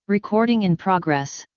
Recording in progress.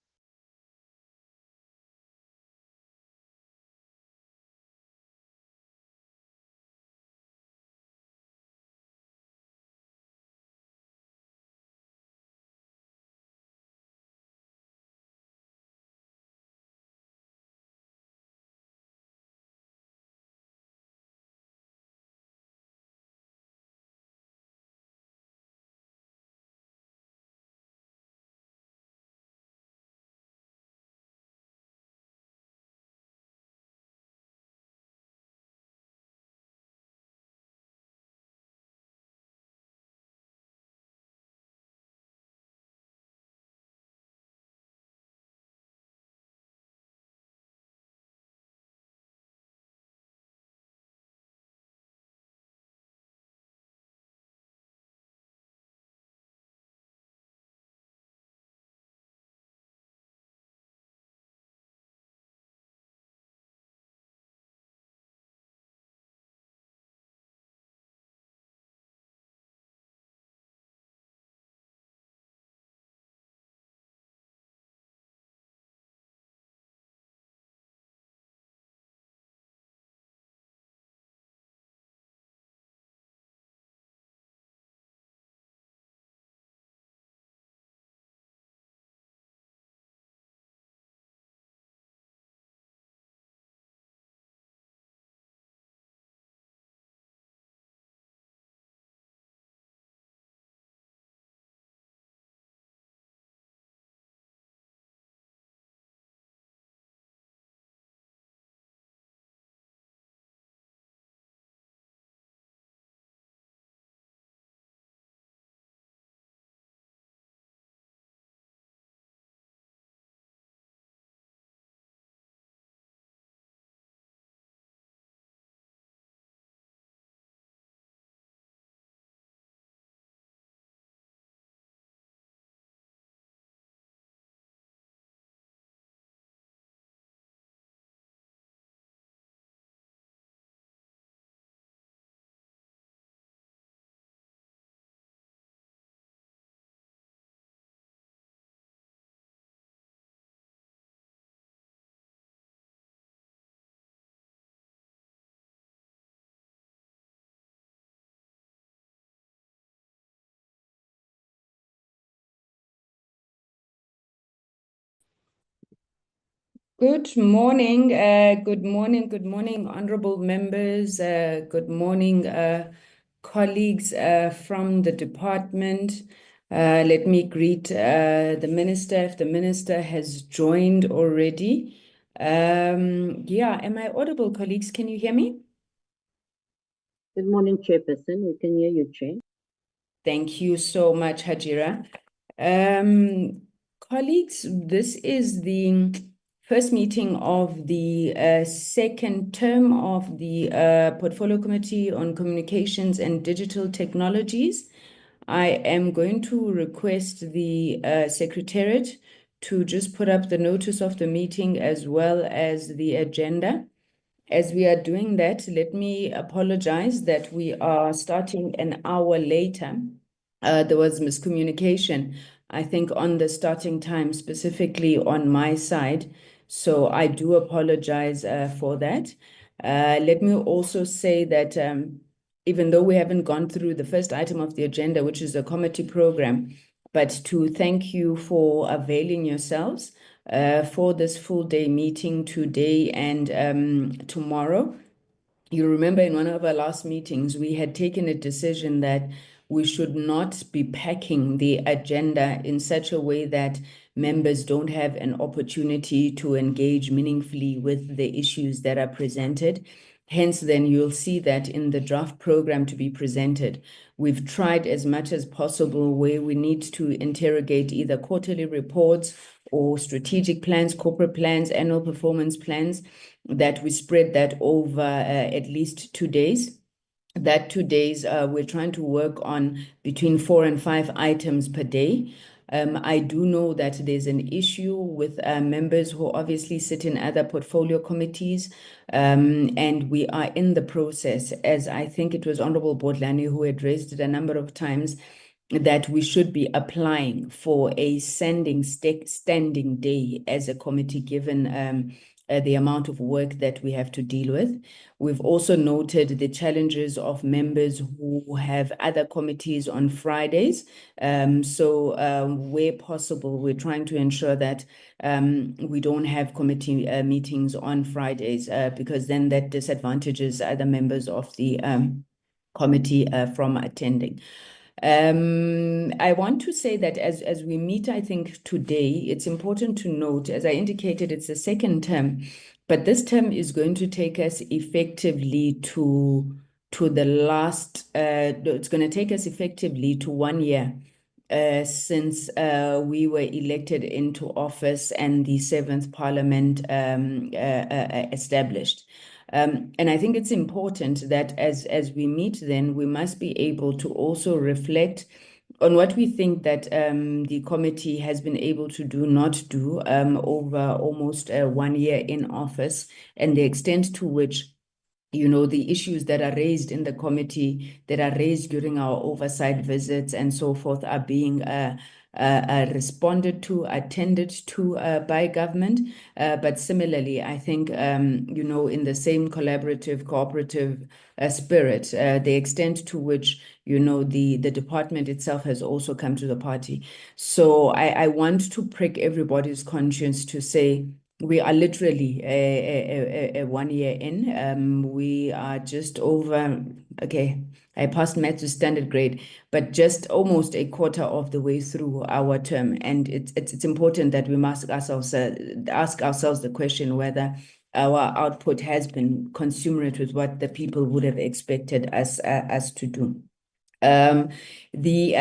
Good morning, good morning, honorable members. Good morning, colleagues from the department. Let me greet the minister, if the minister has joined already. Yeah, am I audible, colleagues? Can you hear me? Good morning, Chairperson. We can hear you, Chair. Thank you so much, Hajira. Colleagues, this is the first meeting of the second term of the Portfolio Committee on Communications and Digital Technologies. I am going to request the Secretariat to just put up the notice of the meeting as well as the agenda. As we are doing that, let me apologize that we are starting an hour later. There was miscommunication, I think, on the starting time, specifically on my side. So I do apologize for that. Let me also say that even though we haven't gone through the first item of the agenda, which is the committee program, but to thank you for availing yourselves for this full day meeting today and tomorrow. You remember in one of our last meetings, we had taken a decision that we should not be packing the agenda in such a way that members don't have an opportunity to engage meaningfully with the issues that are presented. Hence, then you'll see that in the draft program to be presented, we've tried as much as possible where we need to interrogate either quarterly reports or strategic plans, corporate plans, annual performance plans, that we spread that over at least 2 days. That 2 days, we're trying to work on between 4 and 5 items per day. I do know that there's an issue with members who obviously sit in other portfolio committees, and we are in the process, as I think it was Honorable Bodlani who had raised it a number of times, that we should be applying for a standing day as a committee, given the amount of work that we have to deal with. We've also noted the challenges of members who have other committees on Fridays. So where possible, we're trying to ensure that we don't have committee meetings on Fridays, because then that disadvantages other members of the committee from attending. I want to say that as we meet, I think today, it's important to note, as I indicated, it's the second term, but this term is going to take us effectively to the last, it's going to take us effectively to 1 year since we were elected into office and the 7th Parliament established. And I think it's important that as we meet, then we must be able to also reflect on what we think that the committee has been able to do, not do, over almost 1 year in office, and the extent to which the issues that are raised in the committee, that are raised during our oversight visits and so forth, are being responded to, attended to by government. But similarly, I think, in the same collaborative, cooperative spirit, the extent to which, the department itself has also come to the party. So I want to prick everybody's conscience to say, we are literally a 1 year in. We are just over, okay, I passed math to standard grade, but just almost a quarter of the way through our term. And it's important that we must ask ourselves the question whether our output has been commensurate with what the people would have expected us to do. The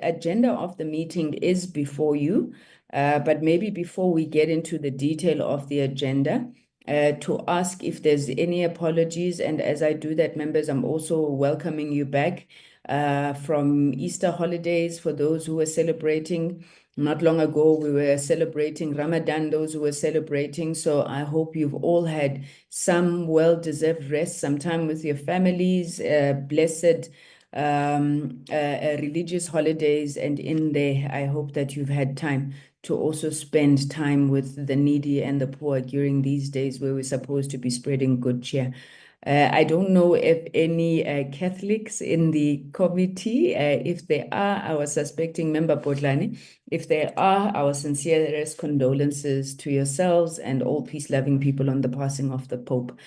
agenda of the meeting is before you. But maybe before we get into the detail of the agenda, to ask if there's any apologies. And as I do that, members, I'm also welcoming you back from Easter holidays for those who are celebrating. Not long ago, we were celebrating Ramadan, those who were celebrating. So I hope you've all had some well-deserved rest, some time with your families, blessed religious holidays. And in there, I hope that you've had time to also spend time with the needy and the poor during these days where we're supposed to be spreading good cheer. I don't know if any Catholics in the committee, if there are, our suspecting member Botlani, if there are, our sincerest condolences to yourselves and all peace-loving people on the passing of the Pope.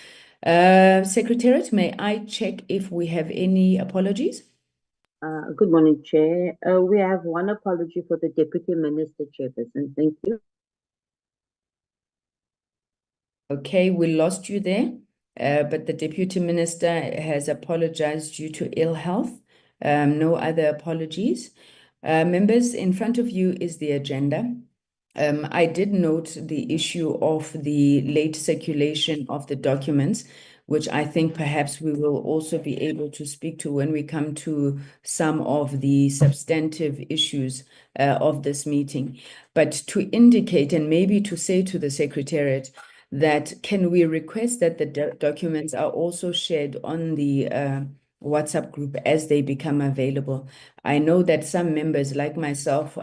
Secretariat, may I check if we have any apologies? Good morning, Chair. We have one apology for the Deputy Minister, Chairperson. Thank you. Okay, we lost you there, but the Deputy Minister has apologized due to ill health. No other apologies. Members, in front of you is the agenda. I did note the issue of the late circulation of the documents, which I think perhaps we will also be able to speak to when we come to some of the substantive issues of this meeting. But to indicate and maybe to say to the Secretariat that can we request that the documents are also shared on the WhatsApp group as they become available. I know that some members like myself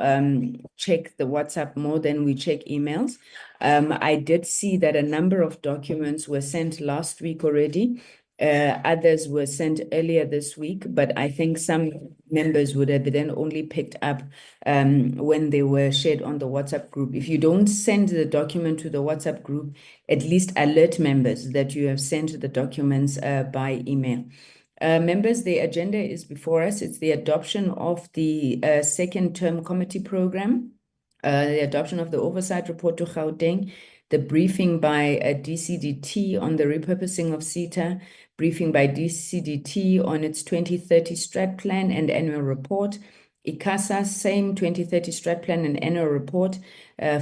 check the WhatsApp more than we check emails. I did see that a number of documents were sent last week already. Others were sent earlier this week, but I think some members would have then only picked up when they were shared on the WhatsApp group. If you don't send the document to the WhatsApp group, at least alert members that you have sent the documents by email. Members, the agenda is before us. It's the adoption of the second term committee program, the adoption of the oversight report to Gauteng, the briefing by DCDT on the repurposing of SITA, briefing by DCDT on its 2030 strat plan and annual report, ICASA, same 2030 strat plan and annual report,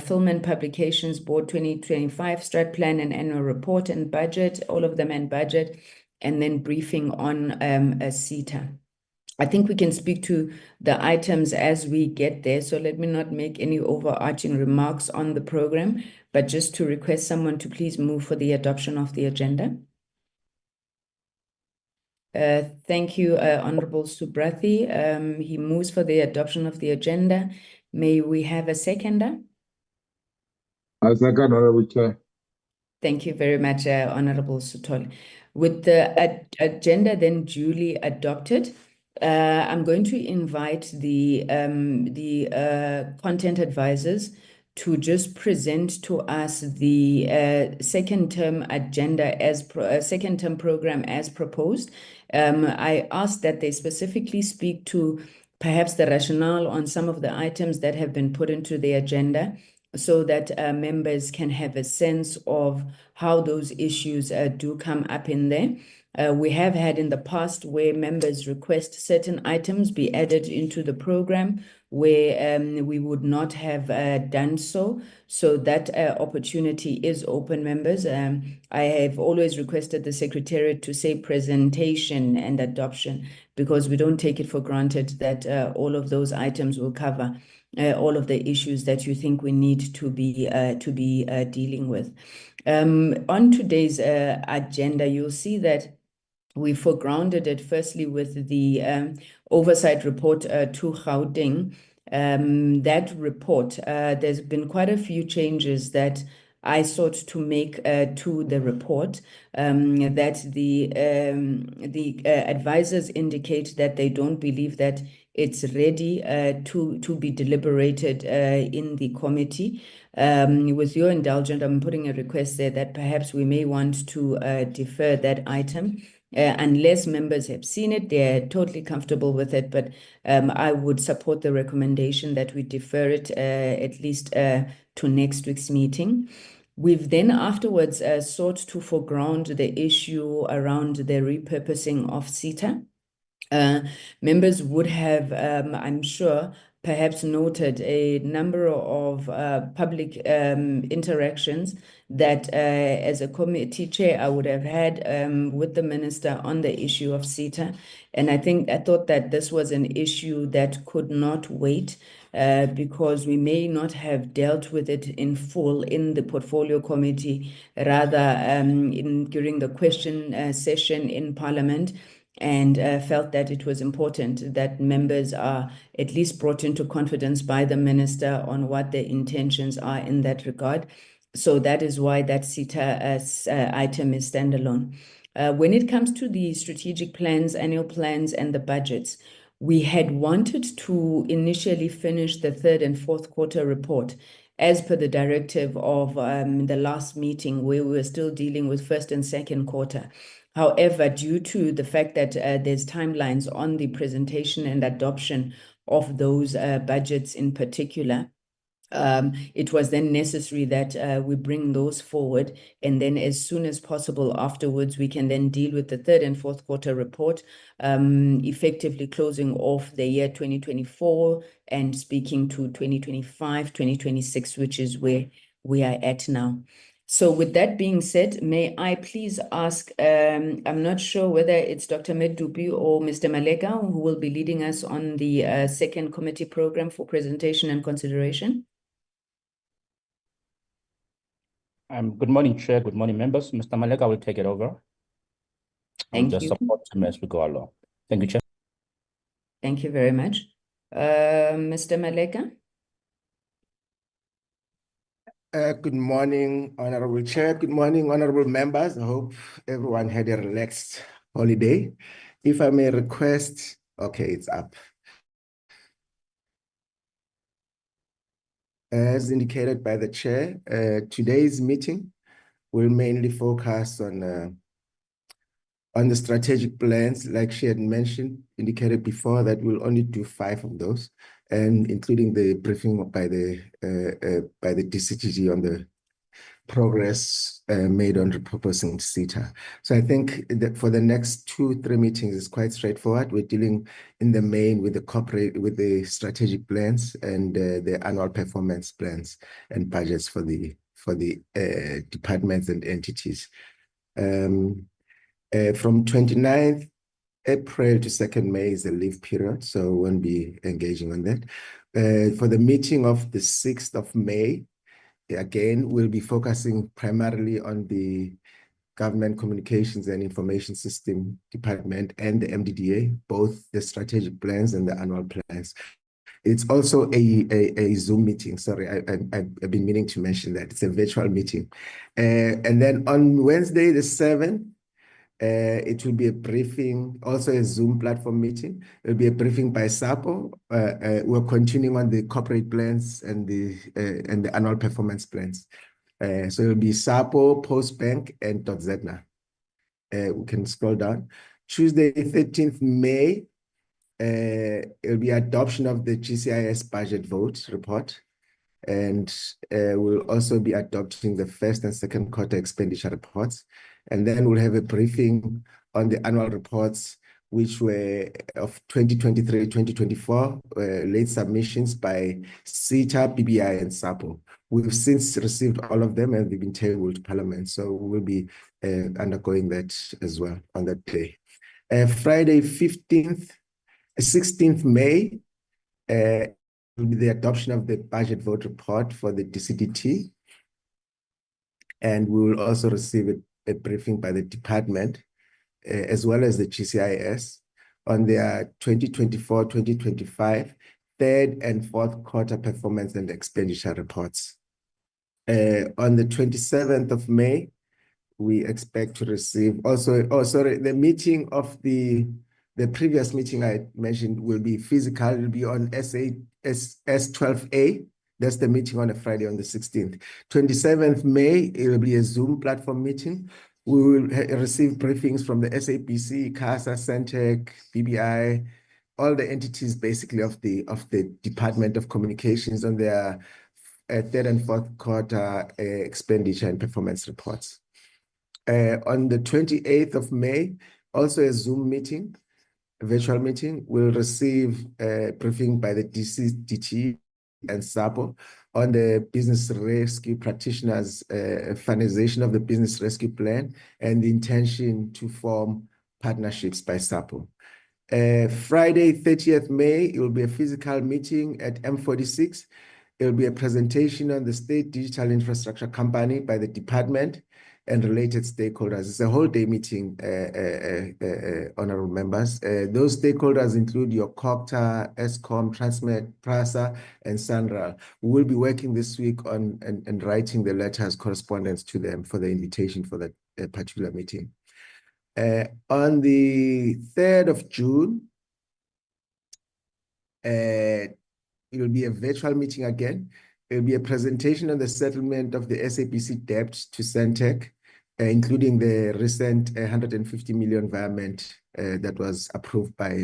Film and Publications Board 2025 strat plan and annual report and budget, all of them and budget, and then briefing on SITA. I think we can speak to the items as we get there, so let me not make any overarching remarks on the program, but just to request someone to please move for the adoption of the agenda. Thank you, Honorable Subrathi. He moves for the adoption of the agenda. May we have a seconder? I second, Honorable Chair. Thank you very much, Honorable Sutoli. With the agenda then duly adopted, I'm going to invite the content advisors to just present to us the second term agenda as second term program as proposed. I asked that they specifically speak to perhaps the rationale on some of the items that have been put into the agenda, so that members can have a sense of how those issues do come up in there. We have had in the past where members request certain items be added into the program where we would not have done so. So that opportunity is open, members. I have always requested the Secretariat to say presentation and adoption, because we don't take it for granted that all of those items will cover all of the issues that you think we need to be dealing with. On today's agenda, you'll see that we foregrounded it firstly with the oversight report to Gauteng. That report, there's been quite a few changes that I sought to make to the report, that the advisors indicate that they don't believe that it's ready to be deliberated in the committee. With your indulgence, I'm putting a request there that perhaps we may want to defer that item. Unless members have seen it, they're totally comfortable with it, but I would support the recommendation that we defer it at least to next week's meeting. We've then afterwards sought to foreground the issue around the repurposing of SITA. Members would have, I'm sure, perhaps noted a number of public interactions that as a committee chair I would have had with the minister on the issue of SITA. And I thought that this was an issue that could not wait, because we may not have dealt with it in full in the portfolio committee, rather during the question session in Parliament, and felt that it was important that members are at least brought into confidence by the minister on what their intentions are in that regard. So that is why that SITA item is standalone. When it comes to the strategic plans, annual plans, and the budgets, we had wanted to initially finish the third and fourth quarter report as per the directive of the last meeting, where we were still dealing with first and second quarter. However, due to the fact that there's timelines on the presentation and adoption of those budgets in particular, it was then necessary that we bring those forward, and then as soon as possible afterwards, we can then deal with the third and fourth quarter report, effectively closing off the year 2024 and speaking to 2025, 2026, which is where we are at now. So with that being said, may I please ask, I'm not sure whether it's Dr. Medupi or Mr. Maleka who will be leading us on the second committee program for presentation and consideration. Good morning, Chair. Good morning, members. Mr. Maleka will take it over. Thank I'll you. just support him as we go along. Thank you, Chair. Thank you very much. Mr. Maleka? Good morning, Honorable Chair. Good morning, honorable members. I hope everyone had a relaxed holiday. If I may request, okay, it's up. As indicated by the Chair, today's meeting will mainly focus on the strategic plans, like she had mentioned, indicated before, that we'll only do 5 of those, and including the briefing by the DCTG on the progress made on repurposing SITA. So I think that for the next 2-3 meetings, it's quite straightforward. We're dealing in the main with the strategic plans and the annual performance plans and budgets for the departments and entities. From 29th April to 2nd May is the leave period, so we won't be engaging on that. For the meeting of the 6th of May, again, we'll be focusing primarily on the Government Communications and Information System Department and the MDDA, both the strategic plans and the annual plans. It's also a Zoom meeting. Sorry, I've been meaning to mention that. It's a virtual meeting. And then on Wednesday, the 7th, it will be a briefing, also a Zoom platform meeting. It will be a briefing by SAPO. We're continuing on the corporate plans and the annual performance plans. So it will be SAPO, Postbank, and .ZETNA. We can scroll down. Tuesday, 13th May, it will be adoption of the GCIS budget vote report. And we'll also be adopting the first and second quarter expenditure reports. And then we'll have a briefing on the annual reports, which were of 2023, 2024, late submissions by SITA, BBI, and SAPO. We've since received all of them and they've been tabled to Parliament. So we'll be undergoing that as well on that day. Friday, 16th May, will be the adoption of the budget vote report for the DCDT. And we will also receive a briefing by the department, as well as the GCIS, on their 2024-2025 third and fourth quarter performance and expenditure reports. On the 27th of May, we expect to receive also, the meeting of the previous meeting I mentioned will be physical. It will be on S12A. That's the meeting on a Friday on the 16th. 27th May, it will be a Zoom platform meeting. We will receive briefings from the SABC, ICASA, Centec, BBI, all the entities basically of the Department of Communications on their third and fourth quarter expenditure and performance reports. On the 28th of May, also a Zoom meeting, a virtual meeting. We'll receive a briefing by the DCDT and SAPO on the business rescue practitioners, finalization of the business rescue plan and the intention to form partnerships by SAPO. Friday, 30th May, it will be a physical meeting at M46. It will be a presentation on the State Digital Infrastructure Company by the department and related stakeholders. It's a whole day meeting, honorable members. Those stakeholders include your COGTA, ESCOM, Transnet, PRASA, and SANRAL. We will be working this week on and writing the letters correspondence to them for the invitation for that particular meeting. On the 3rd of June, it will be a virtual meeting again. It will be a presentation on the settlement of the SABC debt to Centec, including the recent 150 million environment that was approved by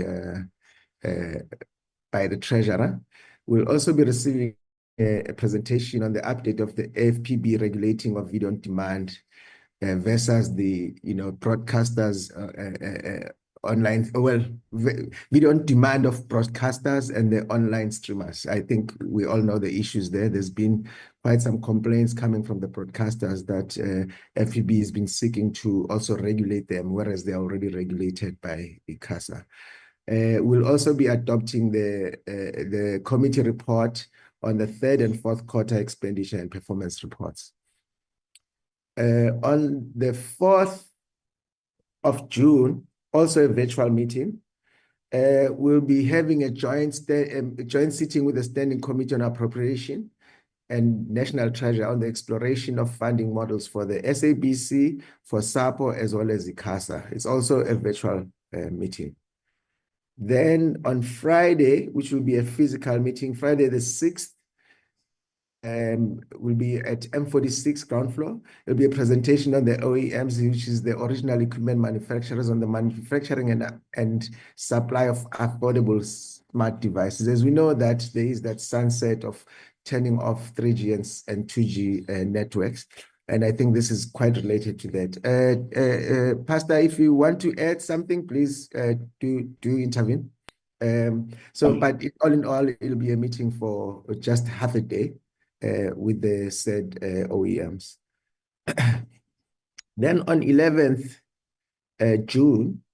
the treasurer. We'll also be receiving a presentation on the update of the AFPB regulating of video on demand versus the broadcasters online, video on demand of broadcasters and the online streamers. I think we all know the issues there. There's been quite some complaints coming from the broadcasters that FPB has been seeking to also regulate them, whereas they're already regulated by ICASA. We'll also be adopting the committee report on the third and fourth quarter expenditure and performance reports. On the 4th of June, also a virtual meeting. We'll be having a joint sitting with the Standing Committee on Appropriation and National Treasury on the exploration of funding models for the SABC, for SAPO, as well as ICASA. It's also a virtual meeting. Then on Friday, which will be a physical meeting, Friday the 6th, will be at M46 ground floor. It'll be a presentation on the OEMs, which is the original equipment manufacturers, on the manufacturing and supply of affordable smart devices. As we know that there is that sunset of turning off 3G and 2G networks. And I think this is quite related to that. Pastor, if you want to add something, please do intervene. But all in all, it'll be a meeting for just half a day. With the said OEMs. Then on 11th June,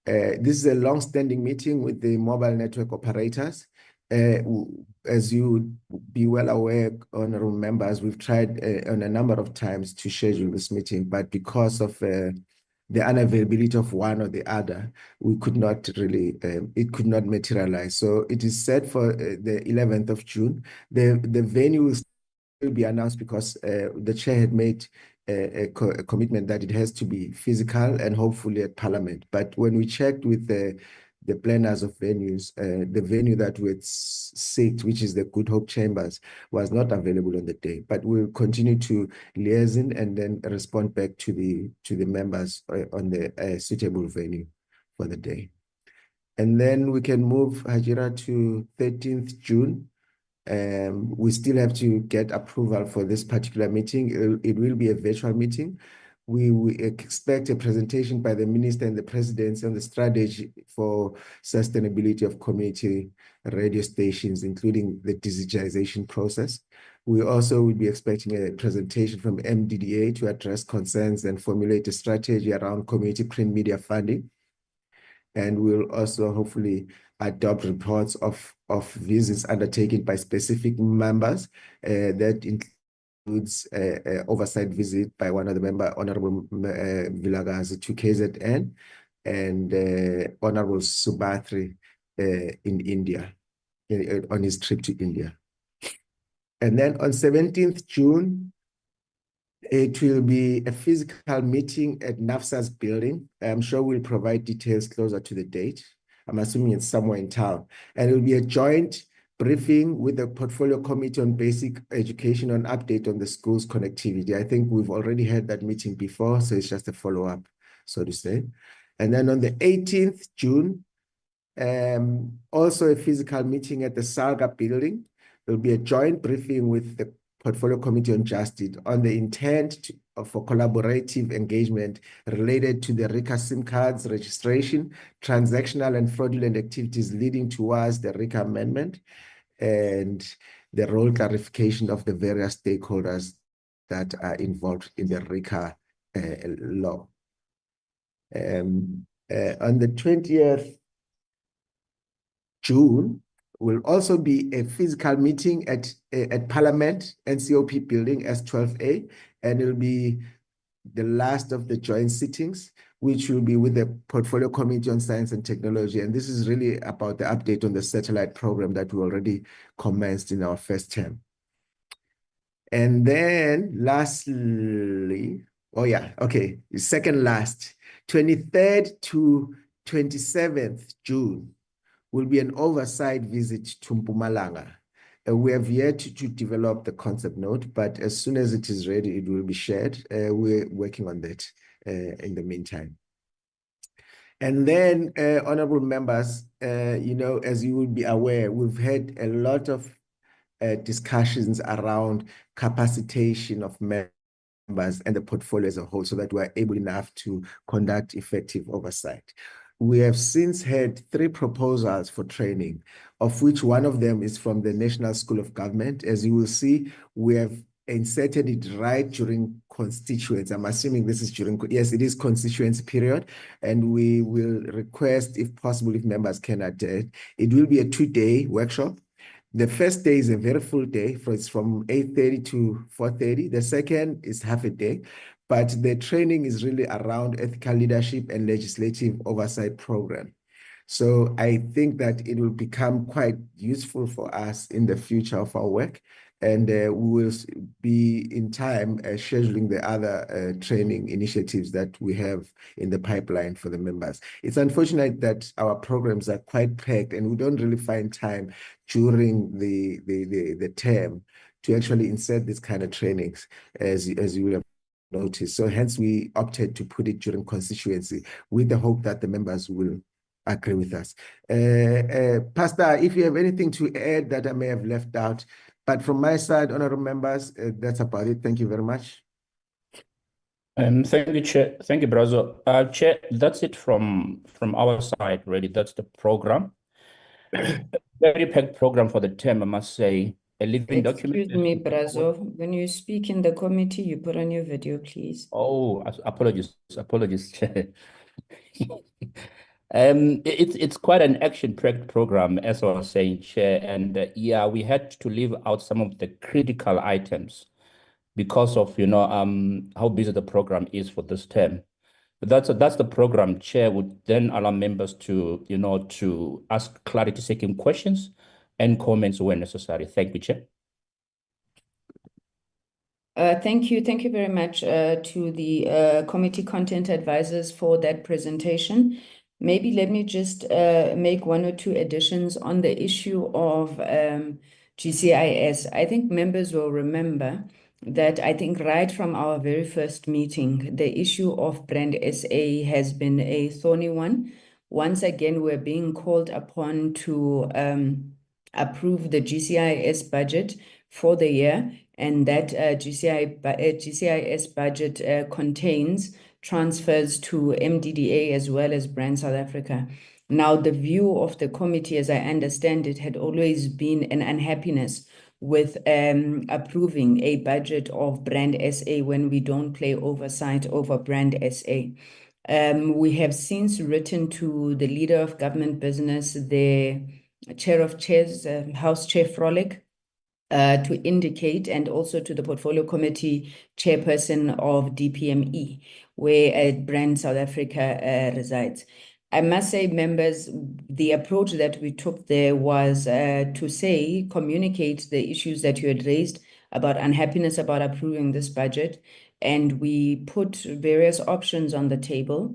this is a long-standing meeting with the mobile network operators. As you would be well aware, honorable members, we've tried on a number of times to schedule this meeting, but because of the unavailability of one or the other, we could not really, it could not materialize. So it is set for the 11th of June. The venue will be announced because the chair had made a commitment that it has to be physical and hopefully at Parliament. But when we checked with the planners of venues, the venue that we had seeked, which is the Good Hope Chambers, was not available on the day. But we'll continue to liaison and then respond back to the members on the suitable venue for the day. And then we can move, Hajira, to 13th June. We still have to get approval for this particular meeting. It will be a virtual meeting. We expect a presentation by the Minister and the Presidency on the strategy for sustainability of community radio stations, including the digitization process. We also will be expecting a presentation from MDDA to address concerns and formulate a strategy around community print media funding. And we'll also hopefully adopt reports of visits undertaken by specific members that includes oversight visit by one of the member, Honorable Vilakazi to KZN, and Honorable Subatri in India, on his trip to India. And then on 17th June, it will be a physical meeting at NAFSA's building. I'm sure we'll provide details closer to the date. I'm assuming it's somewhere in town. And it will be a joint briefing with the Portfolio Committee on Basic Education on update on the school's connectivity. I think we've already had that meeting before, so it's just a follow-up, so to say. And then on the 18th June, also a physical meeting at the Salga building. There'll be a joint briefing with the Portfolio Committee on Justice on the intent for collaborative engagement related to the RICA SIM cards registration, transactional and fraudulent activities leading towards the RICA amendment, and the role clarification of the various stakeholders that are involved in the RICA law. On the 20th June, will also be a physical meeting at Parliament, NCOP building, S12A, and it'll be the last of the joint sittings, which will be with the Portfolio Committee on Science and Technology. And this is really about the update on the satellite program that we already commenced in our first term. And then lastly, second last, 23rd to 27th June, will be an oversight visit to Mpumalanga. We have yet to develop the concept note, but as soon as it is ready, it will be shared. We're working on that in the meantime. And then, honorable members, as you will be aware, we've had a lot of discussions around capacitation of members and the portfolio as a whole, so that we're able enough to conduct effective oversight. We have since had 3 proposals for training, of which one of them is from the National School of Government. As you will see, we have inserted it right during constituents. I'm assuming this is during, yes, it is constituents period. And we will request, if possible, if members can attend. It will be a 2-day workshop. The first day is a very full day, it's from 8:30 to 4:30. The second is half a day. But the training is really around ethical leadership and legislative oversight program. So I think that it will become quite useful for us in the future of our work. And we will be in time scheduling the other training initiatives that we have in the pipeline for the members. It's unfortunate that our programs are quite packed and we don't really find time during the term to actually insert this kind of trainings, as you will have notice. So hence we opted to put it during constituency with the hope that the members will agree with us. Pastor, if you have anything to add that I may have left out, but from my side, honorable members, that's about it. Thank you very much. Thank you, Chair. Thank you, Brazo. Chair, that's it from our side, really. That's the program. Very packed program for the term, I must say. A living document. Excuse me, Brazo. When you speak in the committee, you put on your video, please. Oh, apologies, Chair. It's quite an action-packed program, as I was saying, Chair, and yeah, we had to leave out some of the critical items because of how busy the program is for this term. But that's the program. Chair would then allow members to to ask clarity-seeking questions and comments where necessary. Thank you, Chair. Thank you. Thank you very much to the committee content advisors for that presentation. Maybe let me just make one or two additions on the issue of GCIS. I think members will remember that I think right from our very first meeting, the issue of Brand SA has been a thorny one. Once again, we're being called upon to approve the GCIS budget for the year, and that GCIS budget contains transfers to MDDA as well as Brand South Africa. Now, the view of the committee, as I understand it, had always been an unhappiness with approving a budget of Brand SA when we don't play oversight over Brand SA. We have since written to the leader of government business, the chair of chairs, House Chair Frolic, to indicate, and also to the portfolio committee chairperson of DPME, where Brand South Africa resides. I must say, members, the approach that we took there was to say, communicate the issues that you had raised about unhappiness about approving this budget, and we put various options on the table.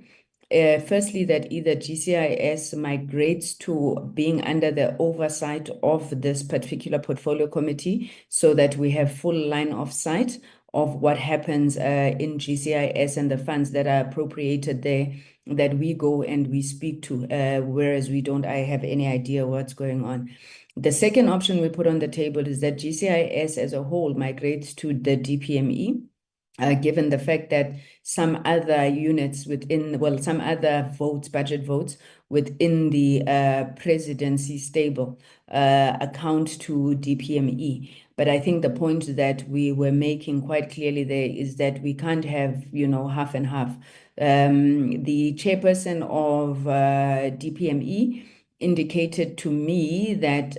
Firstly, that either GCIS migrates to being under the oversight of this particular portfolio committee so that we have full line of sight of what happens in GCIS and the funds that are appropriated there, that we go and we speak to, whereas we don't have any idea what's going on. The second option we put on the table is that GCIS as a whole migrates to the DPME. Given the fact that some other units within, some other votes, budget votes within the presidency stable account to DPME. But I think the point that we were making quite clearly there is that we can't have, half and half. The chairperson of DPME indicated to me that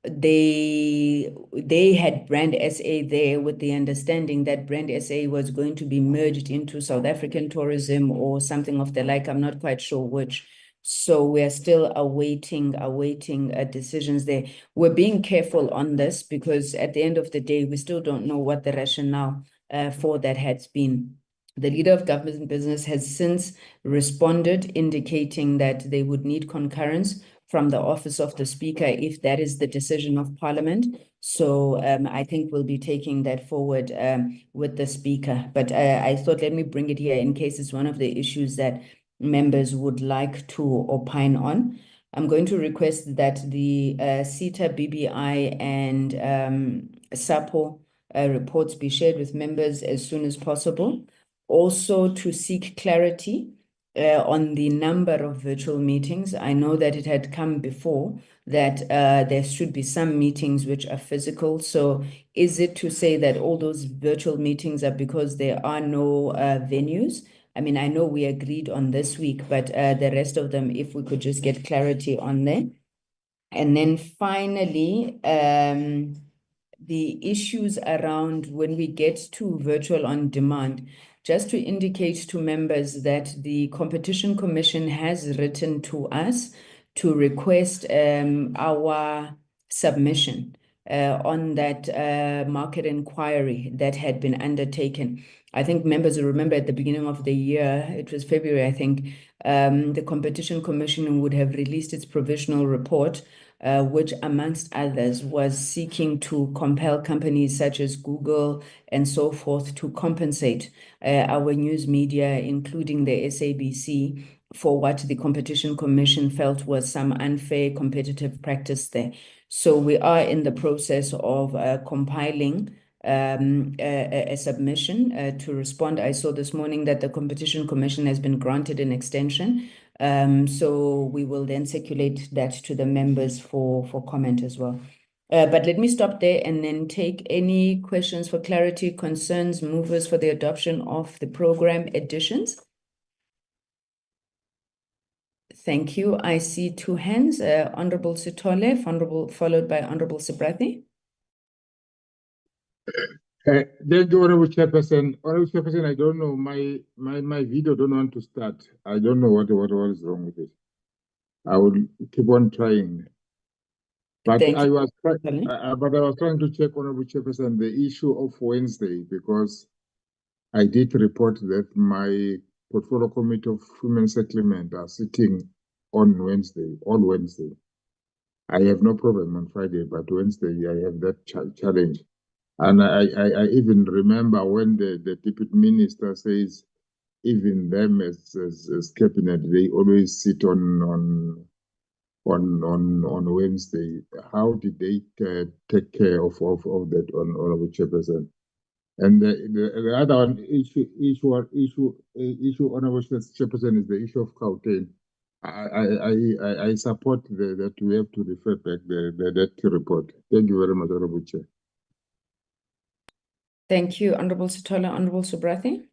they had Brand SA there with the understanding that Brand SA was going to be merged into South African tourism or something of the like. I'm not quite sure which. So we are still awaiting decisions there. We're being careful on this because at the end of the day, we still don't know what the rationale for that has been. The leader of government business has since responded, indicating that they would need concurrence from the office of the speaker if that is the decision of parliament. So I think we'll be taking that forward with the speaker. But I thought, let me bring it here in case it's one of the issues that members would like to opine on. I'm going to request that the SITA, BBI, and SAPO reports be shared with members as soon as possible. Also, to seek clarity on the number of virtual meetings. I know that it had come before that there should be some meetings which are physical. So is it to say that all those virtual meetings are because there are no venues? I mean, I know we agreed on this week, but the rest of them, if we could just get clarity on there. And then finally, the issues around when we get to virtual on demand, just to indicate to members that the Competition Commission has written to us to request our submission on that market inquiry that had been undertaken. I think members will remember at the beginning of the year, it was February, I think, the Competition Commission would have released its provisional report, which amongst others was seeking to compel companies such as Google and so forth to compensate our news media, including the SABC, for what the Competition Commission felt was some unfair competitive practice there. So we are in the process of compiling a submission to respond. I saw this morning that the Competition Commission has been granted an extension. So we will then circulate that to the members for comment as well. But let me stop there and then take any questions for clarity, concerns, movers for the adoption of the program additions. Thank you. I see two hands, Honorable Sithole, followed by Honorable Sebrathi. Thank you, Honorable Chairperson. Honorable Chairperson, I don't know, my video don't want to start. I don't know what is wrong with it. I will keep on trying. But Thank I you. was trying to check, Honorable Chairperson, the issue of Wednesday, because I did report that my portfolio committee of human settlement are sitting on Wednesday, all Wednesday. I have no problem on Friday, but Wednesday I have that challenge. And I even remember when the deputy minister says even them as cabinet, they always sit on Wednesday. How did they take care of that, Honorable Chairperson? And the other one issue, Honorable Chairperson, is the issue of Gauteng. I support that we have to refer back that report. Thank you very much, Honorable Chair. Thank you, Honorable Sithole. Honorable Sebrathi.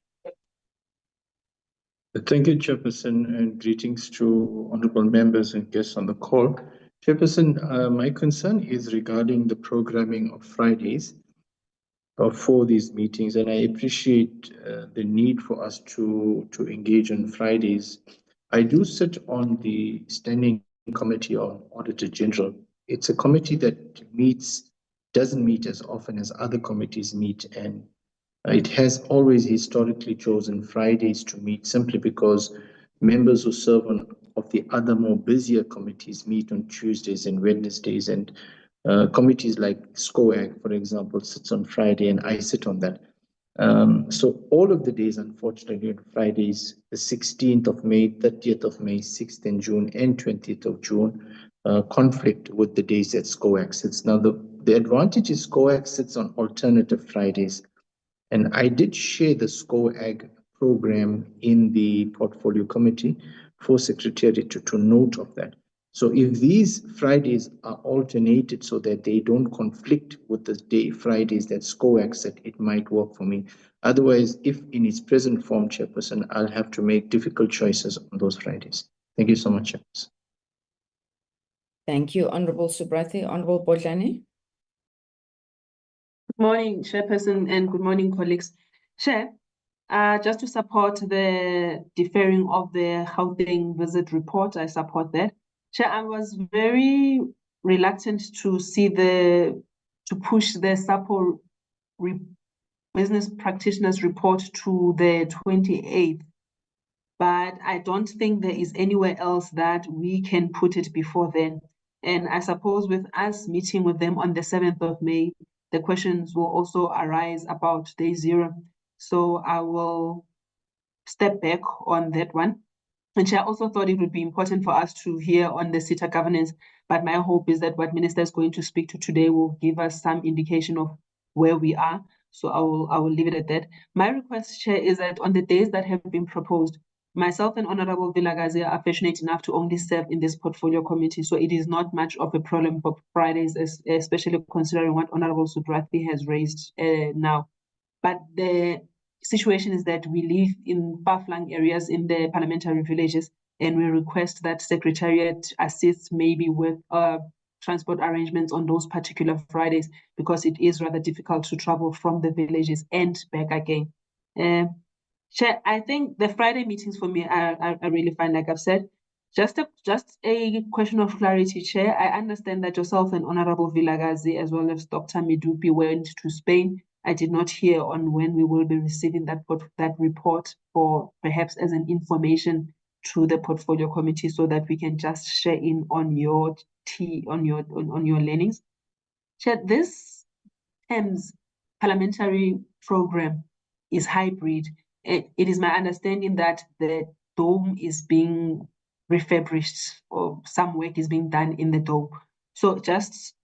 Thank you, Chairperson, and greetings to honorable members and guests on the call. Chairperson, my concern is regarding the programming of Fridays for these meetings, and I appreciate the need for us to engage on Fridays. I do sit on the Standing Committee on Auditor General. It's a committee that doesn't meet as often as other committees meet, and it has always historically chosen Fridays to meet simply because members who serve on of the other more busier committees meet on Tuesdays and Wednesdays, and committees like SCOAG, for example, sits on Friday, and I sit on that. So all of the days, unfortunately, on Fridays, the 16th of May, 30th of May, 6th in June, and 20th of June, conflict with the days that SCOAG sits. Now, the advantage is SCOAG sits on alternative Fridays. And I did share the SCOAG program in the portfolio committee for Secretariat to note of that. So if these Fridays are alternated so that they don't conflict with the day Fridays that SCOAG said, it might work for me. Otherwise, if in its present form, Chairperson, I'll have to make difficult choices on those Fridays. Thank you so much, Chairperson. Thank you, Honorable Sebrathi. Honorable Bodlani. Good morning, Chairperson, and good morning, colleagues. Chair, just to support the deferring of the Gauteng visit report, I support that. Chair, I was very reluctant to push the SAPO business practitioners report to the 28th, but I don't think there is anywhere else that we can put it before then. And I suppose with us meeting with them on the 7th of May, the questions will also arise about day zero. So I will step back on that one. And I also thought it would be important for us to hear on the SITA governance, but my hope is that what Minister is going to speak to today will give us some indication of where we are. So I will leave it at that. My request, Chair, is that on the days that have been proposed, myself and Honorable Vilakazi are fortunate enough to only serve in this portfolio committee, so it is not much of a problem for Fridays, especially considering what Honorable Sebrathi has raised now. But the situation is that we live in far-flung areas in the parliamentary villages, and we request that Secretariat assists maybe with transport arrangements on those particular Fridays, because it is rather difficult to travel from the villages and back again. Chair, I think the Friday meetings for me are really fine, like I've said. Just a question of clarity, Chair. I understand that yourself and Honorable Vilakazi, as well as Dr. Midupi, went to Spain. I did not hear on when we will be receiving that report, for perhaps as an information to the portfolio committee, so that we can just share in on your learnings. Chair, this term's parliamentary program is hybrid. It is my understanding that the dome is being refurbished, or some work is being done in the dome. So just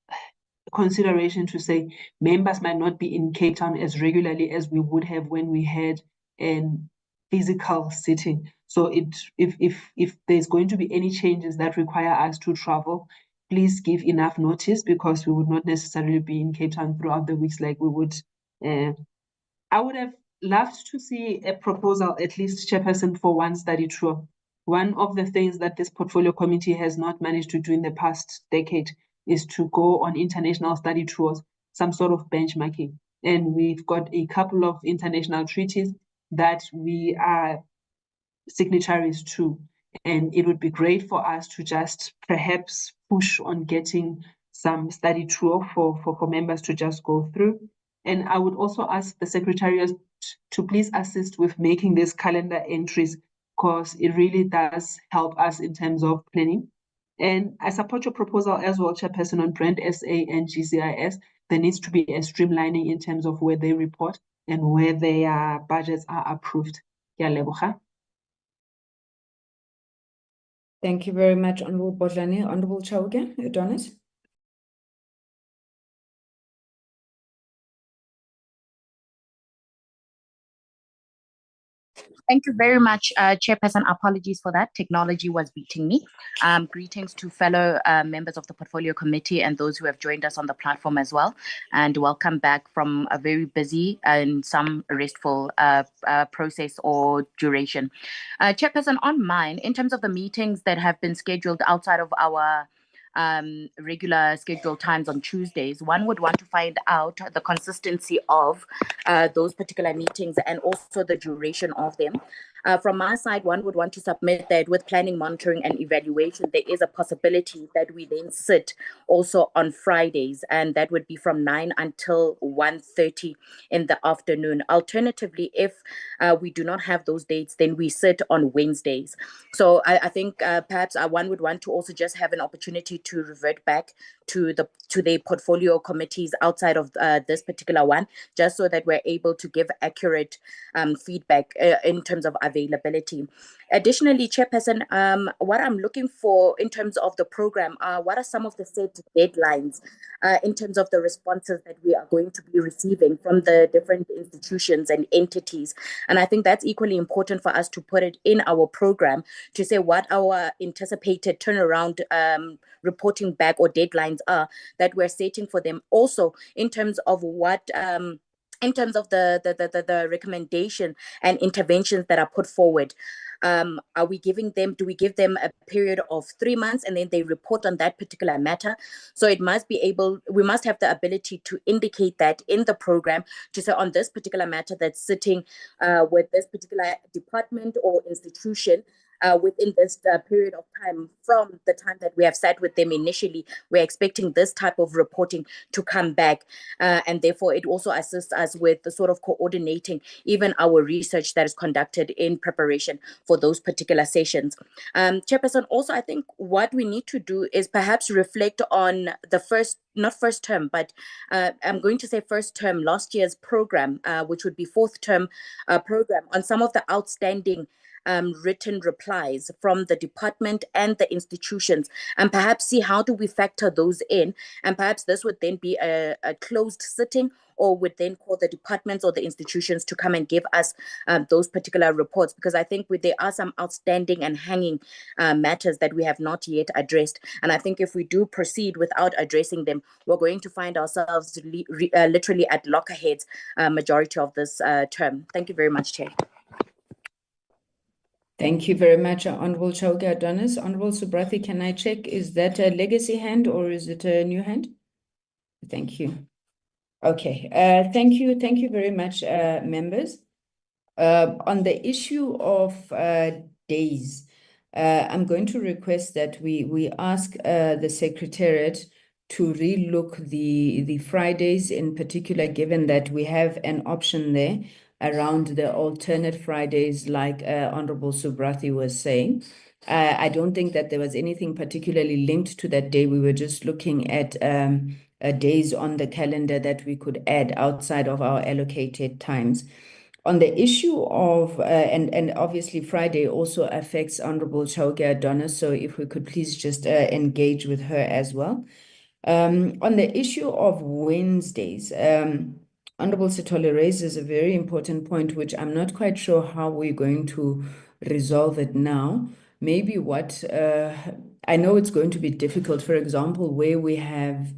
consideration to say members might not be in Cape Town as regularly as we would have when we had an physical sitting. So if there's going to be any changes that require us to travel, please give enough notice, because we would not necessarily be in Cape Town throughout the weeks like we would. I would have loved to see a proposal, at least, Chairperson, for one study tour. one of the things that this portfolio committee has not managed to do in the past decade is to go on international study tours, some sort of benchmarking. And we've got a couple of international treaties that we are signatories to. And it would be great for us to just perhaps push on getting some study tour for members to just go through. And I would also ask the secretariat to please assist with making these calendar entries, because it really does help us in terms of planning. And I support your proposal as well, Chairperson, on Brand SA and GCIS. There needs to be a streamlining in terms of where they report and where their budgets are approved. Thank you very much, Honorable Bodlani. Honorable Chauke, Adonis. Thank you very much, Chairperson. Apologies for that. Technology was beating me. Greetings to fellow members of the Portfolio Committee and those who have joined us on the platform as well. And welcome back from a very busy and some restful process or duration. Chairperson, on mine, in terms of the meetings that have been scheduled outside of our regular scheduled times on Tuesdays, one would want to find out the consistency of those particular meetings and also the duration of them. From my side, one would want to submit that with planning, monitoring, and evaluation, there is a possibility that we then sit also on Fridays, and that would be from 9 until 1:30 in the afternoon. Alternatively, if we do not have those dates, then we sit on Wednesdays. So I think perhaps one would want to also just have an opportunity to revert back to the portfolio committees outside of this particular one, just so that we're able to give accurate feedback in terms of availability. Additionally, Chairperson, what I'm looking for in terms of the program, what are some of the set deadlines in terms of the responses that we are going to be receiving from the different institutions and entities? And I think that's equally important for us to put it in our program to say what our anticipated turnaround reporting back or deadlines are that we're setting for them. Also, in terms of what in terms of the recommendation and interventions that are put forward, do we give them a period of 3 months and then they report on that particular matter? So we must have the ability to indicate that in the program to say on this particular matter that's sitting with this particular department or institution, within this period of time from the time that we have sat with them initially, we're expecting this type of reporting to come back. And therefore, it also assists us with the sort of coordinating even our research that is conducted in preparation for those particular sessions. Chairperson, also, I think what we need to do is perhaps reflect on the not first term, but I'm going to say first term, last year's program, which would be fourth term program, on some of the outstanding written replies from the department and the institutions, and perhaps see how do we factor those in, and perhaps this would then be a closed sitting, or would then call the departments or the institutions to come and give us those particular reports, because I think there are some outstanding and hanging matters that we have not yet addressed. And I think if we do proceed without addressing them, we're going to find ourselves literally at lockerheads majority of this term. Thank you very much, Chair. Thank you very much, Honorable Chauke Adonis. Honorable Subrathi, can I check, is that a legacy hand or is it a new hand? Thank you. Okay, thank you very much, members. On the issue of days, I'm going to request that we ask the Secretariat to relook the Fridays in particular, given that we have an option there around the alternate Fridays, like Honorable Subrathi was saying. I don't think that there was anything particularly linked to that day. We were just looking at days on the calendar that we could add outside of our allocated times. On the issue of, and obviously Friday also affects Honorable Chauke Adonis, so if we could please just engage with her as well. On the issue of Wednesdays, Honorable Sithole raises a very important point, which I'm not quite sure how we're going to resolve it now. Maybe I know it's going to be difficult, for example, where we have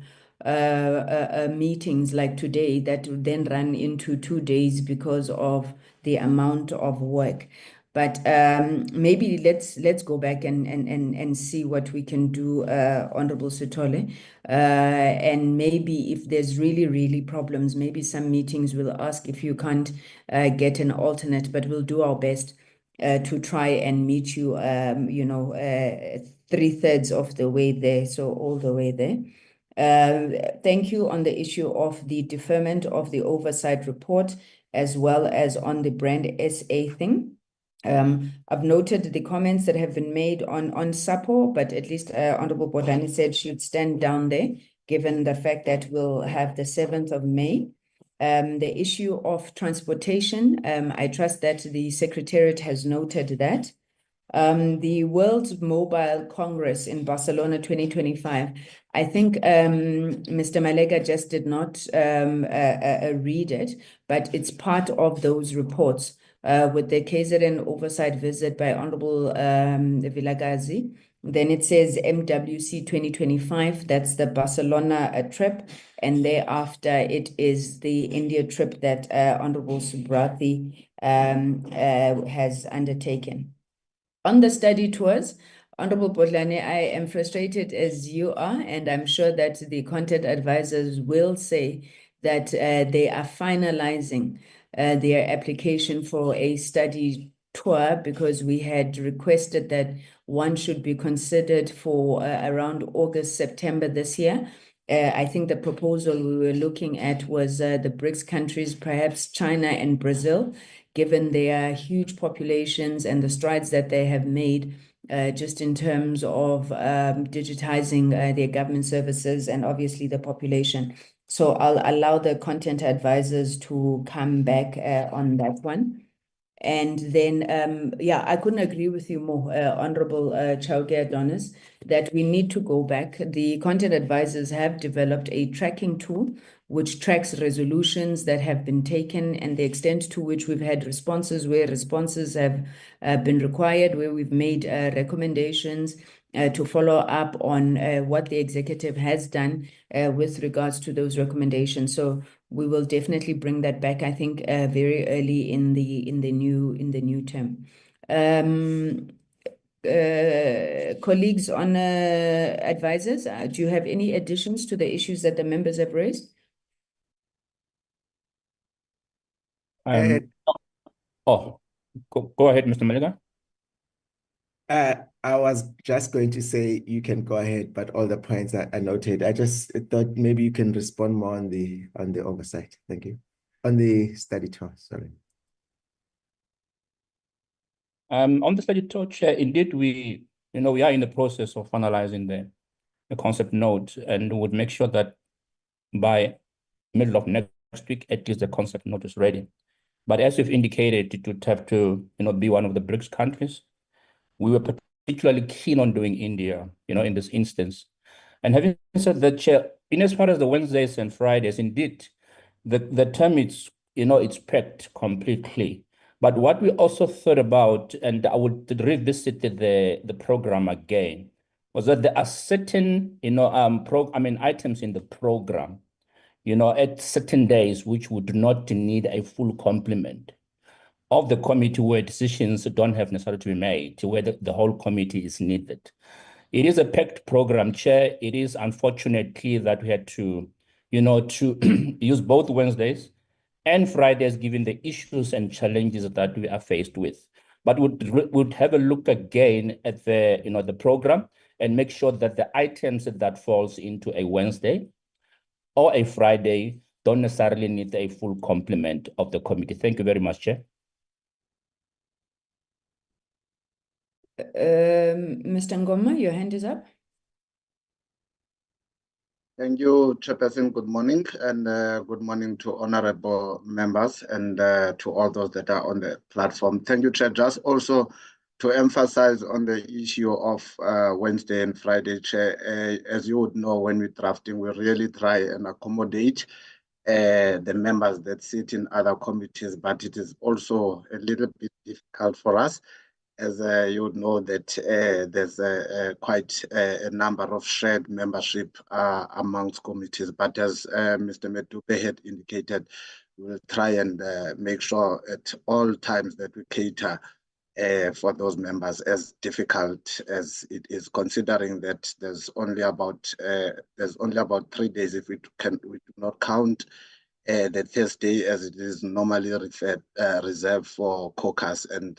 meetings like today that then run into 2 days because of the amount of work. But maybe let's go back and see what we can do, Honorable Sithole. And maybe if there's really problems, maybe some meetings will ask if you can't get an alternate, but we'll do our best to try and meet you, 3/3 of the way there, so all the way there. Thank you on the issue of the deferment of the oversight report, as well as on the brand SA thing. I've noted the comments that have been made on SAPO, but at least Honorable Bodlani said she'd stand down there, given the fact that we'll have the 7th of May. The issue of transportation, I trust that the Secretariat has noted that. The World Mobile Congress in Barcelona 2025. I think Mr. Malega just did not read it, but it's part of those reports with the KZN oversight visit by Honorable Vilakazi. Then it says MWC 2025, that's the Barcelona trip. And thereafter, it is the India trip that Honorable Subrathi has undertaken. On the study tours, Honorable Bodlani, I am frustrated as you are, and I'm sure that the content advisors will say that they are finalizing their application for a study tour, because we had requested that one should be considered for around August, September this year. I think the proposal we were looking at was the BRICS countries, perhaps China and Brazil, given their huge populations and the strides that they have made just in terms of digitizing their government services and obviously the population. So I'll allow the content advisors to come back on that one. And then, yeah, I couldn't agree with you more, Honorable Chauke Adonis, that we need to go back. The content advisors have developed a tracking tool which tracks resolutions that have been taken and the extent to which we've had responses, where responses have been required, where we've made recommendations to follow up on what the executive has done with regards to those recommendations. So we will definitely bring that back, I think, very early in the new term. Colleagues on advisors, do you have any additions to the issues that the members have raised? Go ahead, Mr. Malega. I was just going to say you can go ahead, but all the points are noted. I just thought maybe you can respond more on the oversight. Thank you. On the study tour, sorry. On the study tour, Chair, indeed we are in the process of finalizing the concept note, and would make sure that by middle of next week, at least the concept note is ready. But as you've indicated, it would have to be one of the BRICS countries. We were particularly keen on doing India, in this instance. And having said that, Chair, in as far as the Wednesdays and Fridays, indeed, the term it's packed completely. But what we also thought about, and I would revisit the program again, was that there are certain items in the program, at certain days which would not need a full complement of the committee, where decisions don't have necessarily to be made, where the whole committee is needed. It is a packed program, Chair. It is unfortunately that we had to, to use both Wednesdays and Fridays, given the issues and challenges that we are faced with. But would have a look again at the program and make sure that the items that falls into a Wednesday or a Friday don't necessarily need a full complement of the committee. Thank you very much, Chair. Mr. Ngoma, your hand is up. Thank you, Chairperson. Good morning, and good morning to honorable members and to all those that are on the platform. Thank you, Chair. Just also to emphasize on the issue of Wednesday and Friday, Chair, as you would know, when we're drafting, we really try and accommodate the members that sit in other committees, but it is also a little bit difficult for us, as you would know that there's quite a number of shared membership amongst committees. But as Mr. Medupe had indicated, we'll try and make sure at all times that we cater for those members as difficult as it is, considering that there's only about 3 days if we do not count the Thursday, as it is normally reserved for caucus, and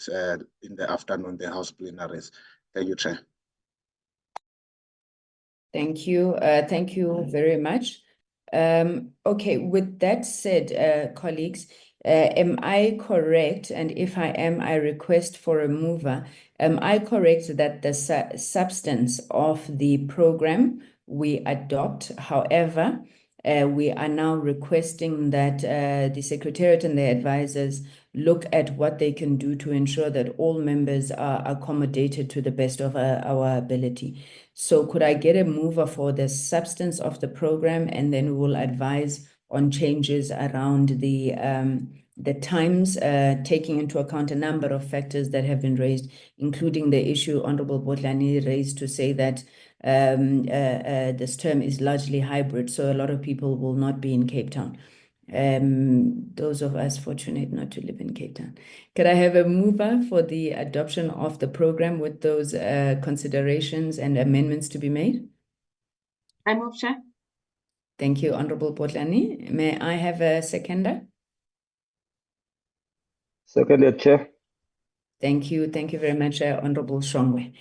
in the afternoon the House plenaries. Thank you, Chair. Thank you. Thank you very much. Okay, with that said, colleagues, am I correct? And if I am, I request for a mover. Am I correct that the substance of the program we adopt? However, we are now requesting that the Secretariat and the advisors look at what they can do to ensure that all members are accommodated to the best of our ability. So could I get a mover for the substance of the program, and then we will advise on changes around the times, taking into account a number of factors that have been raised, including the issue Honorable Botlani raised to say that this term is largely hybrid, so a lot of people will not be in Cape Town. Those of us fortunate not to live in Cape Town. Could I have a mover for the adoption of the program with those considerations and amendments to be made? I move, Chair. Thank you, Honorable Botlani. May I have a seconder? Seconded, Chair. Thank you. Thank you very much, Honorable Shongwe.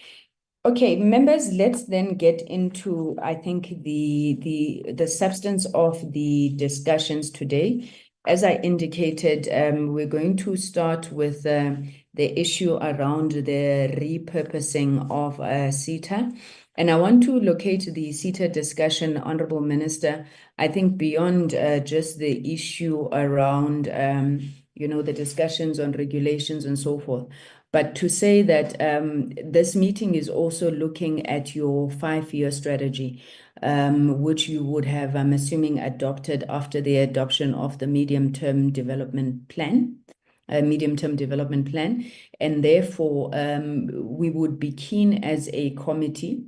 Okay, members, let's then get into, I think, the substance of the discussions today. As I indicated, we're going to start with the issue around the repurposing of SITA. And I want to locate the SITA discussion, Honorable Minister, I think beyond just the issue around, the discussions on regulations and so forth. But to say that this meeting is also looking at your 5-year strategy, which you would have, I'm assuming, adopted after the adoption of the medium-term development plan. And therefore, we would be keen as a committee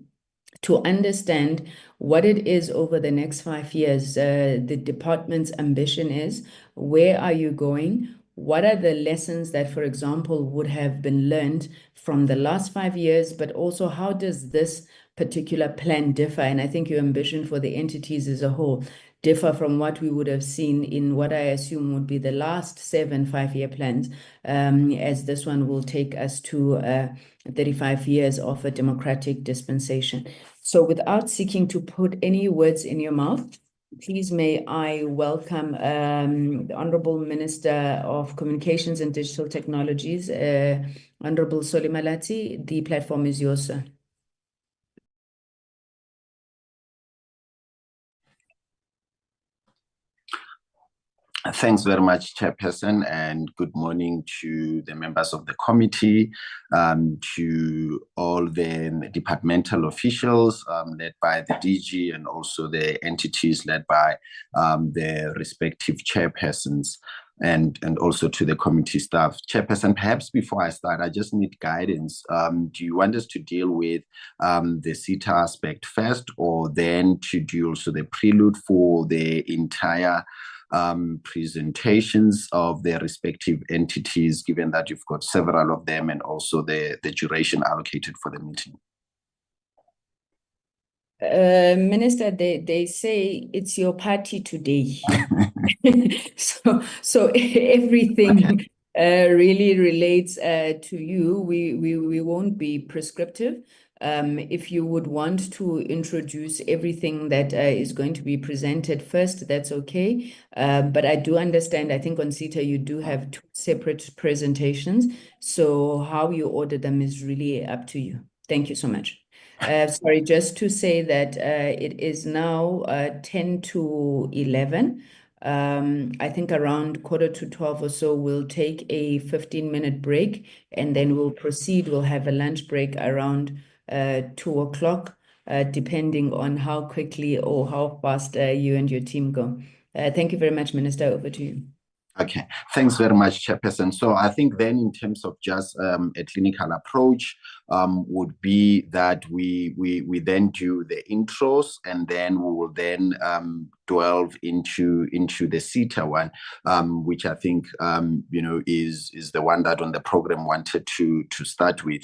to understand what it is over the next 5 years, the department's ambition is, where are you going? What are the lessons that, for example, would have been learned from the last 5 years, but also how does this particular plan differ? And I think your ambition for the entities as a whole differ from what we would have seen in what I assume would be the last 7 5-year plans, as this one will take us to 35 years of a democratic dispensation. So without seeking to put any words in your mouth, please may I welcome the Honorable Minister of Communications and Digital Technologies, Honorable Solimalati. The platform is yours, sir. Thanks very much, Chairperson, and good morning to the members of the committee, to all the departmental officials led by the DG, and also the entities led by the respective chairpersons, and also to the committee staff. Chairperson, perhaps before I start, I just need guidance. Do you want us to deal with the SITA aspect first, or then to do also the prelude for the entire presentations of their respective entities, given that you've got several of them, and also the duration allocated for the meeting? Minister, they say it's your party today. so everything really relates to you. We won't be prescriptive. If you would want to introduce everything that is going to be presented first, that's okay. But I do understand, I think on SITA you do have 2 separate presentations. So how you order them is really up to you. Thank you so much. Sorry, just to say that it is now 10 to 11. I think around 11:45 or so, we'll take a 15-minute break, and then we'll proceed. We'll have a lunch break around 2 o'clock, depending on how quickly or how fast you and your team go. Thank you very much, Minister. Over to you. Okay, thanks very much, Chairperson. So I think then in terms of just a clinical approach would be that we then do the intros, and then we will then delve into the SITA one, which I think is the one that on the program wanted to start with.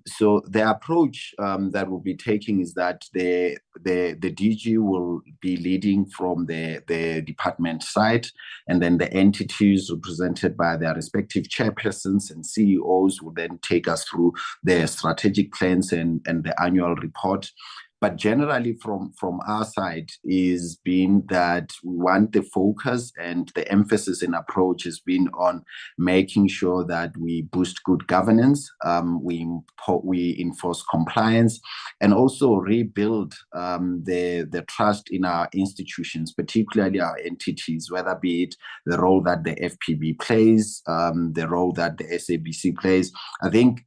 So the approach that we'll be taking is that the DG will be leading from the department side, and then the entities represented by their respective chairpersons and CEOs will then take us through their strategic plans and the annual report. But generally from our side is being that we want the focus and the emphasis in approach has been on making sure that we boost good governance, we enforce compliance, and also rebuild the trust in our institutions, particularly our entities, whether be it the role that the FPB plays, the role that the SABC plays. I think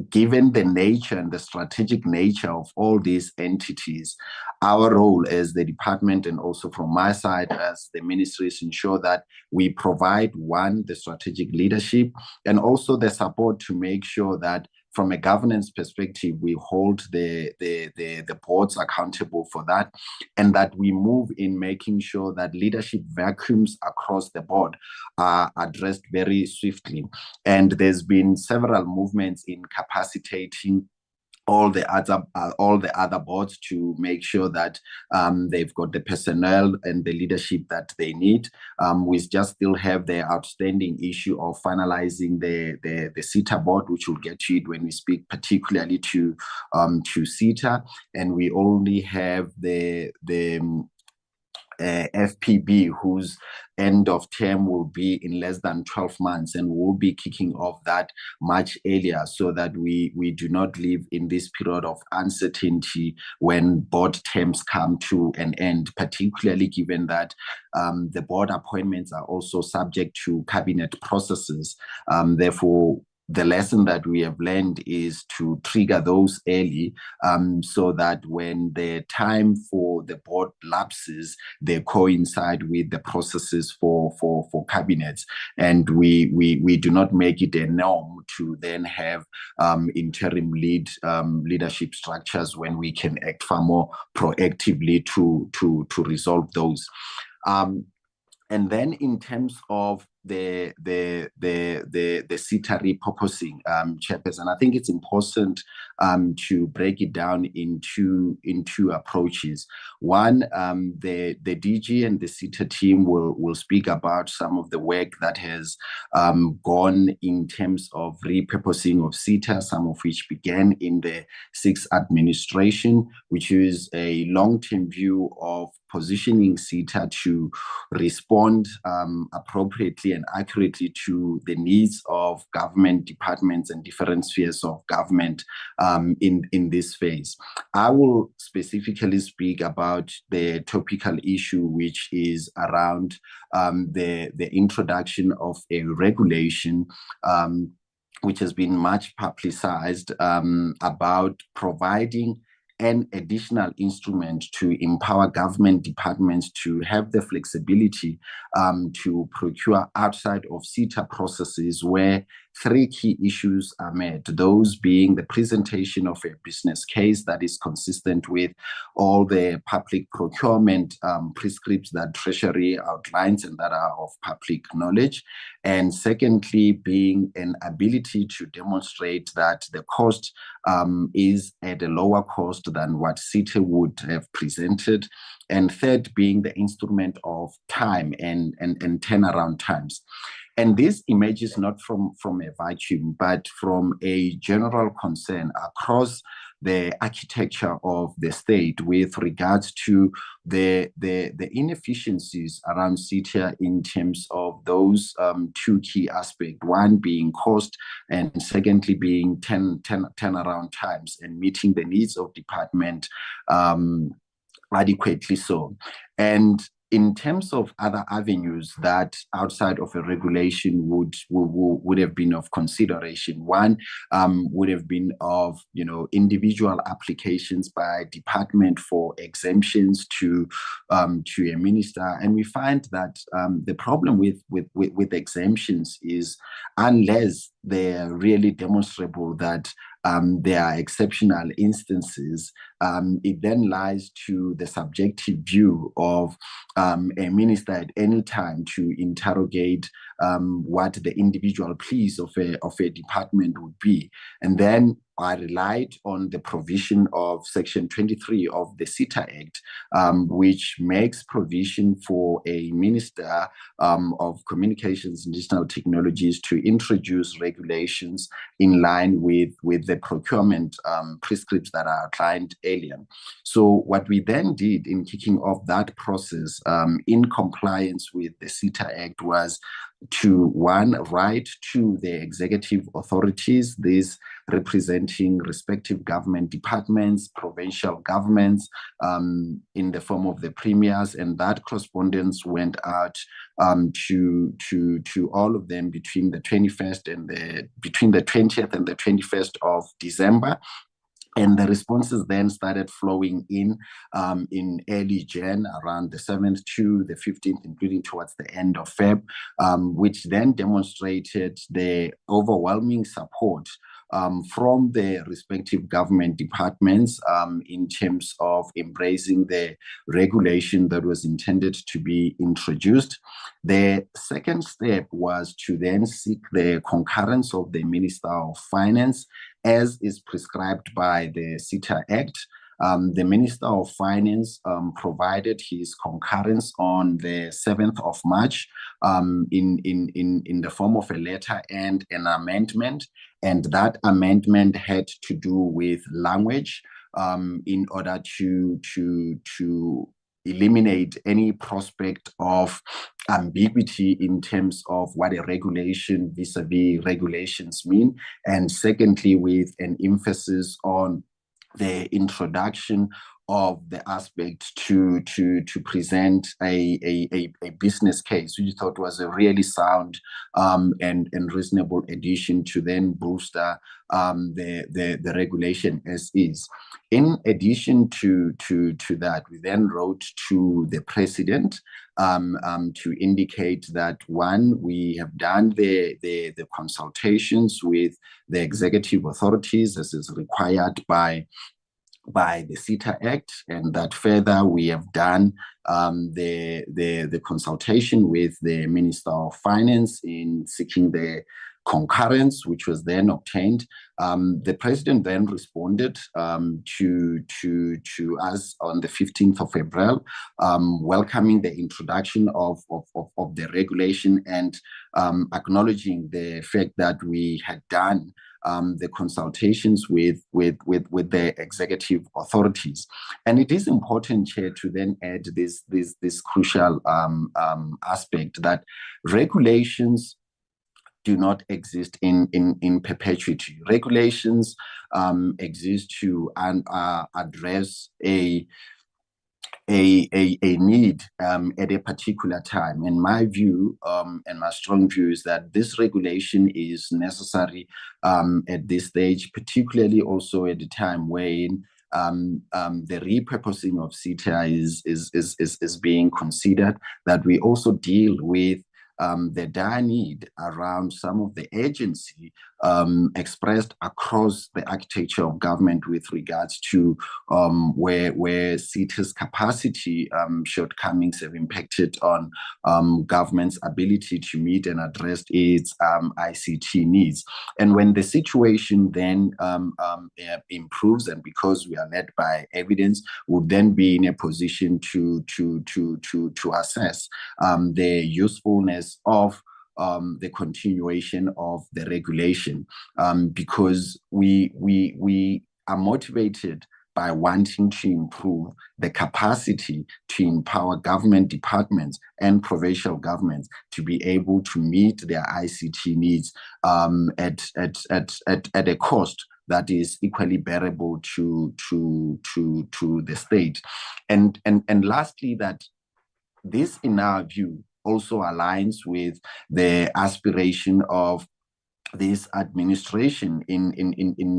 given the nature and the strategic nature of all these entities, our role as the department and also from my side as the ministry is ensure that we provide, one, the strategic leadership and also the support to make sure that from a governance perspective, we hold the boards accountable for that, and that we move in making sure that leadership vacuums across the board are addressed very swiftly. And there's been several movements in capacitating all the other boards to make sure that they've got the personnel and the leadership that they need. We just still have the outstanding issue of finalizing the SITA board, which we'll get to it when we speak particularly to SITA, and we only have the FPB, whose end of term will be in less than 12 months, and we'll be kicking off that much earlier so that we do not live in this period of uncertainty when board terms come to an end, particularly given that the board appointments are also subject to cabinet processes. Therefore, the lesson that we have learned is to trigger those early so that when the time for the board lapses, they coincide with the processes for cabinets. And we do not make it a norm to then have interim leadership structures when we can act far more proactively to resolve those. And then in terms of the SITA repurposing, Chairperson, I think it's important to break it down into approaches. One, the DG and the SITA team will speak about some of the work that has gone in terms of repurposing of SITA, some of which began in the 6th administration, which is a long-term view of positioning SITA to respond appropriately and accurately to the needs of government departments and different spheres of government in this phase. I will specifically speak about the topical issue, which is around the introduction of a regulation which has been much publicized about providing an additional instrument to empower government departments to have the flexibility to procure outside of SITA processes where 3 key issues are met, those being the presentation of a business case that is consistent with all the public procurement prescripts that Treasury outlines and that are of public knowledge. And secondly, being an ability to demonstrate that the cost is at a lower cost than what SITA would have presented. And third, being the instrument of time and turnaround times. And this emerges not from a vacuum, but from a general concern across the architecture of the state with regards to the inefficiencies around SITA in terms of those 2 key aspects, one being cost and secondly being turnaround times and meeting the needs of department adequately so. And in terms of other avenues that outside of a regulation would have been of consideration, one would have been of individual applications by department for exemptions to a minister, and we find that the problem with exemptions is unless they're really demonstrable that there are exceptional instances, it then lies to the subjective view of a minister at any time to interrogate what the individual pleas of a department would be. And then I relied on the provision of Section 23 of the SITA Act, which makes provision for a minister of communications and digital technologies to introduce regulations in line with the procurement prescripts that are outlined earlier. So what we then did in kicking off that process in compliance with the SITA Act was to, one, write to the executive authorities, these representing respective government departments, provincial governments, in the form of the premiers, and that correspondence went out to all of them between the 20th and the 21st of December. And the responses then started flowing in early Jan, around the 7th to the 15th, including towards the end of Feb, which then demonstrated the overwhelming support from the respective government departments in terms of embracing the regulation that was intended to be introduced. The second step was to then seek the concurrence of the Minister of Finance, as is prescribed by the SITA Act. The Minister of Finance provided his concurrence on the 7th of March in the form of a letter and an amendment. And that amendment had to do with language in order to eliminate any prospect of ambiguity in terms of what a regulation vis-a-vis regulations mean. And secondly, with an emphasis on the introduction of the aspect to present a business case, which we thought was a really sound and reasonable addition to then bolster the regulation as is. In addition to that, we then wrote to the president to indicate that, one, we have done the consultations with the executive authorities as is required by the SITA Act, and that further we have done the consultation with the Minister of Finance in seeking the concurrence, which was then obtained. The president then responded to us on the 15th of April, welcoming the introduction of the regulation and acknowledging the fact that we had done the consultations with the executive authorities. And it is important, Chair, to then add this crucial aspect that regulations do not exist in perpetuity. Regulations exist to address a need at a particular time. And my view and my strong view is that this regulation is necessary at this stage, particularly also at the time when the repurposing of SITA is being considered, that we also deal with the dire need around some of the agency expressed across the architecture of government with regards to where SITA's capacity shortcomings have impacted on government's ability to meet and address its ICT needs. And when the situation then improves, and because we are led by evidence, we'll then be in a position to assess the usefulness of the continuation of the regulation, because we are motivated by wanting to improve the capacity to empower government departments and provincial governments to be able to meet their ICT needs at a cost that is equally bearable to the state. And lastly, that This, in our view, also aligns with the aspiration of this administration in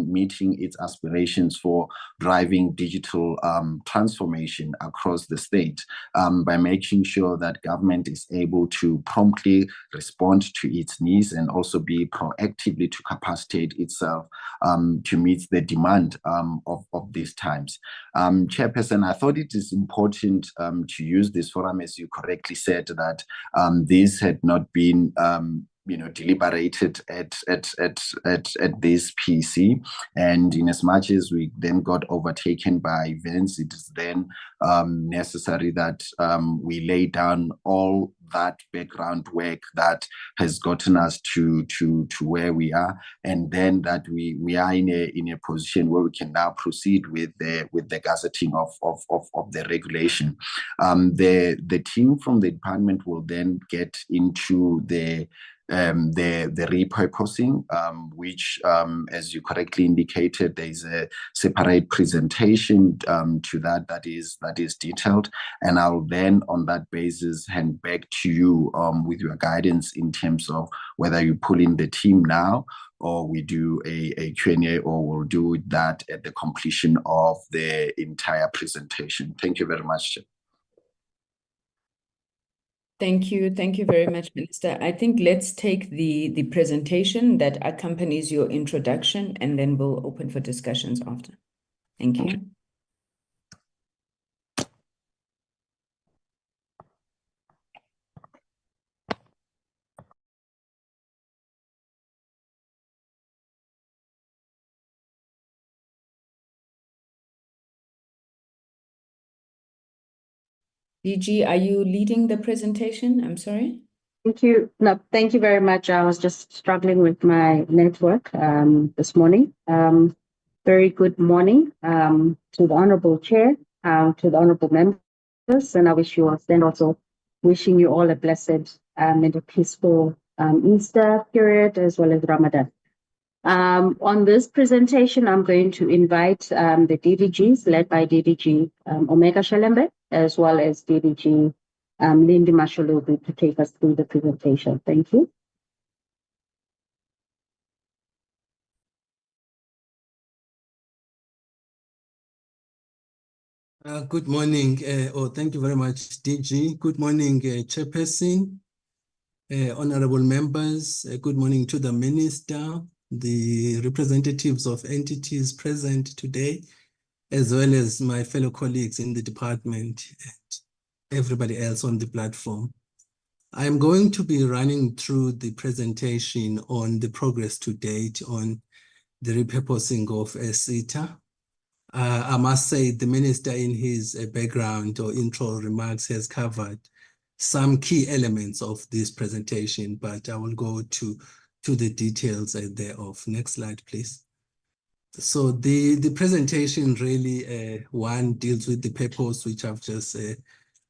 meeting its aspirations for driving digital transformation across the state by making sure that government is able to promptly respond to its needs and also be proactively to capacitate itself to meet the demand of these times. Chairperson, I thought it is important to use this forum, as you correctly said, that this had not been deliberated at this PC, and in as much as we then got overtaken by events, it is then necessary that we lay down all that background work that has gotten us to where we are, and then that we are in a position where we can now proceed with the gazetting of the regulation. The team from the department will then get into the repurposing, which, as you correctly indicated, there is a separate presentation to that is detailed, and I'll then, on that basis, hand back to you with your guidance in terms of whether you pull in the team now, or we do a Q&A, or we'll do that at the completion of the entire presentation. Thank you very much. Thank you. Thank you very much, Minister. I think let's take the presentation that accompanies your introduction, and then we'll open for discussions after. Thank you. DG, are you leading the presentation? I'm sorry. Thank you. No, thank you very much. I was just struggling with my network this morning. Very good morning to the Honorable Chair, to the Honorable members, and I wish you all, and also wishing you all a blessed and a peaceful Easter period, as well as Ramadan. On this presentation, I'm going to invite the DDGs led by DDG Omega Shalembe, as well as DDG Lindy Masholubi, to take us through the presentation. Thank you. Good morning, thank you very much, DG. Good morning, Chairperson, honorable members. Good morning to the Minister, the representatives of entities present today, as well as my fellow colleagues in the department and everybody else on the platform. I'm going to be running through the presentation on the progress to date on the repurposing of SITA. I must say the Minister in his background or intro remarks has covered some key elements of this presentation, but I will go to the details thereof. Next slide, please. So the presentation really, one, deals with the purpose, which I've just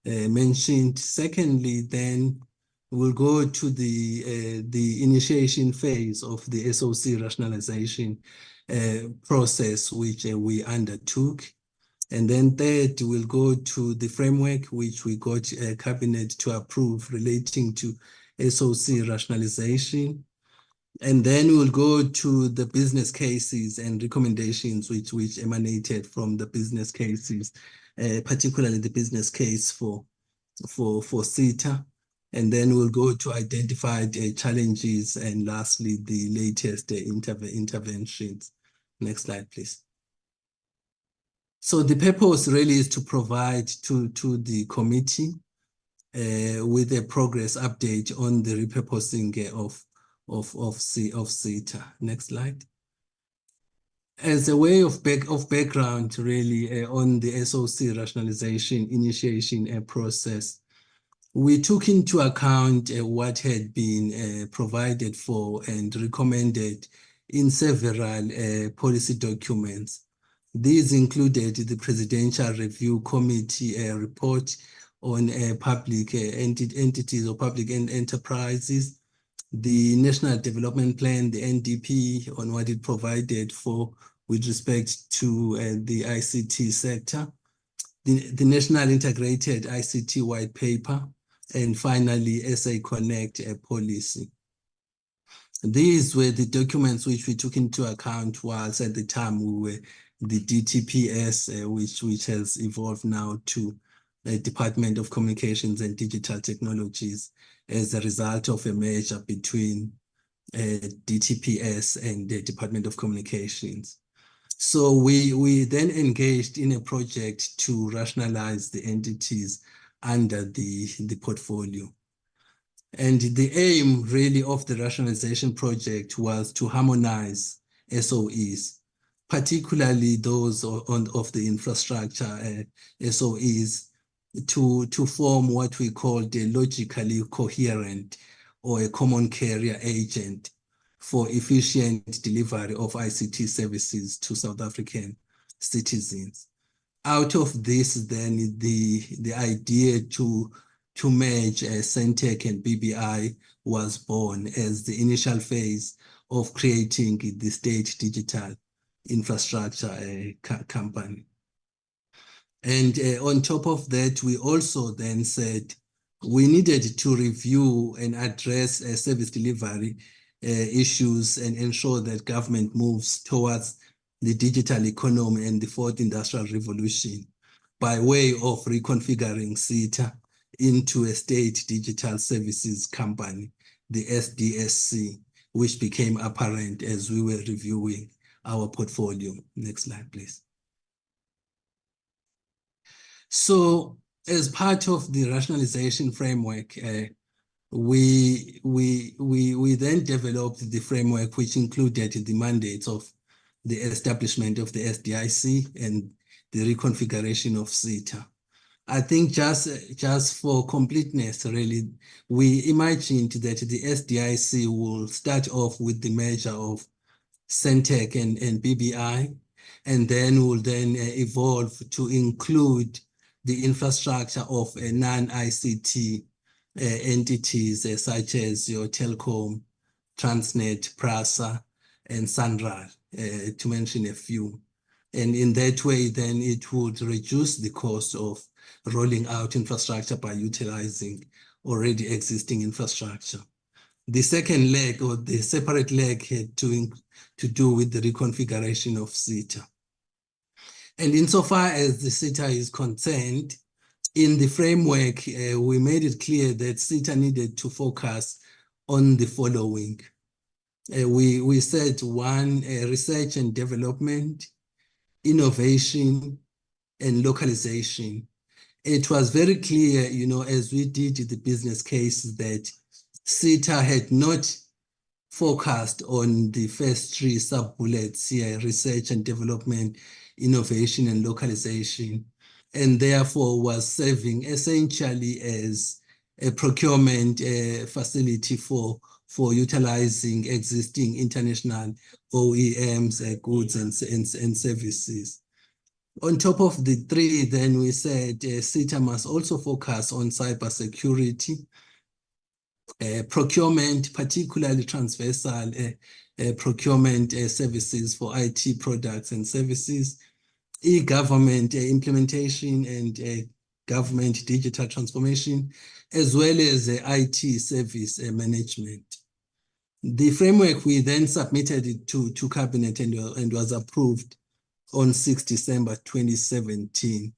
mentioned. Secondly, then we'll go to the initiation phase of the SOC rationalization process, which we undertook. And then third, we'll go to the framework which we got Cabinet to approve relating to SOC rationalization. And then we'll go to the business cases and recommendations which emanated from the business cases, particularly the business case for SITA. And then we'll go to identified challenges, and lastly, the latest interventions. Next slide, please. So the purpose really is to provide to the committee with a progress update on the repurposing of SITA. Next slide. As a way of background, really, on the SOC rationalization initiation process, we took into account what had been provided for and recommended in several policy documents. These included the Presidential Review Committee report on public entities or public enterprises, the National Development Plan, the NDP, on what it provided for with respect to the ICT sector, the National Integrated ICT White Paper, and finally, SA Connect policy. These were the documents which we took into account whilst at the time we were the DTPS, which has evolved now to the Department of Communications and Digital Technologies as a result of a merger between DTPS and the Department of Communications. So we then engaged in a project to rationalize the entities under the portfolio. And the aim really of the rationalization project was to harmonize SOEs, particularly those of the infrastructure SOEs, to form what we call the logically coherent or a common carrier agent for efficient delivery of ICT services to South African citizens. Out of this, then the idea to merge Centec and BBI was born as the initial phase of creating the State Digital Infrastructure company. And on top of that, we also then said we needed to review and address service delivery issues and ensure that government moves towards the digital economy and the fourth industrial revolution by way of reconfiguring SITA into a state digital services company, the SDSC, which became apparent as we were reviewing our portfolio. Next slide, please. So as part of the rationalization framework, we then developed the framework which included the mandates of the establishment of the SDIC and the reconfiguration of SITA. I think just for completeness, really, we imagined that the SDIC will start off with the merger of Centec and BBI, and then will then evolve to include the infrastructure of non-ICT entities such as your Telkom, Transnet, Prasa, and Sanral, to mention a few. And in that way, then it would reduce the cost of rolling out infrastructure by utilizing already existing infrastructure. The second leg, or the separate leg, had to do with the reconfiguration of SITA. And insofar as the SITA is concerned, in the framework, we made it clear that SITA needed to focus on the following. We said one, research and development, innovation, and localization. It was very clear, as we did the business case, that SITA had not focused on the first three sub-bullets here, research and development, innovation, and localization, and therefore was serving essentially as a procurement facility for utilizing existing international OEMs, goods and services. On top of the three, then we said SITA must also focus on cybersecurity, procurement, particularly transversal procurement services for IT products and services, e-government implementation and government digital transformation, as well as IT service management. The framework we then submitted it to Cabinet and was approved on 6 December 2017.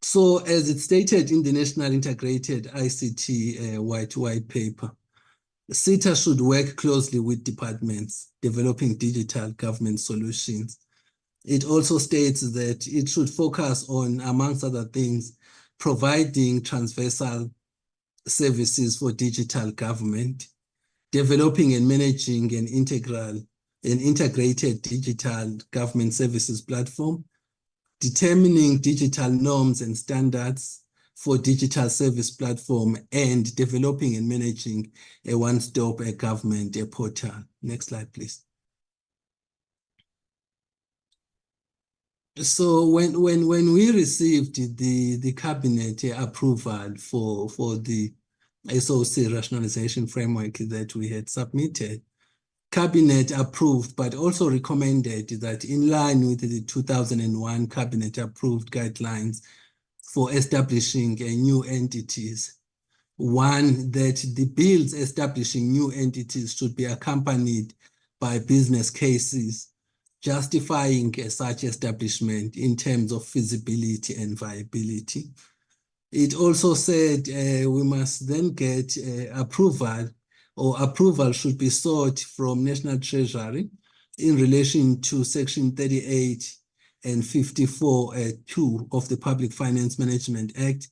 So as it stated in the National Integrated ICT white paper, SITA should work closely with departments developing digital government solutions. It also states that it should focus on, amongst other things, providing transversal services for digital government, developing and managing an integrated digital government services platform, determining digital norms and standards for digital service platform, and developing and managing a one-stop government portal. Next slide, please. So when we received the cabinet approval for the SOC rationalization framework that we had submitted, Cabinet approved, but also recommended that in line with the 2001 Cabinet approved guidelines for establishing new entities. One, that the bills establishing new entities should be accompanied by business cases justifying such establishment in terms of feasibility and viability. It also said we must then get approval, or approval should be sought from National Treasury in relation to Section 38 and 54(2) of the Public Finance Management Act,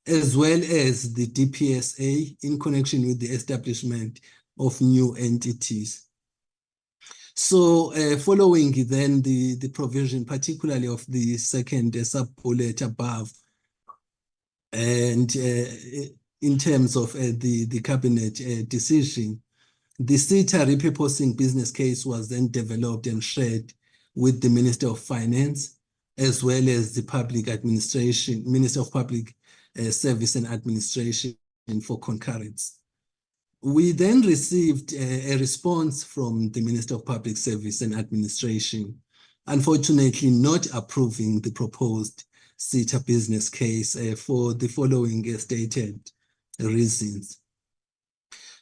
as well as the DPSA in connection with the establishment of new entities. So following then the provision, particularly of the second sub-bullet above, and in terms of the cabinet decision, the SITA repurposing business case was then developed and shared with the Minister of Finance, as well as the Public Administration, Minister of Public Service and Administration for concurrence. We then received a response from the Minister of Public Service and Administration, unfortunately not approving the proposed SITA business case for the following stated reasons.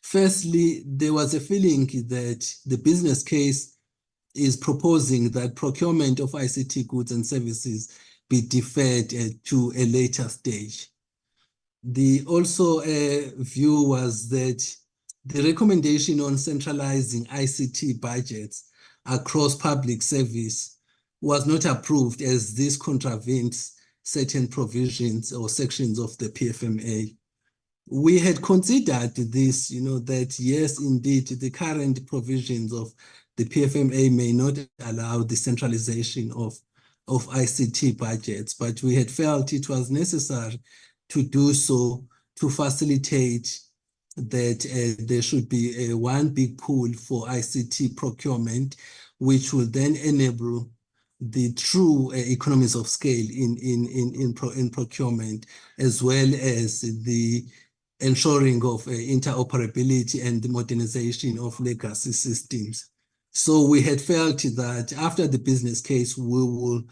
Firstly, there was a feeling that the business case is proposing that procurement of ICT goods and services be deferred to a later stage. The also view was that the recommendation on centralizing ICT budgets across public service was not approved, as this contravenes certain provisions or sections of the PFMA. We had considered this, that yes, indeed, the current provisions of the PFMA may not allow the centralization of ICT budgets, but we had felt it was necessary to do so to facilitate that there should be one big pool for ICT procurement, which will then enable the true economies of scale in procurement, as well as the ensuring of interoperability and the modernization of legacy systems. So we had felt that after the business case, we will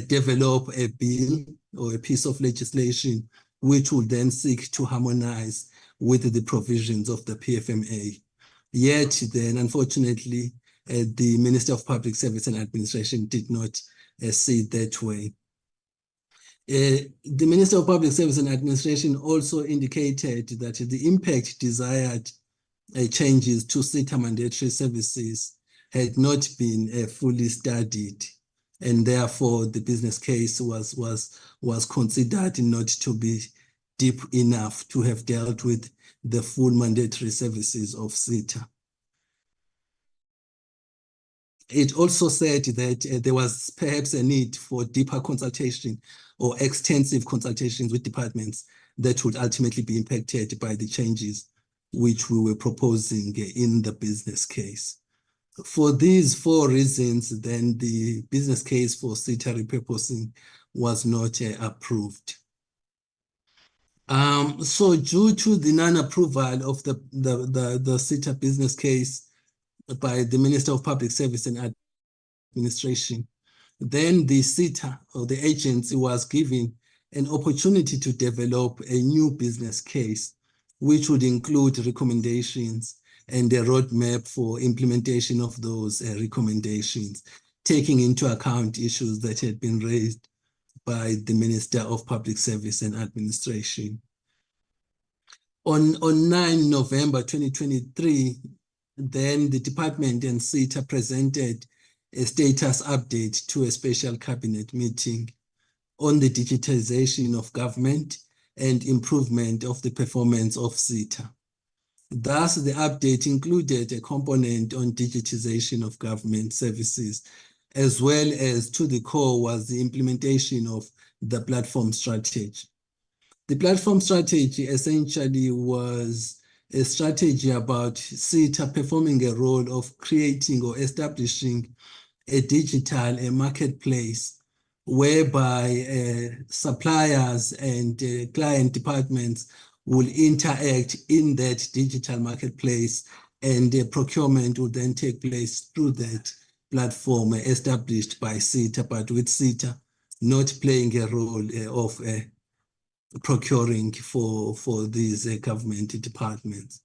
develop a bill or a piece of legislation which will then seek to harmonize with the provisions of the PFMA. Yet then, unfortunately, the Minister of Public Service and Administration did not see it that way. The Minister of Public Service and Administration also indicated that the impact desired changes to SITA mandatory services had not been fully studied, and therefore the business case was considered not to be deep enough to have dealt with the full mandatory services of SITA. It also said that there was perhaps a need for deeper consultation or extensive consultations with departments that would ultimately be impacted by the changes which we were proposing in the business case. For these four reasons, then the business case for SITA repurposing was not approved. So due to the non-approval of the SITA business case by the Minister of Public Service and Administration, then the SITA, or the agency, was given an opportunity to develop a new business case, which would include recommendations and a roadmap for implementation of those recommendations, taking into account issues that had been raised by the Minister of Public Service and Administration. On 9 November 2023, then the department and SITA presented a status update to a special cabinet meeting on the digitization of government and improvement of the performance of SITA. Thus, the update included a component on digitization of government services, as well as to the core was the implementation of the platform strategy. The platform strategy essentially was a strategy about SITA performing a role of creating or establishing a digital marketplace whereby suppliers and client departments will interact in that digital marketplace and procurement will then take place through that platform established by SITA, but with SITA not playing a role of procuring for these government departments.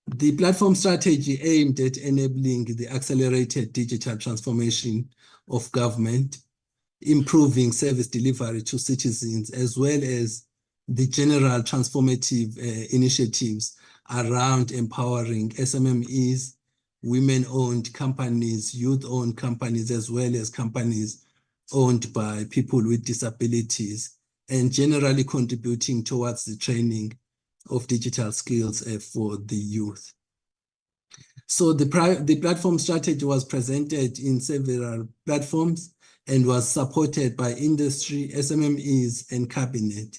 The platform strategy aimed at enabling the accelerated digital transformation of government, improving service delivery to citizens, as well as the general transformative initiatives around empowering SMMEs, women-owned companies, youth-owned companies, as well as companies owned by people with disabilities, and generally contributing towards the training of digital skills for the youth. So the platform strategy was presented in several platforms and was supported by industry, SMMEs, and cabinet.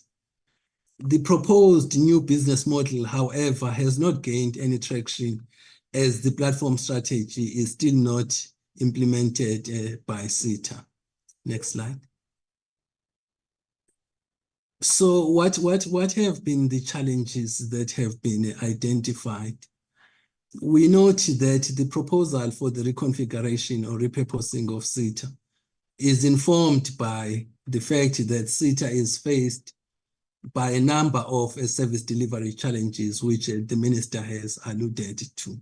The proposed new business model, however, has not gained any traction as the platform strategy is still not implemented by SITA. Next slide. So what have been the challenges that have been identified? We note that the proposal for the reconfiguration or repurposing of SITA is informed by the fact that SITA is faced by a number of service delivery challenges, which the minister has alluded to.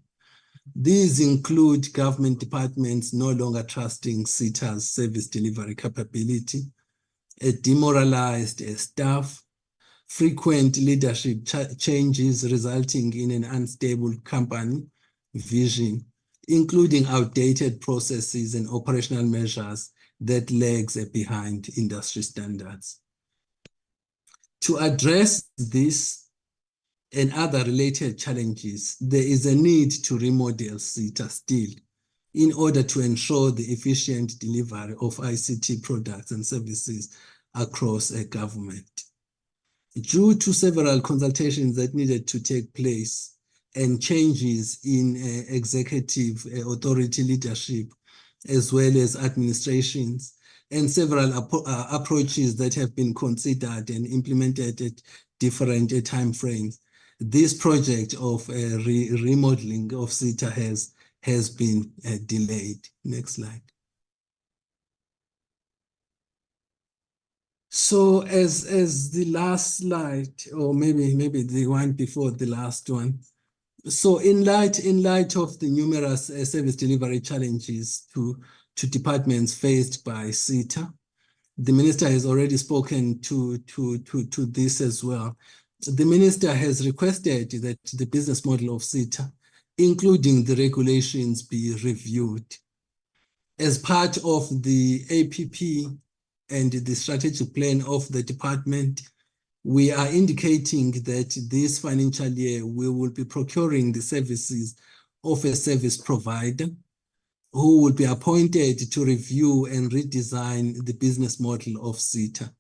These include government departments no longer trusting SITA's service delivery capability, a demoralized staff, frequent leadership changes resulting in an unstable company vision, including outdated processes and operational measures that lags behind industry standards. To address this and other related challenges, there is a need to remodel SITA still in order to ensure the efficient delivery of ICT products and services across a government. Due to several consultations that needed to take place and changes in executive authority leadership, as well as administrations, and several approaches that have been considered and implemented at different timeframes, this project of remodeling of SITA has been delayed. Next slide. So as the last slide, or maybe the one before the last one. So in light of the numerous service delivery challenges to departments faced by SITA, the minister has already spoken to this as well. The minister has requested that the business model of SITA, including the regulations, be reviewed. As part of the APP and the strategic plan of the department, we are indicating that this financial year we will be procuring the services of a service provider who will be appointed to review and redesign the business model of SITA,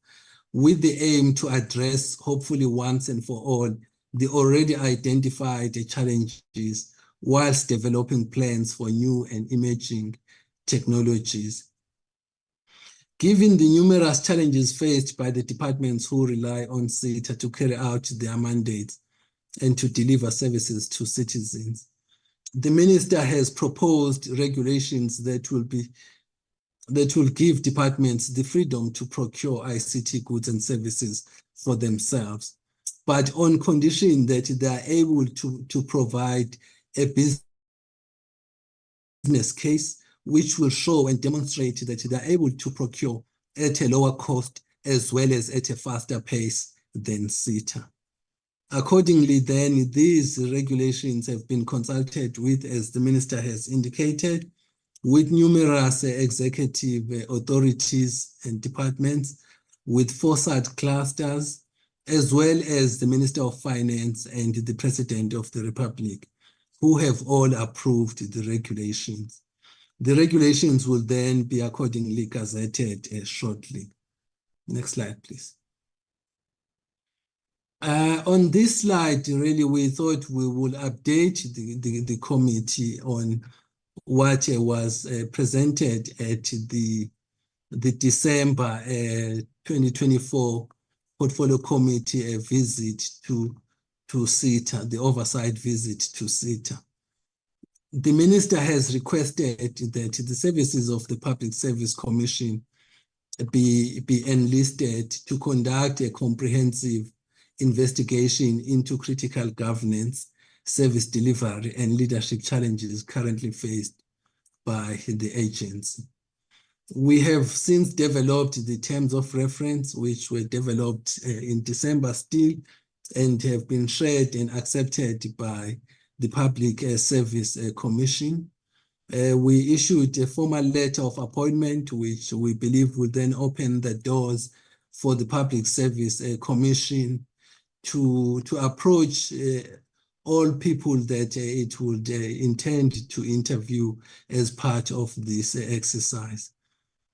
with the aim to address, hopefully once and for all, the already identified challenges whilst developing plans for new and emerging technologies. Given the numerous challenges faced by the departments who rely on SITA to carry out their mandates and to deliver services to citizens, the minister has proposed regulations that will give departments the freedom to procure ICT goods and services for themselves, but on condition that they are able to provide a business case which will show and demonstrate that they are able to procure at a lower cost as well as at a faster pace than SITA. Accordingly, then, these regulations have been consulted with, as the minister has indicated, with numerous executive authorities and departments, with FOSAT clusters, as well as the Minister of Finance and the President of the Republic, who have all approved the regulations. The regulations will then be accordingly gazetted shortly. Next slide, please. On this slide, really, we thought we would update the committee on what was presented at the December 2024 Portfolio Committee visit to SITA, the oversight visit to SITA. The Minister has requested that the services of the Public Service Commission be enlisted to conduct a comprehensive investigation into critical governance, service delivery, and leadership challenges currently faced by the agency. We have since developed the terms of reference, which were developed in December still, and have been shared and accepted by the Public Service Commission. We issued a formal letter of appointment, which we believe will then open the doors for the Public Service Commission to approach all people that it would intend to interview as part of this exercise.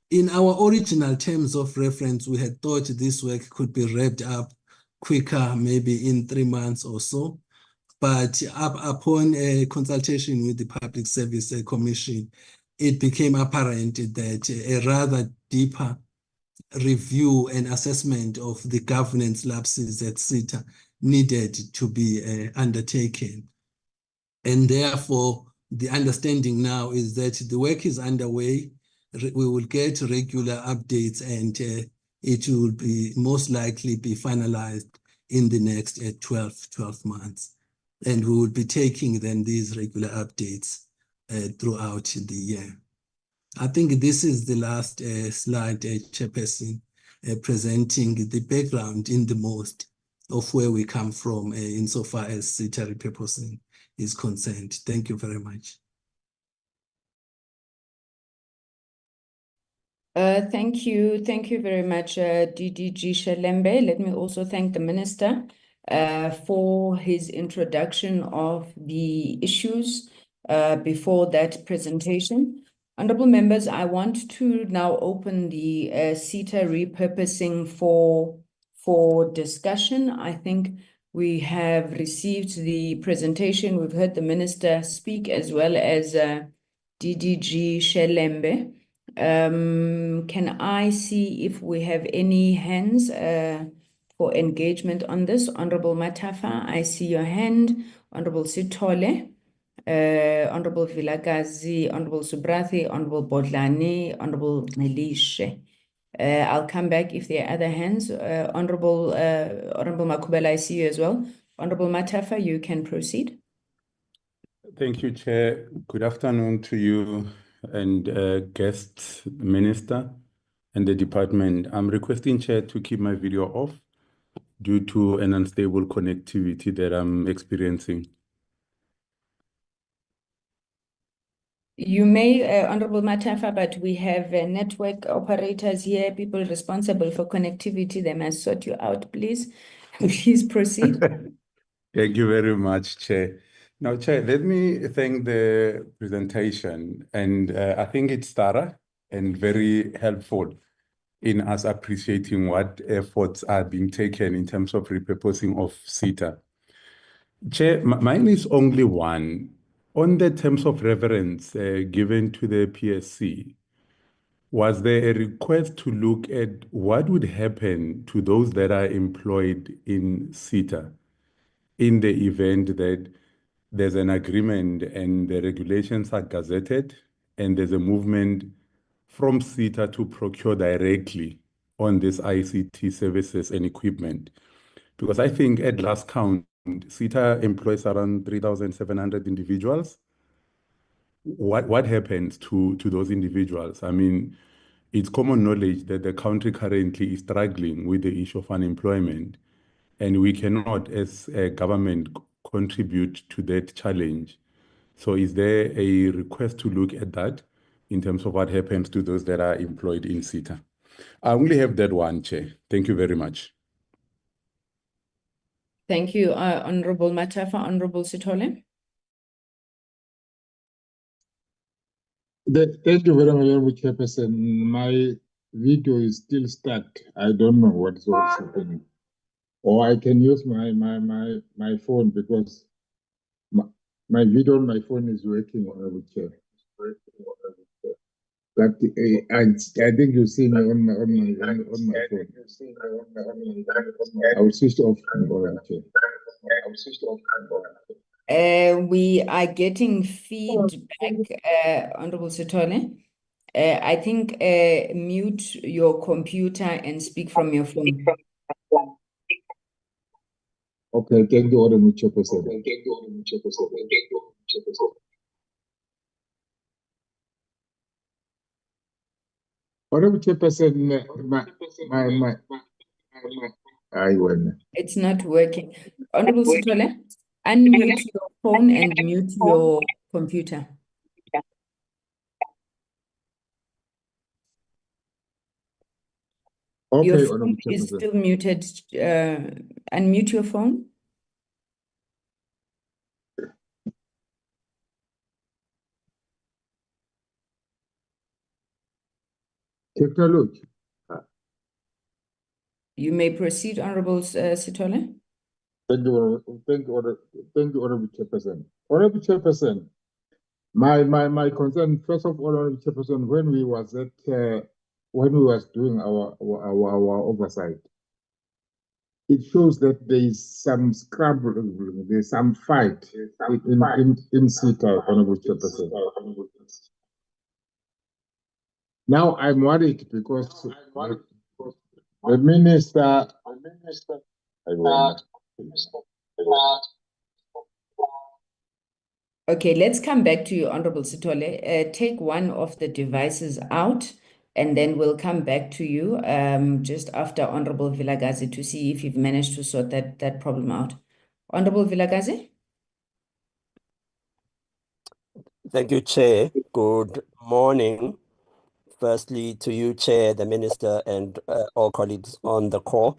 In our original terms of reference, we had thought this work could be wrapped up quicker, maybe in 3 months or so. But upon a consultation with the Public Service Commission, it became apparent that a rather deeper review and assessment of the governance lapses at SITA needed to be undertaken. And therefore, the understanding now is that the work is underway. We will get regular updates, and it will be most likely be finalized in the next 12 months. And we will be taking then these regular updates throughout the year. I think this is the last slide, Chairperson, presenting the background in the most of where we come from insofar as SITA repurposing is concerned. Thank you very much. Thank you. Thank you very much, DDG Shelembe. Let me also thank the Minister for his introduction of the issues before that presentation. Honorable members, I want to now open the SITA repurposing for discussion. I think we have received the presentation. We've heard the Minister speak as well as DDG Shelembe. Can I see if we have any hands for engagement on this? Honorable Matafa, I see your hand. Honorable Sithole, Honorable Vilakazi, Honorable Subrathi, Honorable Bodlani, Honorable Melishe. I'll come back if there are other hands. Honorable Makubela, I see you as well. Honorable Matafa, you can proceed. Thank you, Chair. Good afternoon to you and guest Minister and the department. I'm requesting, Chair, to keep my video off due to an unstable connectivity that I'm experiencing. You may, Honorable Matafa, but we have network operators here, people responsible for connectivity. They must sort you out, please. Please proceed. Thank you very much, Chair. Now, Chair, let me thank the presentation, and I think it's thorough and very helpful in us appreciating what efforts are being taken in terms of repurposing of SITA. Chair, mine is only one. On the terms of reference given to the PSC, was there a request to look at what would happen to those that are employed in SITA in the event that there's an agreement and the regulations are gazetted and there's a movement from SITA to procure directly on this ICT services and equipment? Because I think at last count, SITA employs around 3,700 individuals. What happens to those individuals? I mean, it's common knowledge that the country currently is struggling with the issue of unemployment, and we cannot, as a government, contribute to that challenge. So is there a request to look at that in terms of what happens to those that are employed in SITA? I only have that one, Chair. Thank you very much. Thank you, Honorable Matafa. Honorable Sithole. Thank you very much, Chairperson. My video is still stuck. I don't know what's happening. Or I can use my phone because my video on my phone is working on the chair. But I think you see me on my phone. I will switch off. We are getting feedback, Honorable Sithole. I think mute your computer and speak from your phone. Okay, thank you, Honorable Chairperson. Honorable Chairperson, It's not working. Honorable Sithole, unmute your phone and mute your computer. Okay, Your Honorable phone is Chairperson. still muted. Unmute your phone. Technology. You may proceed, Honorable Sithole. Thank you, Honorable Chairperson. Honorable Chairperson, my concern, first of all, Honorable Chairperson, when we was doing our oversight, it shows that there is some scrabble, there's some fight in SITA, Honorable Chairperson. Now I'm worried because the minister. Okay, let's come back to you, Honorable Sithole. Take one of the devices out, and then we'll come back to you just after Honorable Vilakazi to see if you've managed to sort that problem out. Honorable Vilakazi? Thank you, Chair. Good morning. Firstly, to you, Chair, the Minister, and all colleagues on the call.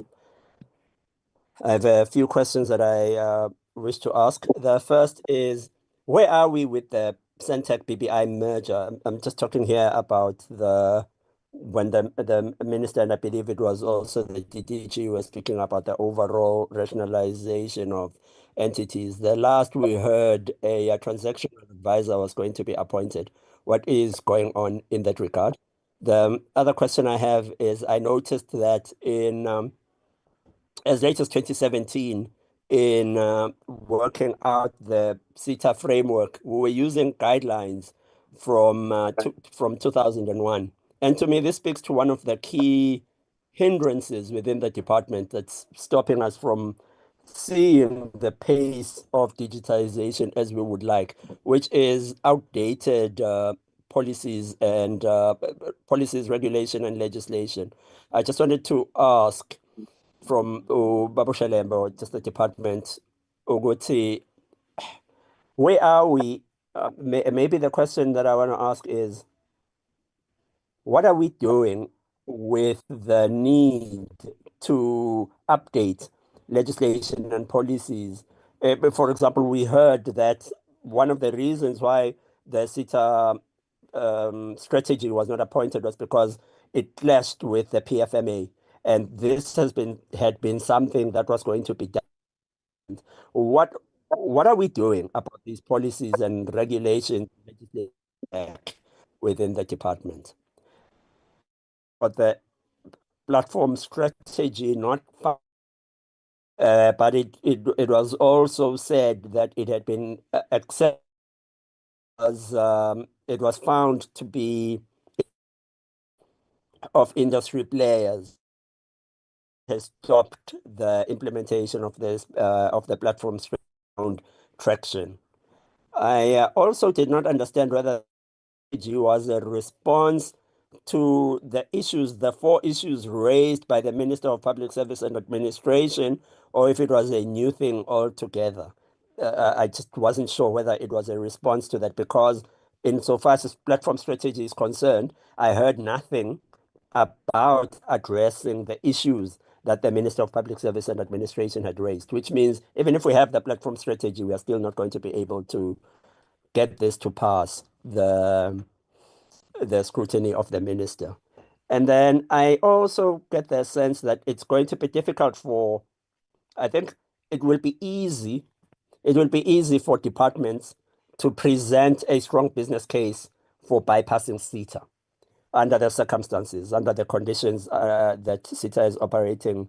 I have a few questions that I wish to ask. The first is, where are we with the Centec BBI merger? I'm just talking here about when the Minister, and I believe it was also the DDG, was speaking about the overall rationalization of entities. The last we heard, a transactional advisor was going to be appointed. What is going on in that regard? The other question I have is, I noticed that in as late as 2017, in working out the SITA framework, we were using guidelines from 2001. And to me, this speaks to one of the key hindrances within the department that's stopping us from seeing the pace of digitization as we would like, which is outdated policies and policies, regulation, and legislation. I just wanted to ask from Babu Shalembo, just the department, Uguti, where are we? Maybe the question that I want to ask is, what are we doing with the need to update legislation and policies? For example, we heard that one of the reasons why the SITA strategy was not appointed was because it clashed with the PFMA. And this had been something that was going to be done. What are we doing about these policies and regulations within the department? But the platform strategy not found, but it was also said that it had been accepted as it was found to be of industry players has stopped the implementation of this of the platform around traction. I also did not understand whether it was a response to the issues, the 4 issues raised by the Minister of Public Service and Administration, or if it was a new thing altogether. I just wasn't sure whether it was a response to that, because insofar as platform strategy is concerned, I heard nothing about addressing the issues that the Minister of Public Service and Administration had raised, which means even if we have the platform strategy, we are still not going to be able to get this to pass the scrutiny of the minister. And then I also get the sense that it's going to be difficult I think it will be easy for departments to present a strong business case for bypassing SITA under the circumstances, under the conditions that SITA is operating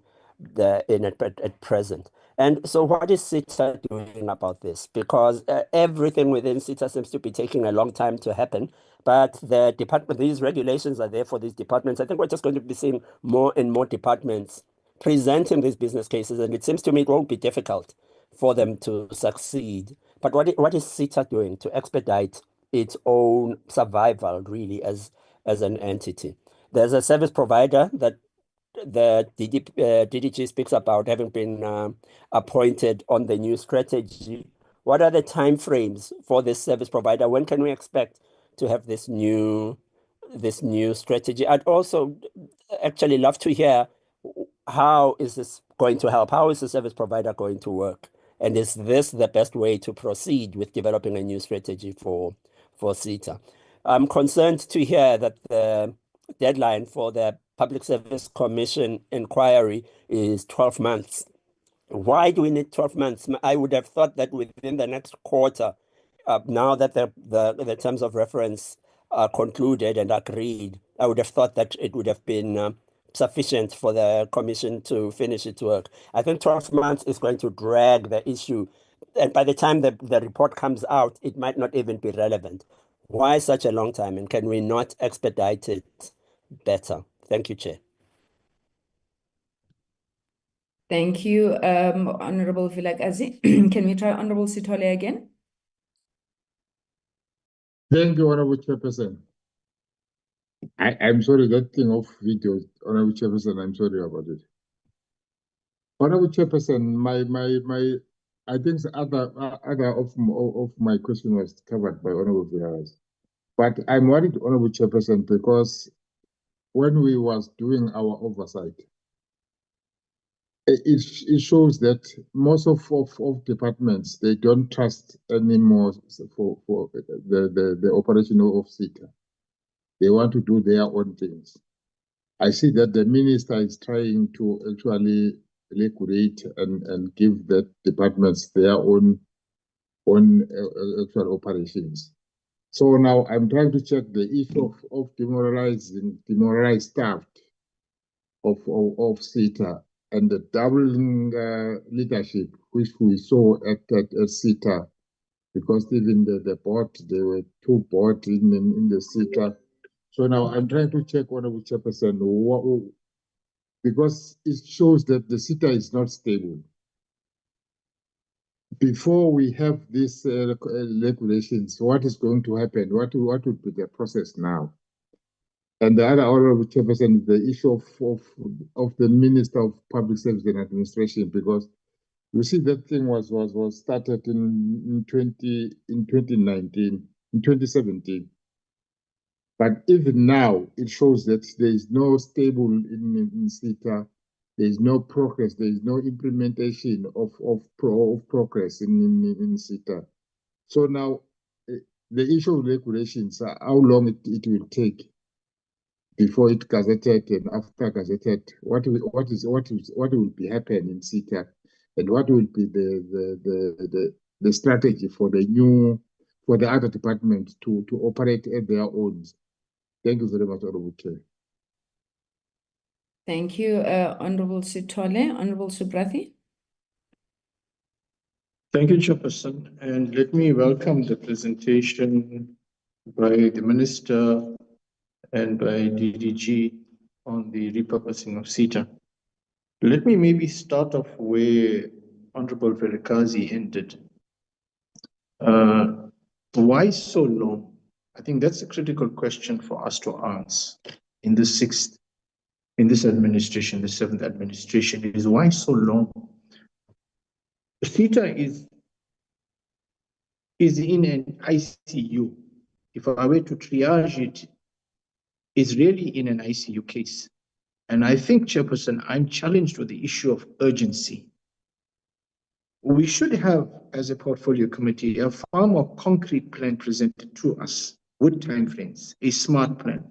at present. And so what is SITA doing about this? Because everything within SITA seems to be taking a long time to happen, but the department, these regulations are there for these departments. I think we're just going to be seeing more and more departments presenting these business cases, and it seems to me it won't be difficult for them to succeed. But what is SITA doing to expedite its own survival, really, as an entity? There's a service provider that the DDG speaks about having been appointed on the new strategy. What are the timeframes for this service provider? When can we expect to have this new strategy? I'd also actually love to hear, how is this going to help? How is the service provider going to work? And is this the best way to proceed with developing a new strategy for SITA? I'm concerned to hear that the deadline for the Public Service Commission inquiry is 12 months. Why do we need 12 months? I would have thought that within the next quarter, now that the terms of reference are concluded and agreed, I would have thought that it would have been sufficient for the commission to finish its work. I think 12 months is going to drag the issue, and by the time the report comes out, it might not even be relevant. Why such a long time, and can we not expedite it better? Thank you, Chair. Thank you, Honorable Vilakazi. Can we try Honorable Sithole again? Thank you, Honorable Chairperson. I'm sorry, that thing of video, Honorable Chairperson, I'm sorry about it. Honorable Chairperson, I think the other of my question was covered by Honorable Vilakazi. But I'm worried, Honorable Chairperson, because when we was doing our oversight, it shows that most of departments, they don't trust anymore for the operation of SITA. They want to do their own things. I see that the minister is trying to actually liquidate and give the departments their own actual operations. So now I'm trying to check the issue of demoralized staff of SITA and the doubling leadership, which we saw at SITA, because even the board, there were two boards in the SITA. So now I'm trying to check, Honorable Chairperson, because it shows that the SITA is not stable. Before we have these regulations, what is going to happen? What would be the process now? And the other Honorable Chairperson is the issue of the Minister of Public Service and Administration, because you see that thing was started in 2017. But even now, it shows that there is no stable in SITA. There is no progress. There is no implementation of progress in SITA. So now, the issue of regulations, how long it will take before it gazetted and after gazetted, what will be happening in SITA, and what will be the strategy for the other departments to operate at their own. Thank you very much, Honorable Chair. Thank you, Honorable Sithole. Honorable Subrathi. Thank you, Chairperson. And let me welcome the presentation by the Minister and by DDG on the repurposing of SITA. Let me maybe start off where Honorable Vilakazi ended. Why so long? I think that's a critical question for us to answer in this administration, the seventh administration, is why so long? SITA is in an ICU. If I were to triage it, is really in an ICU case. And I think, Chairperson, I'm challenged with the issue of urgency. We should have, as a portfolio committee, a far more concrete plan presented to us with timeframes, a smart plan,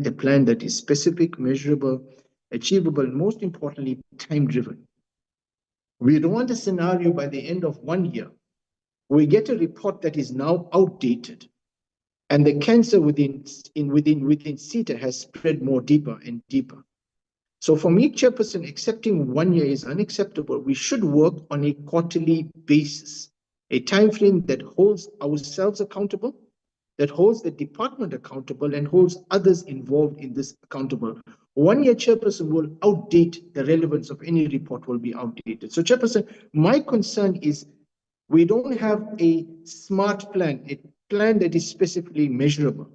a plan that is specific, measurable, achievable, and most importantly, time-driven. We don't want a scenario by the end of 1 year, we get a report that is now outdated, and the cancer within SITA has spread more deeper and deeper. So for me, Chairperson, accepting 1 year is unacceptable. We should work on a quarterly basis, a time frame that holds ourselves accountable, that holds the department accountable, and holds others involved in this accountable. 1 year, Chairperson, will outdate the relevance of any report, will be outdated. So Chairperson, my concern is we don't have a smart plan, a plan that is specifically measurable.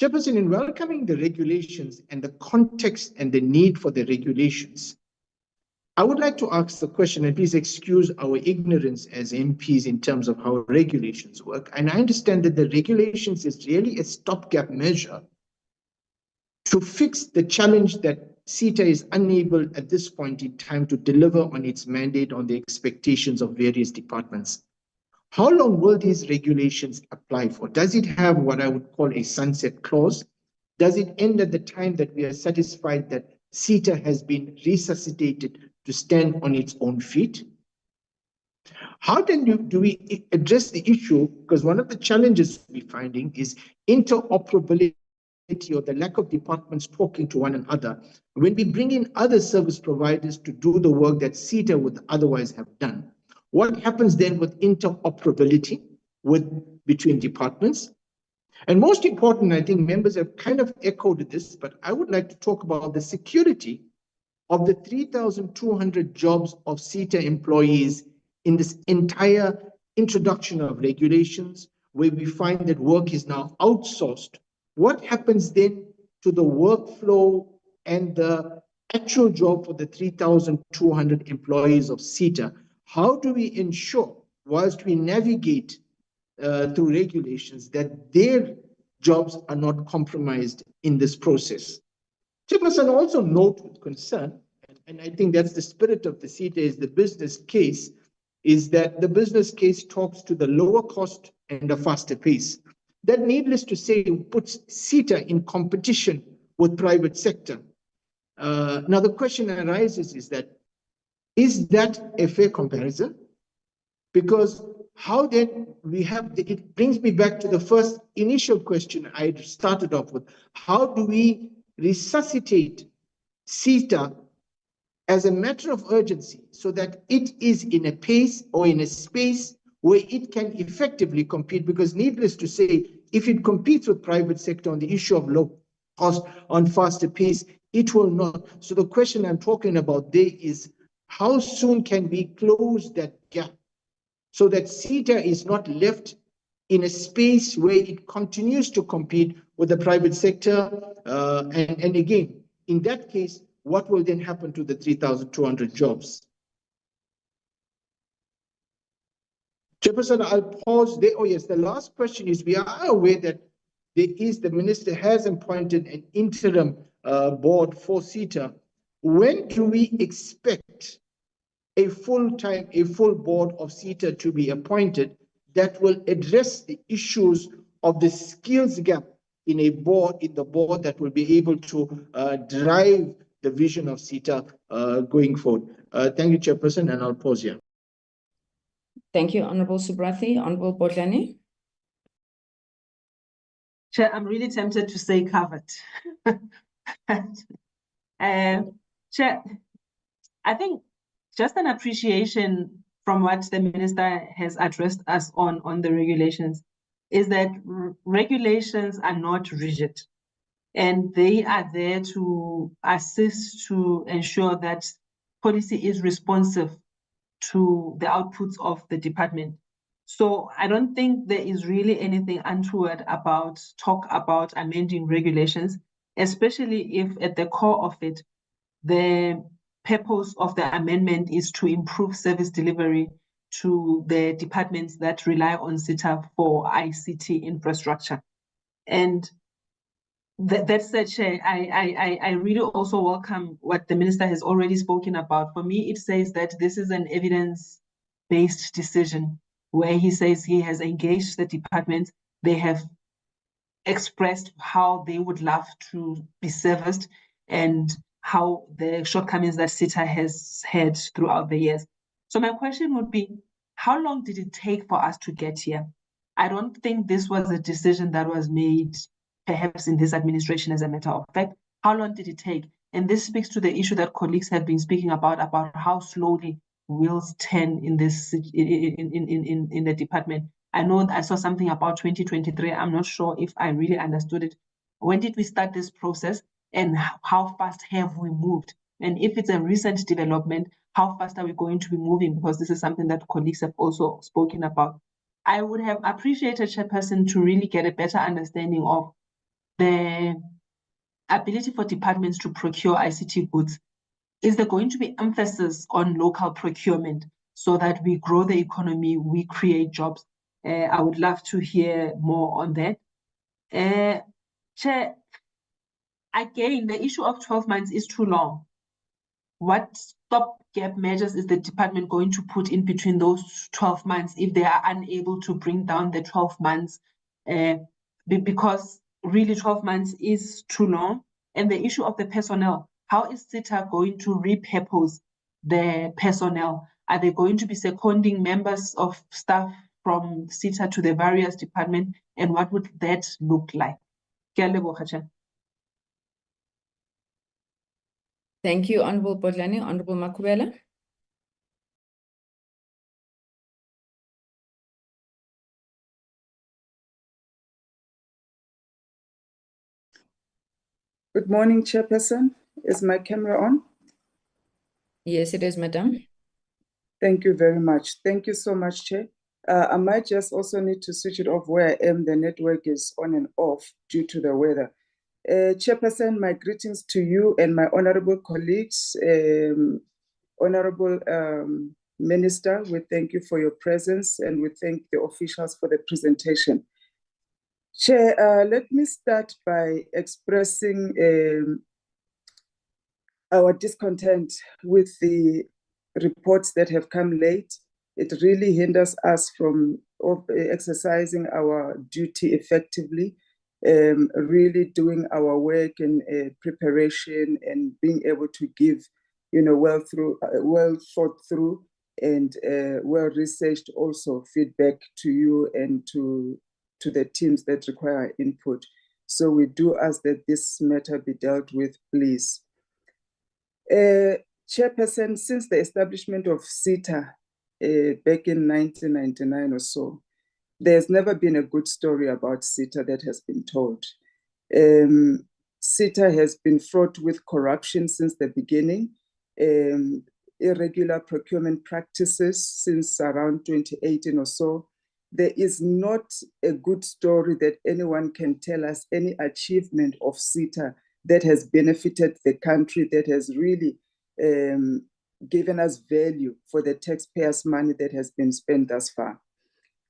Chairperson, in welcoming the regulations and the context and the need for the regulations, I would like to ask the question, and please excuse our ignorance as MPs in terms of how regulations work. And I understand that the regulations is really a stopgap measure to fix the challenge that SITA is unable at this point in time to deliver on its mandate, on the expectations of various departments. How long will these regulations apply for? Does it have what I would call a sunset clause? Does it end at the time that we are satisfied that SITA has been resuscitated to stand on its own feet? How then do we address the issue? Because one of the challenges we're finding is interoperability, or the lack of departments talking to one another when we bring in other service providers to do the work that SITA would otherwise have done. What happens then with interoperability between departments? And most important, I think members have kind of echoed this, but I would like to talk about the security of the 3,200 jobs of SITA employees in this entire introduction of regulations, where we find that work is now outsourced. What happens then to the workflow and the actual job for the 3,200 employees of SITA? How do we ensure, whilst we navigate through regulations, that their jobs are not compromised in this process? Chairperson, also note with concern, and I think that's the spirit of the SITA, is the business case, is that the business case talks to the lower cost and a faster pace. That, needless to say, puts SITA in competition with private sector. Now the question arises is that a fair comparison? Because how then we have, it brings me back to the first initial question I started off with. How do we resuscitate SITA as a matter of urgency so that it is in a pace or in a space where it can effectively compete? Because needless to say, if it competes with private sector on the issue of low cost, on faster pace, it will not. So the question I'm talking about there is, how soon can we close that gap so that SITA is not left in a space where it continues to compete with the private sector? And again, in that case, what will then happen to the 3,200 jobs? Chairperson, I'll pause there. Oh yes, the last question is, we are aware that the minister has appointed an interim board for SITA. When do we expect a full board of SITA to be appointed that will address the issues of the skills gap in the board that will be able to drive the vision of SITA going forward? Thank you, Chairperson, and I'll pause here. Thank you, Honorable Subrathi. Honorable Bodlani. Chair, I'm really tempted to say covered. Chair, I think just an appreciation from what the minister has addressed us on the regulations is that regulations are not rigid, and they are there to assist to ensure that policy is responsive to the outputs of the department. So I don't think there is really anything untoward about talk about amending regulations, especially if at the core of it, the purpose of the amendment is to improve service delivery to the departments that rely on SITA for ICT infrastructure. And that said, Chair, I really also welcome what the minister has already spoken about. For me, it says that this is an evidence-based decision where he says he has engaged the departments. They have expressed how they would love to be serviced and how the shortcomings that SITA has had throughout the years. So my question would be, how long did it take for us to get here? I don't think this was a decision that was made perhaps in this administration as a matter of fact. How long did it take? And this speaks to the issue that colleagues have been speaking about how slowly wheels turn in this in the department. I know I saw something about 2023. I'm not sure if I really understood it. When did we start this process, and how fast have we moved? And if it's a recent development, how fast are we going to be moving? Because this is something that colleagues have also spoken about. I would have appreciated, Chairperson, to really get a better understanding of the ability for departments to procure ICT goods. Is there going to be emphasis on local procurement so that we grow the economy, we create jobs? I would love to hear more on that. Chair, again, the issue of 12 months is too long. What stopgap measures is the department going to put in between those 12 months if they are unable to bring down the 12 months? Because really 12 months is too long. And the issue of the personnel, how is SITA going to repurpose the personnel? Are they going to be seconding members of staff from SITA to the various departments? And what would that look like? Thank you, Honorable Bodlani. Honorable Makubela. Good morning, Chairperson. Is my camera on? Yes, it is, Madam. Thank you very much. Thank you so much, Chair. I might just also need to switch it off where I am. The network is on and off due to the weather. Chairperson, my greetings to you and my honorable colleagues. Honorable Minister, we thank you for your presence and we thank the officials for the presentation. Chair, let me start by expressing our discontent with the reports that have come late. It really hinders us from exercising our duty effectively, really doing our work in preparation and being able to give, well thought through and well researched also feedback to you and to the teams that require input. So we do ask that this matter be dealt with, please. Chairperson, since the establishment of SITA back in 1999 or so, there's never been a good story about SITA that has been told. SITA has been fraught with corruption since the beginning, irregular procurement practices since around 2018 or so. There is not a good story that anyone can tell us, any achievement of SITA that has benefited the country, that has really given us value for the taxpayers' money that has been spent thus far.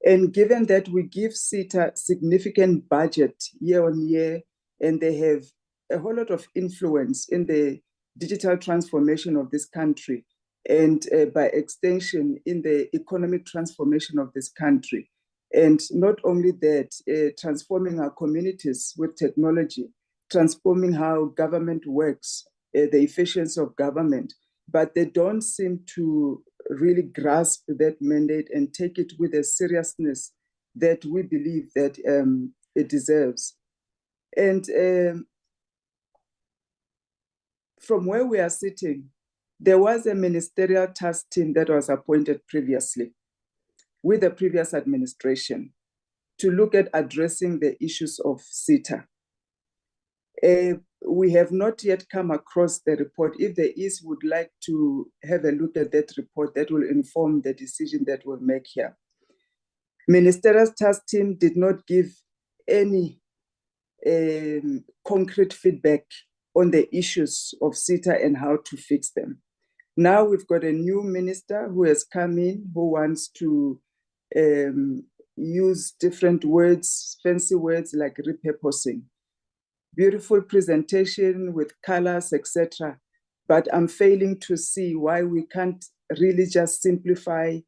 And given that we give SITA significant budget year on year, and they have a whole lot of influence in the digital transformation of this country, and by extension in the economic transformation of this country. And not only that, transforming our communities with technology, transforming how government works, the efficiency of government, but they don't seem to really grasp that mandate and take it with a seriousness that we believe that it deserves. And from where we are sitting, there was a ministerial task team that was appointed previously with the previous administration to look at addressing the issues of SITA. We have not yet come across the report. If there is, would like to have a look at that report that will inform the decision that we'll make here. Ministerial task team did not give any concrete feedback on the issues of SITA and how to fix them. Now we've got a new minister who has come in, who wants to use different words, fancy words like repurposing. Beautiful presentation with colors, etc. But I'm failing to see why we can't really just simplify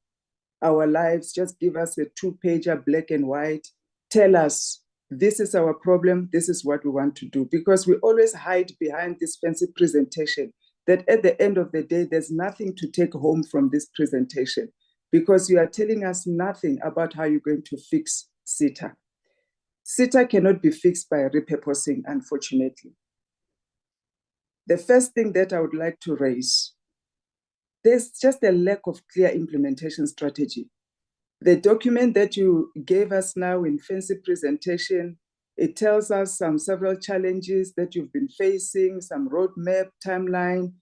our lives, just give us a 2-pager, black and white, tell us, this is our problem, this is what we want to do. Because we always hide behind this fancy presentation that at the end of the day, there's nothing to take home from this presentation because you are telling us nothing about how you're going to fix SITA. SITA cannot be fixed by repurposing, unfortunately. The first thing that I would like to raise, there's just a lack of clear implementation strategy. The document that you gave us now in fancy presentation, it tells us several challenges that you've been facing, some roadmap, timeline,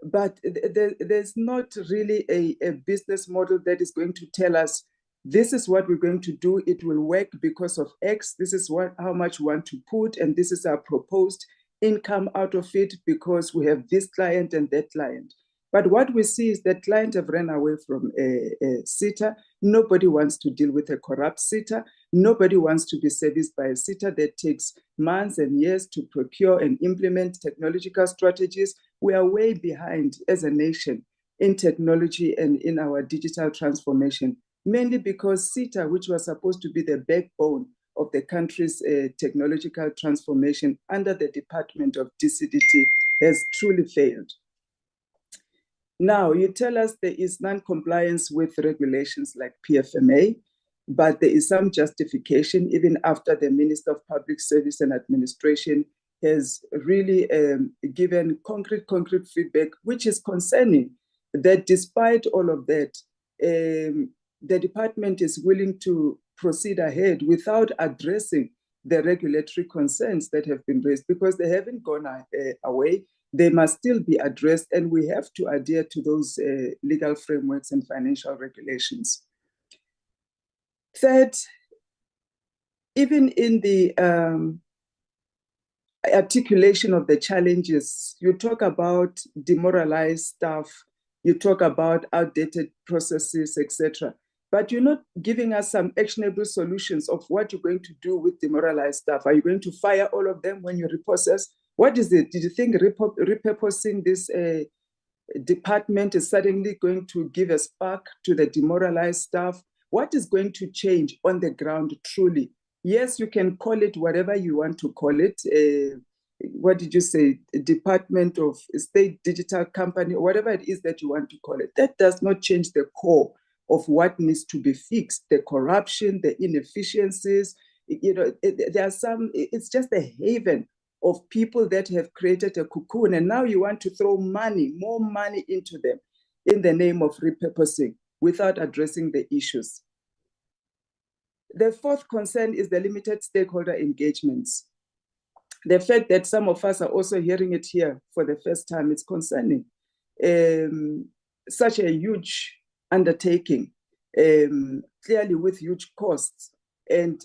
but there's not really a business model that is going to tell us, this is what we're going to do, it will work because of X, this is how much we want to put, and this is our proposed income out of it because we have this client and that client. But what we see is that clients have run away from SITA. Nobody wants to deal with a corrupt SITA. Nobody wants to be serviced by a SITA that takes months and years to procure and implement technological strategies. We are way behind as a nation in technology and in our digital transformation, mainly because SITA, which was supposed to be the backbone of the country's technological transformation under the Department of DCDT, has truly failed. Now, you tell us there is non-compliance with regulations like PFMA, but there is some justification even after the Minister of Public Service and Administration has really given concrete feedback, which is concerning that despite all of that, the department is willing to proceed ahead without addressing the regulatory concerns that have been raised because they haven't gone away. They must still be addressed, and we have to adhere to those legal frameworks and financial regulations. Third, even in the articulation of the challenges, you talk about demoralized staff, you talk about outdated processes, etc. But you're not giving us some actionable solutions of what you're going to do with demoralized staff. Are you going to fire all of them when you reprocess? What is it? Did you think repurposing this department is suddenly going to give a spark to the demoralized staff? What is going to change on the ground truly? Yes, you can call it whatever you want to call it. What did you say? Department of State Digital Company, whatever it is that you want to call it. That does not change the core of what needs to be fixed, the corruption, the inefficiencies. There are some, it's just a haven of people that have created a cocoon, and now you want to throw money, more money into them in the name of repurposing without addressing the issues. The fourth concern is the limited stakeholder engagements. The fact that some of us are also hearing it here for the first time, it's concerning. Such a huge undertaking, clearly with huge costs, and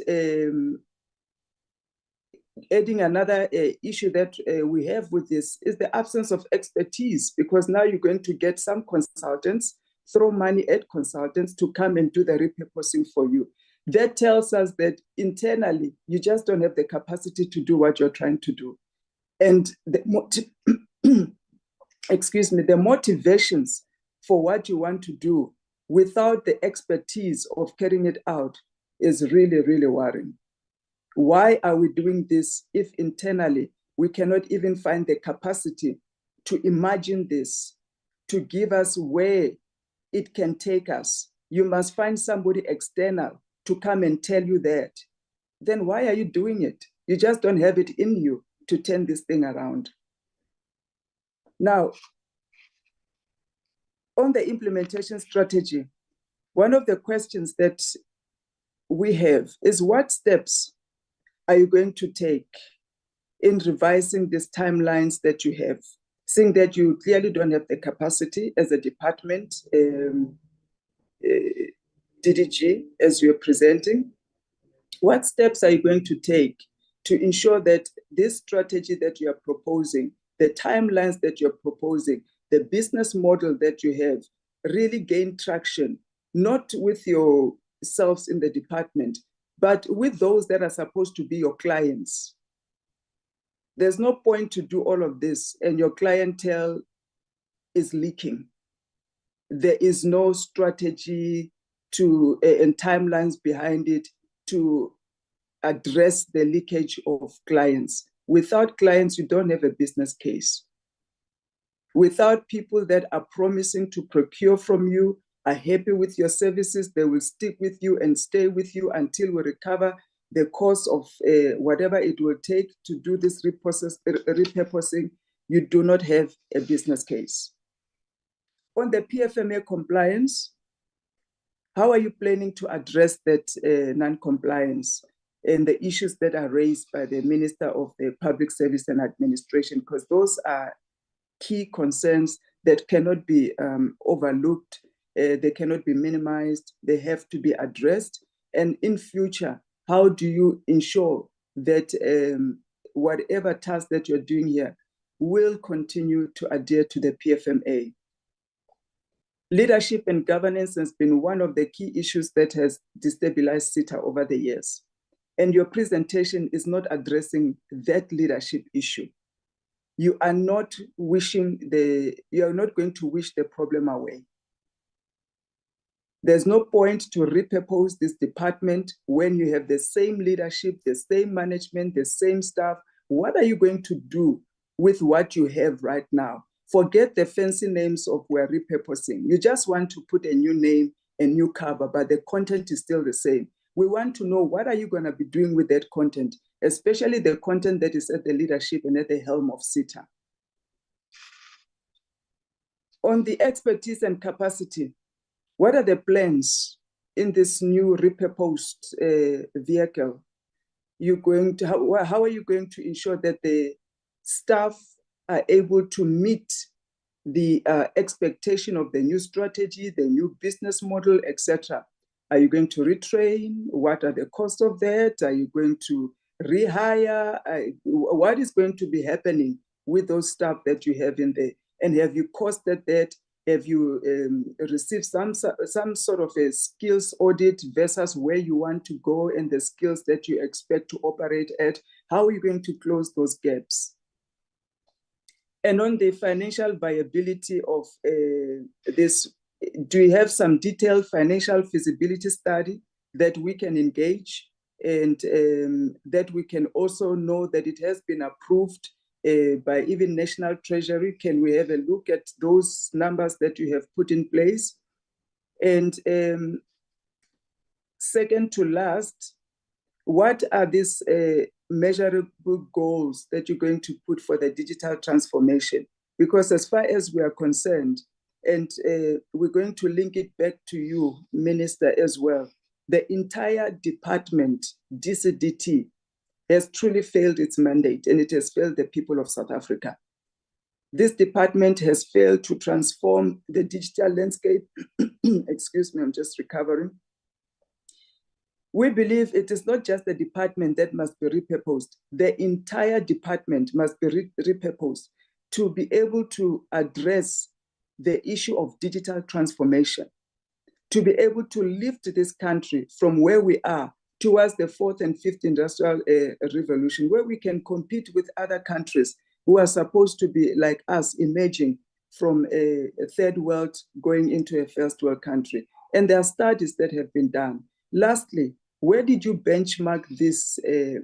adding another issue that we have with this is the absence of expertise, because now you're going to get some consultants, throw money at consultants to come and do the repurposing for you. That tells us that internally, you just don't have the capacity to do what you're trying to do. And excuse me, the motivations for what you want to do without the expertise of carrying it out is really, really worrying. Why are we doing this if internally we cannot even find the capacity to imagine this, to give us where it can take us? You must find somebody external to come and tell you that. Then why are you doing it? You just don't have it in you to turn this thing around. Now, on the implementation strategy, one of the questions that we have is, what steps are you going to take in revising these timelines that you have, seeing that you clearly don't have the capacity as a department, DDG, as you're presenting? What steps are you going to take to ensure that this strategy that you are proposing, the timelines that you're proposing, the business model that you have really gain traction, not with yourselves in the department, but with those that are supposed to be your clients? There's no point to do all of this and your clientele is leaking. There is no strategy and timelines behind it to address the leakage of clients. Without clients, you don't have a business case. Without people that are promising to procure from you, are happy with your services, they will stick with you and stay with you until we recover the cost of whatever it will take to do this repurposing. you do not have a business case. On the PFMA compliance, how are you planning to address that non-compliance and the issues that are raised by the Minister of the Public Service and Administration? Because those are key concerns that cannot be overlooked, they cannot be minimized, they have to be addressed. And in future, how do you ensure that whatever task that you're doing here will continue to adhere to the PFMA? Leadership and governance has been one of the key issues that has destabilized SITA over the years. And your presentation is not addressing that leadership issue. You are not going to wish the problem away. There's no point to repurpose this department when you have the same leadership, the same management, the same staff. What are you going to do with what you have right now? Forget the fancy names of we're repurposing. You just want to put a new name, a new cover, but the content is still the same. We want to know what are you going to be doing with that content, especially the content that is at the leadership and at the helm of SITA. On the expertise and capacity, what are the plans in this new repurposed vehicle? How are you going to ensure that the staff are able to meet the expectation of the new strategy, the new business model, etc.? Are you going to retrain? What are the costs of that? Are you going to rehire? What is going to be happening with those staff that you have in there? And have you costed that? Have you received some sort of a skills audit versus where you want to go and the skills that you expect to operate at? How are you going to close those gaps? And on the financial viability of this, do you have some detailed financial feasibility study that we can engage and that we can also know that it has been approved by even National Treasury? Can we have a look at those numbers that you have put in place? And second to last, what are these measurable goals that you're going to put for the digital transformation? Because as far as we are concerned, and we're going to link it back to you, Minister, as well, the entire department, DCDT, has truly failed its mandate, and it has failed the people of South Africa. This department has failed to transform the digital landscape. Excuse me, I'm just recovering. We believe it is not just the department that must be repurposed. The entire department must be repurposed to be able to address the issue of digital transformation, to be able to lift this country from where we are towards the fourth and fifth industrial revolution, where we can compete with other countries who are supposed to be like us, emerging from a third world going into a first world country. And there are studies that have been done. Lastly, where did you benchmark this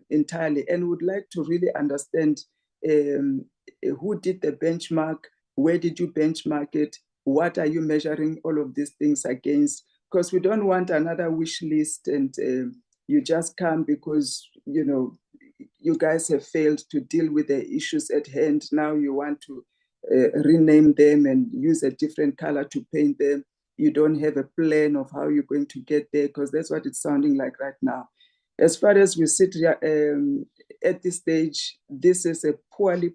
entirely? And would like to really understand who did the benchmark, where did you benchmark it, what are you measuring all of these things against? Because we don't want another wish list and you just come because, you know, you guys have failed to deal with the issues at hand. Now you want to rename them and use a different color to paint them. You don't have a plan of how you're going to get there, because that's what it's sounding like right now. As far as we sit here at this stage, this is a poorly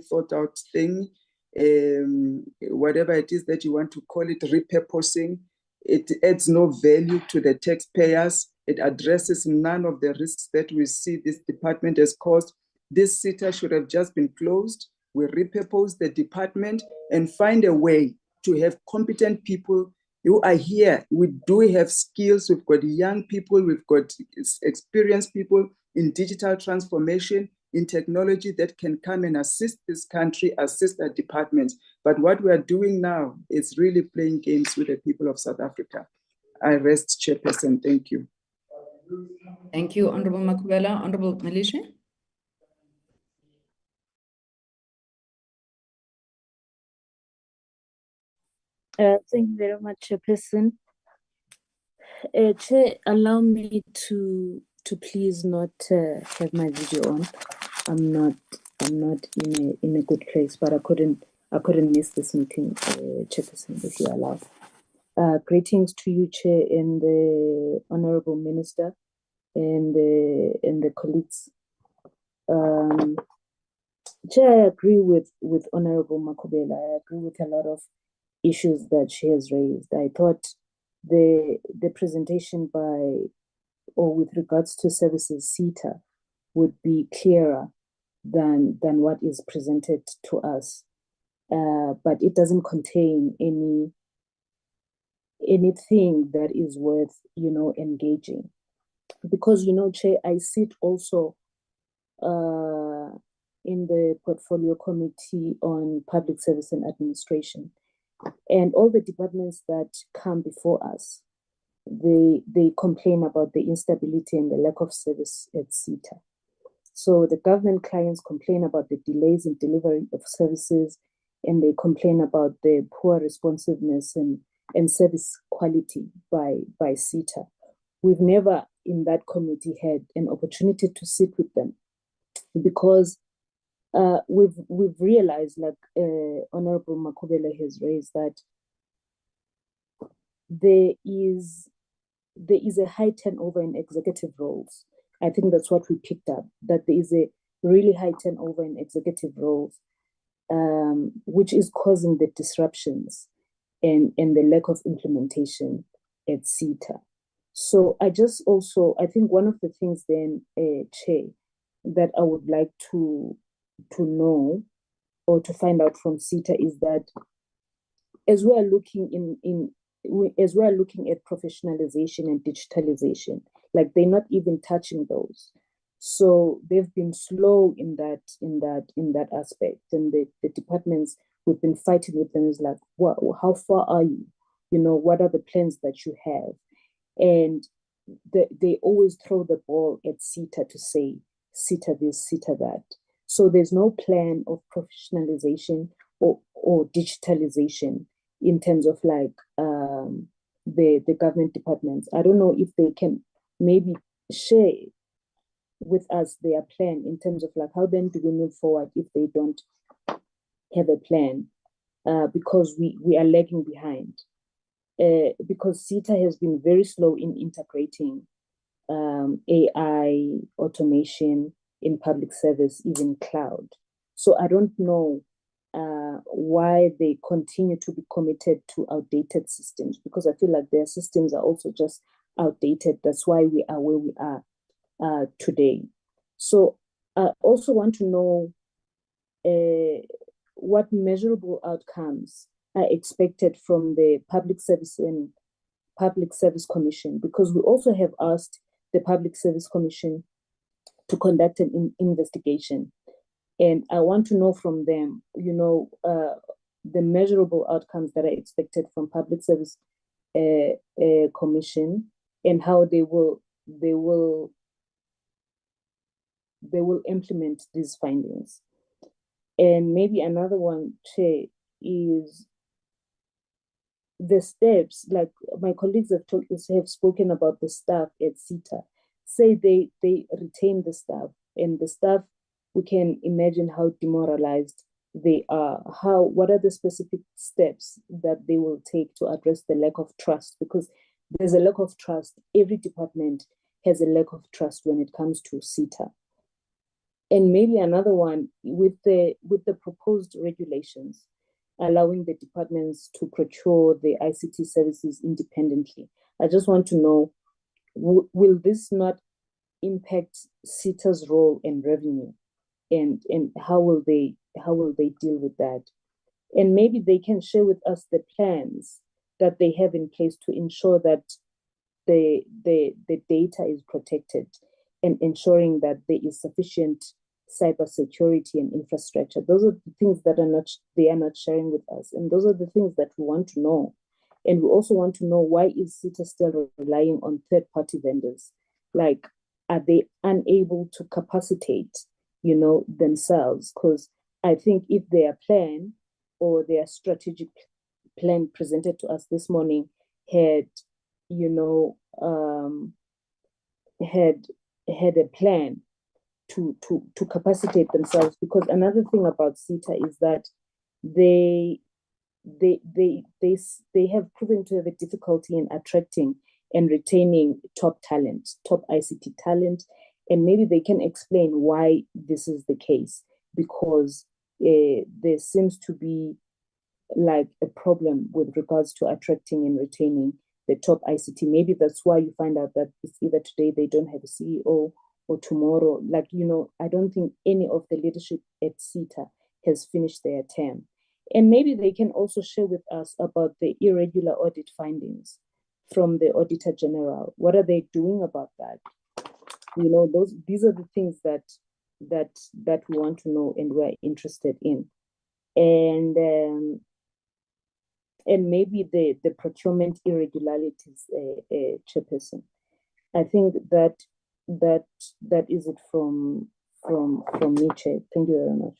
thought out thing. Whatever it is that you want to call it, repurposing, it adds no value to the taxpayers. It addresses none of the risks that we see this department has caused. This SITA should have just been closed. We repurpose the department and find a way to have competent people who are here. We do have skills. We've got young people. We've got experienced people in digital transformation, in technology that can come and assist this country, assist our departments. But what we are doing now is really playing games with the people of South Africa. I rest, Chairperson. Thank you. Thank you, Honorable Makubela. Honorable Malaysia. Thank you very much, Chairperson. Chair, allow me to please not have my video on. I'm not I'm not in a good place, but I couldn't miss this meeting, Chairperson, if you allow. Greetings to you, Chair, and the Honorable Minister, and the colleagues. Chair, I agree with Honorable Makubela. I agree with a lot of issues that she has raised. I thought the presentation with regards to services SITA would be clearer than what is presented to us. But it doesn't contain anything that is worth, engaging. Because, Chair, I sit also in the Portfolio Committee on Public Service and Administration. And all the departments that come before us, they complain about the instability and the lack of service at SITA. So the government clients complain about the delays in delivery of services, and they complain about the poor responsiveness and service quality by SITA. We've never in that committee had an opportunity to sit with them, because we've realized, like Honorable Makubela has raised, that there is a high turnover in executive roles. I think that's what we picked up, that there is a really high turnover in executive roles, which is causing the disruptions and the lack of implementation at SITA. So I think one of the things then, Chair, that I would like to know or to find out from SITA is that as we are looking as we are looking at professionalization and digitalization, like they're not even touching those. So they've been slow in that aspect. And the departments, we've been fighting with them, is like, how far are you? What are the plans that you have? And they always throw the ball at SITA to say, SITA this, SITA that. So there's no plan of professionalization or digitalization in terms of like the government departments. I don't know if they can maybe share with us their plan in terms of like, how then do we move forward if they don't have a plan, because we are lagging behind. Because SITA has been very slow in integrating AI, automation in public service, even cloud. So I don't know why they continue to be committed to outdated systems, because I feel like their systems are also just outdated. That's why we are where we are today. So I also want to know what measurable outcomes are expected from the Public Service Commission, because we also have asked the Public Service Commission to conduct an investigation. And I want to know from them, the measurable outcomes that are expected from Public Service Commission, and how they will implement these findings. And maybe another one, Chair, is the steps. Like my colleagues have spoken about the staff at SITA. Say they retain the staff, and the staff, we can imagine how demoralized they are. What are the specific steps that they will take to address the lack of trust? Because there's a lack of trust. Every department has a lack of trust when it comes to SITA. And maybe another one, with the proposed regulations allowing the departments to procure the ICT services independently. I just want to know, will this not impact SITA's role and revenue? And how will they deal with that? And maybe they can share with us the plans that they have in place to ensure that the data is protected, and ensuring that there is sufficient cybersecurity and infrastructure. Those are the things that they are not sharing with us, and those are the things that we want to know. And we also want to know, why is SITA still relying on third-party vendors? Like, are they unable to capacitate, themselves? Because I think if their plan or their strategic plan presented to us this morning had a plan to capacitate themselves. Because another thing about SITA is that they have proven to have a difficulty in attracting and retaining top talent, top ICT talent, and maybe they can explain why this is the case, because there seems to be like a problem with regards to attracting and retaining the top ICT. Maybe that's why you find out that it's either today they don't have a CEO or tomorrow. Like, you know, I don't think any of the leadership at SITA has finished their term. And maybe they can also share with us about the irregular audit findings from the Auditor General. What are they doing about that? You know, these are the things that we want to know and we're interested in. And maybe the procurement irregularities, Chairperson. I think that is it from me, Chair. Thank you very much.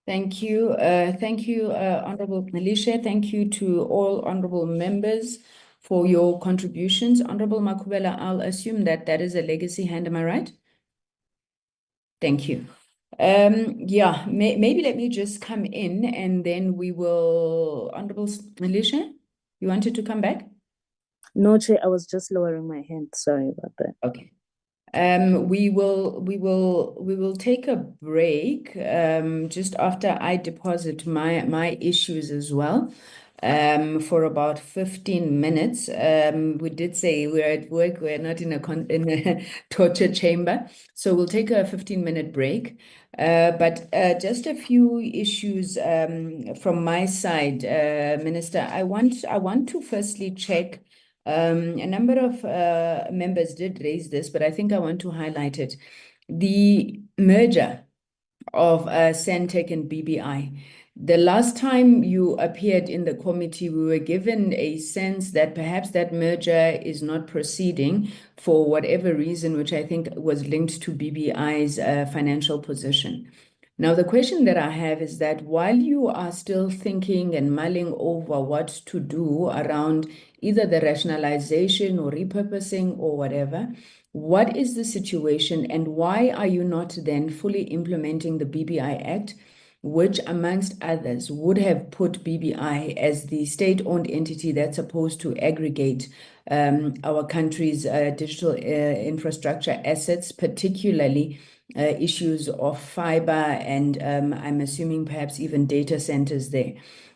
Thank you. Thank you, Honorable Malishe. Thank you to all honorable members for your contributions. Honorable Makubela, I'll assume that is a legacy hand, am I right? Thank you. Yeah, maybe let me just come in and then we will, Honorable Malishe, you wanted to come back? No, Chair, I was just lowering my hand. Sorry about that. Okay. We will take a break just after I deposit my issues as well for about 15 minutes. We did say we're at work, we're not in a torture chamber, so we'll take a 15-minute break. But just a few issues from my side, Minister. I want to firstly check. A number of members did raise this, but I think I want to highlight it. The merger of Sentech and BBI. The last time you appeared in the committee, we were given a sense that perhaps that merger is not proceeding for whatever reason, which I think was linked to BBI's financial position. Now, the question that I have is that while you are still thinking and mulling over what to do around either the rationalization or repurposing or whatever, what is the situation and why are you not then fully implementing the BBI Act, which amongst others would have put BBI as the state-owned entity that's supposed to aggregate our country's digital infrastructure assets, particularly issues of fiber and I'm assuming perhaps even data centers there.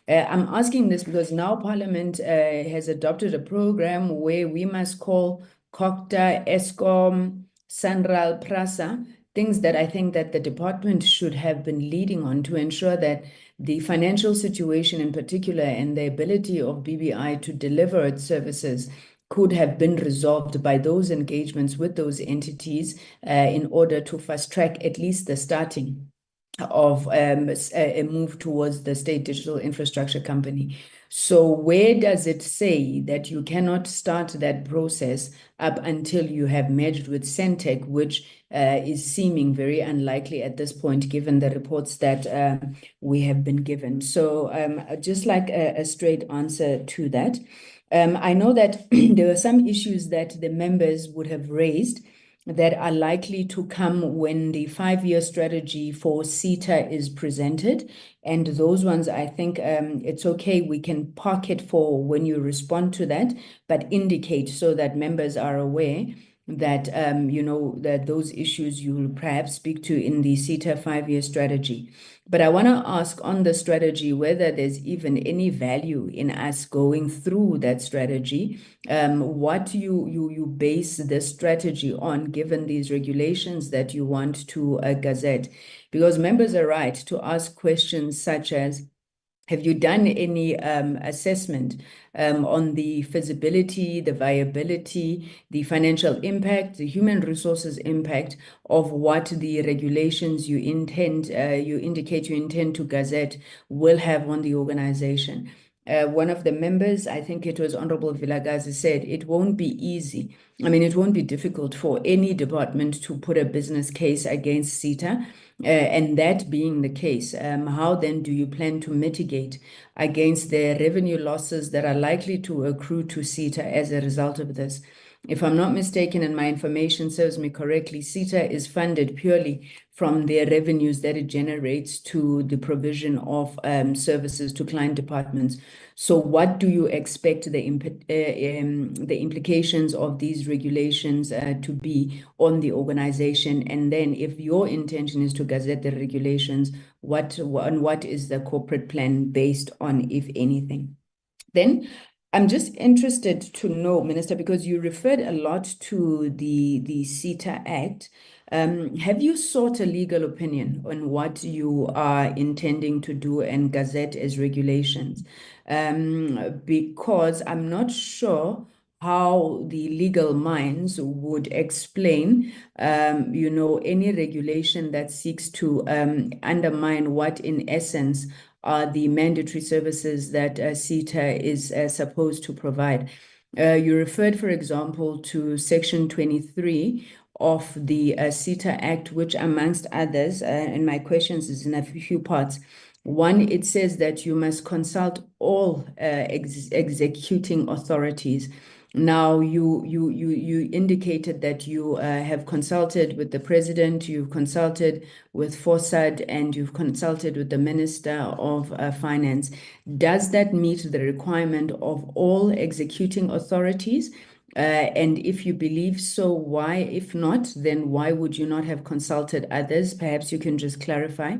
I'm asking this because now Parliament has adopted a program where we must call COCTA, ESCOM, Sanral, PRASA, things that I think that the department should have been leading on to ensure that the financial situation in particular and the ability of BBI to deliver its services could have been resolved by those engagements with those entities in order to fast track at least the starting of a move towards the state digital infrastructure company. So where does it say that you cannot start that process up until you have merged with Sentech, which is seeming very unlikely at this point, given the reports that we have been given? So just like a straight answer to that. I know that there were some issues that the members would have raised that are likely to come when the 5-year strategy for SITA is presented. And those ones, I think it's okay, we can park it for when you respond to that, but indicate so that members are aware that, you know, that those issues you will perhaps speak to in the SITA 5-year strategy. But I want to ask on the strategy whether there's even any value in us going through that strategy. What you base the strategy on, given these regulations that you want to gazette? Because members are right to ask questions such as, have you done any assessment on the feasibility, the viability, the financial impact, the human resources impact of what the regulations you indicate you intend to gazette will have on the organization? One of the members, I think it was Honorable Vilakazi, said it won't be easy. I mean, it won't be difficult for any department to put a business case against SITA. And that being the case, how then do you plan to mitigate against the revenue losses that are likely to accrue to SITA as a result of this? if I'm not mistaken and my information serves me correctly, SITA is funded purely from their revenues that it generates to the provision of services to client departments. So what do you expect the implications of these regulations to be on the organization? And then if your intention is to gazette the regulations, what is the corporate plan based on, if anything? Then I'm just interested to know, Minister, because you referred a lot to the SITA Act. Have you sought a legal opinion on what you are intending to do and gazette as regulations? Because I'm not sure how the legal minds would explain, any regulation that seeks to undermine what, in essence, are the mandatory services that SITA is supposed to provide. You referred, for example, to Section 23 of the SITA Act, which, amongst others, and my questions is in a few parts. One, it says that you must consult all executing authorities. Now, you indicated that you have consulted with the president, you've consulted with FOSAD, and you've consulted with the Minister of Finance. Does that meet the requirement of all executing authorities? And if you believe so, why? If not, then why would you not have consulted others? Perhaps you can just clarify.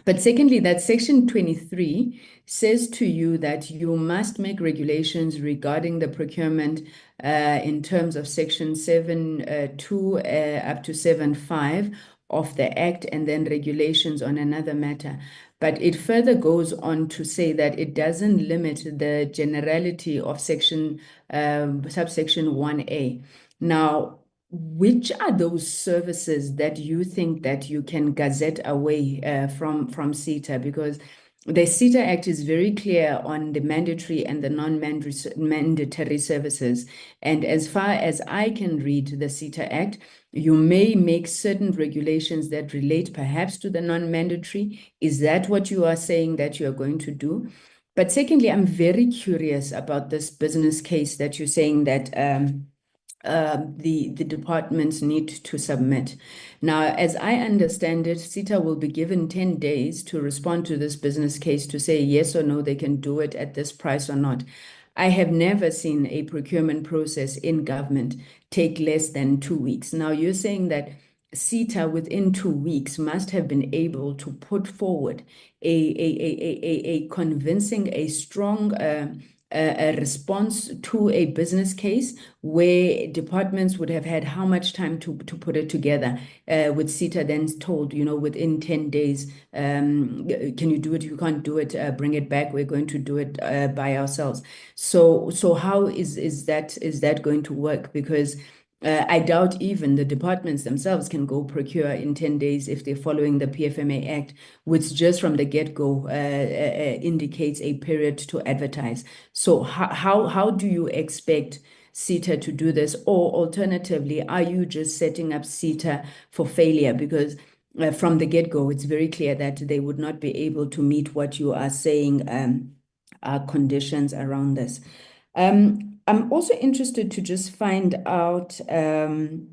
But secondly, that Section 23 says to you that you must make regulations regarding the procurement in terms of Section 7.2 up to 7.5 of the Act, and then regulations on another matter. But it further goes on to say that it doesn't limit the generality of subsection 1A. Now, which are those services that you think that you can gazette away from SITA? Because the SITA Act is very clear on the mandatory and the non-mandatory services. And as far as I can read the SITA Act, you may make certain regulations that relate perhaps to the non-mandatory. Is that what you are saying that you are going to do? But secondly, I'm very curious about this business case that you're saying that the departments need to submit. Now, as I understand it, SITA will be given 10 days to respond to this business case to say yes or no, they can do it at this price or not. I have never seen a procurement process in government take less than 2 weeks. Now, you're saying that SITA within 2 weeks must have been able to put forward a convincing, a strong a response to a business case where departments would have had how much time to put it together, with SITA then told, within 10 days, can you do it? You can't do it, bring it back. We're going to do it by ourselves. So how is that going to work? Because I doubt even the departments themselves can go procure in 10 days if they're following the PFMA Act, which just from the get-go indicates a period to advertise. So how do you expect SITA to do this? Or alternatively, are you just setting up SITA for failure? Because from the get-go, it's very clear that they would not be able to meet what you are saying are conditions around this. I'm also interested to just find out, in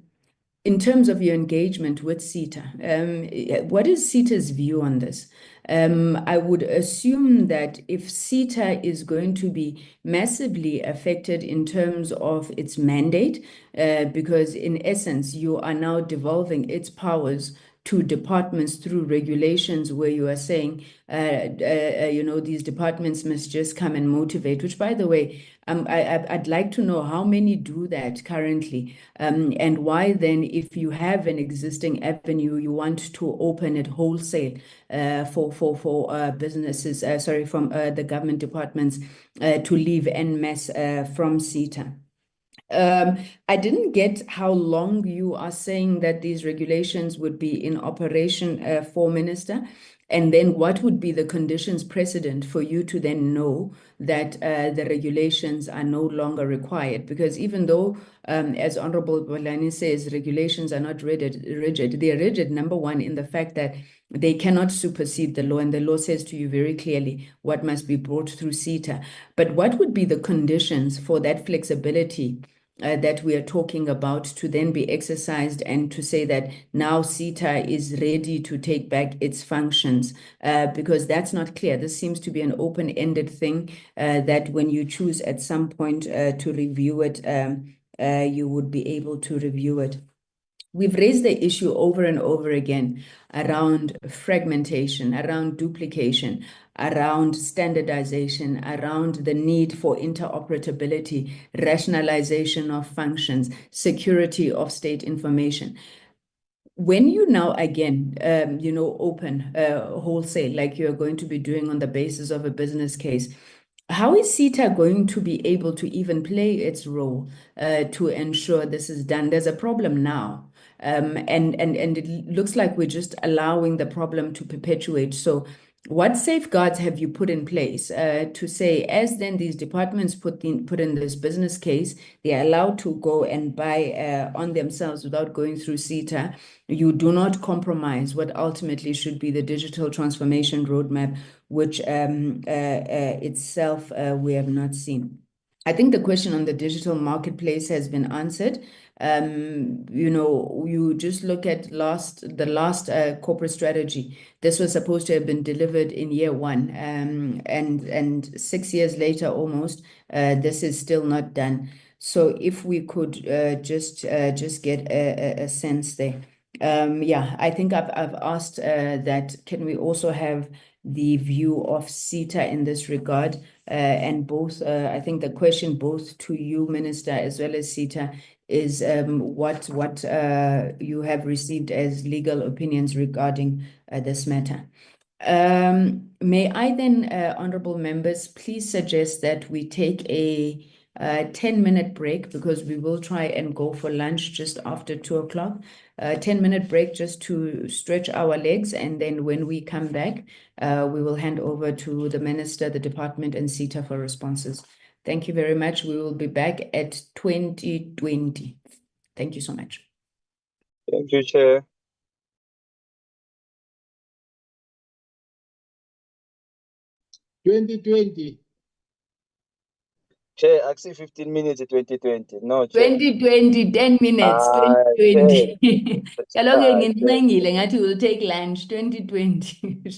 terms of your engagement with SITA, what is SITA's view on this? I would assume that if SITA is going to be massively affected in terms of its mandate, because in essence, you are now devolving its powers to departments through regulations where you are saying, these departments must just come and motivate, which, by the way, I'd like to know how many do that currently, and why then, if you have an existing avenue, you want to open it wholesale for businesses, from the government departments to leave en masse from SITA. I didn't get how long you are saying that these regulations would be in operation for, Minister, and then what would be the conditions precedent for you to then know that the regulations are no longer required? Because even though, as Honorable Bolani says, regulations are not rigid, they are rigid, number one, in the fact that they cannot supersede the law, and the law says to you very clearly what must be brought through SITA. But what would be the conditions for that flexibility that we are talking about to then be exercised and to say that now SITA is ready to take back its functions, because that's not clear. This seems to be an open-ended thing that when you choose at some point to review it, you would be able to review it. We've raised the issue over and over again around fragmentation, around duplication, around standardization, around the need for interoperability, rationalization of functions, security of state information. When you now again, open wholesale, like you're going to be doing on the basis of a business case, how is SITA going to be able to even play its role to ensure this is done? There's a problem now. And it looks like we're just allowing the problem to perpetuate. So what safeguards have you put in place to say, as then these departments put in this business case, they're allowed to go and buy on themselves without going through SITA? You do not compromise what ultimately should be the digital transformation roadmap, which itself we have not seen. I think the question on the digital marketplace has been answered. You just look at the last corporate strategy. This was supposed to have been delivered in year one, and 6 years later almost, this is still not done. So if we could just get a sense there. I think I've asked that can we also have the view of SITA in this regard, and both I think the question both to you, Minister, as well as SITA is what you have received as legal opinions regarding this matter. May I then, honorable members, please suggest that we take a 10-minute break, because we will try and go for lunch just after 2 o'clock. 10-minute break just to stretch our legs, and then when we come back, we will hand over to the Minister, the department, and SITA for responses. Thank you very much. We will be back at 2020. Thank you so much. Thank you, Chair. Chair, I see 15 minutes 2020. No, Chair. 2020, 10 minutes, 2020. Kaloku ngincengile ngathi we'll take lunch, 2020.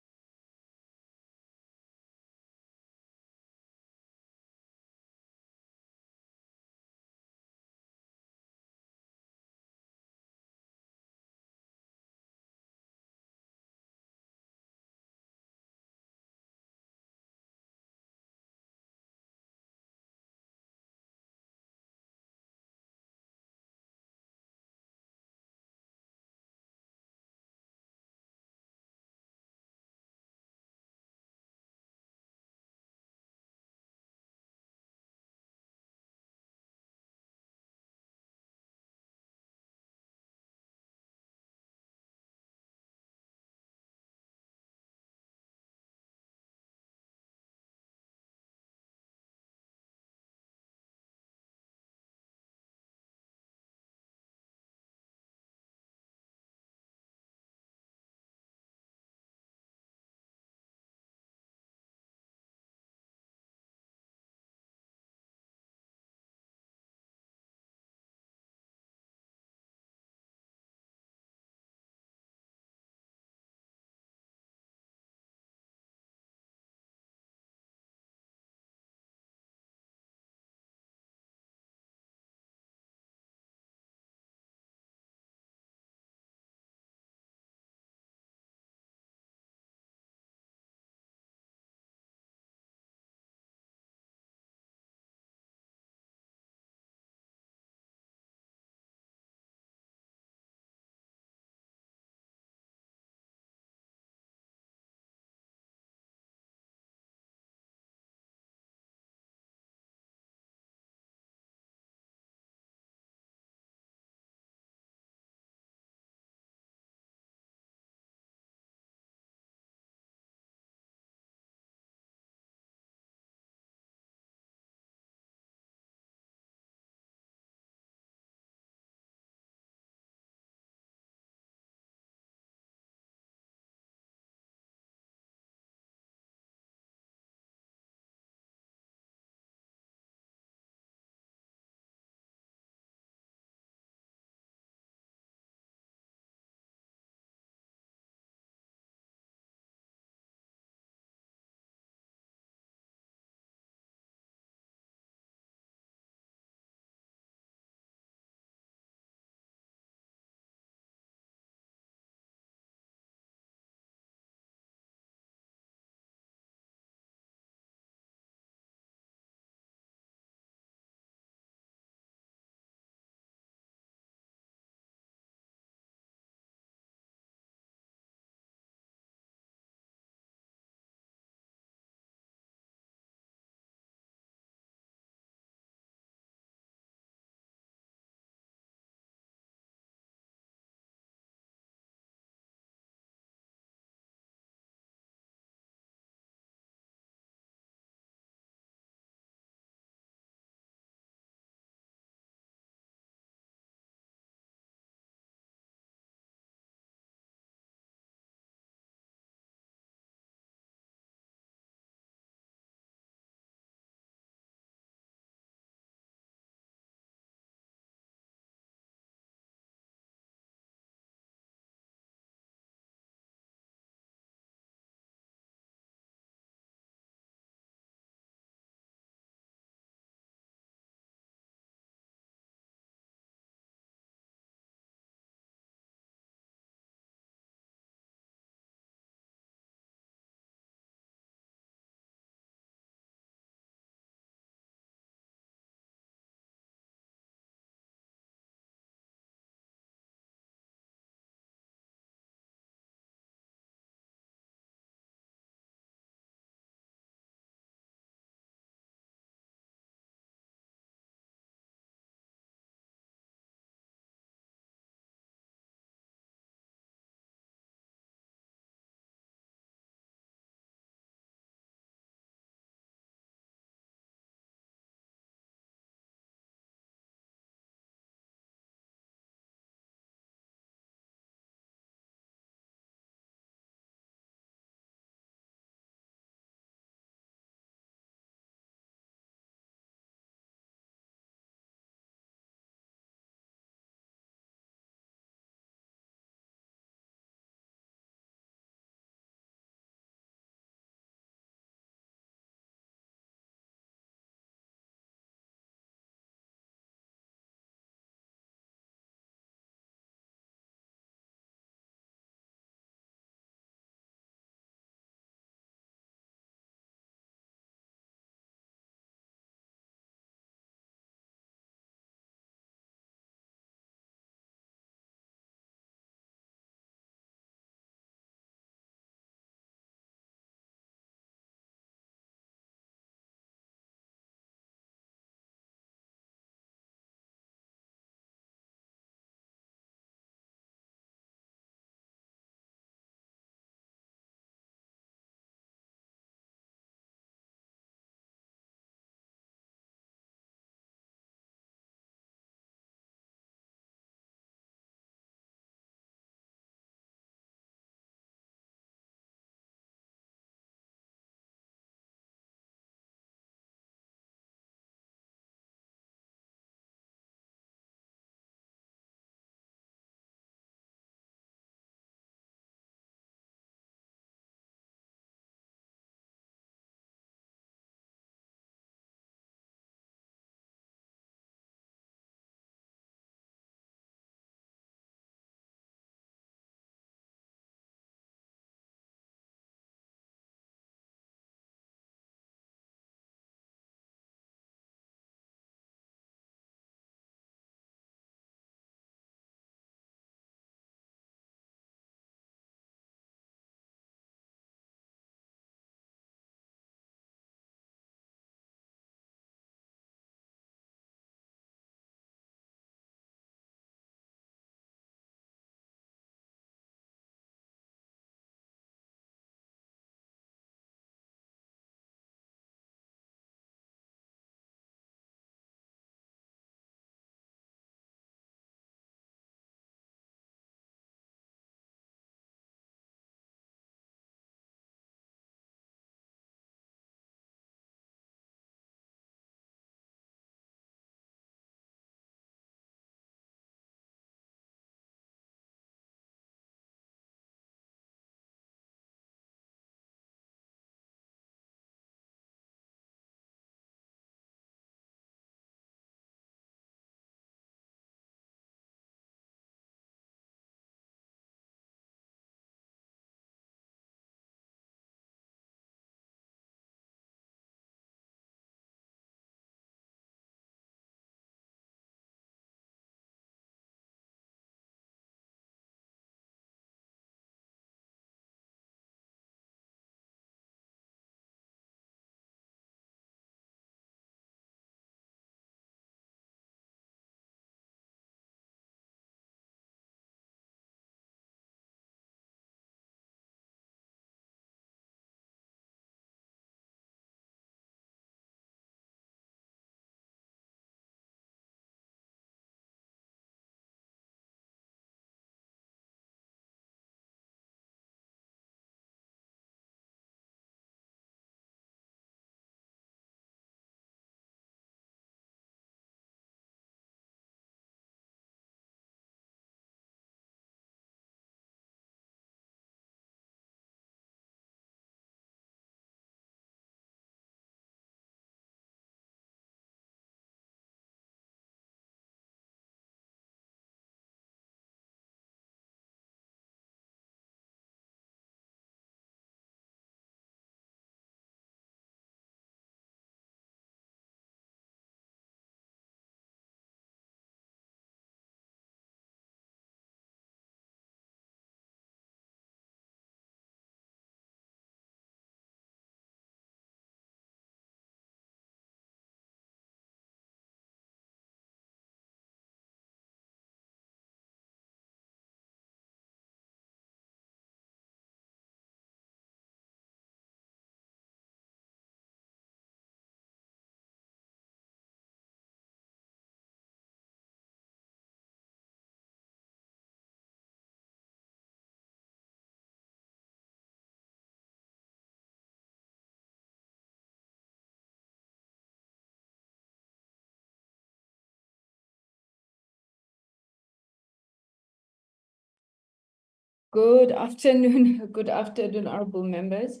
Good afternoon. Good afternoon, honorable members.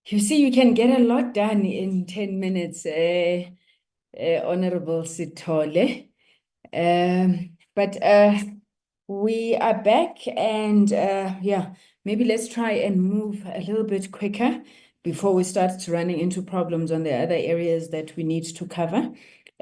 You see, you can get a lot done in 10 minutes, Honorable Sithole. But we are back and yeah, maybe let's try and move a little bit quicker before we start running into problems on the other areas that we need to cover.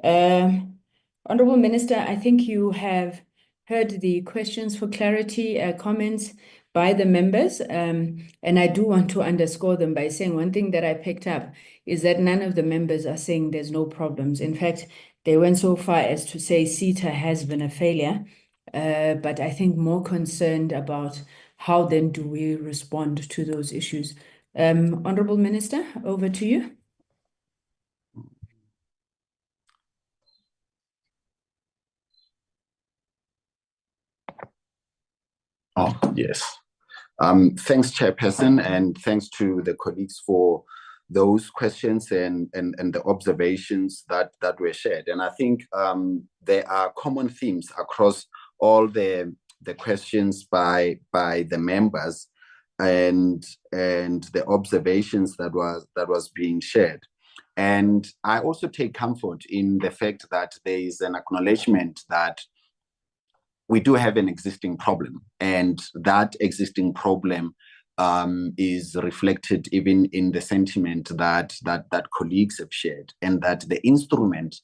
Honorable Minister, I think you have heard the questions for clarity, comments by the members. And I do want to underscore them by saying one thing that I picked up is that none of the members are saying there's no problems. In fact, they went so far as to say SITA has been a failure, but I think more concerned about how then do we respond to those issues. Honorable Minister, over to you. Oh, yes. Thanks, Chairperson, and thanks to the colleagues for those questions and the observations that were shared. And I think there are common themes across all the questions by the members and the observations that was being shared. And I also take comfort in the fact that there is an acknowledgement that we do have an existing problem, and that existing problem is reflected even in the sentiment that colleagues have shared, and that the instrument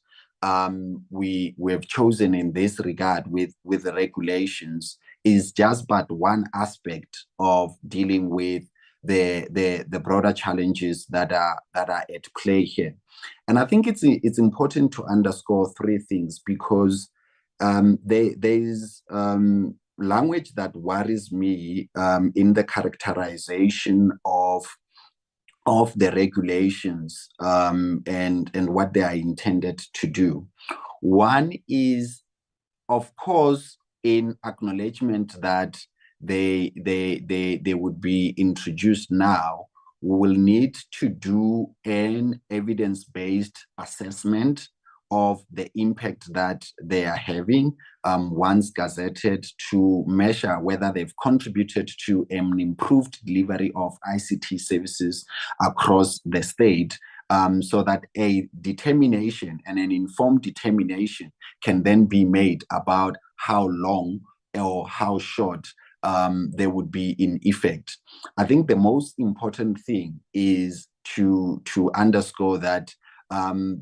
we have chosen in this regard with the regulations is just but one aspect of dealing with the broader challenges that are at play here. And I think it's important to underscore three things, because there's language that worries me in the characterization of the regulations and what they are intended to do. One is, of course, in acknowledgement that they would be introduced now, we will need to do an evidence-based assessment of the impact that they are having once gazetted, to measure whether they've contributed to an improved delivery of ICT services across the state, so that a determination and an informed determination can then be made about how long or how short they would be in effect. I think the most important thing is to underscore that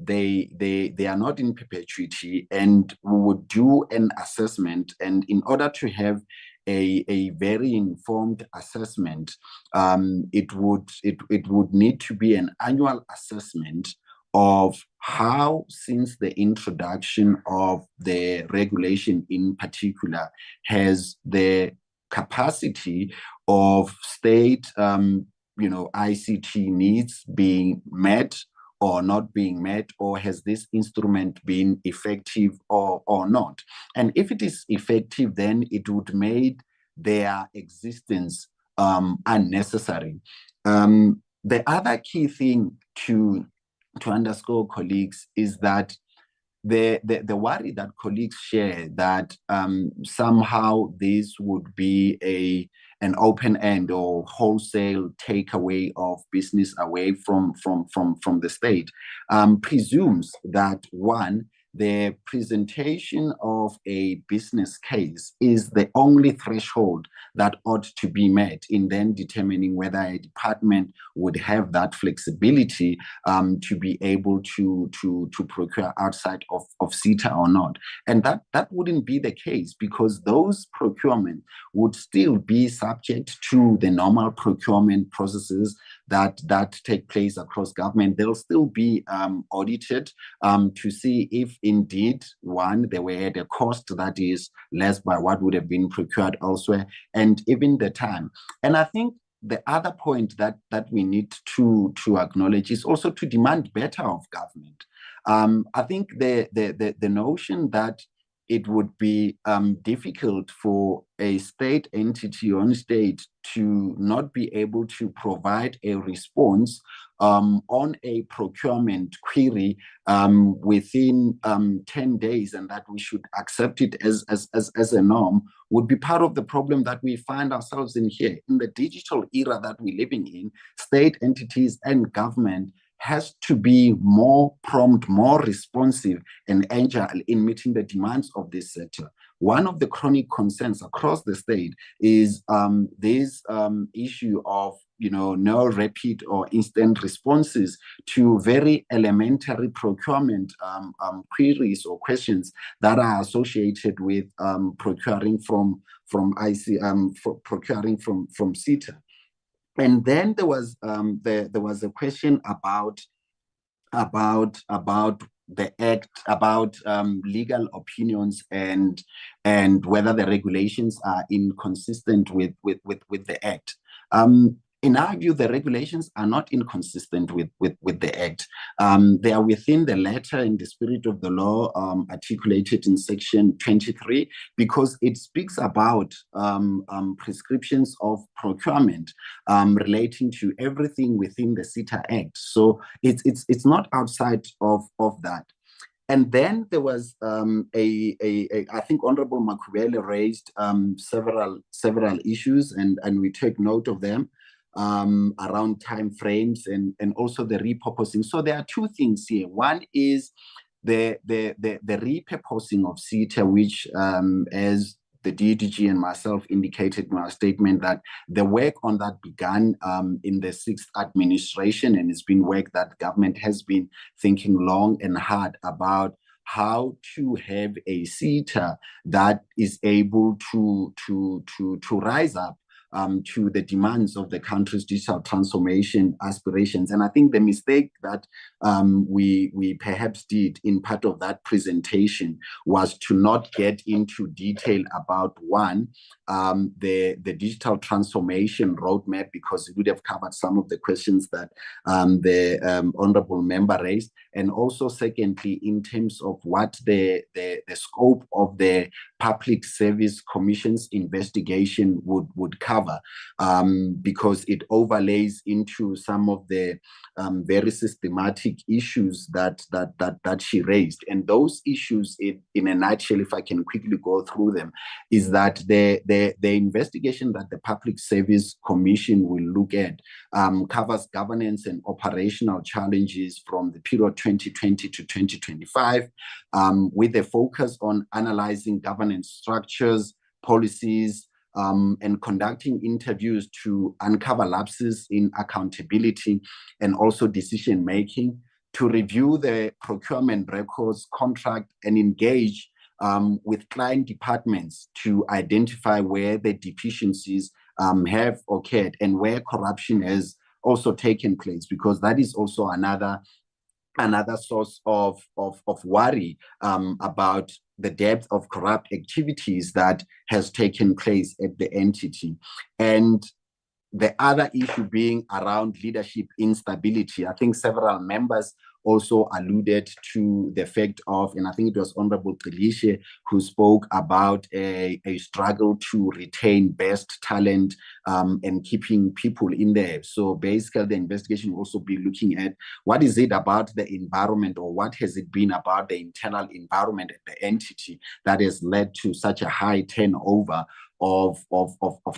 they are not in perpetuity, and we would do an assessment. And in order to have a very informed assessment, it would need to be an annual assessment of how, since the introduction of the regulation in particular, has the capacity of state ICT needs being met or not being met, or has this instrument been effective or not? And if it is effective, then it would make their existence unnecessary. The other key thing to underscore, colleagues, is that the worry that colleagues share that somehow this would be an open end or wholesale takeaway of business away from the state presumes that, one, the presentation of a business case is the only threshold that ought to be met in then determining whether a department would have that flexibility to be able to procure outside of SITA or not. And that wouldn't be the case, because those procurement would still be subject to the normal procurement processes that take place across government. They'll still be audited to see if indeed, one, they were at a cost that is less by what would have been procured elsewhere, and even the time. And I think the other point that we need to acknowledge is also to demand better of government. I think the notion that it would be difficult for a state entity on state to not be able to provide a response on a procurement query within 10 days, and that we should accept it as a norm, would be part of the problem that we find ourselves in here. In the digital era that we're living in, state entities and government has to be more prompt, more responsive, and agile in meeting the demands of this sector. One of the chronic concerns across the state is this issue of no rapid or instant responses to very elementary procurement queries or questions that are associated with procuring from SITA. And then there was a question about the act, about legal opinions and whether the regulations are inconsistent with the act. In our view, the regulations are not inconsistent with the act. They are within the letter and the spirit of the law articulated in section 23, because it speaks about prescriptions of procurement relating to everything within the SITA Act. So it's not outside of that. And then there was I think Honorable Makubele raised several issues, and we take note of them around time frames and also the repurposing. So there are two things here. One is the repurposing of SITA, which as the DDG and myself indicated in our statement, that the work on that began in the 6th administration, and it's been work that government has been thinking long and hard about how to have a SITA that is able to rise up to the demands of the country's digital transformation aspirations. And I think the mistake that we perhaps did in part of that presentation was to not get into detail about the digital transformation roadmap, because it would have covered some of the questions that the honorable member raised. And also, secondly, in terms of what the scope of the Public Service Commission's investigation would cover, because it overlays into some of the very systematic issues that she raised. And those issues, in a nutshell, if I can quickly go through them, is that the investigation that the Public Service Commission will look at covers governance and operational challenges from the period 2020 to 2025, with a focus on analyzing governance structures, policies, and conducting interviews to uncover lapses in accountability and also decision making, to review the procurement records, contract, and engage with client departments to identify where the deficiencies have occurred and where corruption has also taken place, because that is also another source of worry about the depth of corrupt activities that has taken place at the entity. And the other issue being around leadership instability. I think several members also alluded to the fact of, and I think it was Honorable Qilishe who spoke about a struggle to retain best talent and keeping people in there. So basically the investigation will also be looking at what is it about the environment, or what has it been about the internal environment at the entity that has led to such a high turnover of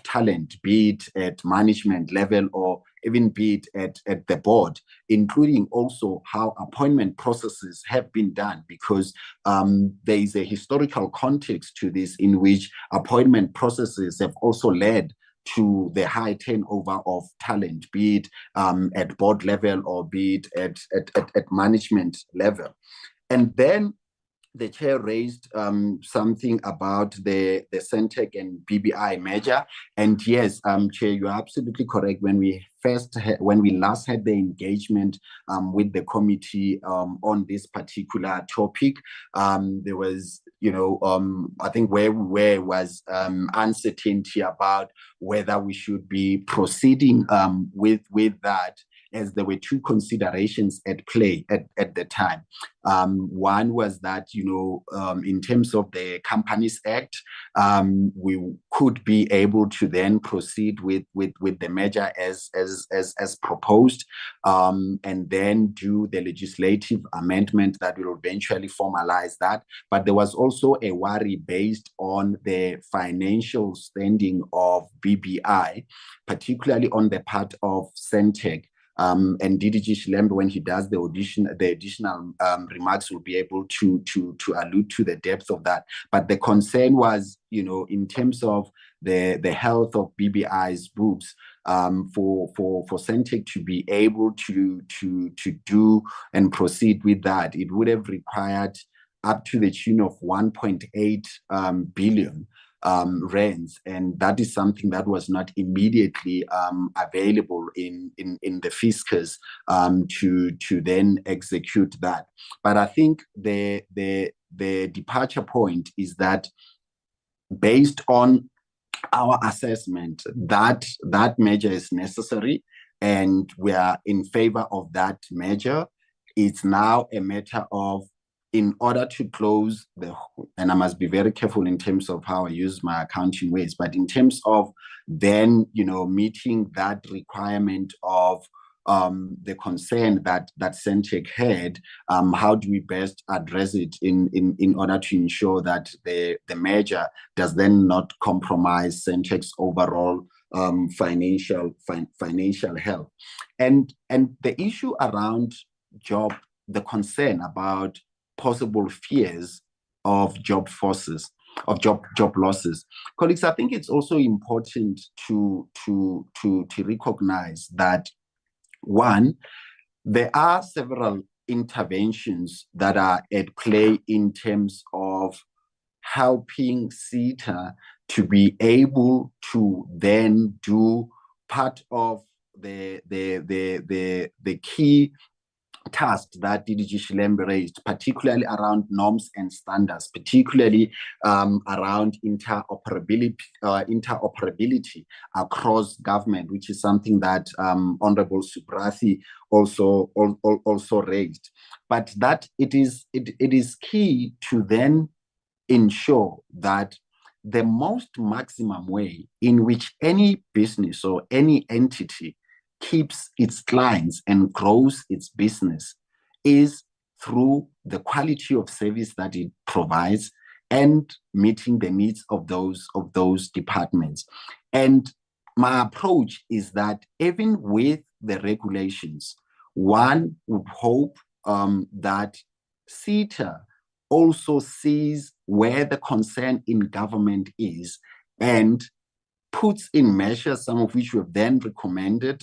talent, be it at management level or even be it at the board, including also how appointment processes have been done, because there is a historical context to this in which appointment processes have also led to the high turnover of talent, be it at board level or be it at management level. And then the chair raised something about the Centec and BBI merger. And yes, Chair, you're absolutely correct. When we last had the engagement with the committee on this particular topic, there was, I think where we were was uncertainty about whether we should be proceeding with that. as there were two considerations at play at the time. One was that, in terms of the Companies Act, we could be able to then proceed with the merger as proposed, and then do the legislative amendment that will eventually formalize that. But there was also a worry based on the financial standing of BBI, particularly on the part of Centec. And DDG Shilembe, when he does the additional remarks, will be able to allude to the depth of that. But the concern was, in terms of the health of BBI's books, for Centec to be able to do and proceed with that, it would have required up to the tune of 1.8 billion rands, and that is something that was not immediately available in the fiscus to then execute that. But I think the departure point is that, based on our assessment, that measure is necessary, and we are in favor of that measure. It's now a matter of, in order to close and I must be very careful in terms of how I use my accounting ways, but in terms of then, meeting that requirement of the concern that Centec had, how do we best address it in order to ensure that the merger does then not compromise Centec's overall financial health. And the issue around the concern about possible fears of job losses. Colleagues, I think it's also important to recognize that, one, there are several interventions that are at play in terms of helping SITA to be able to then do part of the key tasks that DDG Shilembe raised, particularly around norms and standards, particularly around interoperability across government, which is something that Honorable Subrathi also raised. But that it is key to then ensure that the most maximum way in which any business or any entity keeps its clients and grows its business is through the quality of service that it provides and meeting the needs of those departments. And my approach is that, even with the regulations, one would hope that SITA also sees where the concern in government is and puts in measures, some of which we have then recommended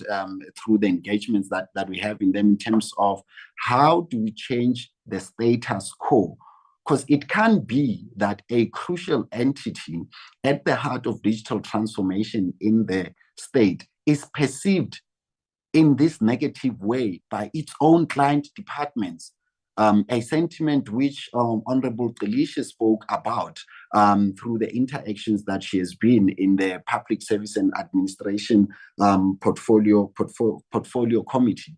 through the engagements that we have in them, in terms of how do we change the status quo. Because it can be that a crucial entity at the heart of digital transformation in the state is perceived in this negative way by its own client departments. A sentiment which Honorable Delisha spoke about through the interactions that she has been in the Public Service and Administration portfolio committee.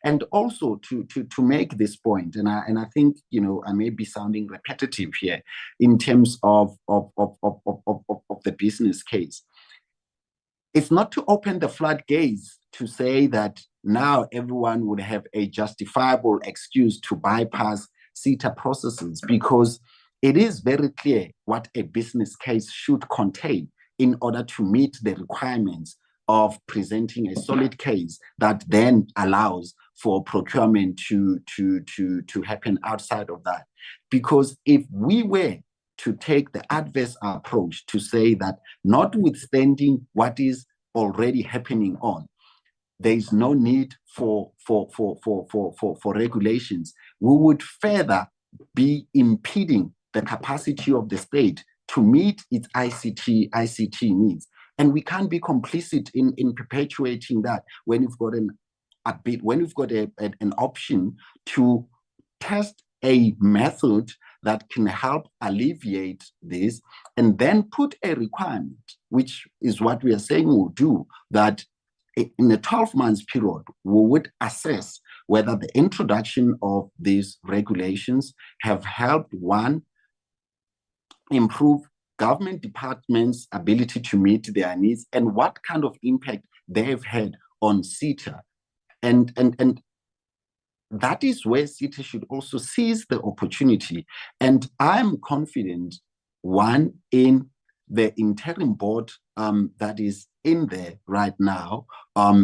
And also to make this point, and I think I may be sounding repetitive here in terms of the business case. It's not to open the floodgates to say that now everyone would have a justifiable excuse to bypass SITA processes, because it is very clear what a business case should contain in order to meet the requirements of presenting a solid case that then allows for procurement to happen outside of that. Because if we were to take the adverse approach to say that, notwithstanding what is already happening there is no need for regulations, we would further be impeding the capacity of the state to meet its ICT needs. And we can't be complicit in perpetuating that when we've got an option to test a method that can help alleviate this, and then put a requirement, which is what we are saying we'll do, that in a 12 months period, we would assess whether the introduction of these regulations have helped, one, improve government departments' ability to meet their needs, and what kind of impact they've had on SITA. And that is where SITA should also seize the opportunity. And I'm confident, one, in the interim board that is in there right now,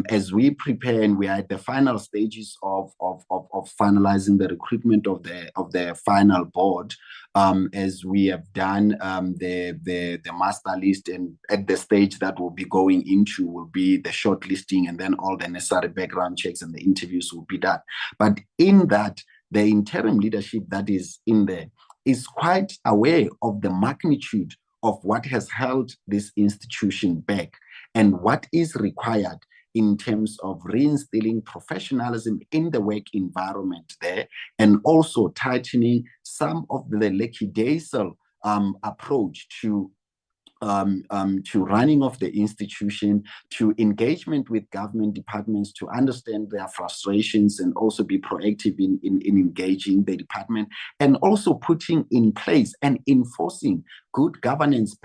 as we prepare, and we are at the final stages of finalizing the recruitment of the final board, as we have done the master list, and at the stage that we'll be going into will be the shortlisting, and then all the necessary background checks and the interviews will be done. But in that, the interim leadership that is in there is quite aware of the magnitude of what has held this institution back and what is required in terms of reinstilling professionalism in the work environment there, and also tightening some of the lackadaisical approach to running of the institution, to engagement with government departments, to understand their frustrations and also be proactive in engaging the department, and also putting in place and enforcing good governance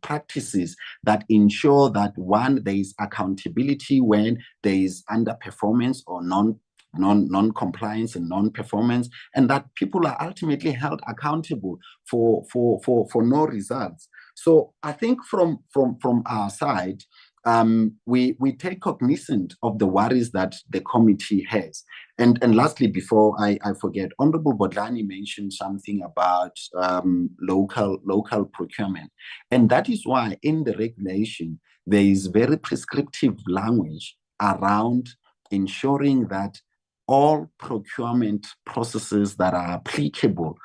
practices that ensure that, one, there is accountability when there is underperformance or non-compliance and non-performance, and that people are ultimately held accountable for no results. So I think from our side, we take cognizant of the worries that the committee has. And lastly, before I forget, Honorable Bodlani mentioned something about local procurement. And that is why in the regulation, there is very prescriptive language around ensuring that all procurement processes that are applicable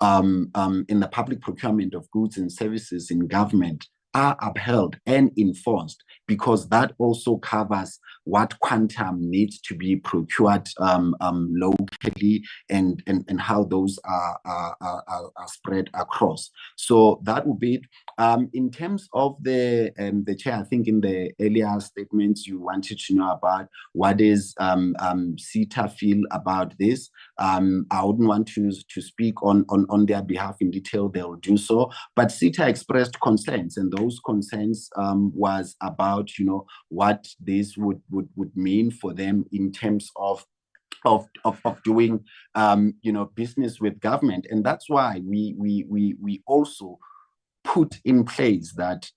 in the public procurement of goods and services in government are upheld and enforced, because that also covers what quantum needs to be procured locally, and how those are spread across. So that would be it. In terms of the chair, I think in the earlier statements you wanted to know about what is SITA feel about this. I wouldn't want to speak on their behalf in detail. They will do so, but SITA expressed concerns, and those concerns was about what this would mean for them in terms of doing business with government. And that's why we also put in place that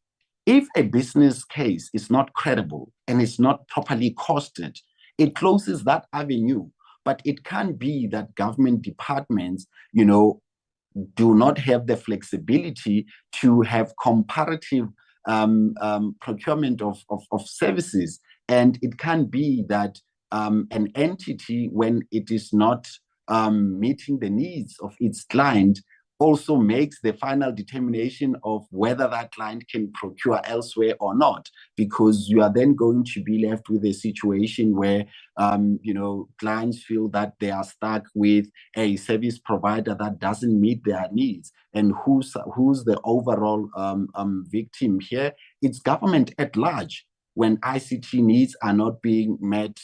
if a business case is not credible and is not properly costed, it closes that avenue. But it can be that government departments do not have the flexibility to have comparative procurement of services. And it can be that an entity, when it is not meeting the needs of its client, also makes the final determination of whether that client can procure elsewhere or not, because you are then going to be left with a situation where clients feel that they are stuck with a service provider that doesn't meet their needs. And who's the overall victim here? It's government at large, when ICT needs are not being met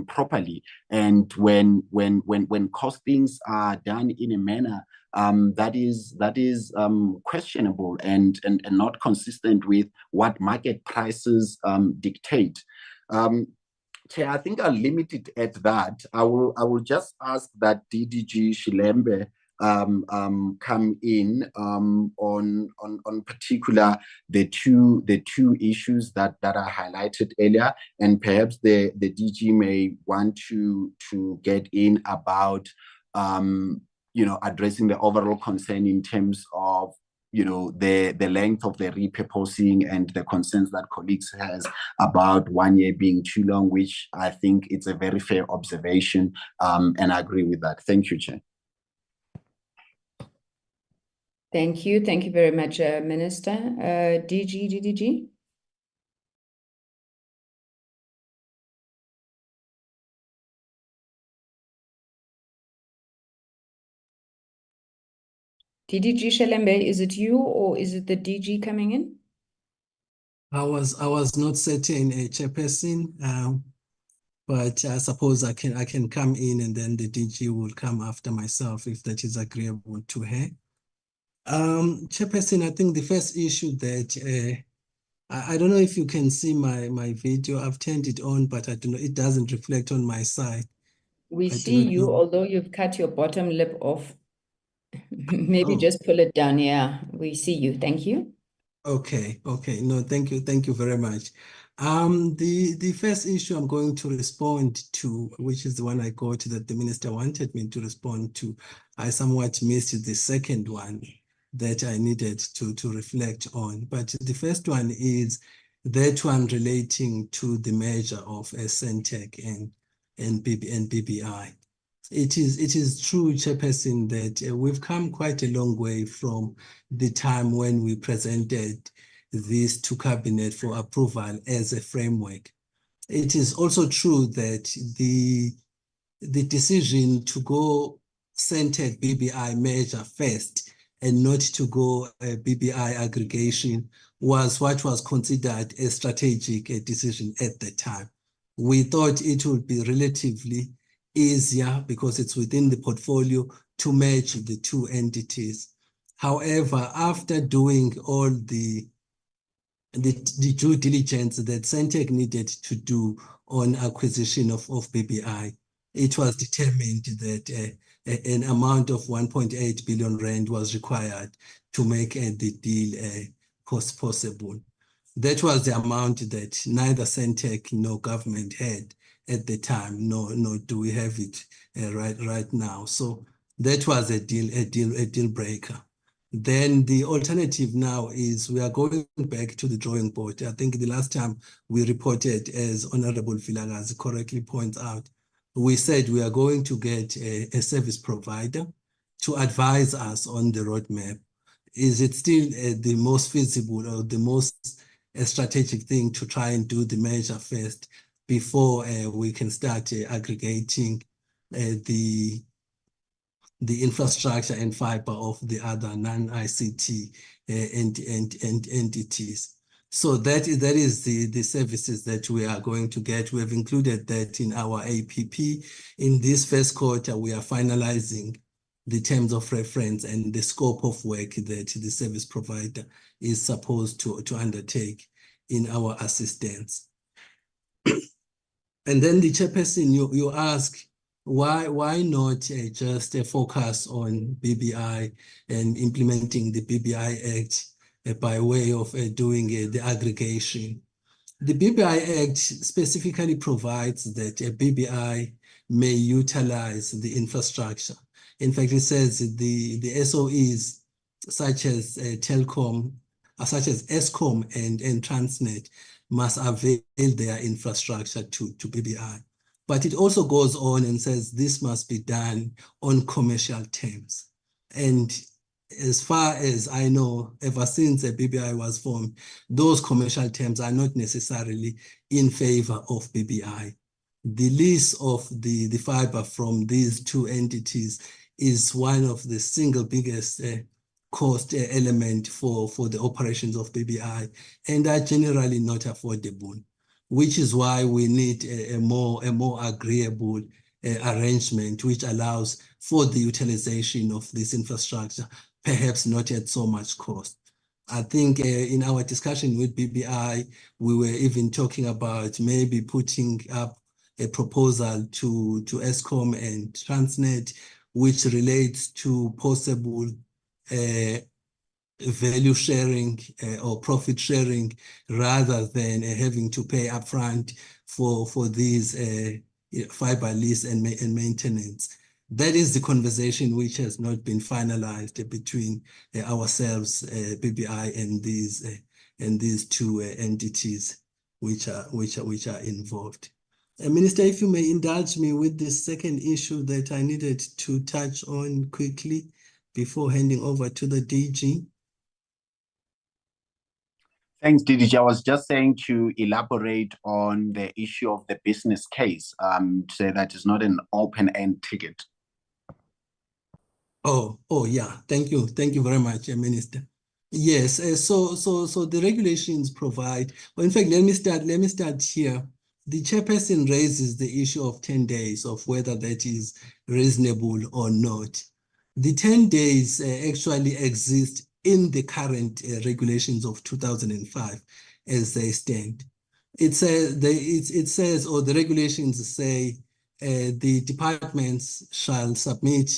properly, and when costings are done in a manner that is questionable and not consistent with what market prices dictate. Chair, I think I'll limit it at that. I will just ask that DDG Shilembe come in on particular the two issues that are highlighted earlier, and perhaps the DG may want to get in about addressing the overall concern in terms of the length of the repurposing and the concerns that colleagues has about 1 year being too long, which I think it's a very fair observation, and I agree with that. Thank you, Chair. Thank you. Thank you very much, Minister. DDG? DDG Shelembe, is it you or is it the DG coming in? I was not certain, Chairperson, but I suppose I can come in and then the DG will come after myself if that is agreeable to her. Chairperson, I think the first issue that I don't know if you can see my video. I've turned it on, but I don't know, it doesn't reflect on my side. We I do see not you, know. although you've cut your bottom lip off. Maybe Oh. just pull it down. Yeah, we see you. Thank you. Okay. No, thank you very much. The first issue I'm going to respond to, which is the one I got that the minister wanted me to respond to, I somewhat missed the second one that I needed to reflect on. But the first one is that one relating to the measure of Centec and BBI. It is true, Chairperson, that we've come quite a long way from the time when we presented this to Cabinet for approval as a framework. It is also true that the decision to go Centec BBI measure first and not to go BBI aggregation was what was considered a strategic decision at the time. We thought it would be relatively easier because it's within the portfolio to merge the two entities. However, after doing all the due diligence that Centec needed to do on acquisition of BBI, it was determined that an amount of 1.8 billion rand was required to make the deal possible. That was the amount that neither Centec nor government had at the time, nor do we have it right now. So that was a deal breaker. Then the alternative now is we are going back to the drawing board. I think the last time we reported, as Honorable Vilakazi correctly points out, we said we are going to get a service provider to advise us on the roadmap. Is it still the most feasible or the most strategic thing to try and do the measure first before we can start aggregating the infrastructure and fiber of the other non-ICT entities? So that is the services that we are going to get. We have included that in our APP. In this first quarter, we are finalizing the terms of reference and the scope of work that the service provider is supposed to undertake in our assistance. And then the Chairperson, you ask, why not just focus on BBI and implementing the BBI Act by way of doing the aggregation? The BBI Act specifically provides that a BBI may utilize the infrastructure. In fact, it says the SOEs such as Telkom, such as Eskom and Transnet must avail their infrastructure to BBI. But it also goes on and says this must be done on commercial terms. And as far as I know, ever since the BBI was formed, those commercial terms are not necessarily in favor of BBI. The lease of the fiber from these two entities is one of the single biggest cost element for the operations of BBI, and are generally not affordable, which is why we need a more agreeable arrangement which allows for the utilization of this infrastructure, perhaps not at so much cost. I think in our discussion with BBI, we were even talking about maybe putting up a proposal to Eskom and Transnet, which relates to possible value sharing or profit sharing rather than having to pay upfront for these fiber lease and maintenance. That is the conversation which has not been finalized between ourselves, BBI, and these two entities which are involved. Minister, if you may indulge me with this second issue that I needed to touch on quickly before handing over to the DG. Thanks, DDG. I was just saying to elaborate on the issue of the business case, so that is not an open-end ticket. Oh, yeah. Thank you very much, Minister. Yes, so the regulations provide, well, in fact, let me start here. The chairperson raises the issue of 10 days of whether that is reasonable or not. The 10 days actually exist in the current regulations of 2005 as they stand. It says, or the regulations say, the departments shall submit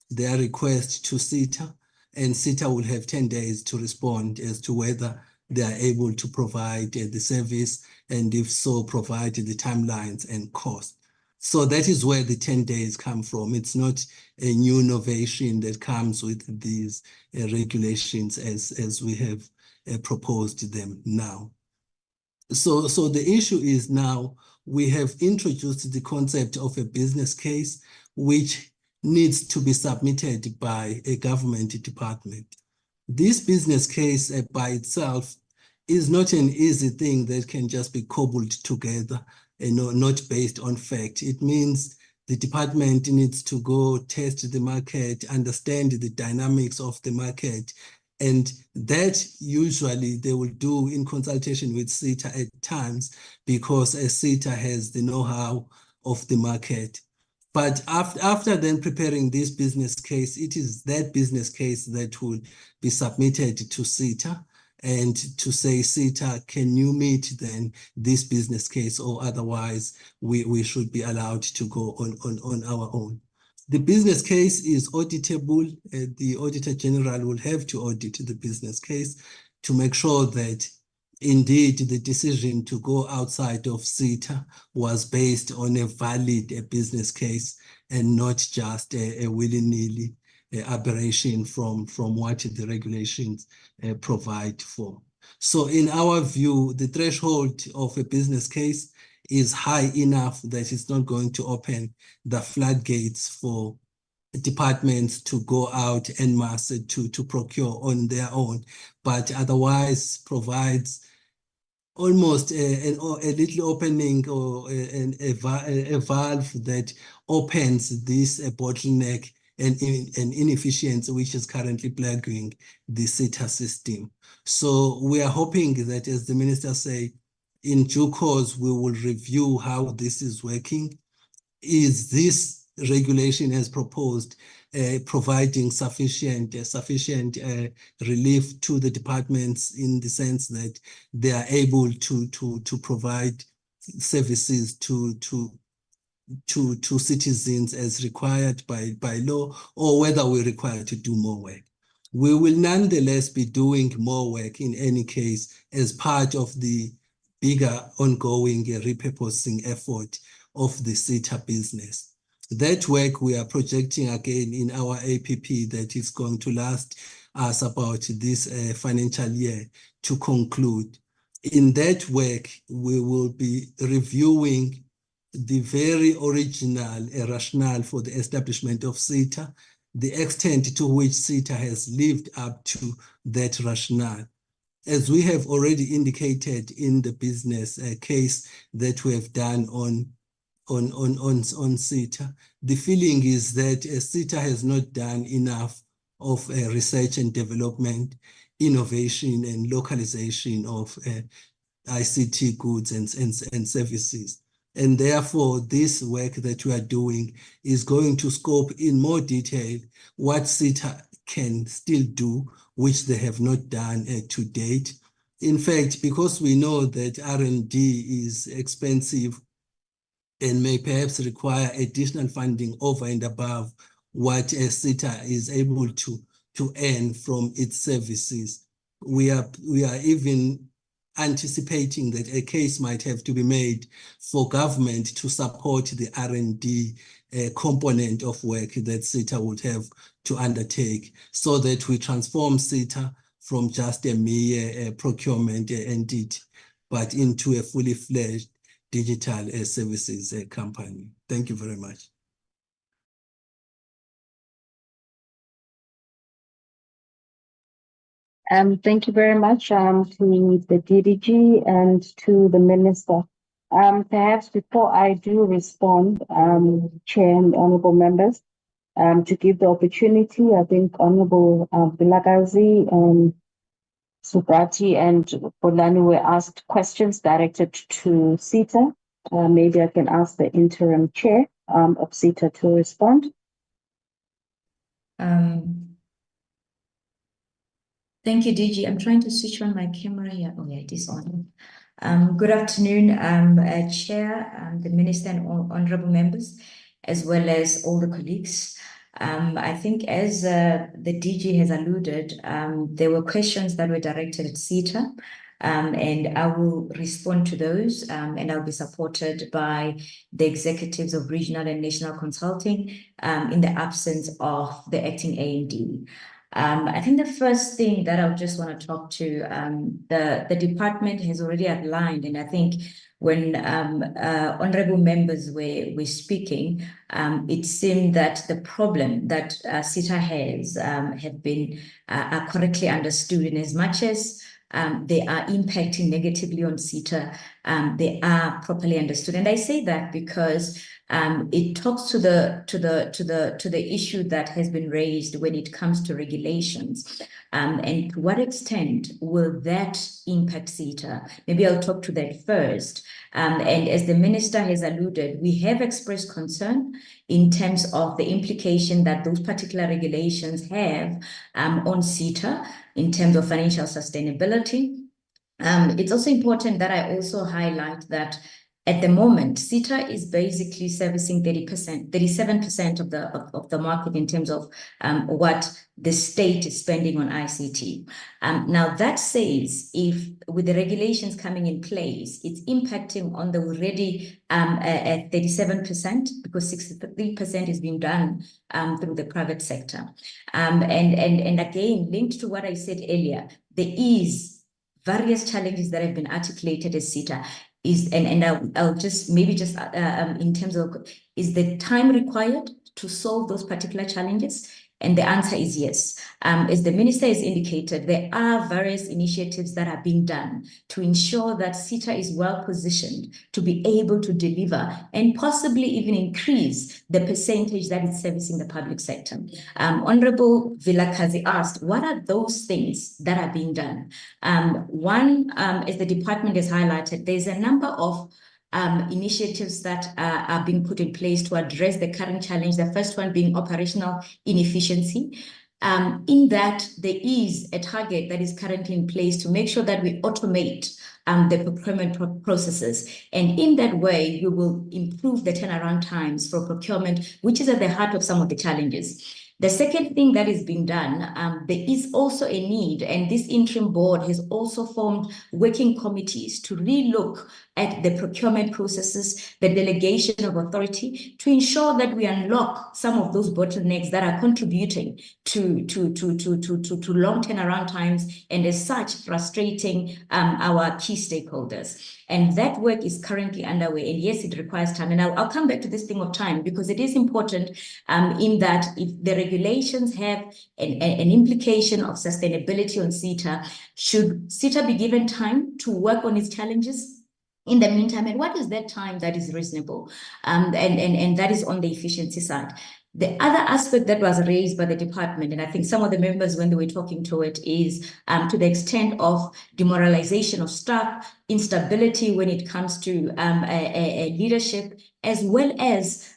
their request to SITA, and SITA will have 10 days to respond as to whether they are able to provide the service, and if so, provide the timelines and cost. So that is where the 10 days come from. It's not a new innovation that comes with these regulations as we have proposed them now. So the issue is now we have introduced the concept of a business case, which needs to be submitted by a government department. This business case by itself is not an easy thing that can just be cobbled together, not based on fact. It means the department needs to go test the market, understand the dynamics of the market, and that usually they will do in consultation with SITA at times, because SITA has the know-how of the market. But after then preparing this business case, it is that business case that will be submitted to SITA, and to say, SITA, can you meet then this business case, or otherwise we should be allowed to go on our own. The business case is auditable. The Auditor General will have to audit the business case to make sure that indeed the decision to go outside of SITA was based on a valid business case and not just a willy-nilly aberration from what the regulations provide for. So in our view, the threshold of a business case is high enough that it's not going to open the floodgates for departments to go out en masse to procure on their own, but otherwise provides almost a little opening, or a valve that opens this bottleneck and inefficiency which is currently plaguing the SITA system. So we are hoping that, as the Minister said, in due course we will review how this is working. Is this regulation as proposed providing sufficient relief to the departments, in the sense that they are able to provide services to citizens as required by law, or whether we're required to do more work? We will nonetheless be doing more work in any case as part of the bigger ongoing repurposing effort of the SITA business. That work we are projecting again in our APP that is going to last us about this financial year to conclude. In that work, we will be reviewing the very original rationale for the establishment of SITA, the extent to which SITA has lived up to that rationale. As we have already indicated in the business case that we have done on SITA, the feeling is that SITA has not done enough of research and development, innovation and localization of ICT goods and services. And therefore, this work that we are doing is going to scope in more detail what SITA can still do, which they have not done to date. In fact, because we know that R&D is expensive and may perhaps require additional funding over and above what SITA is able to earn from its services, we are even anticipating that a case might have to be made for government to support the R&D component of work that SITA would have to undertake, so that we transform SITA from just a mere procurement entity, but into a fully fledged digital services company. Thank you very much. Thank you very much to the DDG and to the Minister. Perhaps before I do respond, Chair and Honourable Members, to give the opportunity, I think Honourable Vilakazi and Subati and Bolani were asked questions directed to SITA. Maybe I can ask the interim chair of SITA to respond. Thank you, DG. I'm trying to switch on my camera here. Oh, yeah, it is on. Good afternoon, Chair, the Minister and all honorable members, as well as all the colleagues. I think as the DG has alluded, there were questions that were directed at SITA, and I will respond to those, and I'll be supported by the executives of regional and national consulting in the absence of the acting AMD. I think the first thing that I just want to talk to, the department has already outlined, and I think when honorable members were speaking, it seemed that the problem that SITA has have been are correctly understood, in as much as they are impacting negatively on SITA, they are properly understood. And I say that because it talks to the issue that has been raised when it comes to regulations, and to what extent will that impact SITA? Maybe I'll talk to that first. And as the minister has alluded, we have expressed concern in terms of the implication that those particular regulations have on SITA in terms of financial sustainability. It's also important that I also highlight that at the moment, SITA is basically servicing 37% of the market in terms of what the state is spending on ICT. Now that says, if with the regulations coming in place, it's impacting on the already at 37%, because 63% is being done through the private sector. And again, linked to what I said earlier, there is various challenges that have been articulated as SITA. I'll just maybe just in terms of, is the time required to solve those particular challenges? And the answer is yes. As the minister has indicated, there are various initiatives that are being done to ensure that SITA is well positioned to be able to deliver and possibly even increase the percentage that is servicing the public sector. Honorable Vilakazi asked, what are those things that are being done? One, as the department has highlighted, there's a number of initiatives that are being put in place to address the current challenge. The first one being operational inefficiency. In that, there is a target that is currently in place to make sure that we automate the procurement processes. And in that way, we will improve the turnaround times for procurement, which is at the heart of some of the challenges. The second thing that is being done, there is also a need, and this interim board has also formed working committees to relook at the procurement processes, the delegation of authority, to ensure that we unlock some of those bottlenecks that are contributing to long turnaround times, and as such frustrating our key stakeholders. And that work is currently underway. And yes, it requires time. And I'll come back to this thing of time, because it is important in that if the regulations have an implication of sustainability on SITA, should SITA be given time to work on its challenges? In the meantime, and what is that time that is reasonable? And that is on the efficiency side. The other aspect that was raised by the department, and I think some of the members when they were talking to it, is to the extent of demoralization of staff, instability when it comes to leadership, as well as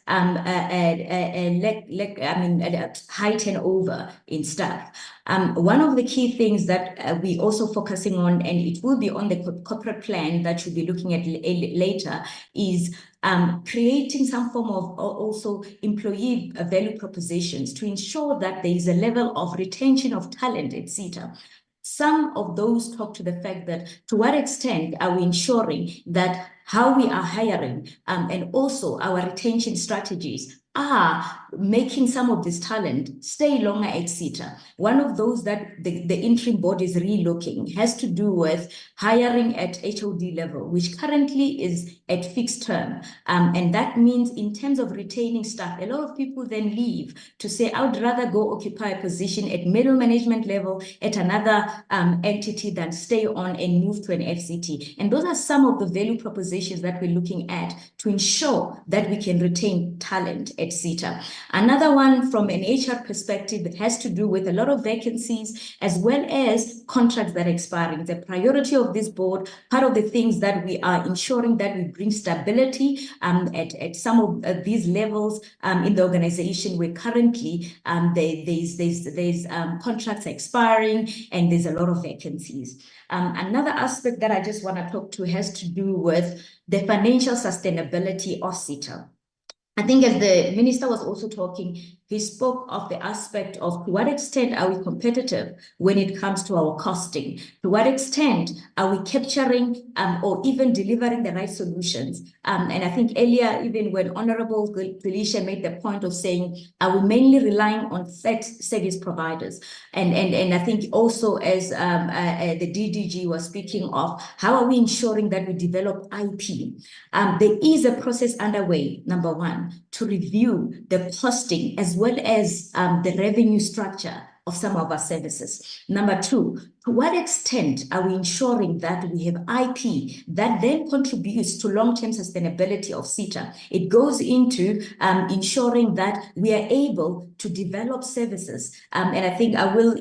high turnover in staff. One of the key things that we also focusing on, and it will be on the corporate plan that you'll be looking at later, is creating some form of also employee value propositions to ensure that there is a level of retention of talent at SITA. Some of those talk to the fact that to what extent are we ensuring that how we are hiring and also our retention strategies are making some of this talent stay longer at SITA. One of those that the interim board is relooking has to do with hiring at HOD level, which currently is at fixed term. And that means in terms of retaining staff, a lot of people then leave to say, I would rather go occupy a position at middle management level at another entity than stay on and move to an FCT. And those are some of the value propositions that we're looking at to ensure that we can retain talent at SITA. Another one from an HR perspective has to do with a lot of vacancies as well as contracts that are expiring. The priority of this board, part of the things that we are ensuring that we bring stability at some of these levels in the organization where currently there's contracts expiring and there's a lot of vacancies. Another aspect that I just want to talk to has to do with the financial sustainability of SITA. I think as the minister was also talking, he spoke of the aspect of to what extent are we competitive when it comes to our costing? To what extent are we capturing or even delivering the right solutions? And I think earlier, even when Honorable Felicia made the point of saying, are we mainly relying on service providers? And I think also as the DDG was speaking of, how are we ensuring that we develop IP? There is a process underway, number one, to review the costing as well as the revenue structure of some of our services. Number two, to what extent are we ensuring that we have IP that then contributes to long-term sustainability of SITA? It goes into ensuring that we are able to develop services. And I think I will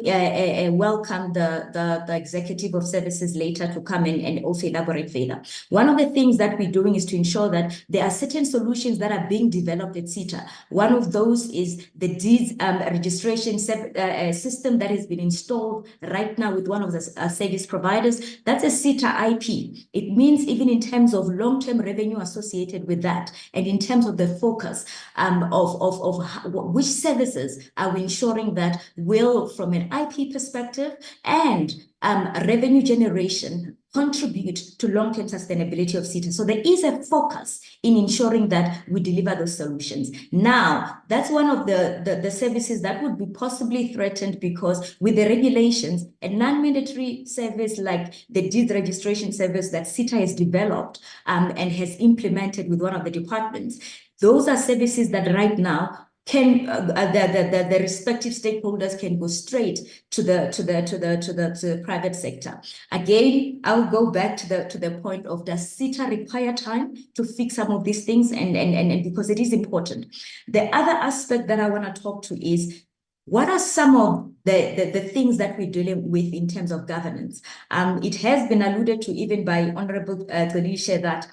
welcome the executive of services later to come in and also elaborate further. One of the things that we're doing is to ensure that there are certain solutions that are being developed at SITA. One of those is the deeds registration system that has been installed right now with one of the service providers. That's a SITA IP. It means even in terms of long-term revenue associated with that, and in terms of the focus of which services are we ensuring that will, from an IP perspective and revenue generation, contribute to long-term sustainability of SITA. So there is a focus in ensuring that we deliver those solutions. Now, that's one of the services that would be possibly threatened because with the regulations, a non-mandatory service like the deed registration service that SITA has developed and has implemented with one of the departments, those are services that right now can the respective stakeholders can go straight to the private sector. Again, I will go back to the point of, does SITA require time to fix some of these things, and because it is important. The other aspect that I want to talk to is, what are some of the things that we're dealing with in terms of governance? It has been alluded to even by Honorable Felicia that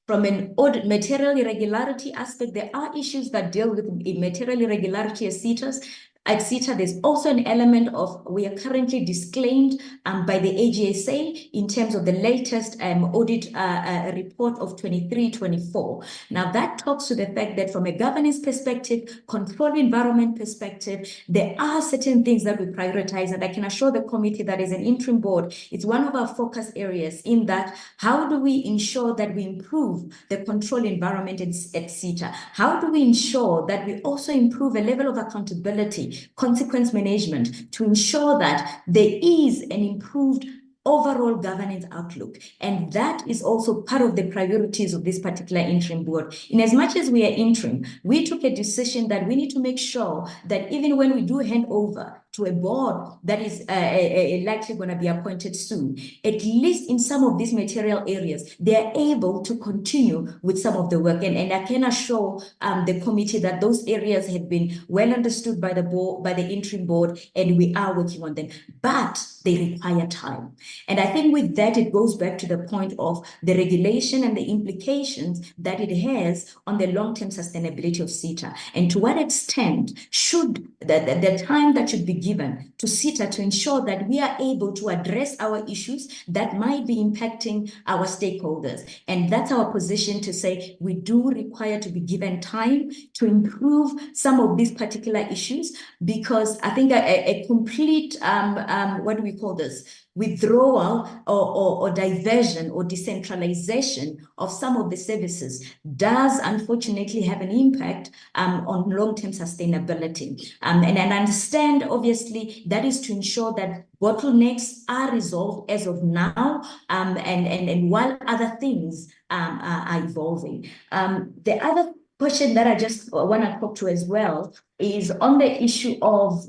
from an audit material irregularity aspect, there are issues that deal with material irregularity as SITAs. At SITA, there's also an element of, we are currently disclaimed by the AGSA in terms of the latest audit report of 23-24. Now that talks to the fact that from a governance perspective, control environment perspective, there are certain things that we prioritize, and I can assure the committee that as an interim board, it's one of our focus areas in that, how do we ensure that we improve the control environment at SITA? How do we ensure that we also improve a level of accountability, consequence management, to ensure that there is an improved overall governance outlook? And that is also part of the priorities of this particular interim board. In as much as we are interim, we took a decision that we need to make sure that even when we do hand over to a board that is likely going to be appointed soon, at least in some of these material areas, they are able to continue with some of the work. And I can assure the committee that those areas have been well understood by the board, by the interim board, and we are working on them. But they require time. And I think with that, it goes back to the point of the regulation and the implications that it has on the long-term sustainability of SITA. And to what extent should the time that should be given to SITA to ensure that we are able to address our issues that might be impacting our stakeholders. And that's our position to say we do require to be given time to improve some of these particular issues, because I think a complete, what do we call this? Withdrawal or diversion or decentralization of some of the services does unfortunately have an impact on long-term sustainability. And I understand, obviously, that is to ensure that bottlenecks are resolved as of now, and while other things are evolving. The other question that I just want to talk to as well is on the issue of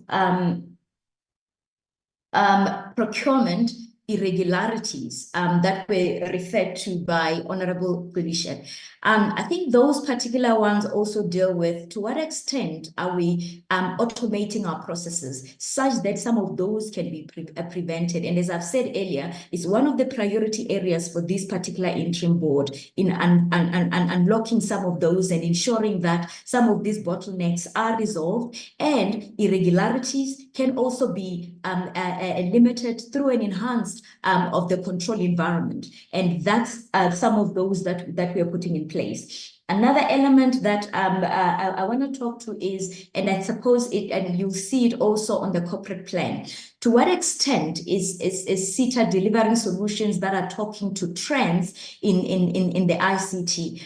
procurement irregularities that were referred to by Honorable Felicia. I think those particular ones also deal with to what extent are we automating our processes such that some of those can be prevented. And as I've said earlier, it's one of the priority areas for this particular interim board in unlocking some of those and ensuring that some of these bottlenecks are resolved, and irregularities can also be limited through an enhanced of the control environment. And that's some of those that we are putting in place. Another element that I want to talk to is, and I suppose it, and you'll see it also on the corporate plan, to what extent is SITA delivering solutions that are talking to trends in the ICT?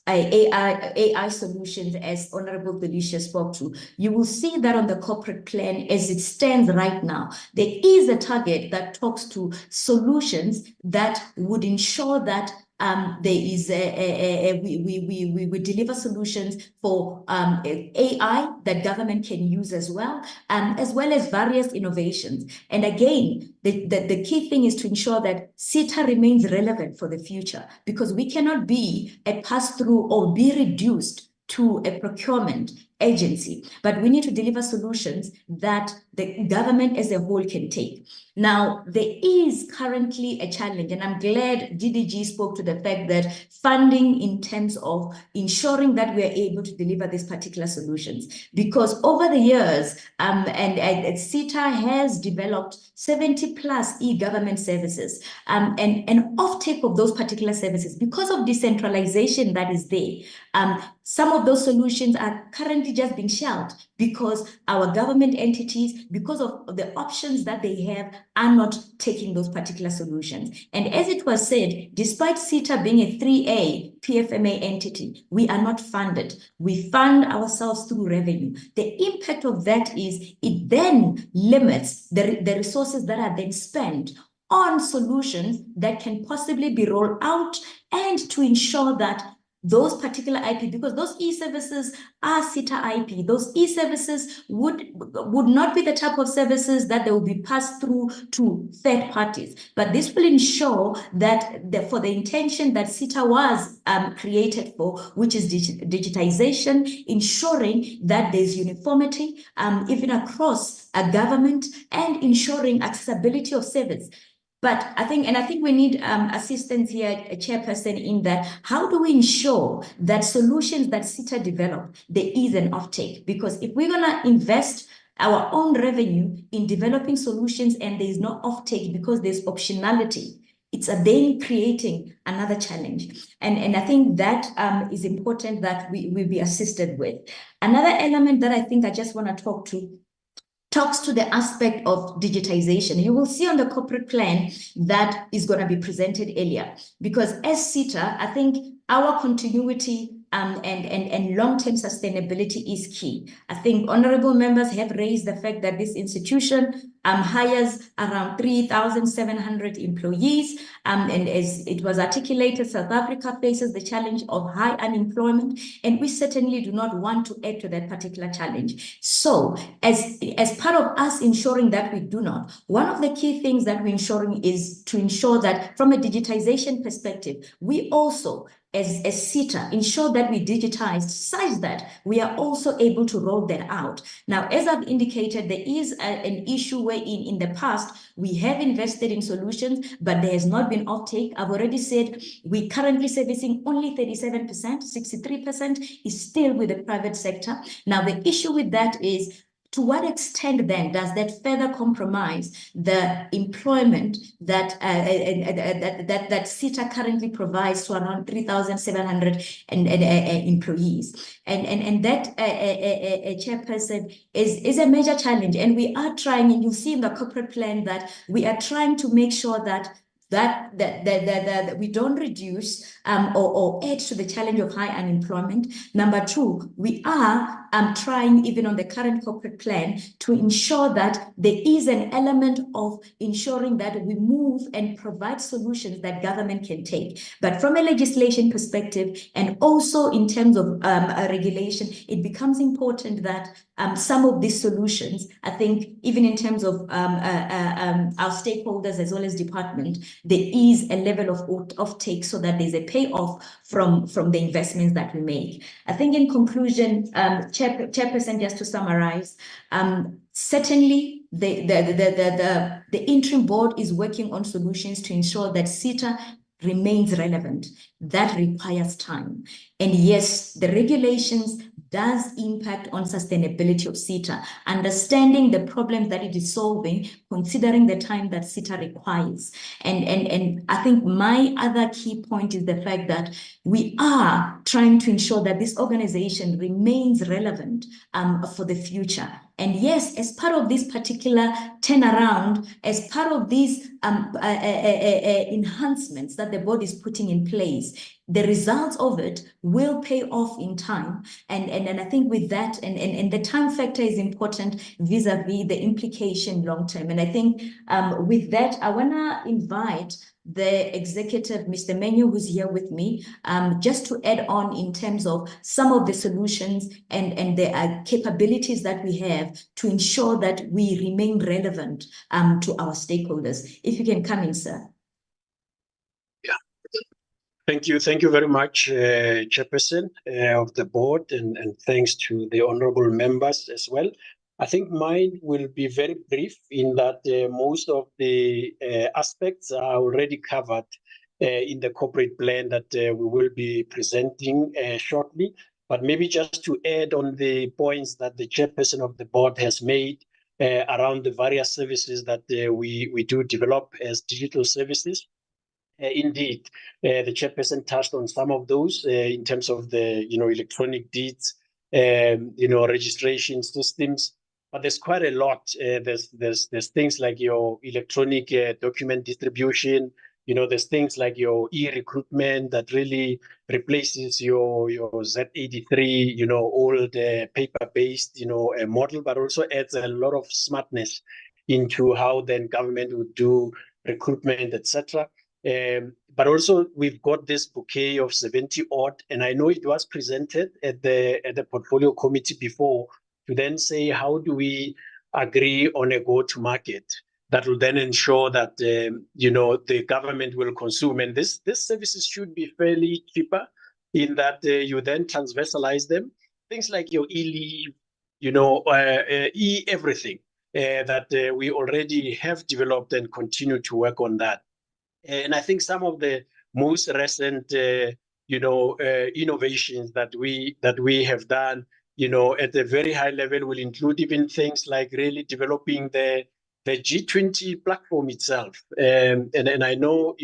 AI solutions, as Honorable Felicia spoke to. You will see that on the corporate plan as it stands right now, there is a target that talks to solutions that would ensure that there is we deliver solutions for AI that government can use as well as various innovations. And again, the key thing is to ensure that SITA remains relevant for the future, because we cannot be a pass-through or be reduced to a procurement agency, but we need to deliver solutions that the government as a whole can take. Now, there is currently a challenge, and I'm glad DDG spoke to the fact that funding in terms of ensuring that we are able to deliver these particular solutions, because over the years, and SITA has developed 70 plus e-government services, and offtake of those particular services, because of decentralization that is there, some of those solutions are currently just being shelved because our government entities, because of the options that they have, are not taking those particular solutions. And as it was said, despite SITA being a 3A PFMA entity, we are not funded. We fund ourselves through revenue. The impact of that is it then limits the resources that are then spent on solutions that can possibly be rolled out, and to ensure that those particular IP, because those e-services are SITA IP, those e-services would not be the type of services that they will be passed through to third parties. But this will ensure that for the intention that SITA was created for, which is digitization, ensuring that there's uniformity even across a government, and ensuring accessibility of service. But I think we need assistance here, Chairperson, in that how do we ensure that solutions that SITA develop, there is an offtake? Because if we're gonna invest our own revenue in developing solutions and there is no offtake because there's optionality, it's then creating another challenge. And I think that is important that we be assisted with. Another element that I think I just want to talks to the aspect of digitization. You will see on the corporate plan that is going to be presented earlier, because as SITA, I think our continuity and long-term sustainability is key. I think honorable members have raised the fact that this institution hires around 3,700 employees, and as it was articulated, South Africa faces the challenge of high unemployment, and we certainly do not want to add to that particular challenge. So as part of us ensuring that we do not, one of the key things that we're ensuring is to ensure that from a digitization perspective, we also as SITA ensure that we digitize such that we are also able to roll that out. Now, as I've indicated, there is an issue where in the past, we have invested in solutions, but there has not been offtake. I've already said we're currently servicing only 37%, 63% is still with the private sector. Now, the issue with that is, to what extent then does that further compromise the employment that SITA currently provides to around 3,700 employees? And that, Chairperson, is a major challenge. And we are trying, and you'll see in the corporate plan that we are trying to make sure that that we don't reduce or add to the challenge of high unemployment. Number two, we are trying, even on the current corporate plan, to ensure that there is an element of ensuring that we move and provide solutions that government can take. But from a legislation perspective, and also in terms of a regulation, it becomes important that some of these solutions, I think, even in terms of our stakeholders as well as department, there is a level of offtake so that there's a payoff from the investments that we make. I think in conclusion, Chairperson, just to summarize, certainly the interim board is working on solutions to ensure that SITA remains relevant. That requires time. And yes, the regulations does impact on sustainability of SITA, understanding the problem that it is solving, considering the time that SITA requires. And I think my other key point is the fact that we are trying to ensure that this organization remains relevant for the future. And yes, as part of this particular turnaround, as part of these enhancements that the board is putting in place, the results of it will pay off in time. And I think with that, and the time factor is important vis-a-vis the implication long term. And I think with that, I want to invite the executive, Mr. Menyo, who's here with me, just to add on in terms of some of the solutions and the capabilities that we have to ensure that we remain relevant to our stakeholders. If you can come in, sir. Thank you very much, Chairperson of the board, and thanks to the honorable members as well. I think mine will be very brief in that most of the aspects are already covered in the corporate plan that we will be presenting shortly. But maybe just to add on the points that the Chairperson of the board has made around the various services that we do develop as digital services. Indeed, the Chairperson touched on some of those in terms of the electronic deeds, registration systems. But there's quite a lot. There's things like your electronic document distribution. There's things like your e-recruitment that really replaces your Z83, old paper-based model, but also adds a lot of smartness into how then government would do recruitment, etc. But also we've got this bouquet of 70 odd, and I know it was presented at the portfolio committee before, to then say how do we agree on a go-to-market that will then ensure that the government will consume, and this services should be fairly cheaper in that you then transversalize them, things like your e-leave, everything that we already have developed and continue to work on that. And I think some of the most recent, innovations that we have done, at a very high level, will include even things like really developing the G20 platform itself. And I know,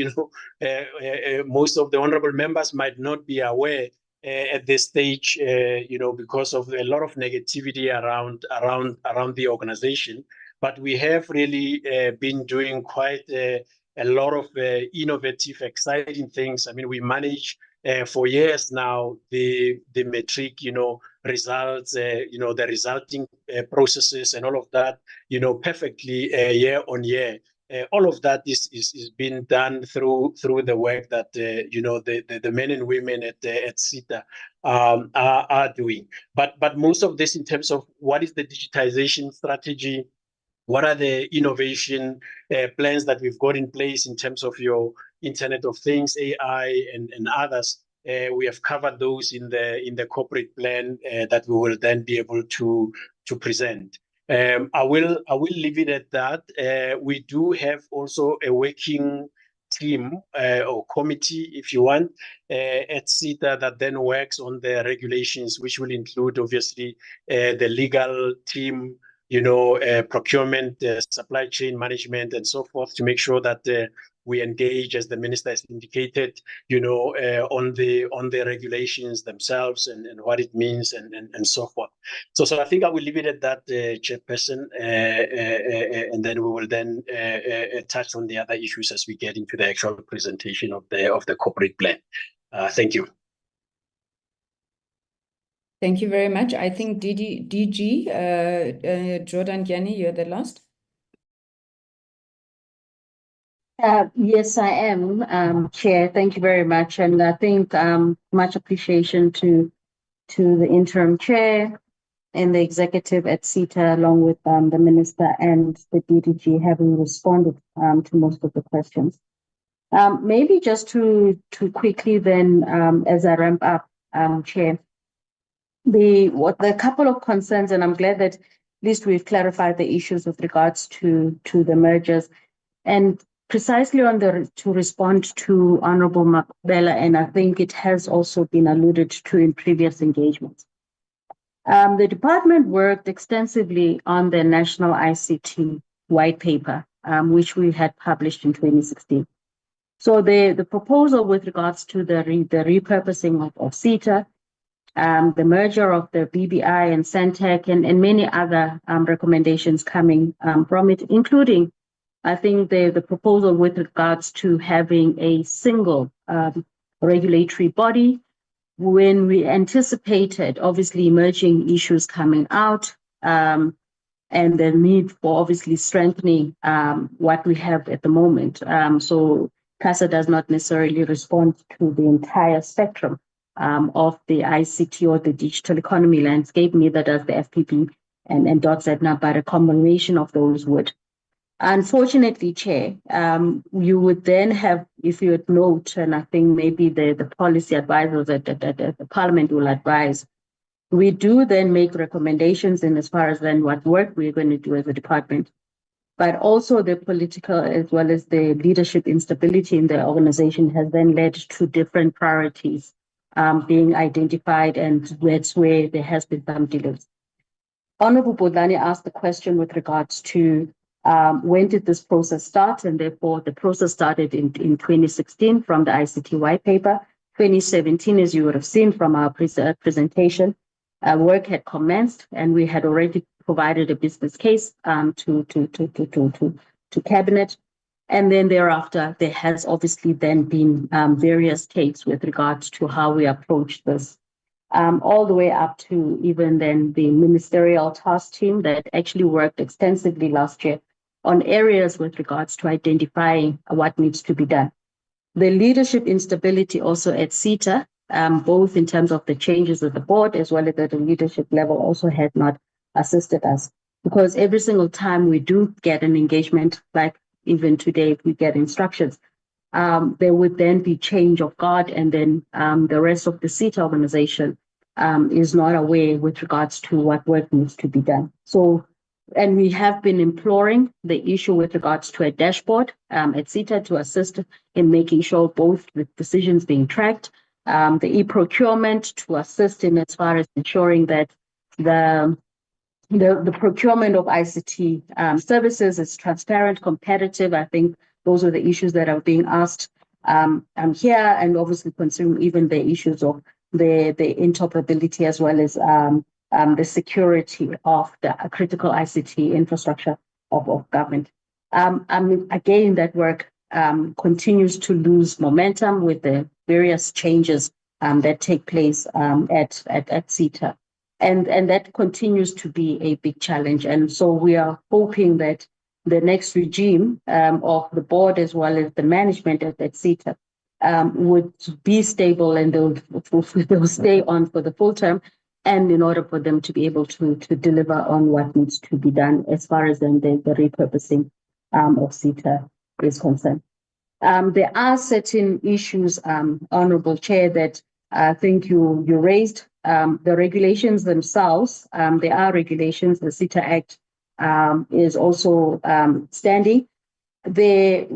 most of the honorable members might not be aware at this stage, because of a lot of negativity around the organization. But we have really been doing quite a lot of innovative, exciting things. I mean, we manage for years now the metric, results, the resulting processes and all of that, perfectly year on year. All of that is being done through the work that the men and women at SITA are doing. But most of this in terms of what is the digitization strategy, what are the innovation plans that we've got in place in terms of your Internet of Things, AI, and others. We have covered those in the corporate plan that we will then be able to present. I will leave it at that. We do have also a working team or committee, if you want, at SITA that then works on the regulations, which will include obviously the legal team, procurement, supply chain management, and so forth, to make sure that we engage, as the minister has indicated, on the regulations themselves and what it means and so forth. So I think I will leave it at that, Chairperson, and then we will then touch on the other issues as we get into the actual presentation of the corporate plan. Thank you. Thank you very much. I think DG, Jordan Gianni, you're the last. Yes, I am, Chair. Thank you very much. And I think much appreciation to the interim chair and the executive at SITA, along with the minister and the DDG, having responded to most of the questions. Maybe just to quickly then, as I ramp up, Chair, the couple of concerns, and I'm glad that at least we've clarified the issues with regards to the mergers, and precisely to respond to Honorable Makubela, and I think it has also been alluded to in previous engagements. The department worked extensively on the National ICT white paper, which we had published in 2016. So the proposal with regards to the repurposing of SITA, the merger of the BBI and Centec, and many other recommendations coming from it, including, I think, the proposal with regards to having a single regulatory body, when we anticipated obviously emerging issues coming out, and the need for obviously strengthening what we have at the moment. So ICASA does not necessarily respond to the entire spectrum of the ICT or the digital economy landscape, neither does the FPP and .ZNA, but a combination of those would. Unfortunately, Chair, you would then have, if you would note, and I think maybe the policy advisors at the Parliament will advise, we do then make recommendations in as far as then what work we're going to do as a department, but also the political as well as the leadership instability in the organization has then led to different priorities being identified, and that's where there has been some delays. Honorable Bodlani asked the question with regards to when did this process start, and therefore the process started in 2016 from the ICT white paper. 2017, as you would have seen from our presentation, work had commenced, and we had already provided a business case to cabinet. And then thereafter, there has obviously then been various takes with regards to how we approach this, all the way up to even then the ministerial task team that actually worked extensively last year on areas with regards to identifying what needs to be done. The leadership instability also at SITA, both in terms of the changes at the board as well as at the leadership level, also had not assisted us, because every single time we do get an engagement, like even today, if we get instructions, there would then be change of guard, and then the rest of the SITA organization is not aware with regards to what work needs to be done. So, and we have been imploring the issue with regards to a dashboard at SITA to assist in making sure both the decisions being tracked, the e-procurement to assist in as far as ensuring that the procurement of ICT services is transparent, competitive. I think those are the issues that are being asked here, and obviously considering even the issues of the interoperability as well as the security of the critical ICT infrastructure of government. Again, that work continues to lose momentum with the various changes that take place at SITA. And that continues to be a big challenge. And so we are hoping that the next regime of the board as well as the management at SITA would be stable, and they'll stay on for the full term, and in order for them to be able to deliver on what needs to be done as far as then the repurposing of SITA is concerned. There are certain issues, Honorable Chair, that I think you raised. The regulations themselves, there are regulations, the SITA Act is also standing. The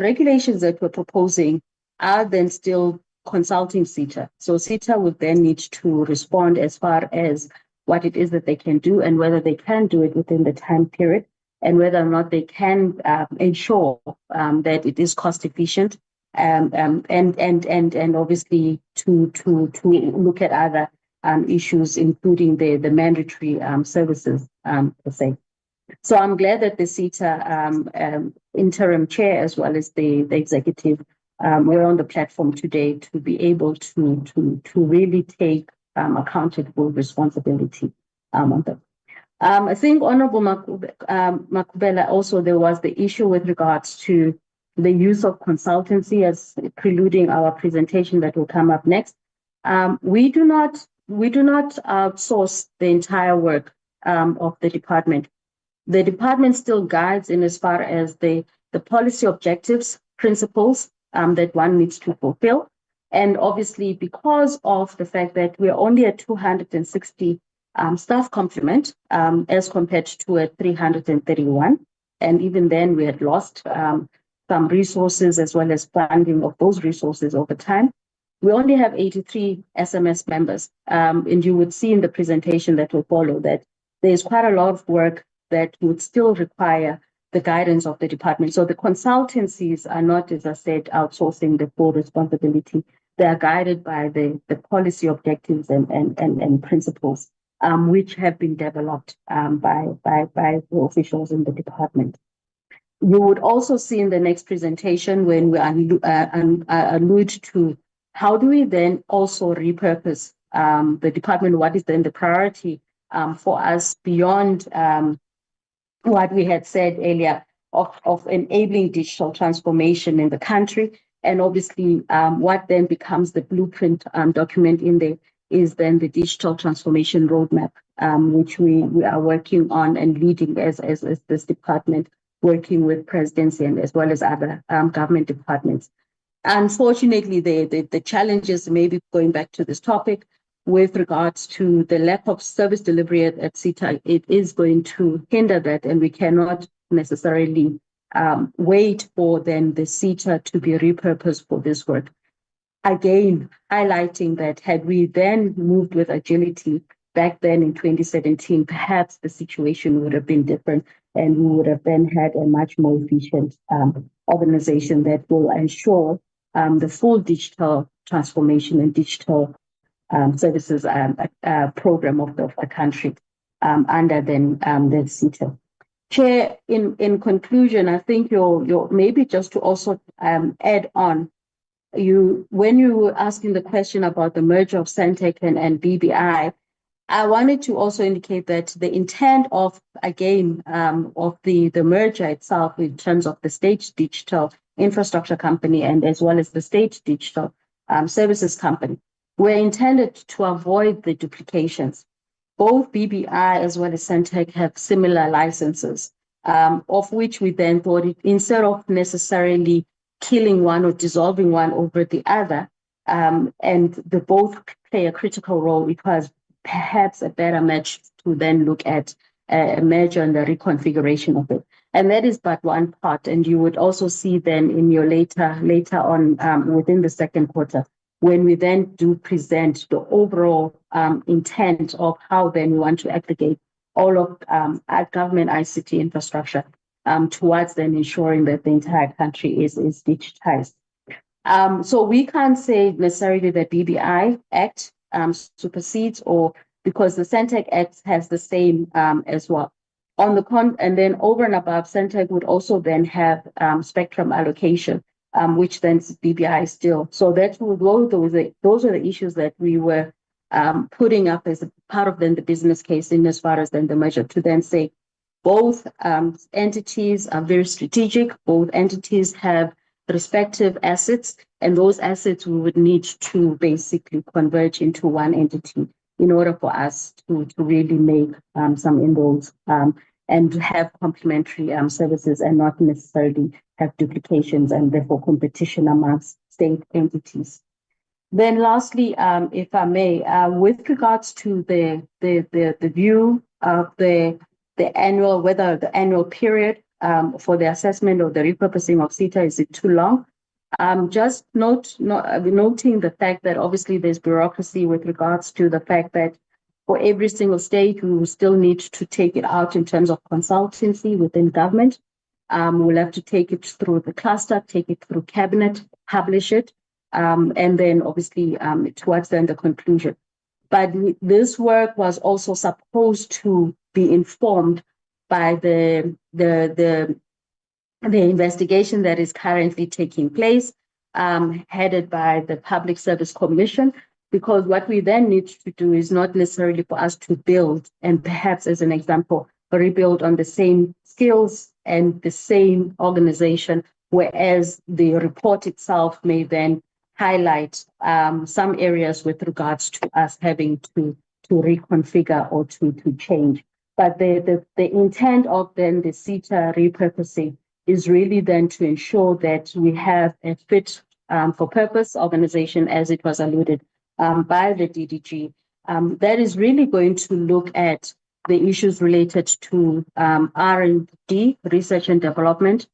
regulations that we're proposing are then still consulting SITA. So SITA would then need to respond as far as what it is that they can do and whether they can do it within the time period, and whether or not they can ensure that it is cost efficient, and obviously to look at other issues, including the mandatory services per se. So I'm glad that the SITA interim chair as well as the executive were on the platform today to be able to really take accountable responsibility on them. I think Honorable Makubela, also there was the issue with regards to the use of consultancy as preluding our presentation that will come up next. We do not outsource the entire work of the department. The department still guides in as far as the policy objectives, principles that one needs to fulfill. And obviously, because of the fact that we're only at 260 staff complement as compared to a 331, and even then we had lost some resources as well as funding of those resources over time. We only have 83 SMS members, and you would see in the presentation that will follow that there's quite a lot of work that would still require the guidance of the department. So the consultancies are not, as I said, outsourcing the full responsibility. They are guided by the policy objectives and principles, which have been developed by the officials in the department. You would also see in the next presentation when we allude to how do we then also repurpose the department, what is then the priority for us beyond what we had said earlier of enabling digital transformation in the country. And obviously, what then becomes the blueprint document in there is then the digital transformation roadmap, which we are working on and leading as this department, working with presidency and as well as other government departments. Unfortunately, the challenges, maybe going back to this topic, with regards to the lack of service delivery at SITA, it is going to hinder that, and we cannot necessarily wait for then the SITA to be repurposed for this work. Again, highlighting that had we then moved with agility back then in 2017, perhaps the situation would have been different, and we would have then had a much more efficient organization that will ensure the full digital transformation and digital services program of the country under then the SITA. Chair, in conclusion, I think your maybe just to also add on, when you were asking the question about the merger of Sentech and BBI, I wanted to also indicate that the intent of, again, of the merger itself in terms of the State Digital Infrastructure Company and as well as the State Digital Services Company were intended to avoid the duplications. Both BBI as well as Sentech have similar licenses, of which we then thought instead of necessarily killing one or dissolving one over the other, and they both play a critical role, it was perhaps a better match to then look at a merger and the reconfiguration of it. And that is but one part. And you would also see then in your later on within the second quarter, when we then do present the overall intent of how then we want to aggregate all of our government ICT infrastructure towards then ensuring that the entire country is digitized. So we can't say necessarily that BBI Act supersedes, or because the Sentech Act has the same as well. And then over and above, Sentech would also then have spectrum allocation, which then BBI still. So those are the issues that we were putting up as a part of then the business case in as far as then the measure to then say both entities are very strategic, both entities have respective assets, and those assets we would need to basically converge into one entity in order for us to really make some inroads and have complementary services and not necessarily have duplications and therefore competition amongst state entities. Then lastly, if I may, with regards to the view of the annual period for the assessment of the repurposing of SITA, is it too long? Just noting the fact that obviously there's bureaucracy with regards to the fact that For every single state, we will still need to take it out in terms of consultancy within government. We'll have to take it through the cluster, take it through cabinet, publish it, and then obviously towards then the conclusion. But this work was also supposed to be informed by the investigation that is currently taking place, headed by the Public Service Commission, because what we then need to do is not necessarily for us to build and perhaps, as an example, rebuild on the same skills and the same organization, whereas the report itself may then highlight some areas with regards to us having to reconfigure or to change. But the intent of then the SITA repurposing is really then to ensure that we have a fit for purpose organization, as it was alluded by the DDG, that is really going to look at the issues related to R&D, research and development,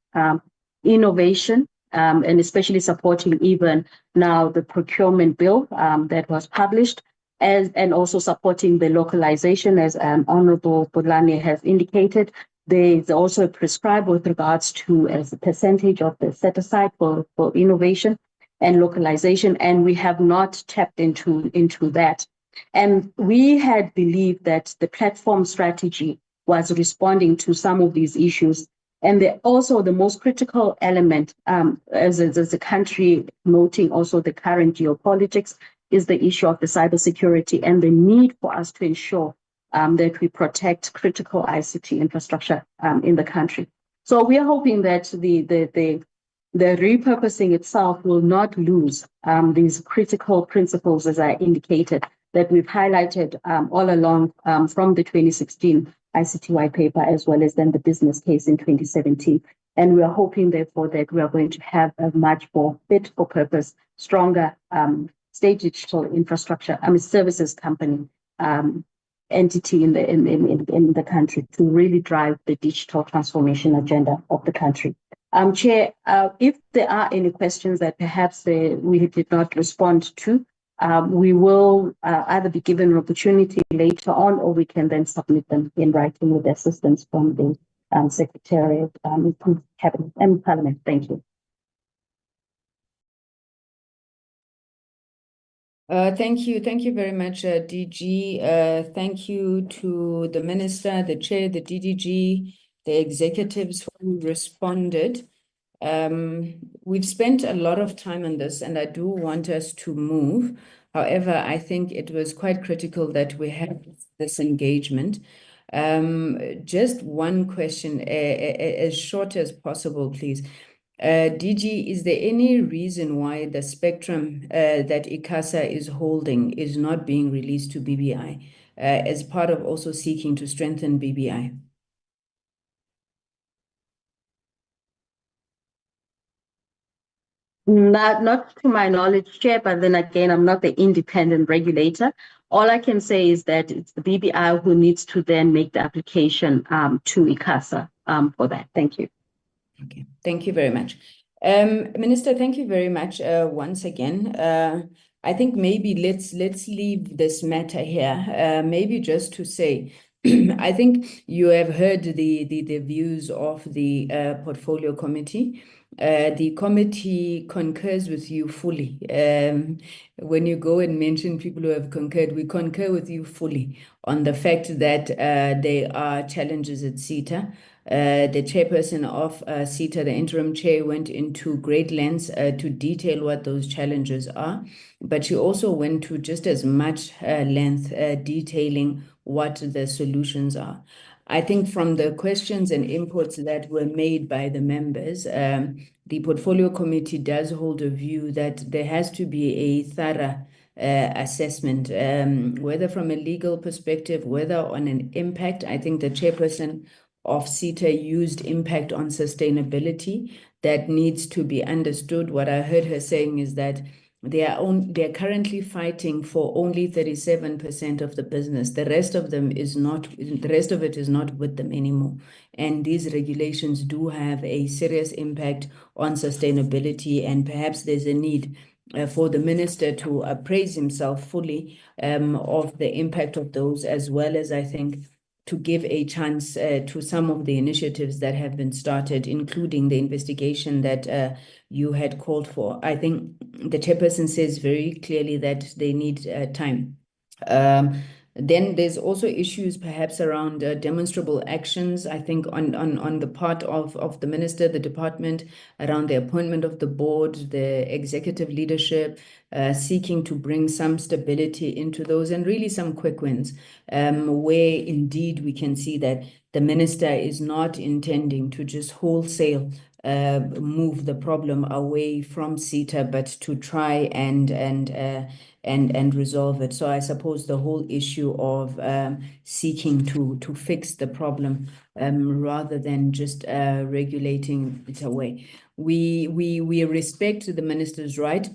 innovation, and especially supporting even now the procurement bill that was published, and also supporting the localization, as Honorable Budlane has indicated. There's also prescribed with regards to as a percentage of the set aside for innovation and localization, and we have not tapped into that. And we had believed that the platform strategy was responding to some of these issues. And also the most critical element as a country, noting also the current geopolitics, is the issue of the cybersecurity and the need for us to ensure that we protect critical ICT infrastructure in the country. So we are hoping that the repurposing itself will not lose these critical principles, as I indicated, that we've highlighted all along from the 2016 ICT white paper, as well as then the business case in 2017. And we are hoping, therefore, that we are going to have a much more fit for purpose, stronger state digital infrastructure, services company entity in the country to really drive the digital transformation agenda of the country. Chair, if there are any questions that perhaps we did not respond to, we will either be given an opportunity later on, or we can then submit them in writing with assistance from the Secretariat, Cabinet and Parliament. Thank you. Thank you very much, DG. Thank you to the Minister, the Chair, the DDG, the executives who responded. We've spent a lot of time on this, and I do want us to move. However, I think it was quite critical that we have this engagement. Just one question, as short as possible, please. DG, is there any reason why the spectrum that ICASA is holding is not being released to BBI as part of also seeking to strengthen BBI? Not to my knowledge, Chair, but then again, I'm not the independent regulator. All I can say is that it's the BBI who needs to then make the application to ICASA for that. Thank you. Okay, thank you very much. Minister, thank you very much once again. I think maybe let's leave this matter here. Maybe just to say, I think you have heard the views of the portfolio committee. The committee concurs with you fully. When you go and mention people who have concurred, we concur with you fully on the fact that there are challenges at SITA. The chairperson of SITA, the interim chair, went into great lengths to detail what those challenges are, but she also went to just as much length detailing what the solutions are. I think from the questions and inputs that were made by the members, the portfolio committee does hold a view that there has to be a thorough assessment, whether from a legal perspective, whether on an impact. I think the chairperson of SITA used impact on sustainability. That needs to be understood. What I heard her saying is that they're currently fighting for only 37% of the business. The rest of it is not with them anymore. And these regulations do have a serious impact on sustainability, and perhaps there's a need for the minister to appraise himself fully of the impact of those, as well as, I think, to give a chance to some of the initiatives that have been started, including the investigation that you had called for. I think the chairperson says very clearly that they need time. Then there's also issues perhaps around demonstrable actions, I think, on the part of the minister, the department, around the appointment of the board, the executive leadership, seeking to bring some stability into those, and really some quick wins, where indeed we can see that the minister is not intending to just wholesale move the problem away from SITA, but to try and resolve it. So I suppose the whole issue of seeking to fix the problem rather than just regulating it away. We respect the minister's right,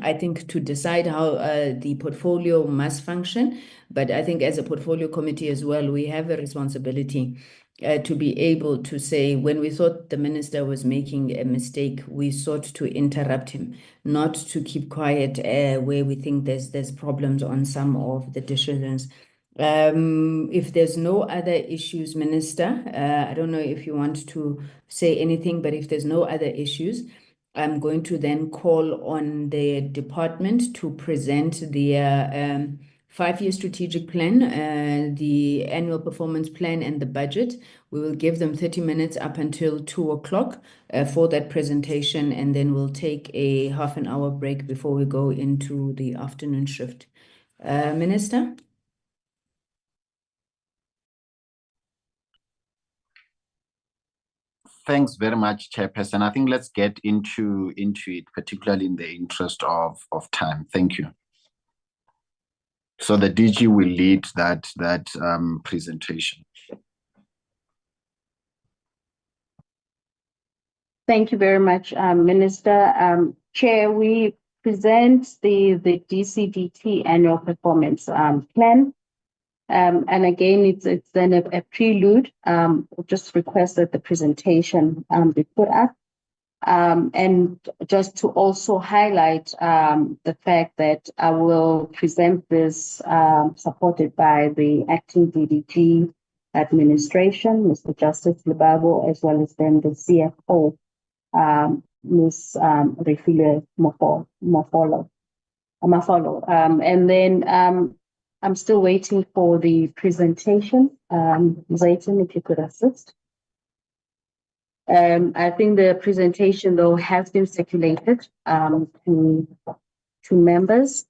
I think, to decide how the portfolio must function. But I think as a portfolio committee as well, we have a responsibility to be able to say, when we thought the minister was making a mistake, we sought to interrupt him, not to keep quiet where we think there's problems on some of the decisions. If there's no other issues, Minister, I don't know if you want to say anything, but if there's no other issues, I'm going to then call on the department to present the 5-year strategic plan, the annual performance plan, and the budget. We will give them 30 minutes up until 2 o'clock for that presentation, and then we'll take a half an hour break before we go into the afternoon shift. Minister? Thanks very much, Chairperson. I think let's get into it, particularly in the interest of time. Thank you. So the DG will lead that presentation. Thank you very much, Minister. Chair, we present the DCDT annual performance plan. And again, it's then a prelude. We'll just request that the presentation be put up. And just to also highlight the fact that I will present this supported by the acting DDG administration, Mr. Justice Libabo, as well as then the CFO, Ms. Refile Mafolo. And then I'm still waiting for the presentation. Zayton, if you could assist. I think the presentation, though, has been circulated to members.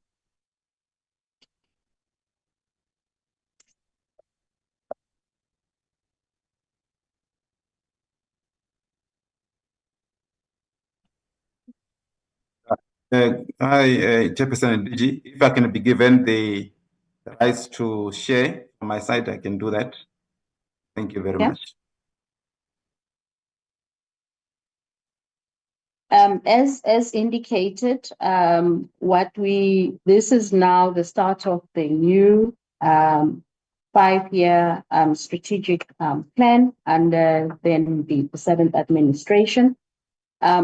Hi, Chairperson and DG. If I can be given the rights to share on my side, I can do that. Thank you very much. As indicated, this is now the start of the new 5-year strategic plan under then the 7th administration.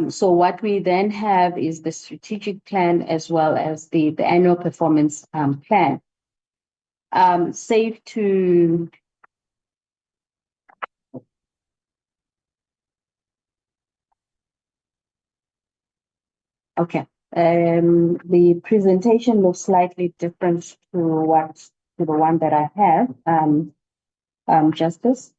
So what we then have is the strategic plan as well as the annual performance plan. Safe to okay. The presentation looks slightly different to the one that I have. Justice.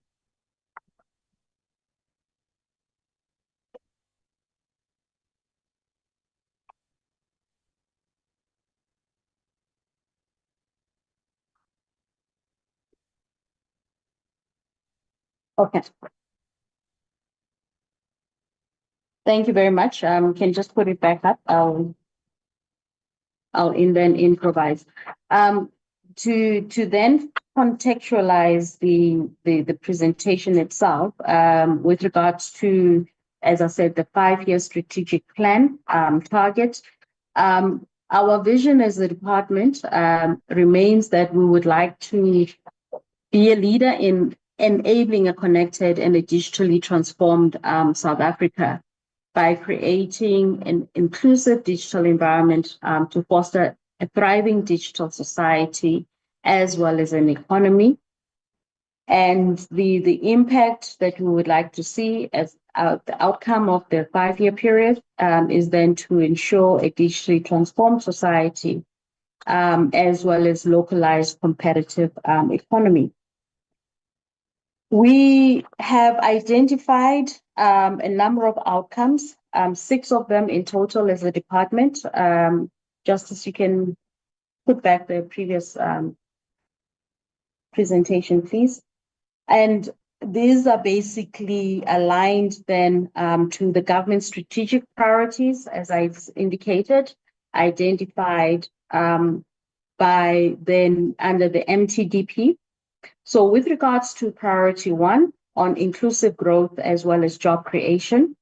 Okay. Thank you very much. Can just put it back up. I'll then improvise. To then contextualize the presentation itself, with regards to, as I said, the 5-year strategic plan target. Our vision as a department remains that we would like to be a leader in enabling a connected and a digitally transformed South Africa. by creating an inclusive digital environment to foster a thriving digital society as well as an economy. And the impact that we would like to see as the outcome of the 5-year period is then to ensure a digitally transformed society as well as localized competitive economy. We have identified a number of outcomes, 6 of them in total as a department. Justice, you can put back the previous presentation, please. And these are basically aligned then to the government's strategic priorities, as I've indicated, identified by then under the MTDP. So with regards to priority 1 on inclusive growth as well as job creation,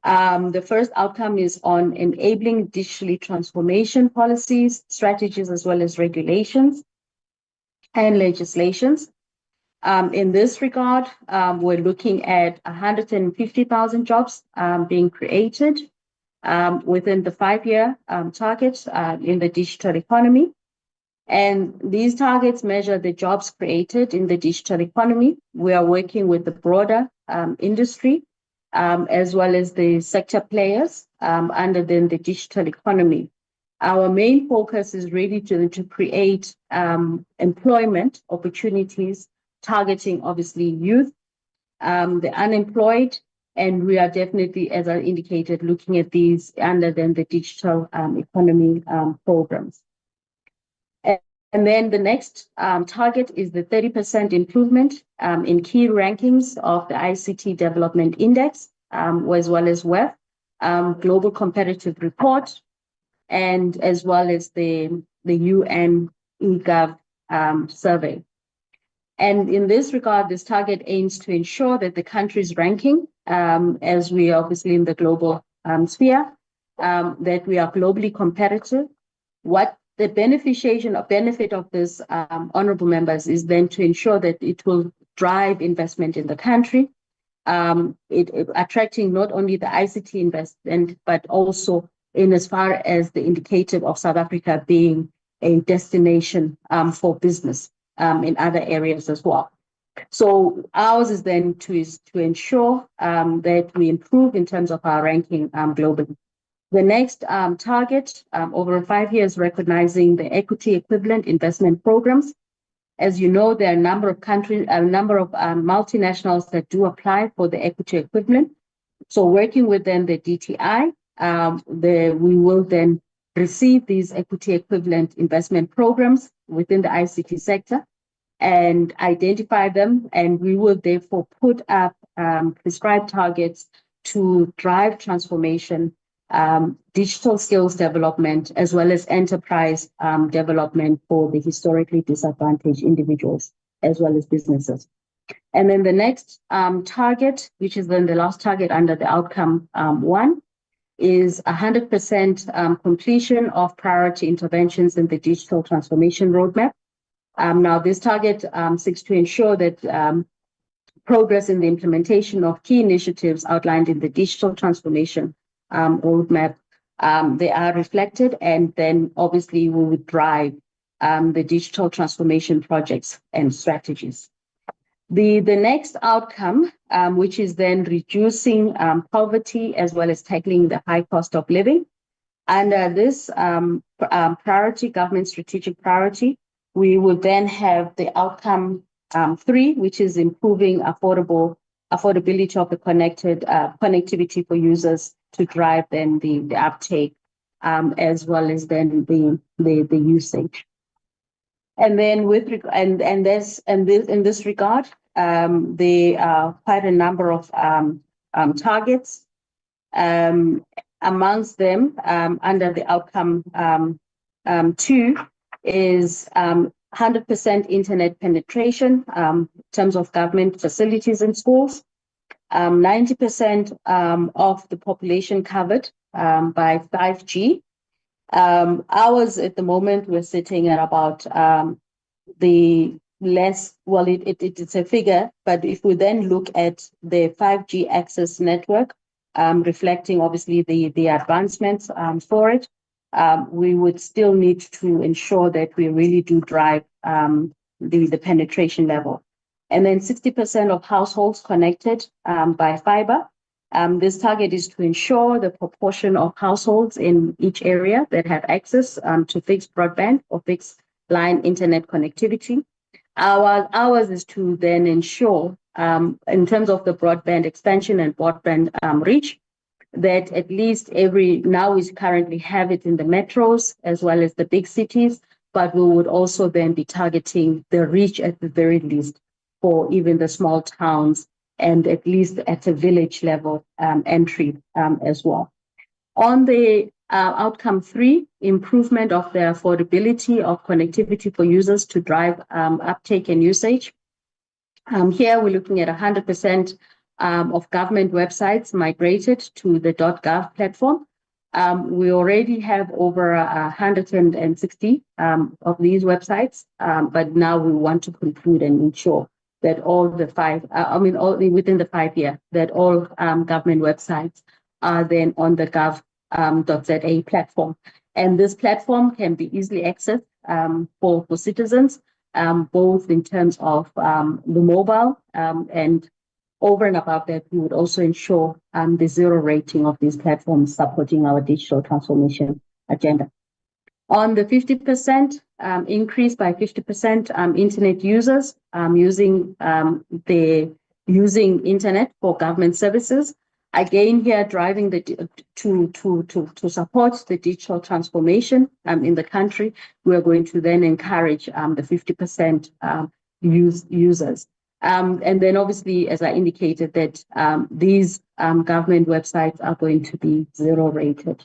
the first outcome is on enabling digitally transformation policies, strategies, as well as regulations and legislations. In this regard, we're looking at 150,000 jobs being created within the 5-year targets in the digital economy. And these targets measure the jobs created in the digital economy. We are working with the broader industry as well as the sector players under the digital economy. Our main focus is really to create employment opportunities targeting obviously youth, the unemployed, and we are definitely, as I indicated, looking at these under then the digital economy programs. And then the next target is the 30% improvement in key rankings of the ICT Development Index, as well as WEF, Global Competitive Report, and as well as the UN eGov survey. And in this regard, this target aims to ensure that the country's ranking, as we are obviously in the global sphere, that we are globally competitive. What the benefit of this, honorable members, is then to ensure that it will drive investment in the country, attracting not only the ICT investment, but also in as far as the indicative of South Africa being a destination for business in other areas as well. So ours is then to ensure that we improve in terms of our ranking globally. The next target over 5 years, recognizing the equity equivalent investment programs. As you know, there are a number of multinationals that do apply for the equity equivalent. So working with then the DTI, we will then receive these equity equivalent investment programs within the ICT sector and identify them, and we will therefore put up prescribed targets to drive transformation, digital skills development, as well as enterprise development for the historically disadvantaged individuals as well as businesses. And then the next target, which is then the last target under the outcome 1, is 100% completion of priority interventions in the digital transformation roadmap. Now, this target seeks to ensure that progress in the implementation of key initiatives outlined in the digital transformation roadmap, they are reflected, and then obviously we would drive the digital transformation projects and strategies. The next outcome, which is then reducing poverty as well as tackling the high cost of living. Under this priority, government strategic priority, we will then have the outcome 3, which is improving affordability of the connectivity for users to drive then the uptake as well as then the usage. And then in this regard, there are quite a number of targets. Amongst them, under the outcome 2, is 100% internet penetration in terms of government facilities and schools. 90% of the population covered by 5G. Ours at the moment, we're sitting at about it's a figure, but if we then look at the 5G access network, reflecting obviously the advancements for it. We would still need to ensure that we really do drive the penetration level. And then 60% of households connected by fiber. This target is to ensure the proportion of households in each area that have access to fixed broadband or fixed line internet connectivity. Ours is to then ensure, in terms of the broadband expansion and broadband reach, that at least now we currently have it in the metros as well as the big cities, but we would also then be targeting the reach at the very least for even the small towns and at least at a village level entry as well. On the outcome 3, improvement of the affordability of connectivity for users to drive uptake and usage. Here we're looking at 100% of government websites migrated to the .gov platform. We already have over 160 of these websites, but now we want to conclude and ensure that all the within the 5 year, that all government websites are then on the gov.za platform. And this platform can be easily accessed for citizens, both in terms of the mobile and over and above that, we would also ensure the 0 rating of these platforms supporting our digital transformation agenda. On the 50% increase by 50% internet users using internet for government services. Again, here driving to support the digital transformation in the country, we are going to then encourage the 50% users. And then obviously, as I indicated, that these government websites are going to be 0 rated.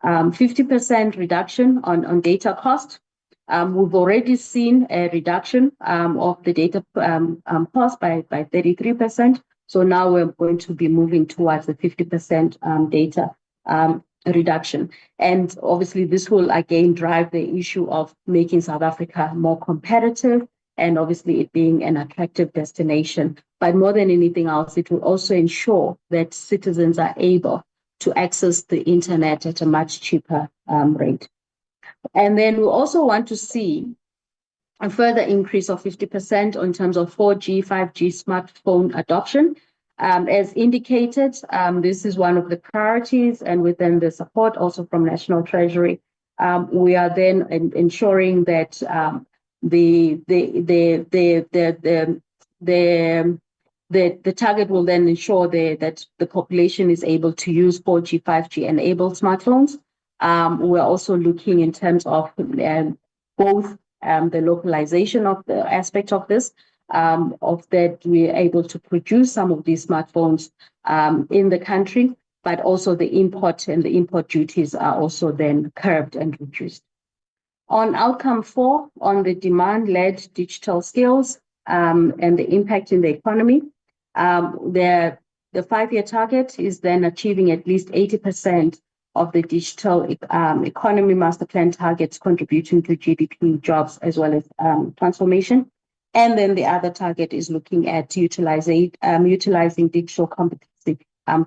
50% reduction on data cost. We've already seen a reduction of the data cost by 33%. So now we're going to be moving towards the 50% data reduction. And obviously, this will again drive the issue of making South Africa more competitive and obviously it being an attractive destination. But more than anything else, it will also ensure that citizens are able to access the internet at a much cheaper rate. And then we also want to see a further increase of 50% in terms of 4G, 5G smartphone adoption. As indicated, this is one of the priorities, and within the support also from National Treasury, we are then ensuring that the target will then ensure that the population is able to use 4G, 5G enabled smartphones. We're also looking in terms of both the localization of the aspect of this, of that we're able to produce some of these smartphones in the country, but also the import and the import duties are also then curbed and reduced. On outcome 4, on the demand-led digital skills and the impact in the economy, the 5-year target is then achieving at least 80% of the digital economy master plan targets contributing to GDP, jobs, as well as transformation. And then the other target is looking at utilizing digital competency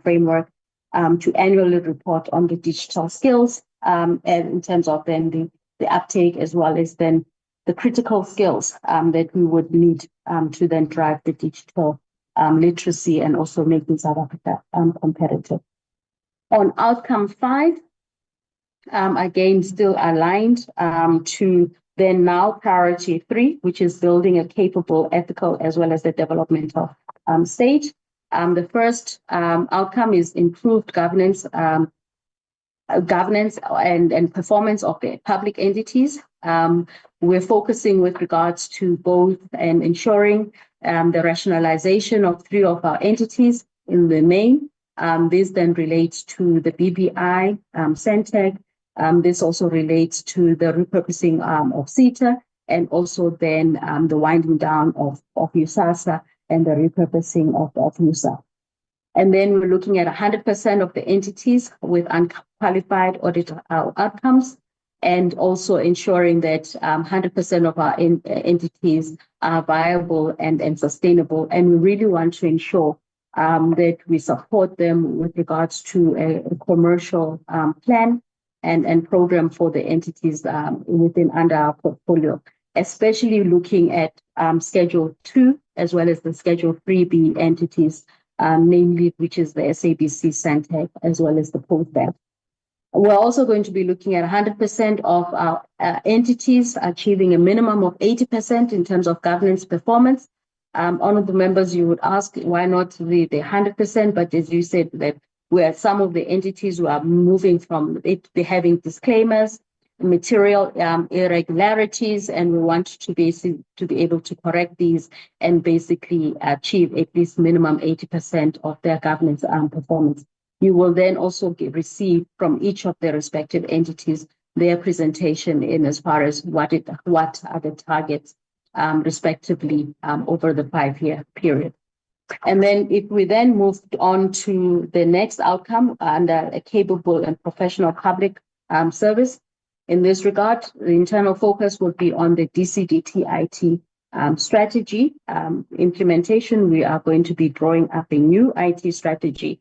framework to annually report on the digital skills and in terms of then the uptake as well as then the critical skills that we would need to then drive the digital literacy and also making South Africa competitive. On outcome 5, again, still aligned to then now priority 3, which is building a capable, ethical, as well as the developmental state. The first outcome is improved governance and performance of the public entities. We're focusing with regards to both and ensuring the rationalization of 3 of our entities in the main. This then relates to the BBI, Centec. This also relates to the repurposing of SITA and also then the winding down of ICASA and the repurposing of NUSA. And then we're looking at 100% of the entities with unqualified audit outcomes and also ensuring that 100% of our entities are viable and sustainable. And we really want to ensure that we support them with regards to a commercial plan and program for the entities within under our portfolio, especially looking at Schedule 2 as well as the Schedule 3B entities, namely which is the SABC, Santec, as well as the Postbank. We're also going to be looking at 100% of our entities achieving a minimum of 80% in terms of governance performance. Honorable members, you would ask why not the 100%, but as you said, that where some of the entities who are moving from it, they're having disclaimers, material irregularities, and we want to be able to correct these and basically achieve at least minimum 80% of their governance performance. You will then also receive from each of the respective entities their presentation in as far as what are the targets respectively over the 5-year period. And then if we then move on to the next outcome under a capable and professional public service, in this regard, the internal focus will be on the DCDT-IT strategy implementation. We are going to be drawing up a new IT strategy,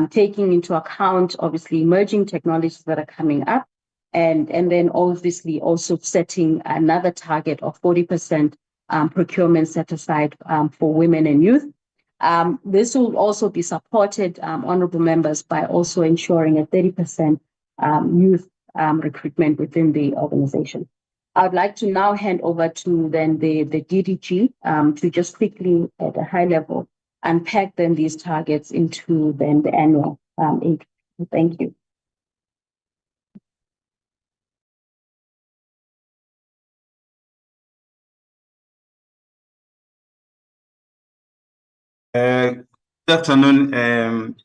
taking into account obviously emerging technologies that are coming up, and then obviously also setting another target of 40% procurement set aside for women and youth. This will also be supported, honorable members, by also ensuring a 30% youth recruitment within the organization. I'd like to now hand over to then the DDG to just quickly at a high level unpack then these targets into then the annual income. Thank you. Good afternoon,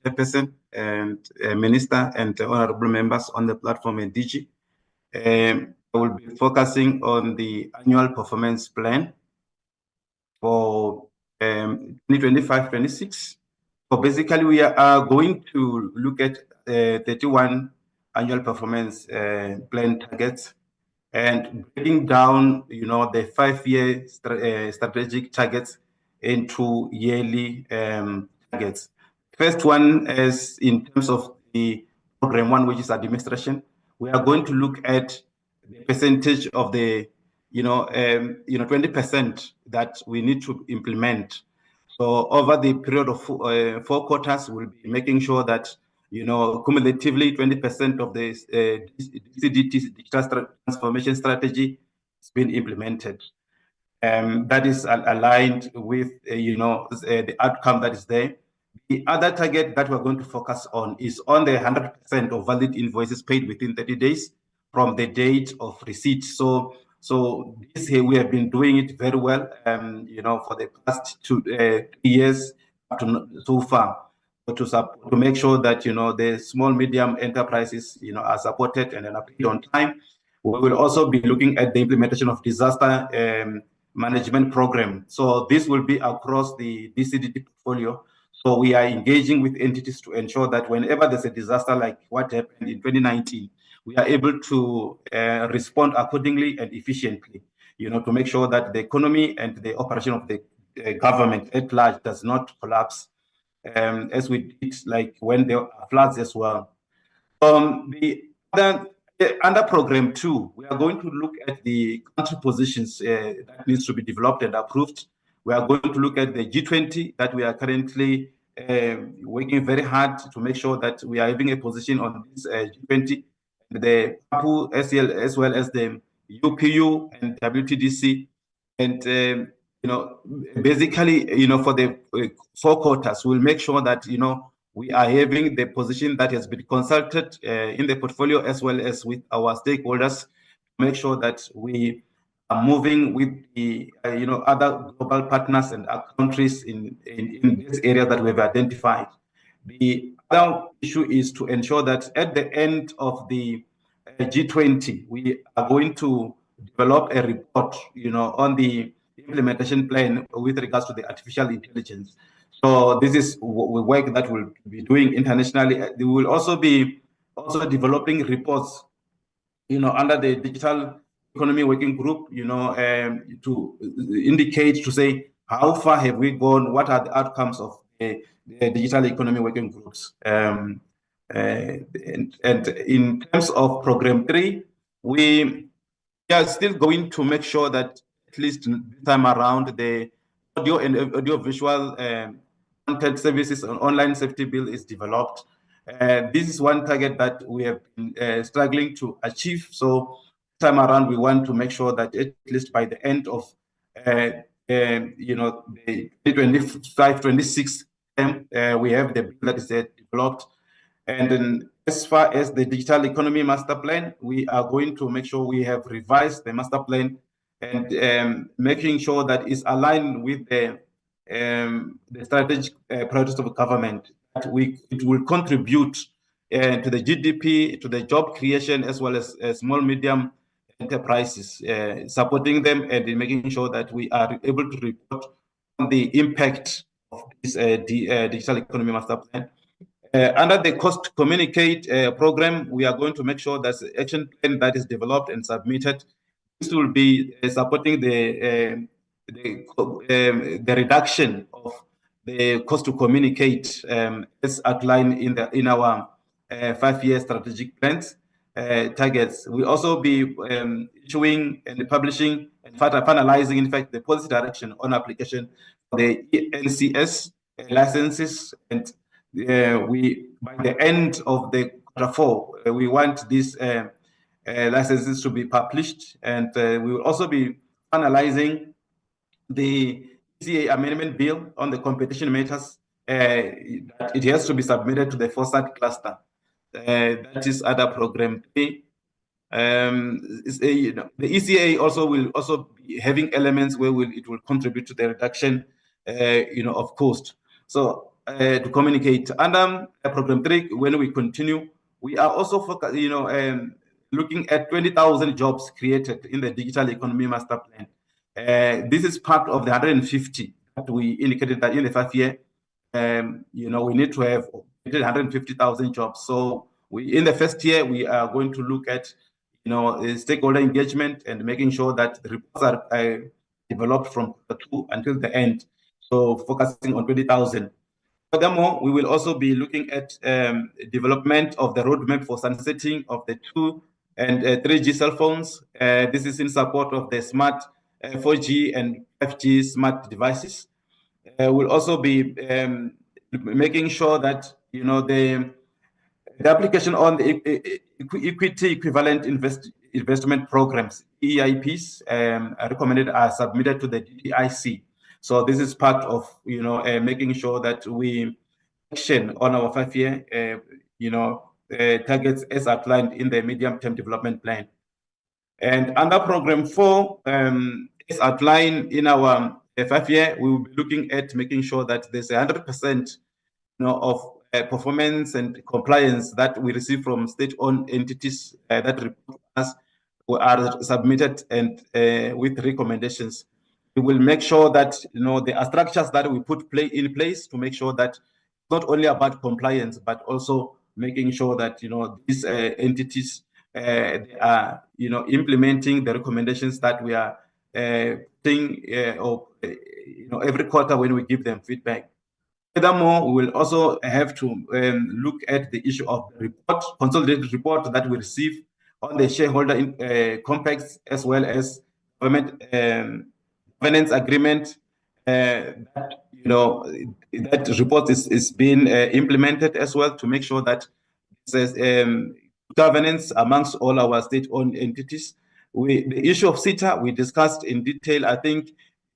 Chairperson and Minister and honorable members on the platform and DG. I will be focusing on the annual performance plan for 2025-26. So basically, we are going to look at 31 annual performance plan targets and breaking down, the 5-year strategic targets into yearly targets. First one is in terms of the program 1, which is administration. We are going to look at the percentage of the 20% that we need to implement. So over the period of 4 quarters, we'll be making sure that cumulatively 20% of the DCDT digital transformation strategy has been implemented. That is aligned with the outcome that is there. The other target that we're going to focus on is on the 100% of valid invoices paid within 30 days from the date of receipt. So this here we have been doing it very well, for the past 2 years up to so far, to make sure that the small medium enterprises are supported and are paid on time. We will also be looking at the implementation of disaster management program. So this will be across the DCDT portfolio. So we are engaging with entities to ensure that whenever there's a disaster like what happened in 2019, we are able to respond accordingly and efficiently, to make sure that the economy and the operation of the government at large does not collapse, as we did like when there are floods as well. Under program 2, we are going to look at the country positions that needs to be developed and approved. We are going to look at the G20 that we are currently working very hard to make sure that we are having a position on this G20, the PAPU, SEL, as well as the UPU and WTDC. And, basically, for the 4 quarters, we'll make sure that, we are having the position that has been consulted in the portfolio as well as with our stakeholders to make sure that we are moving with the other global partners and our countries in this area that we've identified. The other issue is to ensure that at the end of the G20, we are going to develop a report, on the implementation plan with regards to the artificial intelligence. So this is work that we'll be doing internationally. We will also be developing reports, under the digital economy working group, to indicate, to say how far have we gone, what are the outcomes of the digital economy working groups. And in terms of program 3, we are still going to make sure that at least this time around the audio and audio-visual content services and online safety bill is developed. This is one target that we have been struggling to achieve. So this time around, we want to make sure that at least by the end of the 2025-26 we have the bill that is developed. And then as far as the digital economy master plan, we are going to make sure we have revised the master plan and making sure that it's aligned with the strategic priorities of government, that it will contribute to the GDP, to the job creation, as well as small, medium enterprises, supporting them and making sure that we are able to report on the impact of this digital economy master plan. Under the cost to communicate program, we are going to make sure that the action plan that is developed and submitted, this will be supporting the reduction of the cost to communicate as outlined in our 5-year strategic plans targets. We also be issuing and publishing and finalizing, in fact, the policy direction on application for the NCS licenses, and we by the end of the Q4 we want these licenses to be published, and we will also be finalizing the ECA amendment bill on the competition matters. That it has to be submitted to the FOSAT cluster. That is other program 3. The ECA also will be having elements where it will contribute to the reduction, of cost. So to communicate under program 3, when we continue, we are also looking at 20,000 jobs created in the digital economy master plan. This is part of the 150 that we indicated that in the 5-year. We need to have 150,000 jobs. So in the first year, we are going to look at stakeholder engagement and making sure that the reports are developed from the 2 until the end. So focusing on 20,000. Furthermore, we will also be looking at development of the roadmap for sunsetting of the 2 and 3G cell phones. This is in support of the smart 4G and 5G smart devices. We'll also be making sure that the application on the equity equivalent investment programs, EIPs, recommended are submitted to the DIC. So this is part of making sure that we action on our 5-year targets as outlined in the medium-term development plan. And under program 4, as outlined in our 5-year, we will be looking at making sure that there's 100% of performance and compliance that we receive from state-owned entities that report us are submitted and with recommendations. We will make sure that there are structures that we put in place to make sure that it's not only about compliance, but also making sure that these entities they are implementing the recommendations that we are putting every quarter when we give them feedback. Furthermore, we will also have to look at the issue of the consolidated report that we receive on the shareholder compacts, as well as government governance agreement. That report is being implemented as well to make sure that there's governance amongst all our state-owned entities. The issue of SITA we discussed in detail. I think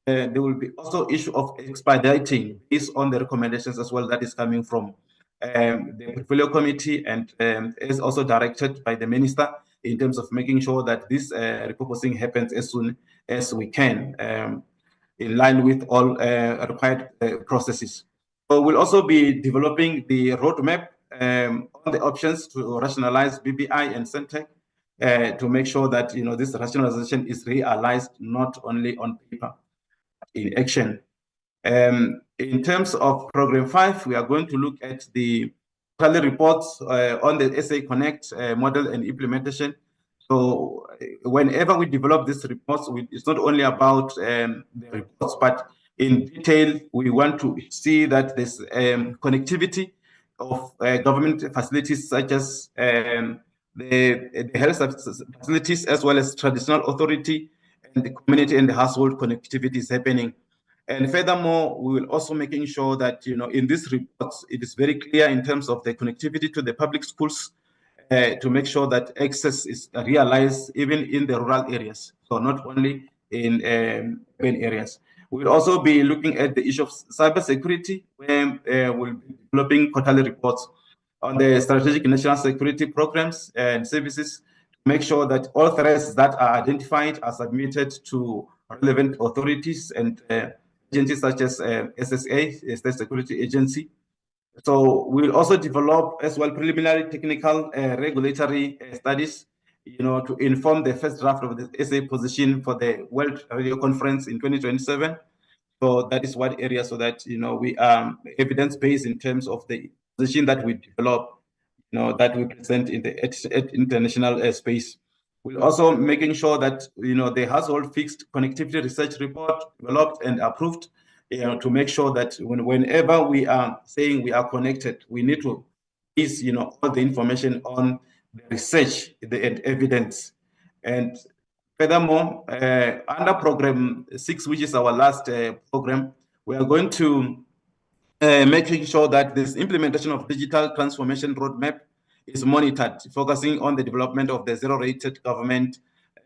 there will be also issue of expediting based on the recommendations as well that is coming from the portfolio committee, and is also directed by the minister in terms of making sure that this repurposing happens as soon as we can, in line with all required processes. So we'll also be developing the roadmap on the options to rationalize BBI and Centec to make sure that this rationalization is realized not only on paper, in action. In terms of program 5, we are going to look at the quarterly reports on the SA Connect model and implementation. So whenever we develop these reports, it's not only about the reports, but in detail, we want to see that there's connectivity of government facilities such as the health facilities, as well as traditional authority and the community and the household connectivity is happening. And furthermore, we will also making sure that, in this report, it is very clear in terms of the connectivity to the public schools, to make sure that access is realized even in the rural areas, so not only in urban areas. We'll also be looking at the issue of cybersecurity, where we'll be developing quarterly reports on the strategic national security programs and services to make sure that all threats that are identified are submitted to relevant authorities and agencies such as SSA, State Security Agency. So we'll also develop as well preliminary technical regulatory studies, to inform the first draft of the SA position for the World Radio Conference in 2027. So that is one area, so that we are evidence-based in terms of the position that we develop, that we present in the international space. We're also making sure that the household fixed connectivity research report developed and approved, to make sure that whenever we are saying we are connected, we need to base all the information on the research, the evidence. And furthermore, under program 6, which is our last program, we are going to making sure that this implementation of digital transformation roadmap is monitored, focusing on the development of the zero-rated government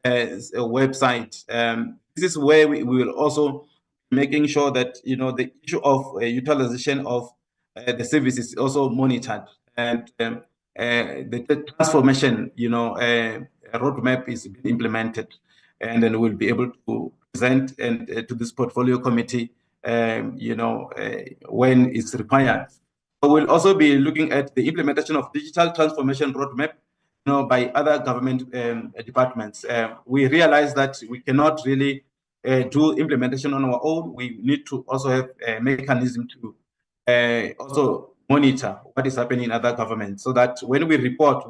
website. This is where we will also making sure that the issue of utilization of the services is also monitored, and the transformation roadmap is being implemented, and then we'll be able to present and to this portfolio committee when it's required. So we'll also be looking at the implementation of digital transformation roadmap, by other government departments. We realize that we cannot really do implementation on our own. We need to also have a mechanism to also monitor what is happening in other governments, so that when we report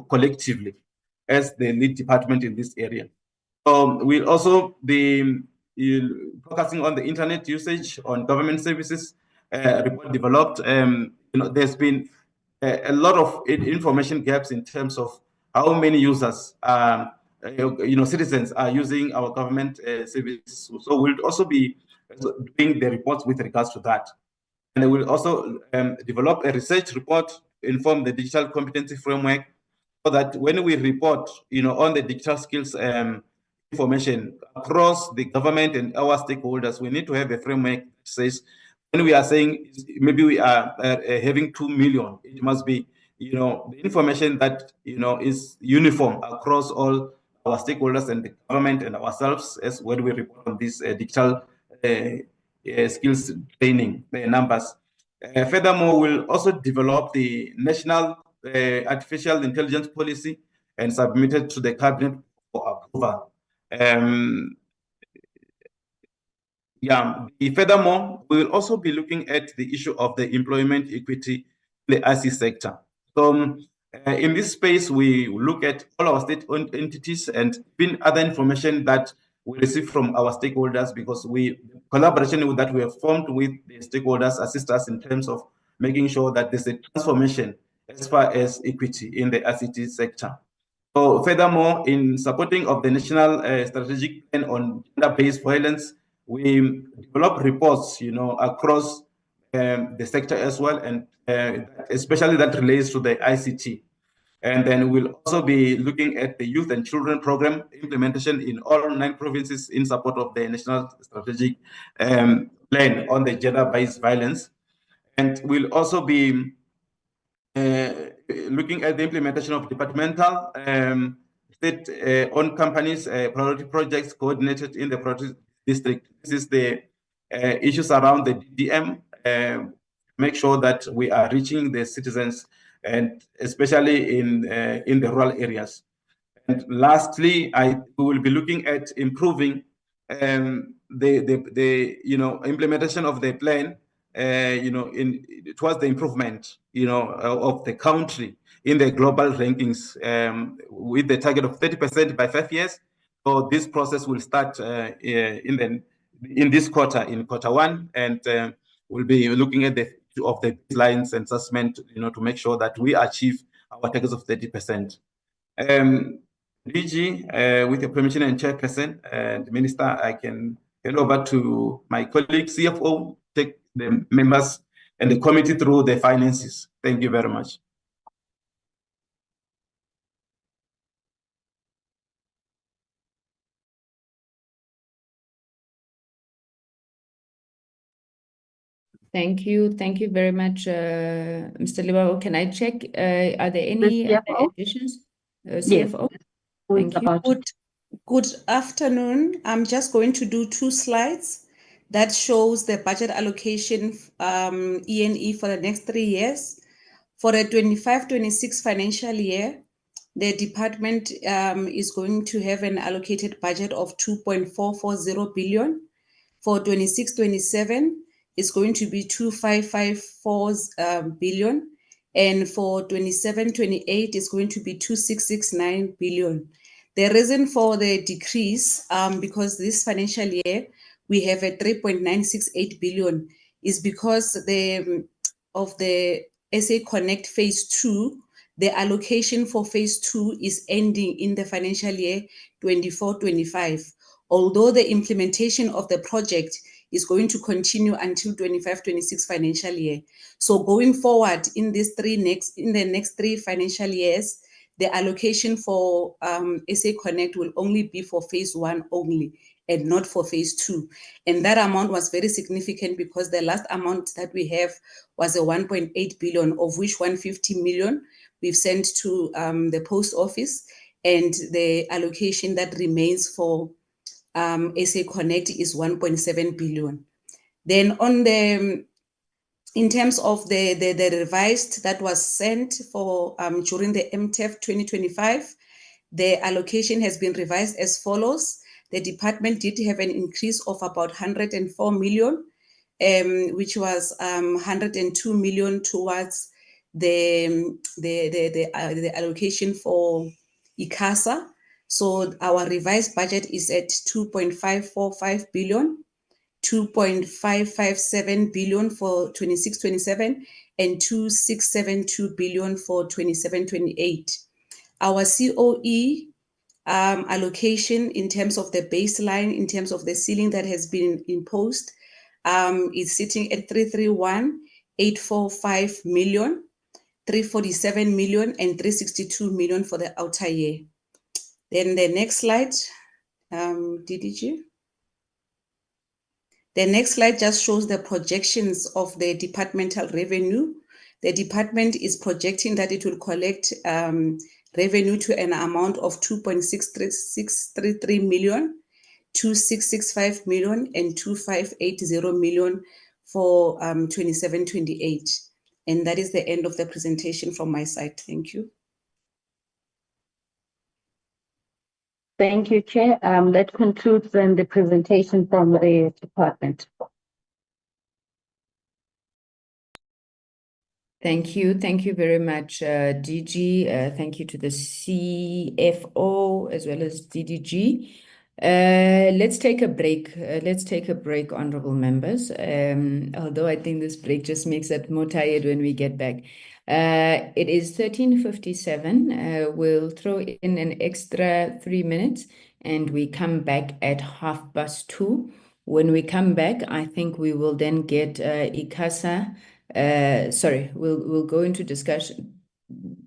collectively as the lead department in this area. We'll also be focusing on the internet usage on government services, report developed. There's been a lot of information gaps in terms of how many users, citizens are using our government services. So we'll also be doing the reports with regards to that. And we'll also develop a research report to inform the digital competency framework, so that when we report, on the digital skills information across the government and our stakeholders, we need to have a framework that says, when we are saying maybe we are having 2 million, it must be, the information that, is uniform across all our stakeholders and the government and ourselves, as when we report on this digital skills training numbers. Furthermore, we'll also develop the national artificial intelligence policy and submit it to the cabinet for approval. Furthermore, we will also be looking at the issue of the employment equity in the IC sector. So in this space, we look at all our state-owned entities and even other information that we receive from our stakeholders, because collaboration that we have formed with the stakeholders assist us in terms of making sure that there's a transformation as far as equity in the ICT sector. So furthermore, in supporting of the national strategic plan on gender-based violence, we develop reports, across the sector as well, and especially that relates to the ICT. And then we'll also be looking at the youth and children program implementation in all 9 provinces in support of the national strategic plan on the gender-based violence. And we'll also be looking at the implementation of departmental state-owned companies, priority projects coordinated in the priority district. This is the issues around the DDM, make sure that we are reaching the citizens, and especially in the rural areas. And lastly, we will be looking at improving the implementation of the plan, towards the improvement, of the country in the global rankings, with the target of 30% by 5 years. So this process will start in in this quarter, in quarter 1, and we'll be looking at the lines and assessment, to make sure that we achieve our targets of 30%. DG, with your permission and chairperson and minister, I can hand over to my colleague CFO, take the members and the committee through the finances. Thank you very much. Thank you. Thank you very much, Mr. Libabo. Can I check, are there any additions? CFO? Thank you. Good afternoon. I'm just going to do 2 slides that shows the budget allocation E&E for the next 3 years. For the 25-26 financial year, the department is going to have an allocated budget of 2.440 billion. For 26-27, it's going to be 2.554 billion. And for 27-28, it's going to be 2.669 billion. The reason for the decrease, because this financial year we have a 3.968 billion, is because of the SA Connect Phase 2, the allocation for Phase 2 is ending in the financial year 24-25. Although the implementation of the project is going to continue until 25-26 financial year. So going forward in the next 3 financial years, the allocation for SA Connect will only be for Phase 1 only and not for Phase 2. And that amount was very significant because the last amount that we have was a 1.8 billion, of which 150 million we've sent to the post office, and the allocation that remains for SA Connect is 1.7 billion. Then on in terms of the revised that was sent for during the MTEF 2025, the allocation has been revised as follows. The department did have an increase of about 104 million, which was 102 million towards the allocation for ICASA. So our revised budget is at 2.545 billion. 2.557 billion for 26-27 and 2.672 billion for 27-28. Our COE allocation in terms of the baseline, in terms of the ceiling that has been imposed, is sitting at 331,845 million, 347 million and 362 million for the outer year. Then the next slide, DDG. The next slide just shows the projections of the departmental revenue. The department is projecting that it will collect revenue to an amount of 2.633 million, 2.665 million, and 2.580 million for 27-28. And that is the end of the presentation from my side. Thank you. Thank you, Chair. That concludes then the presentation from the department. Thank you. Thank you very much, DG. Thank you to the CFO as well as DDG. Let's take a break. Honorable members. Although I think this break just makes us more tired when we get back. It is 13:57. We'll throw in an extra 3 minutes and we come back at 2:30. When we come back, I think we will then get ICASA. We'll go into discussion.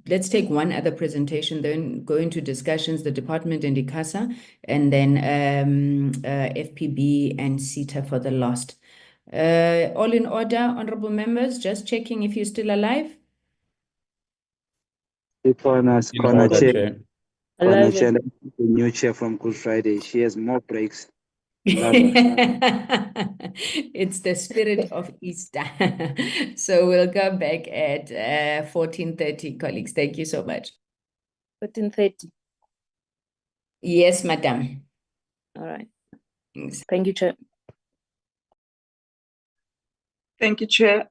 Let's take one other presentation, then go into discussions, the department and ICASA, and then FPB and SITA for the last. All in order, honorable members, just checking if you're still alive. Chair, the new chair from Good Friday. She has more breaks. It's the spirit of Easter. So we'll come back at 14:30, colleagues. Thank you so much. 14:30. Yes, madam. All right. Thank you, Chair. Thank you, Chair.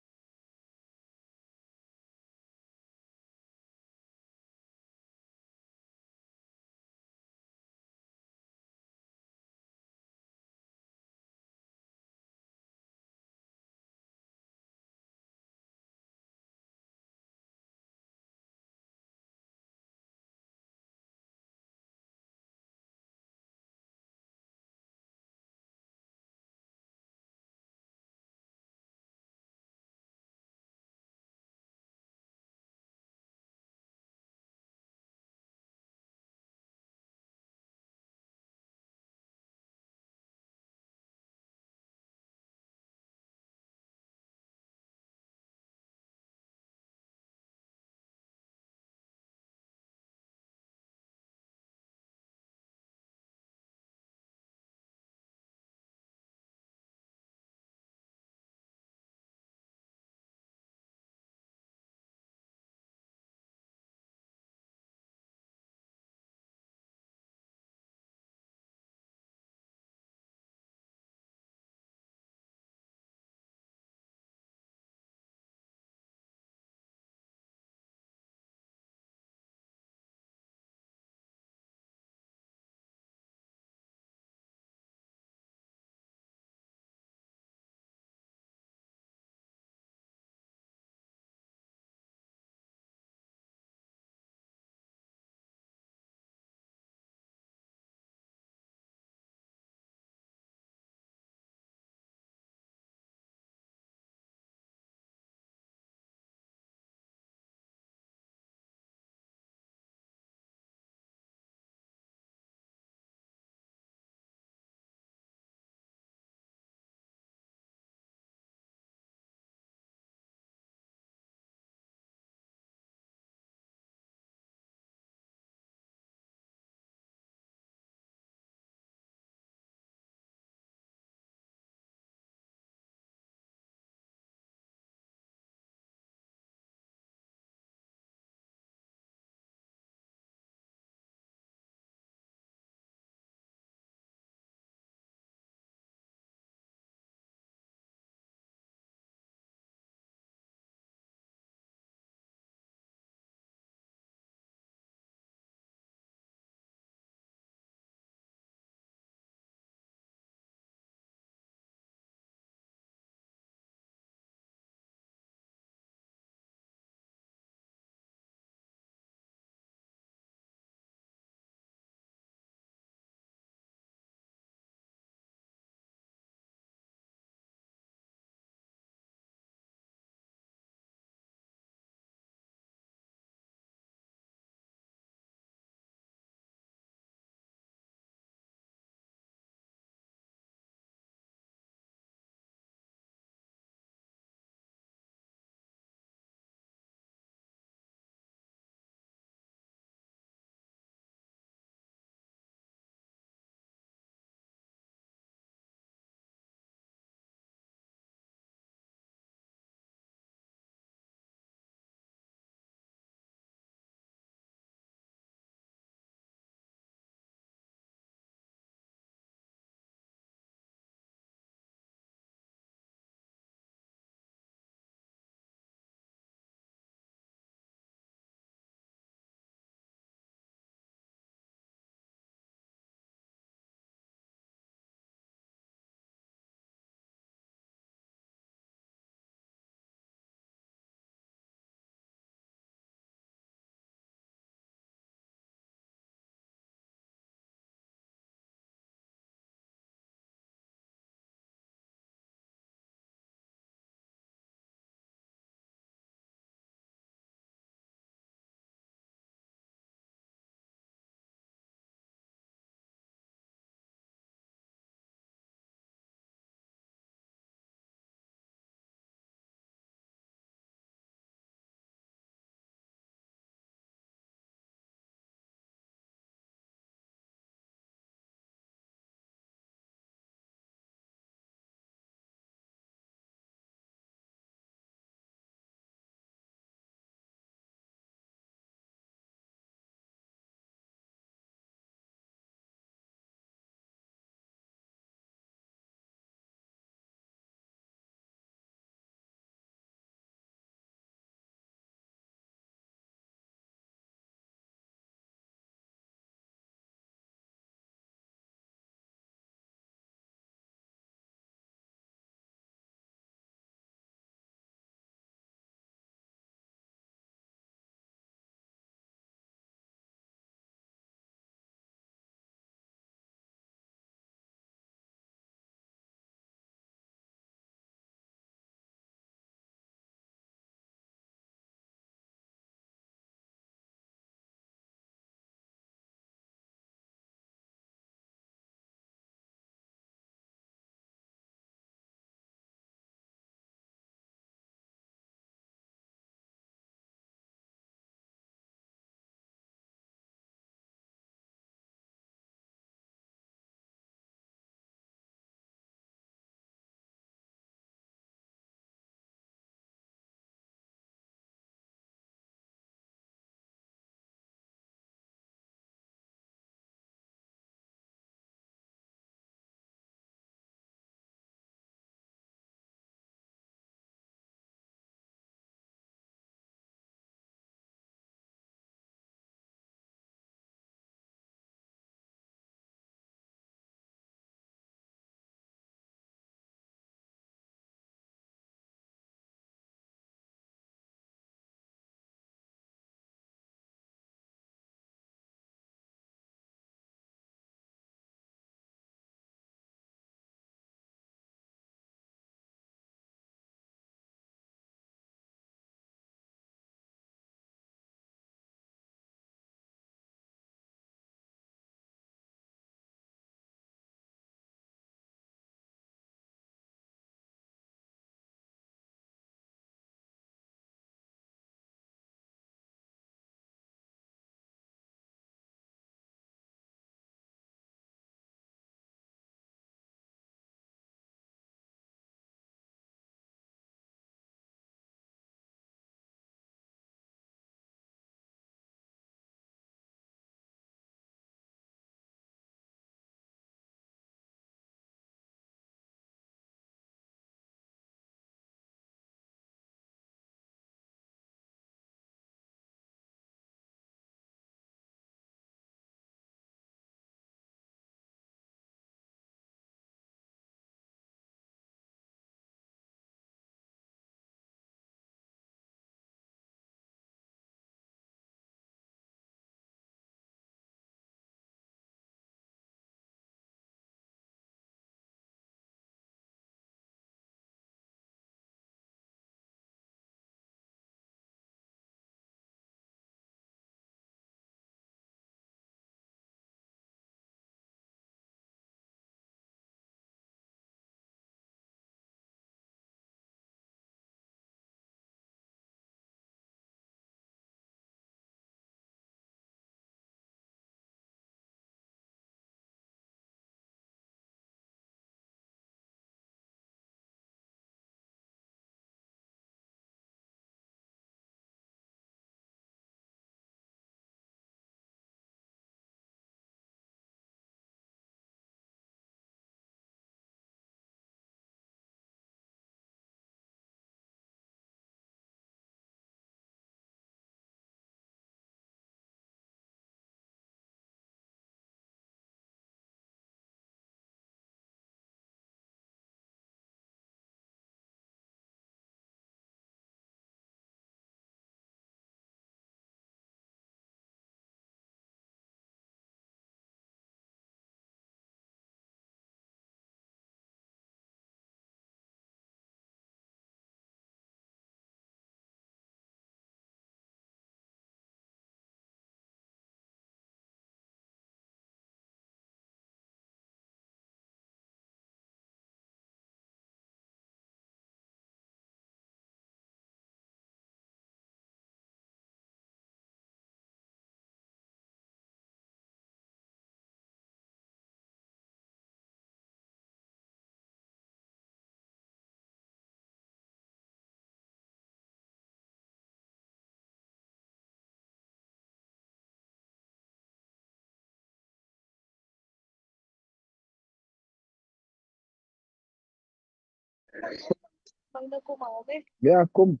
Ja, kom.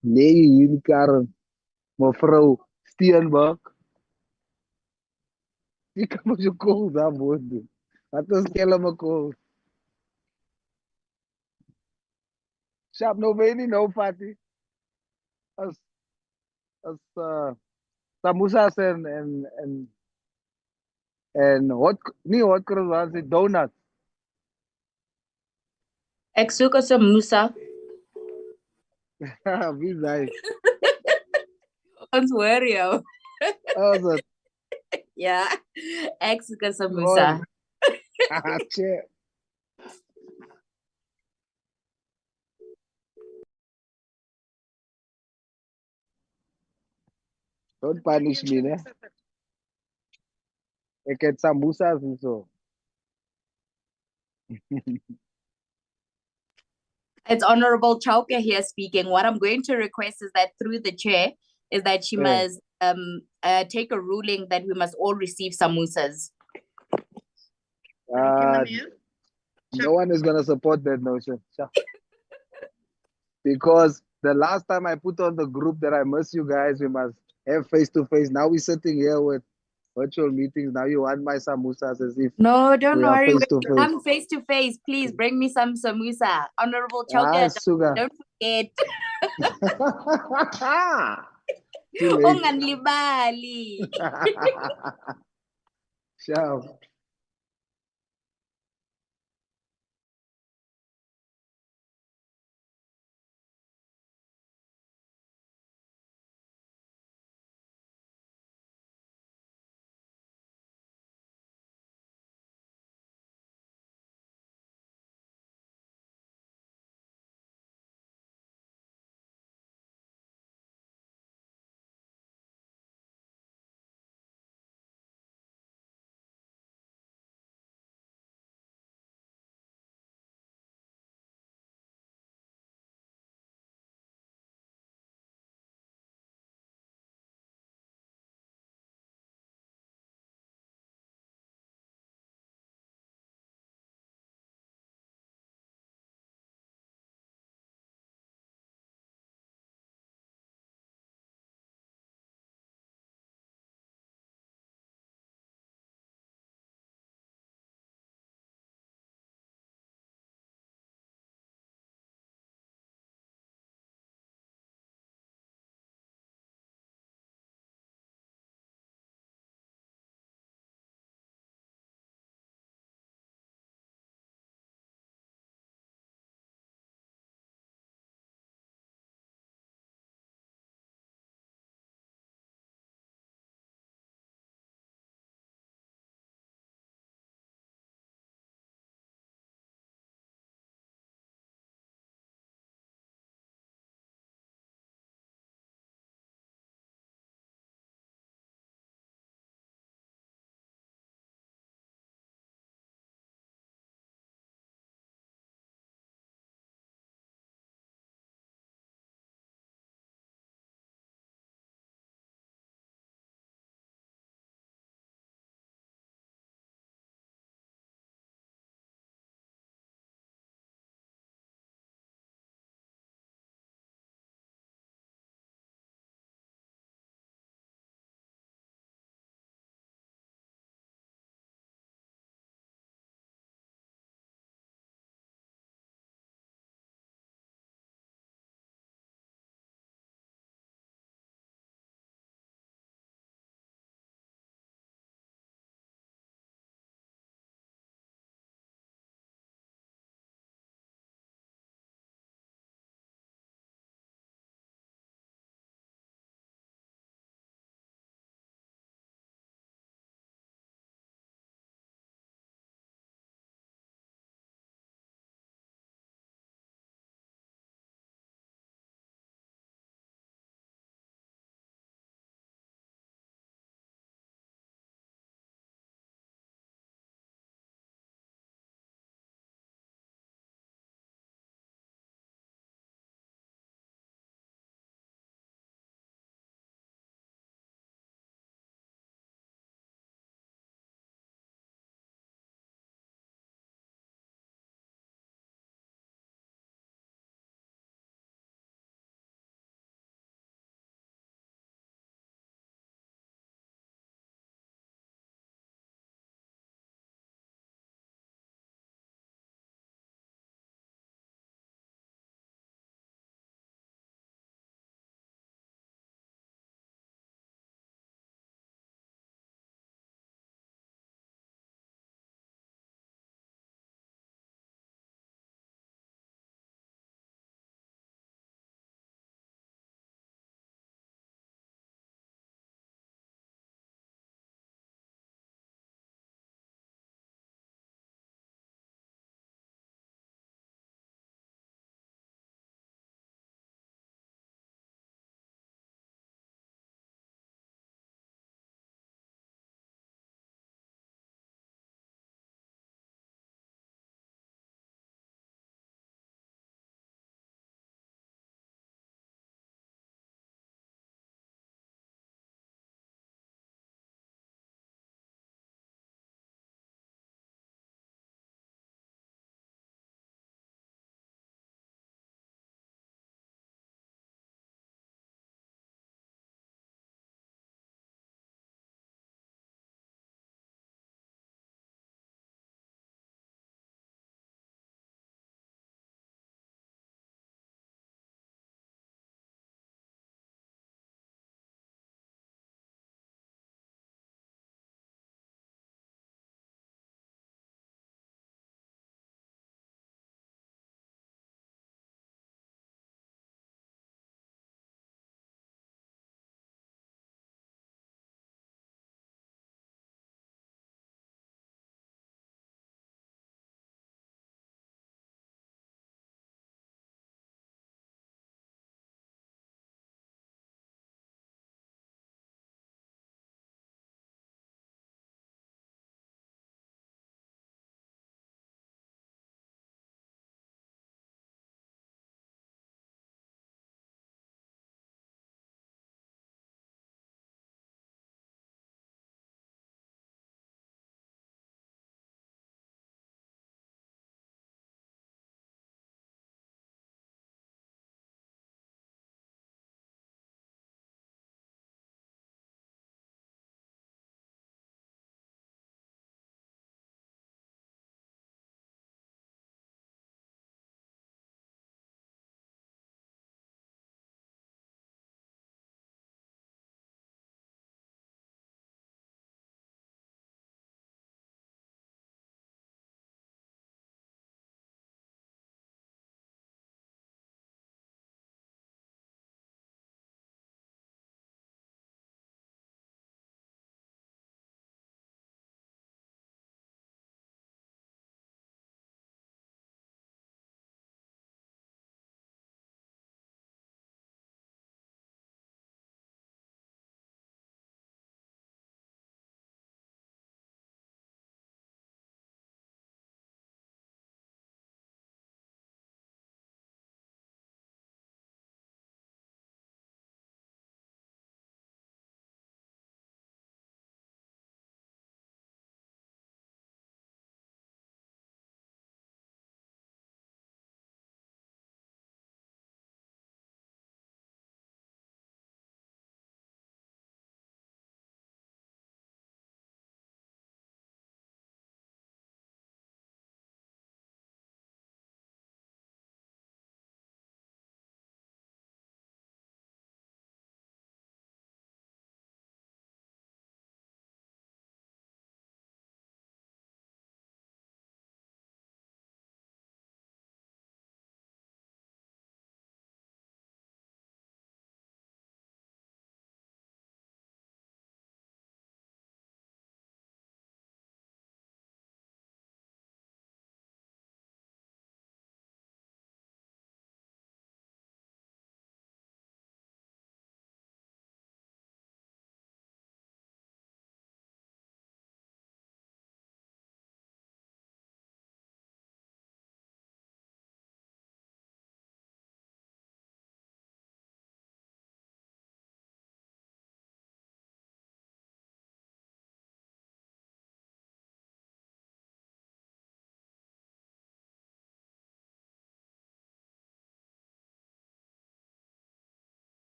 Nee, jullie Karen. Mevrouw Steenbach. Die kan me zo cool daar worden. Wat is helemaal cool. Shop no baby, no party. As samosas en hot, niet hot croissants, donuts. Ek soek 'n samosa. Wie zei? Ons hoor jou. Oh, dat. Ja, ek soek 'n samosa. Che. Don't punish me, né? Ik heb samosas en zo. It's Honorable Chauke here speaking. What I'm going to request is that through the chair is that she must take a ruling that we must all receive samosas. No one is gonna support that notion. Because the last time I put on the group that I miss you guys, we must have face to face. Now we're sitting here with virtual meetings. Now you want my samosas as if No, don't we are worry. face to face. I'm face to face. Please bring me some samosa. Honorable Chauke, sugar. don't forget. Too late. Unganilibali. Ciao.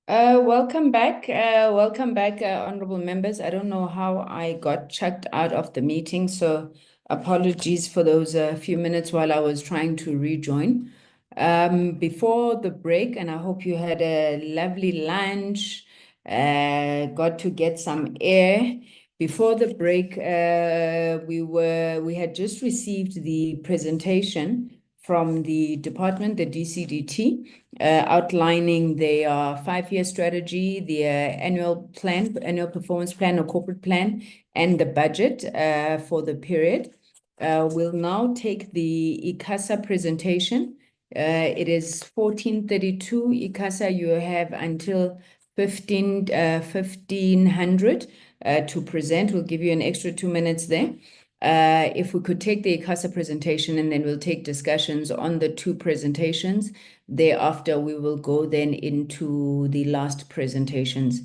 Welcome back. Honorable members. I don't know how I got chucked out of the meeting, so apologies for those few minutes while I was trying to rejoin. Before the break, and I hope you had a lovely lunch, got to get some air. Before the break, we had just received the presentation from the department, the DCDT, outlining their 5-year strategy, their annual performance plan or corporate plan, and the budget for the period. We'll now take the ICASA presentation. It is 14:32. ICASA, you have until 1500 to present. We'll give you an extra 2 minutes there. If we could take the ICASA presentation, and then we'll take discussions on the 2 presentations. Thereafter, we will go then into the last presentations.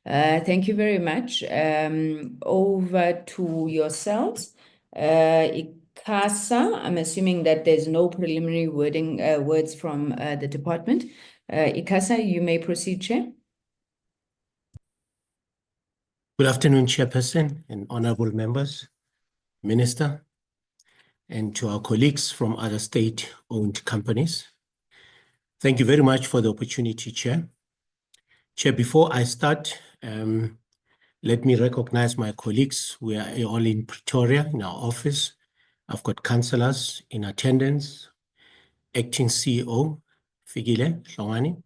Thank you very much. Over to yourselves. ICASA, I'm assuming that there's no preliminary words from the department. ICASA, you may proceed, Chair. Good afternoon, Chairperson and honorable members, Minister, and to our colleagues from other state-owned companies. Thank you very much for the opportunity, Chair. Chair, before I start, let me recognize my colleagues. We are all in Pretoria in our office. I've got councillors in attendance, Acting CEO, Fikile Hlongwane,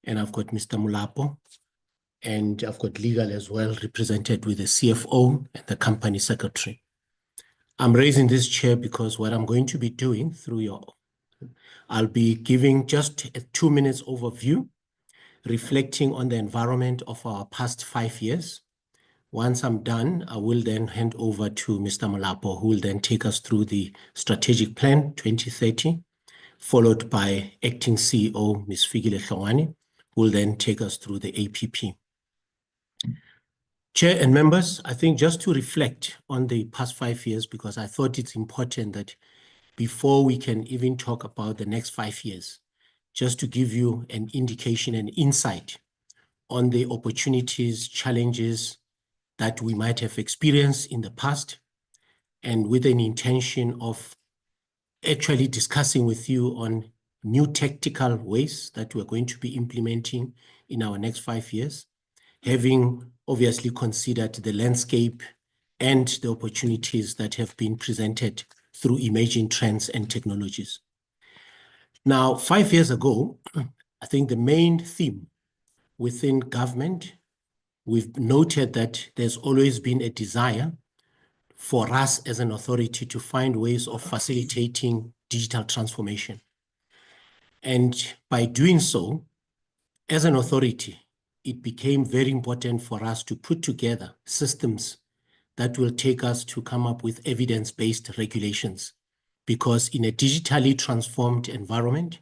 and I've got Mr. Mulapo, and I've got legal as well, represented with the CFO and the company secretary. I'm raising this, Chair, because what I'm going to be doing I'll be giving just a 2 minutes overview, reflecting on the environment of our past 5 years. Once I'm done, I will then hand over to Mr. Mulapo, who will then take us through the strategic plan 2030, followed by Acting CEO, Ms. Fikile Hlongwane, who will then take us through the APP. Chair and members, I think just to reflect on the past 5 years, because I thought it's important that before we can even talk about the next 5 years, just to give you an indication and insight on the opportunities, challenges that we might have experienced in the past, and with an intention of actually discussing with you on new tactical ways that we're going to be implementing in our next 5 years, having obviously considered the landscape and the opportunities that have been presented through emerging trends and technologies. Now, 5 years ago, I think the main theme within government, we've noted that there's always been a desire for us as an authority to find ways of facilitating digital transformation. And by doing so, as an authority, it became very important for us to put together systems that will take us to come up with evidence-based regulations. Because in a digitally transformed environment,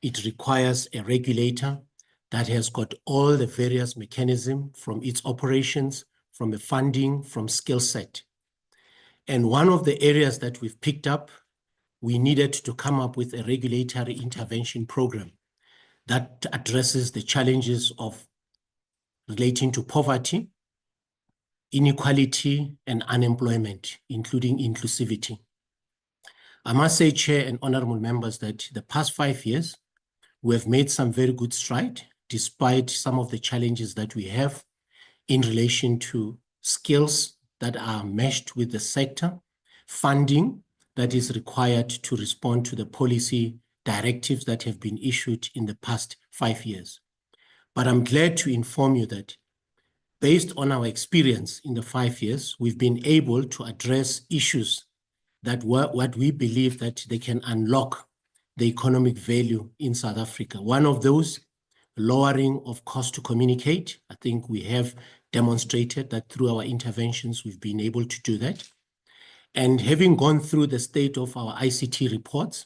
it requires a regulator that has got all the various mechanisms from its operations, from the funding, from skill set. And one of the areas that we've picked up, we needed to come up with a regulatory intervention program that addresses the challenges of relating to poverty, inequality, and unemployment, including inclusivity. I must say, Chair and honorable members, that the past 5 years, we have made some very good stride, despite some of the challenges that we have in relation to skills that are meshed with the sector, funding that is required to respond to the policy directives that have been issued in the past 5 years. But I'm glad to inform you that based on our experience in the 5 years, we've been able to address issues that were what we believe that they can unlock the economic value in South Africa. One of those, lowering of cost to communicate. I think we have demonstrated that through our interventions, we've been able to do that. And having gone through the state of our ICT reports,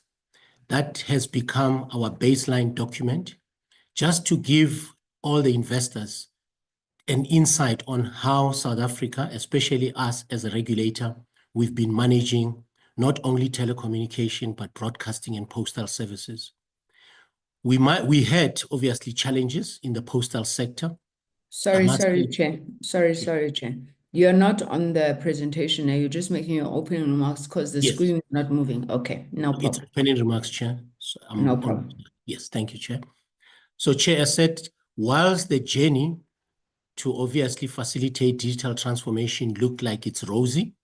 that has become our baseline document, just to give all the investors an insight on how South Africa, especially us as a regulator, we've been managing not only telecommunication, but broadcasting and postal services. We had obviously challenges in the postal sector. Sorry, Chair. Sorry, Chair. You're not on the presentation now. You're just making your opening remarks because the screen is not moving. Okay, no problem. It's opening remarks, Chair. So no problem. Yes, thank you, Chair. So, Chair, I said, whilst the journey to obviously facilitate digital transformation looked like it's rosy,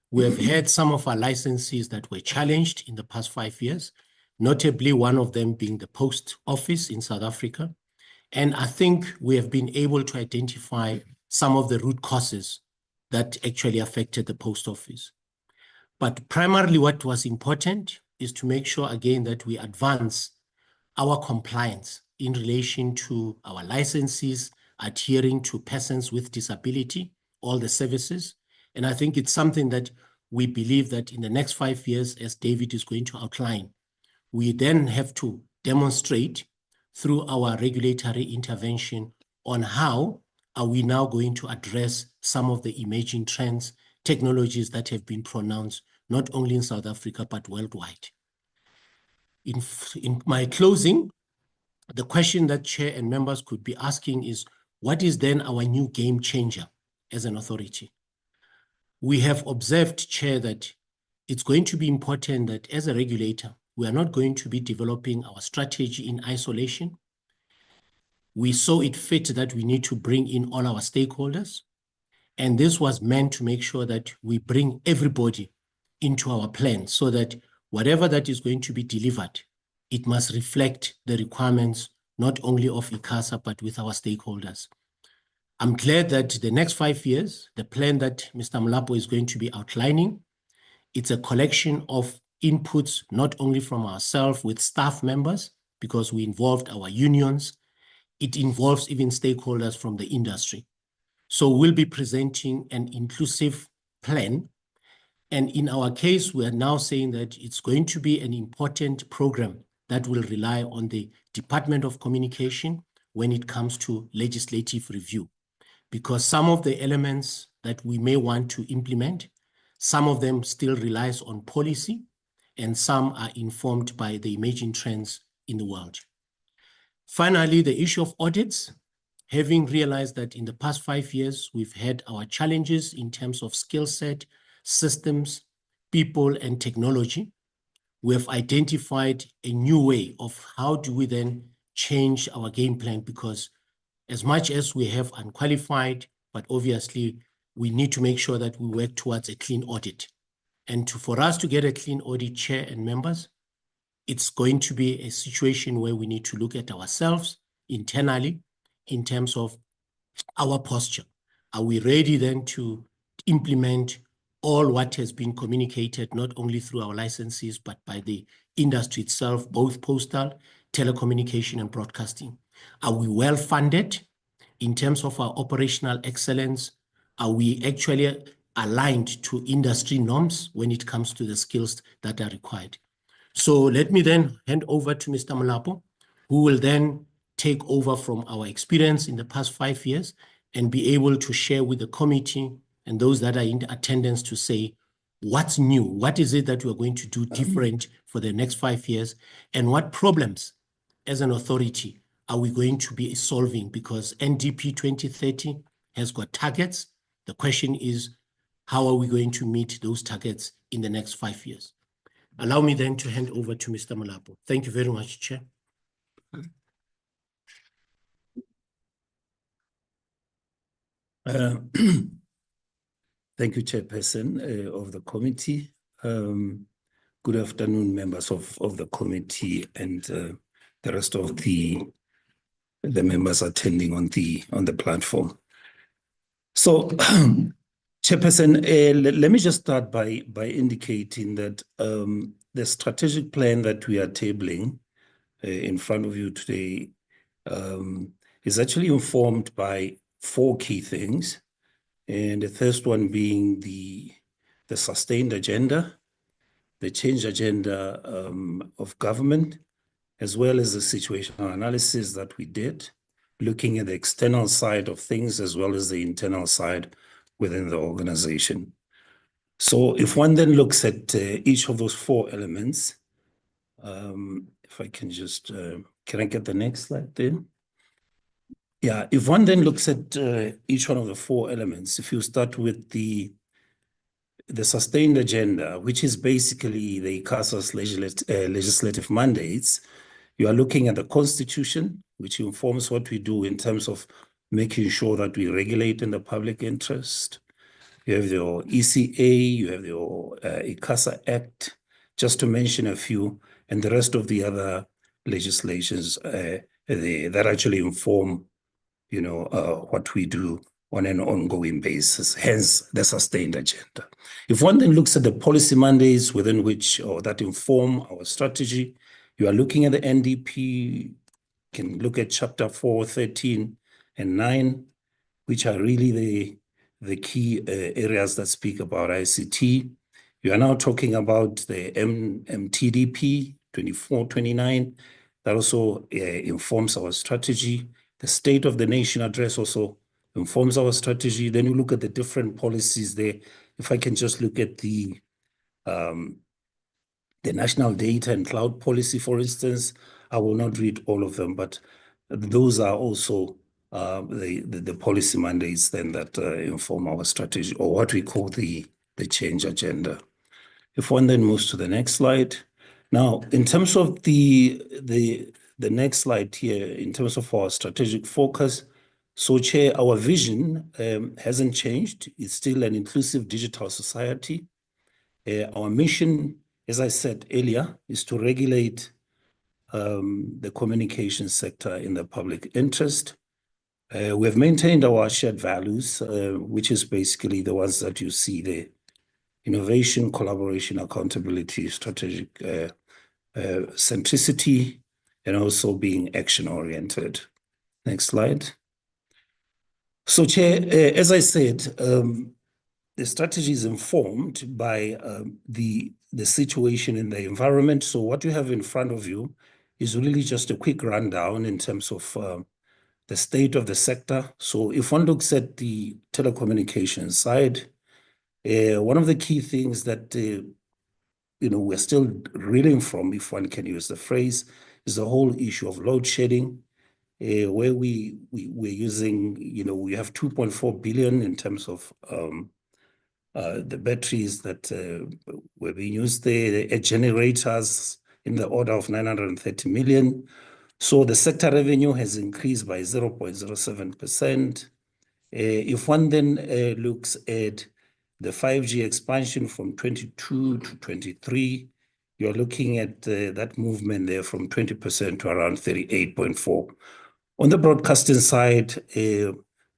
we have had some of our licenses that were challenged in the past 5 years, notably one of them being the Post Office in South Africa. And I think we have been able to identify some of the root causes that actually affected the Post Office. But primarily what was important is to make sure again that we advance our compliance in relation to our licenses adhering to persons with disability, all the services. And I think it's something that we believe that in the next 5 years, as David is going to outline, we then have to demonstrate through our regulatory intervention on how are we now going to address some of the emerging trends, technologies that have been pronounced not only in South Africa, but worldwide. In my closing, the question that Chair and members could be asking is, what is then our new game changer as an authority? We have observed, Chair, that it's going to be important that as a regulator, we are not going to be developing our strategy in isolation. We saw it fit that we need to bring in all our stakeholders. And this was meant to make sure that we bring everybody into our plan so that whatever that is going to be delivered, it must reflect the requirements not only of ICASA, but with our stakeholders. I'm glad that the next 5 years, the plan that Mr. Mlapo is going to be outlining, it's a collection of inputs, not only from ourselves with staff members, because we involved our unions, it involves even stakeholders from the industry. So we'll be presenting an inclusive plan. And in our case, we are now saying that it's going to be an important program that will rely on the Department of Communication when it comes to legislative review. Because some of the elements that we may want to implement, some of them still relies on policy, and some are informed by the emerging trends in the world. Finally, the issue of audits, having realized that in the past 5 years, we've had our challenges in terms of skill set, systems, people, and technology. We have identified a new way of how do we then change our game plan, because as much as we have unqualified, but obviously we need to make sure that we work towards a clean audit. And for us to get a clean audit, Chair and members, it's going to be a situation where we need to look at ourselves internally in terms of our posture. Are we ready then to implement all what has been communicated, not only through our licenses, but by the industry itself, both postal, telecommunication, and broadcasting? Are we well funded in terms of our operational excellence? Are we actually aligned to industry norms when it comes to the skills that are required? So let me then hand over to Mr. Mlapo, who will then take over from our experience in the past 5 years and be able to share with the committee and those that are in attendance to say, what's new? What is it that we're going to do different for the next 5 years? And what problems as an authority are we going to be solving? Because NDP 2030 has got targets. The question is, how are we going to meet those targets in the next 5 years? Allow me then to hand over to Mr. Mlapo. Thank you very much, Chair. Thank you, Chairperson of the committee. Good afternoon, members of the committee and the rest of the members attending on the platform. So, Chairperson, let me just start by indicating that the strategic plan that we are tabling in front of you today is actually informed by 4 key things. And the first one being the sustained agenda, the change agenda of government, as well as the situational analysis that we did, looking at the external side of things as well as the internal side within the organization. So if one then looks at each of those 4 elements, If I can just, can I get the next slide there? Yeah, if one then looks at each one of the 4 elements, if you start with the sustained agenda, which is basically the ICASA's legislative mandates, you are looking at the Constitution, which informs what we do in terms of making sure that we regulate in the public interest. You have your ECA, you have your ICASA Act, just to mention a few, and the rest of the other legislations that actually inform, what we do on an ongoing basis, hence the sustained agenda. If one then looks at the policy mandates within which, or that inform our strategy, you are looking at the NDP, you can look at chapter 4, 13, and 9, which are really the key areas that speak about ICT. You are now talking about the MTDP 24-29, that also informs our strategy. The State of the Nation address also informs our strategy. Then you look at the different policies there. If I can just look at the national data and cloud policy, for instance, I will not read all of them, but those are also the policy mandates then that inform our strategy, or what we call the change agenda. If one then moves to the next slide. Now, in terms of the next slide here, in terms of our strategic focus, so Chair, our vision hasn't changed. It's still an inclusive digital society. Our mission, as I said earlier, is to regulate the communication sector in the public interest. We have maintained our shared values, which is basically the ones that you see there: innovation, collaboration, accountability, strategic centricity, and also being action-oriented. Next slide. So, Chair, as I said, the strategy is informed by the situation in the environment. So what you have in front of you is really just a quick rundown in terms of the state of the sector. So if one looks at the telecommunications side, one of the key things that we're still reeling from, if one can use the phrase, is the whole issue of load shedding, where we're using, we have 2.4 billion in terms of the batteries that were being used there, generators in the order of 930 million. So the sector revenue has increased by 0.07%. If one then looks at the 5G expansion from 22 to 23, you're looking at that movement there from 20% to around 38.4. On the broadcasting side,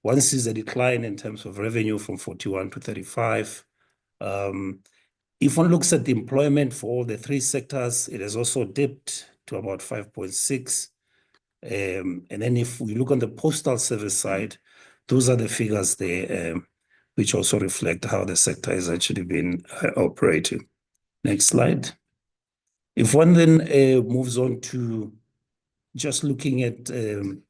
one sees a decline in terms of revenue from 41 to 35. If one looks at the employment for all the 3 sectors, it has also dipped to about 5.6. And then if we look on the postal service side, those are the figures there, which also reflect how the sector has actually been operating. Next slide. If one then moves on to just looking at the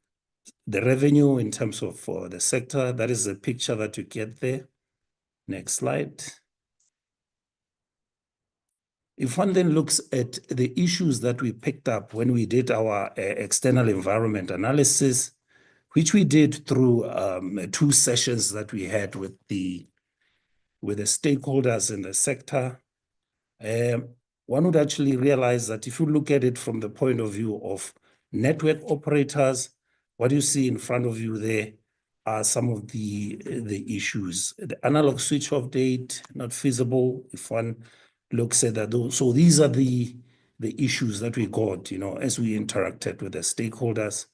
revenue in terms of the sector, that is the picture that you get there. Next slide. If one then looks at the issues that we picked up when we did our external environment analysis, which we did through 2 sessions that we had with the stakeholders in the sector, one would actually realize that if you look at it from the point of view of network operators, what you see in front of you there are some of the issues. The analog switch-off date, not feasible if one looks at that. So these are the issues that we got, as we interacted with the stakeholders.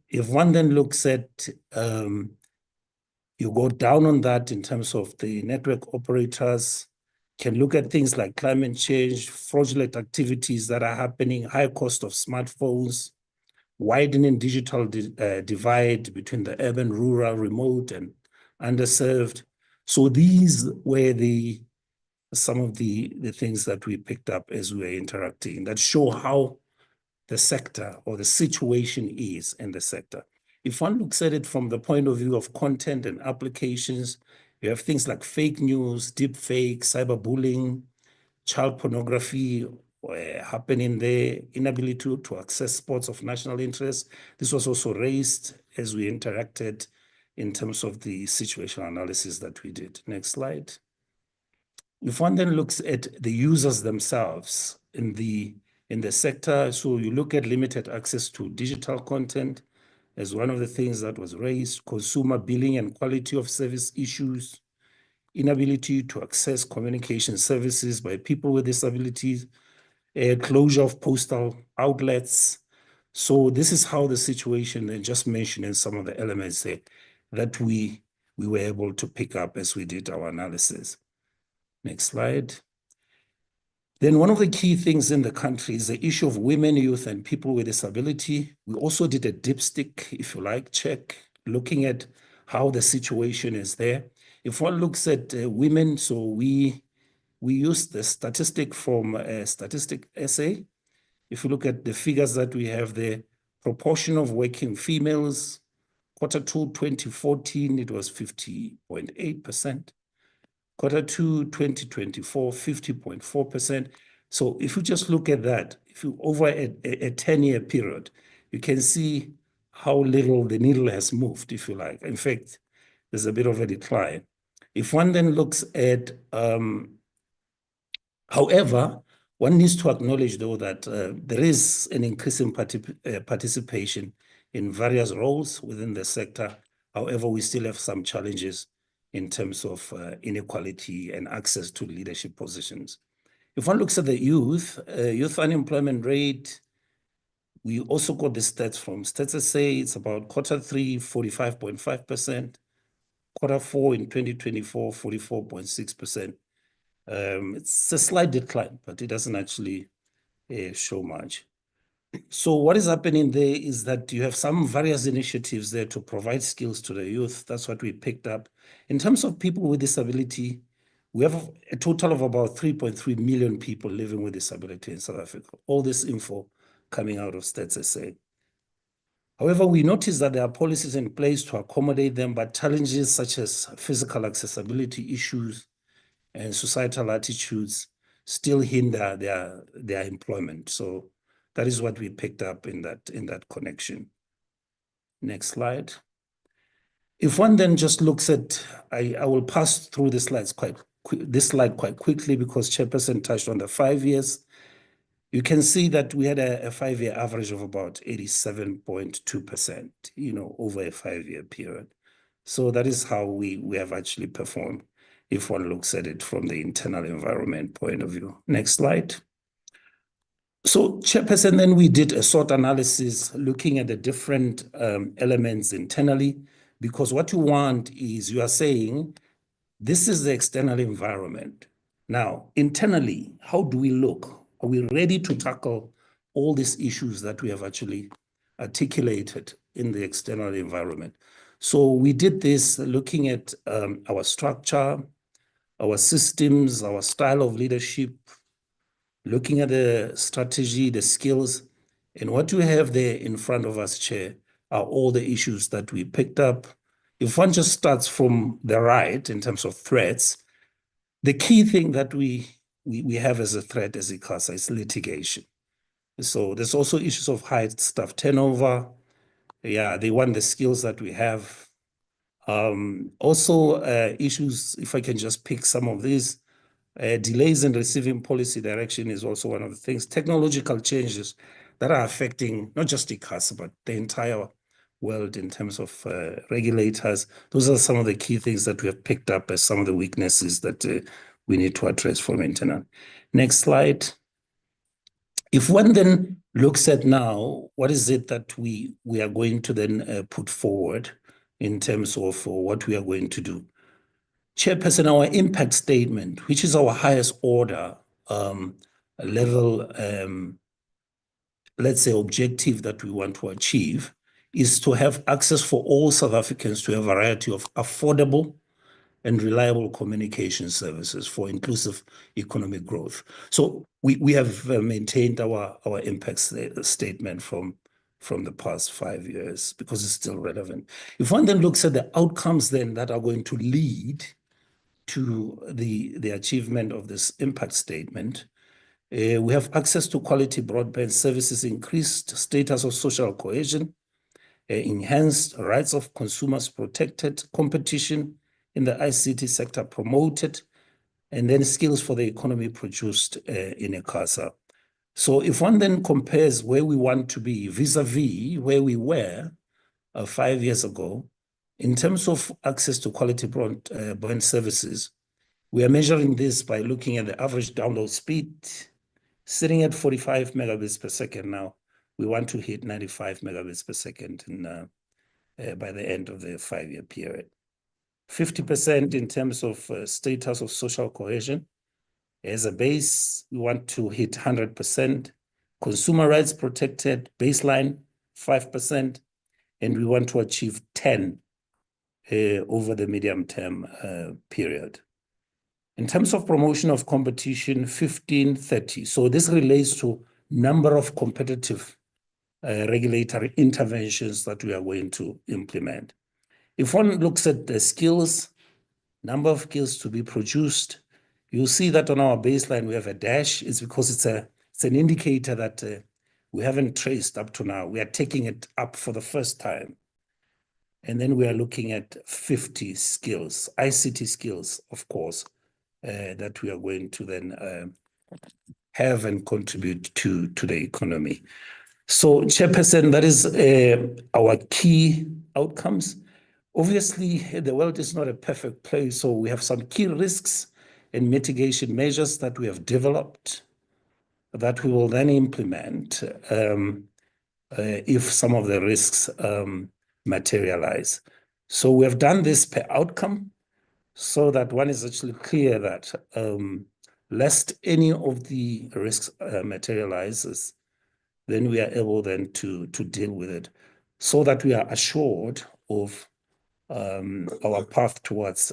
If one then looks at, you go down on that in terms of the network operators, can look at things like climate change, fraudulent activities that are happening, high cost of smartphones, widening digital divide between the urban, rural, remote, and underserved. So these were some of the things that we picked up as we were interacting that show how the sector or the situation is in the sector. If one looks at it from the point of view of content and applications, you have things like fake news, deep fake, cyberbullying, child pornography, happening there, inability to access sports of national interest. This was also raised as we interacted in terms of the situational analysis that we did. Next slide. If one then looks at the users themselves in the sector, so you look at limited access to digital content as one of the things that was raised, consumer billing and quality of service issues, inability to access communication services by people with disabilities, closure of postal outlets. So this is how the situation, and just mentioning some of the elements there that we were able to pick up as we did our analysis. Next slide. Then one of the key things in the country is the issue of women, youth, and people with disability. We also did a dipstick, if you like, check, looking at how the situation is there. If one looks at women, so we used the statistic from Statistic SA. If you look at the figures that we have there, proportion of working females, Q2 2014, it was 50.8%. Q2 2024, 50.4%. So if you just look at that, if you over a 10-year period, you can see how little the needle has moved, if you like. In fact, there's a bit of a decline. If one then looks at, however, one needs to acknowledge, though, that there is an increase in participation in various roles within the sector. However, we still have some challenges in terms of inequality and access to leadership positions. If one looks at the youth unemployment rate, we also got the stats from Stats SA. It's about Q3, 45.5%. Q4 in 2024, 44.6%. It's a slight decline, but it doesn't actually show much. So what is happening there is that you have some various initiatives there to provide skills to the youth. That's what we picked up. In terms of people with disability, we have a total of about 3.3 million people living with disability in South Africa. All this info coming out of Stats SA. However, we notice that there are policies in place to accommodate them, but challenges such as physical accessibility issues and societal attitudes still hinder their employment. So that is what we picked up in that connection. Next slide. If one then just looks at, I will pass through the slides this slide quite quickly because Chairperson touched on the 5 years. You can see that we had a 5-year average of about 87.2%, over a 5-year period. So that is how we have actually performed if one looks at it from the internal environment point of view. Next slide. So Chairperson, then we did a SWOT analysis looking at the different elements internally, because what you want is, you are saying, this is the external environment. Now, internally, how do we look? Are we ready to tackle all these issues that we have actually articulated in the external environment? So we did this looking at our structure, our systems, our style of leadership, looking at the strategy, the skills, and what you have there in front of us, Chair, are all the issues that we picked up. If one just starts from the right in terms of threats, the key thing that we have as a threat as ICASA is litigation. So there's also issues of high staff turnover. Yeah, they want the skills that we have. Also issues, if I can just pick some of these, delays in receiving policy direction is also one of the things. Technological changes that are affecting not just ICASA, but the entire world in terms of regulators. Those are some of the key things that we have picked up as some of the weaknesses that we need to address from internal. Next slide. If one then looks at now, what is it that we are going to then put forward in terms of what we are going to do? Chairperson, our impact statement, which is our highest order level, let's say, objective that we want to achieve, is to have access for all South Africans to a variety of affordable and reliable communication services for inclusive economic growth. So we have maintained our impact statement from the past 5 years because it's still relevant. If one then looks at the outcomes then that are going to lead to the achievement of this impact statement, We have access to quality broadband services, increased status of social cohesion, enhanced rights of consumers protected, competition in the ICT sector promoted, and then skills for the economy produced in ICASA. So if one then compares where we want to be vis-a-vis where we were 5 years ago, in terms of access to quality broadband services, we are measuring this by looking at the average download speed, sitting at 45 megabits per second now. We want to hit 95 megabits per second by the end of the 5-year period. 50% in terms of status of social cohesion. As a base, we want to hit 100%. Consumer rights protected, baseline 5%, and we want to achieve 10 over the medium term period. In terms of promotion of competition, 15-30. So this relates to number of competitive regulatory interventions that we are going to implement. If one looks at the skills, number of skills to be produced, you'll see that on our baseline we have a dash. It's because it's an indicator that we haven't traced up to now. We are taking it up for the first time. And then we are looking at 50 skills, ICT skills, of course, that we are going to then have and contribute to the economy. So, Chairperson, that is our key outcomes. Obviously, the world is not a perfect place, so we have some key risks and mitigation measures that we have developed that we will then implement if some of the risks materialize. So we have done this per outcome so that one is actually clear that lest any of the risks materializes, then we are able then to deal with it so that we are assured of our path towards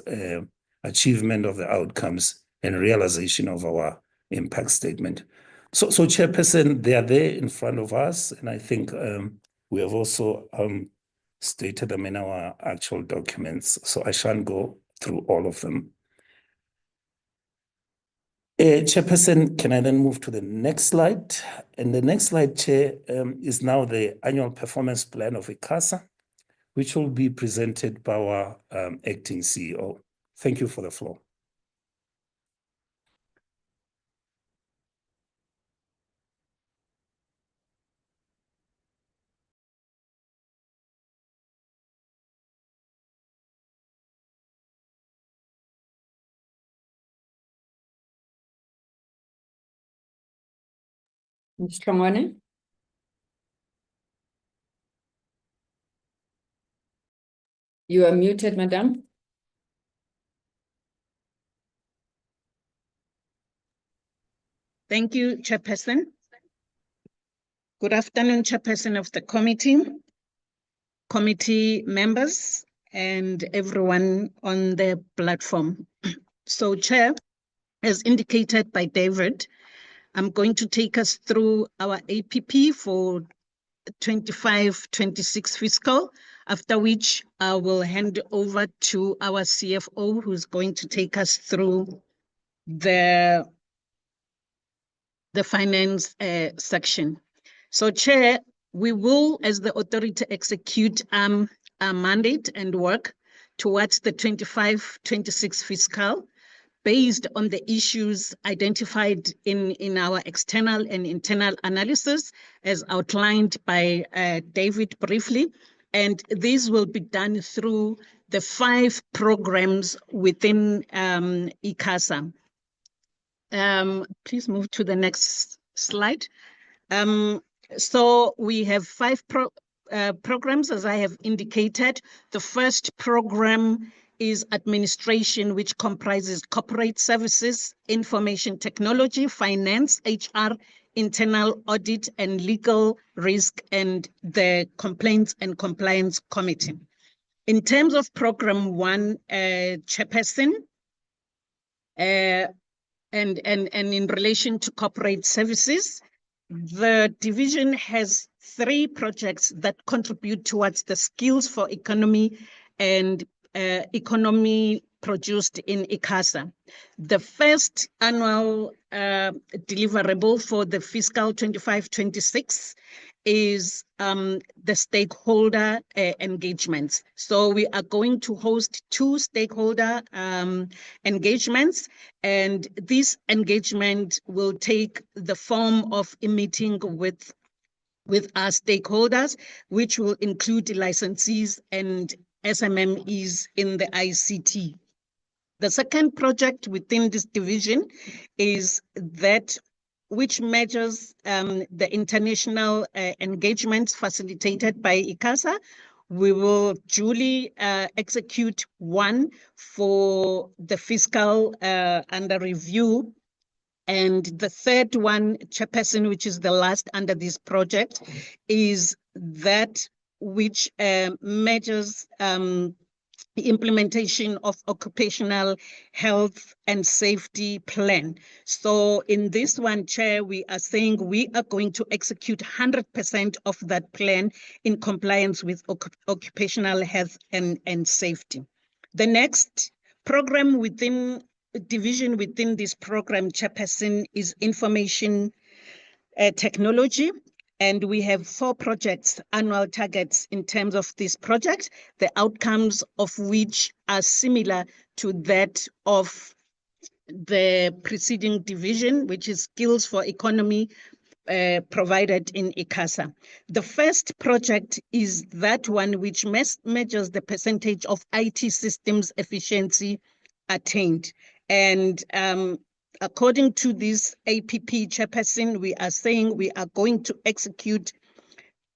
achievement of the outcomes and realization of our impact statement. So Chairperson, they are there in front of us, and I think we have also stated them in our actual documents, so I shan't go through all of them. Chairperson, can I then move to the next slide? And the next slide, Chair, is now the annual performance plan of ICASA, which will be presented by our acting CEO. Thank you for the floor. Ms. Hlongwane? You are muted, madam. Thank you, Chairperson. Good afternoon, Chairperson of the committee members, and everyone on the platform. So, Chair, as indicated by David, I'm going to take us through our APP for 25-26 fiscal, after which I will hand over to our CFO, who's going to take us through the finance section. So, Chair, we will, as the authority, execute our mandate and work towards the 25-26 fiscal based on the issues identified in our external and internal analysis, as outlined by David briefly. And this will be done through the 5 programs within ICASA. Please move to the next slide. So we have 5 programs, as I have indicated. The first program is administration, which comprises corporate services, information technology, finance, HR, internal audit, and legal risk, and the complaints and compliance committee. In terms of program 1, Chairperson, and in relation to corporate services, the division has 3 projects that contribute towards the skills for economy and economy produced in ICASA. The first annual deliverable for the fiscal 25-26 is the stakeholder engagements. So we are going to host 2 stakeholder engagements, and this engagement will take the form of a meeting with our stakeholders, which will include licensees and SMMEs in the ICT. The second project within this division is that which measures the international engagements facilitated by ICASA. We will duly execute one for the fiscal under review. And the third one, Chairperson, which is the last under this project, is that which measures the implementation of occupational health and safety plan. So in this one, Chair, we are saying we are going to execute 100% of that plan in compliance with occupational health and safety. The next program division within this program, Chairperson, is information technology. And we have 4 projects, annual targets in terms of this project, the outcomes of which are similar to that of the preceding division, which is skills for economy provided in ICASA. The first project is that one which measures the percentage of IT systems efficiency attained. And according to this APP, Chairperson, we are saying we are going to execute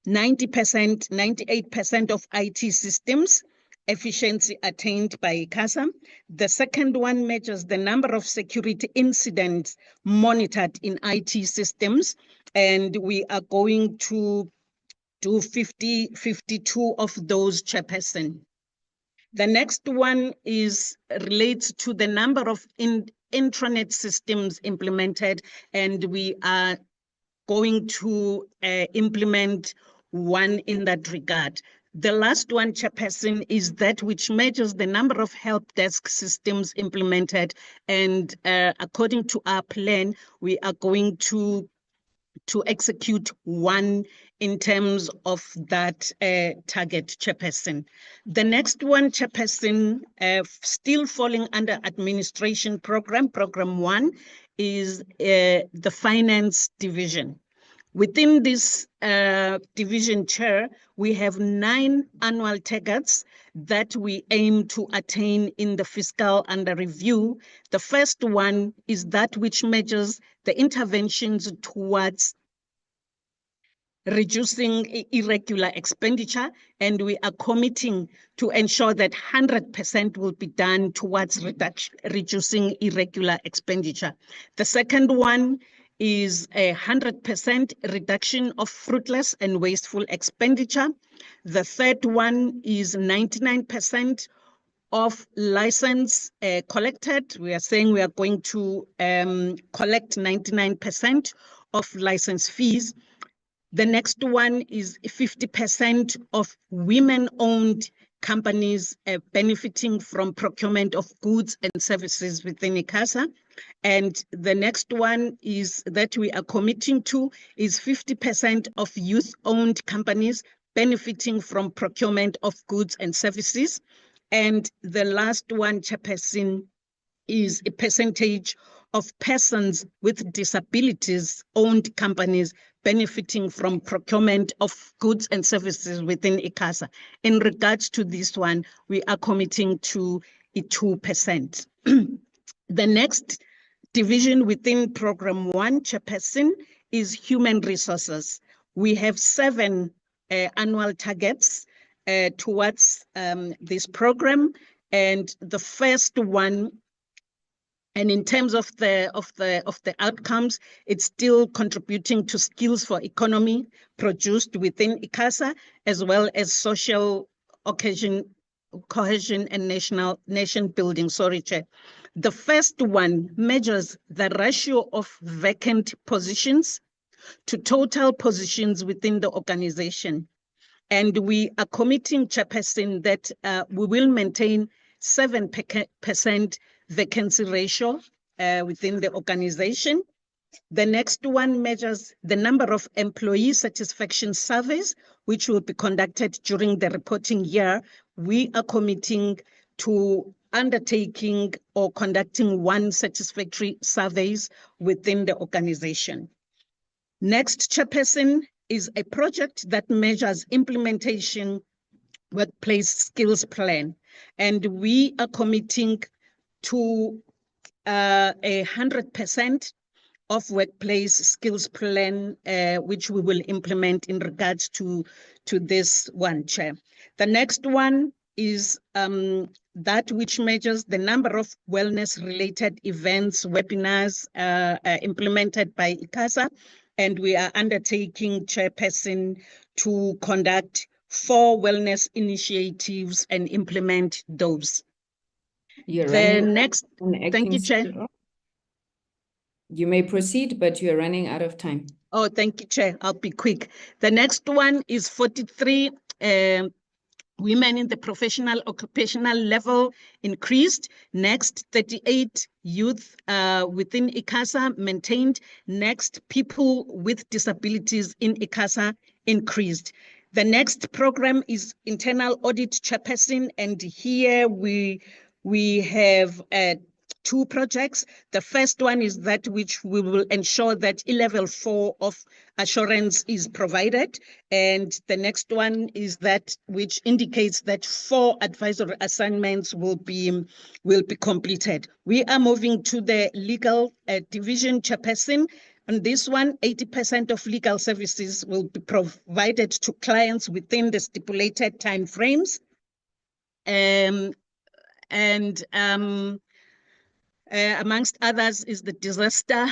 90%, 98% of IT systems efficiency attained by ICASA. The second one measures the number of security incidents monitored in IT systems, and we are going to do 52 of those, Chairperson. The next one relates to the number of intranet systems implemented, and we are going to implement one in that regard. The last one, Chairperson, is that which measures the number of help desk systems implemented, and according to our plan, we are going to execute one in terms of that target, Chairperson. The next one, Chairperson, still falling under administration program 1, is the finance division. Within this division, Chair, we have 9 annual targets that we aim to attain in the fiscal under review. The first one is that which measures the interventions towards reducing irregular expenditure, and we are committing to ensure that 100% will be done towards reducing irregular expenditure. The second one is a 100% reduction of fruitless and wasteful expenditure. The third one is 99% of license collected. We are saying we are going to collect 99% of license fees. The next one is 50% of women-owned companies benefiting from procurement of goods and services within ICASA. And the next one is that we are committing to is 50% of youth-owned companies benefiting from procurement of goods and services. And the last one, Chairperson, is a percentage of persons with disabilities owned companies benefiting from procurement of goods and services within ICASA. In regards to this one, we are committing to a 2%. The next division within program 1, Chairperson, is human resources. We have 7 annual targets towards this program, and the first one, and in terms of the outcomes, it's still contributing to skills for economy produced within ICASA, as well as social cohesion and nation building. Sorry, Chair. The first one measures the ratio of vacant positions to total positions within the organization. And we are committing, Chairperson, that we will maintain 7% vacancy ratio within the organization. The next one measures the number of employee satisfaction surveys, which will be conducted during the reporting year. We are committing to undertaking or conducting 1 satisfactory surveys within the organization. Next, Chairperson, is a project that measures implementation workplace skills plan. And we are committing to 100% of workplace skills plan, which we will implement in regards to this one, Chair. The next one is that which measures the number of wellness-related events, webinars implemented by ICASA, and we are undertaking, Chairperson, to conduct 4 wellness initiatives and implement those. The next, thank you, Chair. You may proceed, but you're running out of time. Oh, thank you, Chair. I'll be quick. The next one is 43 women in the professional occupational level increased. Next, 38 youth within ICASA maintained. Next, people with disabilities in ICASA increased. The next program is internal audit, Chairperson, and here we have 2 projects. The first one is that which we will ensure that level 4 of assurance is provided. And the next one is that which indicates that 4 advisory assignments will be completed. We are moving to the legal division, Chairperson. On this one, 80% of legal services will be provided to clients within the stipulated timeframes. Amongst others is the disaster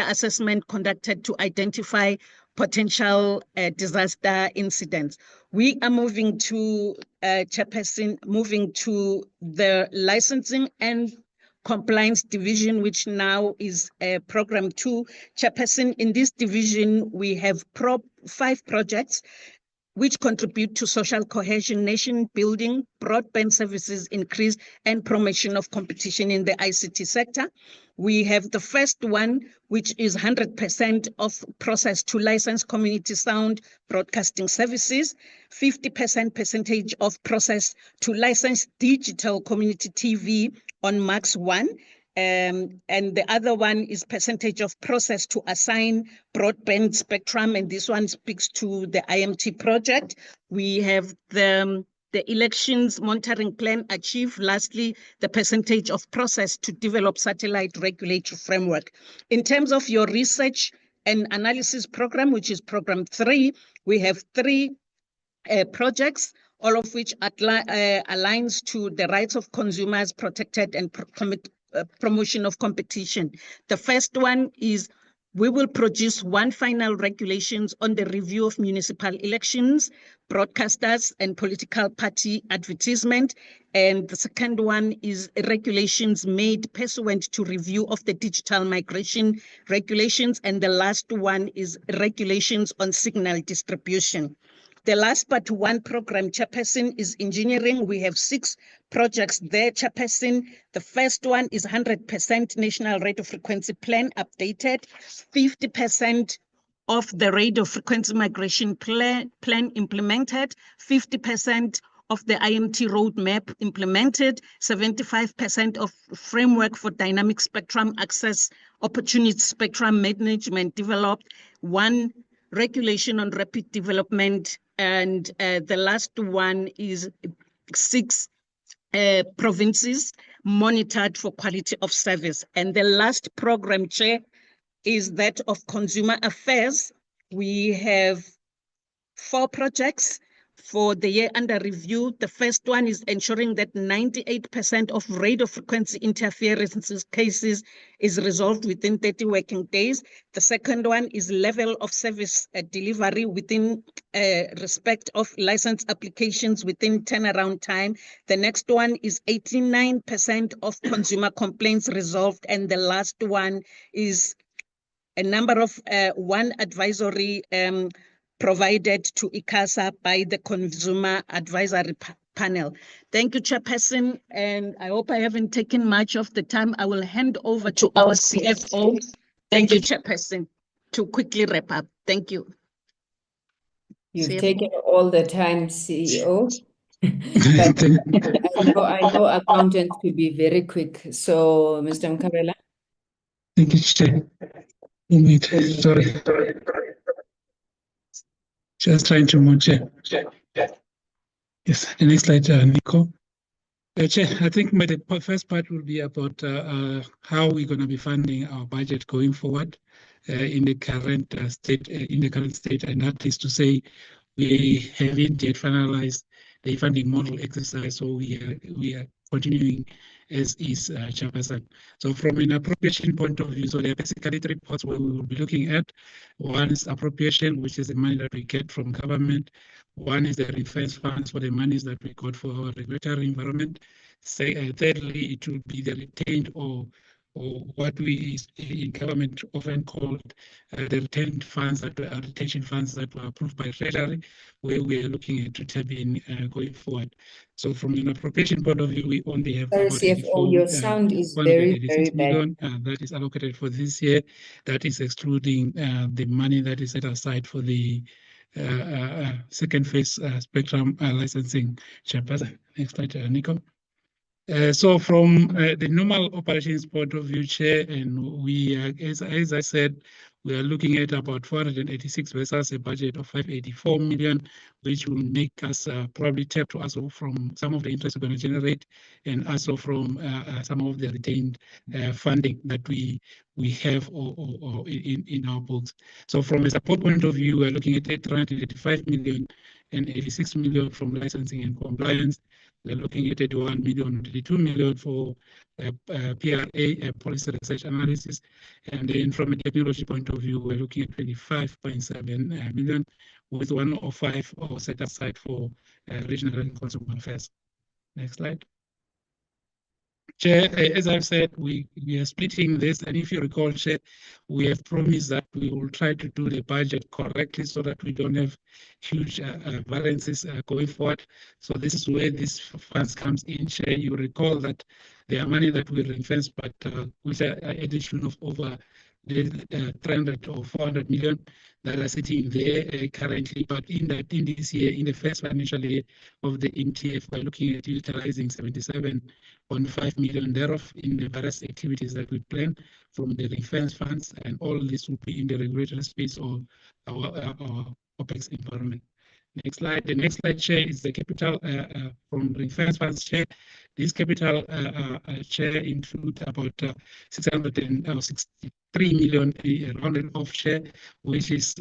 assessment conducted to identify potential disaster incidents. We are moving to, Chairperson, moving to the licensing and compliance division, which now is program 2. Chairperson, in this division, we have 5 projects which contribute to social cohesion, nation building, broadband services increase, and promotion of competition in the ICT sector. We have the first one, which is 100% of process to license community sound broadcasting services, 50% percentage of process to license digital community TV on Max 1, and the other one is percentage of process to assign broadband spectrum, and this one speaks to the IMT project. We have the elections monitoring plan achieve. Lastly, the percentage of process to develop satellite regulatory framework. In terms of your research and analysis program, which is program 3, we have 3 projects, all of which aligns to the rights of consumers protected and promotion of competition. The first one is we will produce 1 final regulations on the review of municipal elections, broadcasters, and political party advertisement. And the second one is regulations made pursuant to review of the digital migration regulations. And the last one is regulations on signal distribution. The last but one program, Chairperson, is engineering. We have 6 projects there, Chairperson. The first one is 100% National Radio Frequency Plan updated, 50% of the radio frequency migration plan implemented, 50% of the IMT roadmap implemented, 75% of framework for dynamic spectrum access opportunity spectrum management developed, 1 regulation on rapid development, and the last one is 6 provinces monitored for quality of service. And the last program, Chair, is that of consumer affairs. We have 4 projects for the year under review. The first one is ensuring that 98% of radio frequency interference cases is resolved within 30 working days. The second one is level of service delivery within respect of license applications within turnaround time. The next one is 89% of consumer complaints resolved. And the last one is a number of 1 advisory provided to ICASA by the Consumer Advisory panel. Thank you, Chairperson, and I hope I haven't taken much of the time. I will hand over to our CFO. Thank you, Chairperson, to quickly wrap up. Thank you. You've taken all the time, CEO. But I know accountants to be very quick. So, Mr. Mkarela. Thank you, Chair. Sorry. Just trying to move, Chair. Yes, the next slide, Nico. Chair, I think the first part will be about how we're going to be funding our budget going forward in the current state. And that is to say, we haven't yet finalized the funding model exercise, so we are continuing as is, Chairperson. So from an appropriation point of view, so there are basically 3 parts where we will be looking at. One is appropriation, which is the money that we get from government. One is the reference funds for the monies that we got for our regulatory environment. Thirdly, it will be the retained or what we in government often called the retained funds that were retention funds that were approved by Treasury, where we are looking at to tap in going forward. So from an appropriation point of view, we only have Sorry, about CFO, your sound is very, very million bad. that is allocated for this year. That is excluding the money that is set aside for the second phase spectrum licensing. Chairperson, next slide, Nico. So from the normal operations point of view, Chair, and we, as I said, we are looking at about 486 versus a budget of 584 million, which will make us probably tap to also from some of the interest we're going to generate, and also from some of the retained funding that we have or in our books. So from a support point of view, we're looking at 885 million and 86 million from licensing and compliance. We're looking at 81 million, 22 million for PRA, policy research analysis. And then from a technology point of view, we're looking at 25.7 million with 105 set aside for regional and consumer affairs. Next slide. Chair, as I've said, we are splitting this, and if you recall, Chair, we have promised that we will try to do the budget correctly so that we don't have huge variances going forward. So this is where this funds comes in, Chair. You recall that there are money that we ring-fence, but with an addition of over 300 or 400 million that are sitting there currently. But in this year, in the first financial year of the MTF, we're looking at utilizing 77.5 million thereof in the various activities that we plan from the ring-fence funds, and all this will be in the regulatory space of our OPEX environment. Next slide. The next slide, Chair, is the capital from ring-fence funds, Chair. This capital, Chair, include about 663 million rounded off, Chair, which is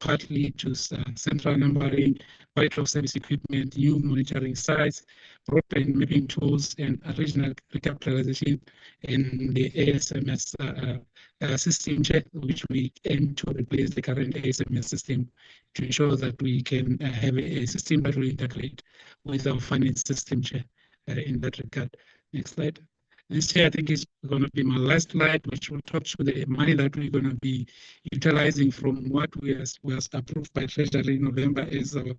partly to central numbering, quality of service equipment, new monitoring sites, broadband mapping tools, and regional recapitalization in the ASMS system, Chair, which we aim to replace the current ASMS system to ensure that we can have a system that will integrate with our finance system, Chair, in that regard. Next slide. This here, I think, is going to be my last slide, which will talk to the money that we're going to be utilizing from what was approved by Treasury in November as a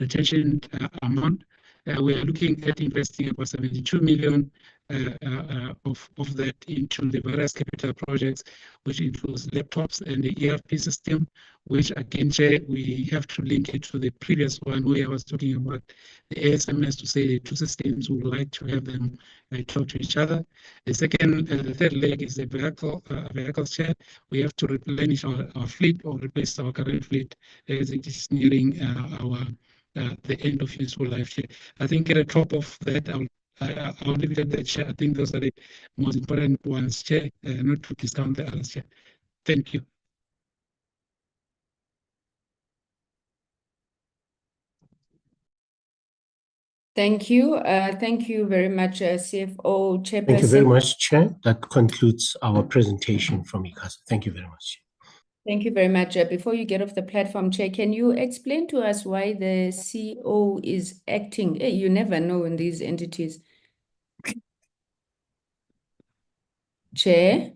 retention amount. We are looking at investing about 72 million of that into the various capital projects, which includes laptops and the ERP system, which again, Chair, we have to link it to the previous one where I was talking about the ASMS to say the two systems would like to have them talk to each other. The third leg is the vehicle, Chair. We have to replenish our fleet or replace our current fleet as it is nearing the end of useful life, Chair. I think at the top of that, I'll leave it at that, Chair. I think those are the most important ones, Chair, not to discount the others, Chair. Thank you. Thank you. Thank you very much, CFO Chairperson. Thank you very much, Chair. That concludes our presentation from ICASA. Thank you very much. Thank you very much. Before you get off the platform, Chair, can you explain to us why the CEO is acting? You never know in these entities. Chair?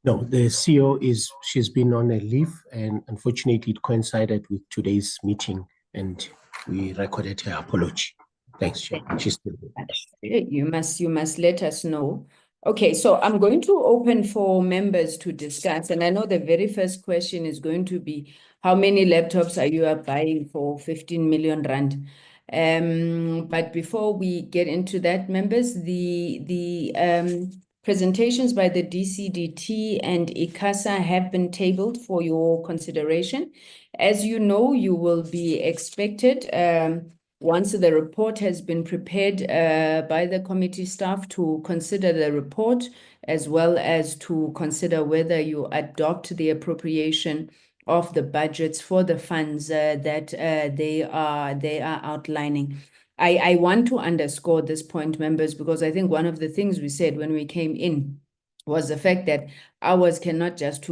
No, the CEO she's been on a leave, and unfortunately it coincided with today's meeting, and we recorded her apology. Thanks, Chair. She's still here. You must let us know. Okay, so I'm going to open for members to discuss, and I know the very first question is going to be, how many laptops are you buying for 15 million rand? But before we get into that, members, the presentations by the DCDT and ICASA have been tabled for your consideration. As you know, you will be expected once the report has been prepared by the committee staff to consider the report, as well as to consider whether you adopt the appropriation of the budgets for the funds that they are outlining. I want to underscore this point, members, because I think one of the things we said when we came in was the fact that ours cannot just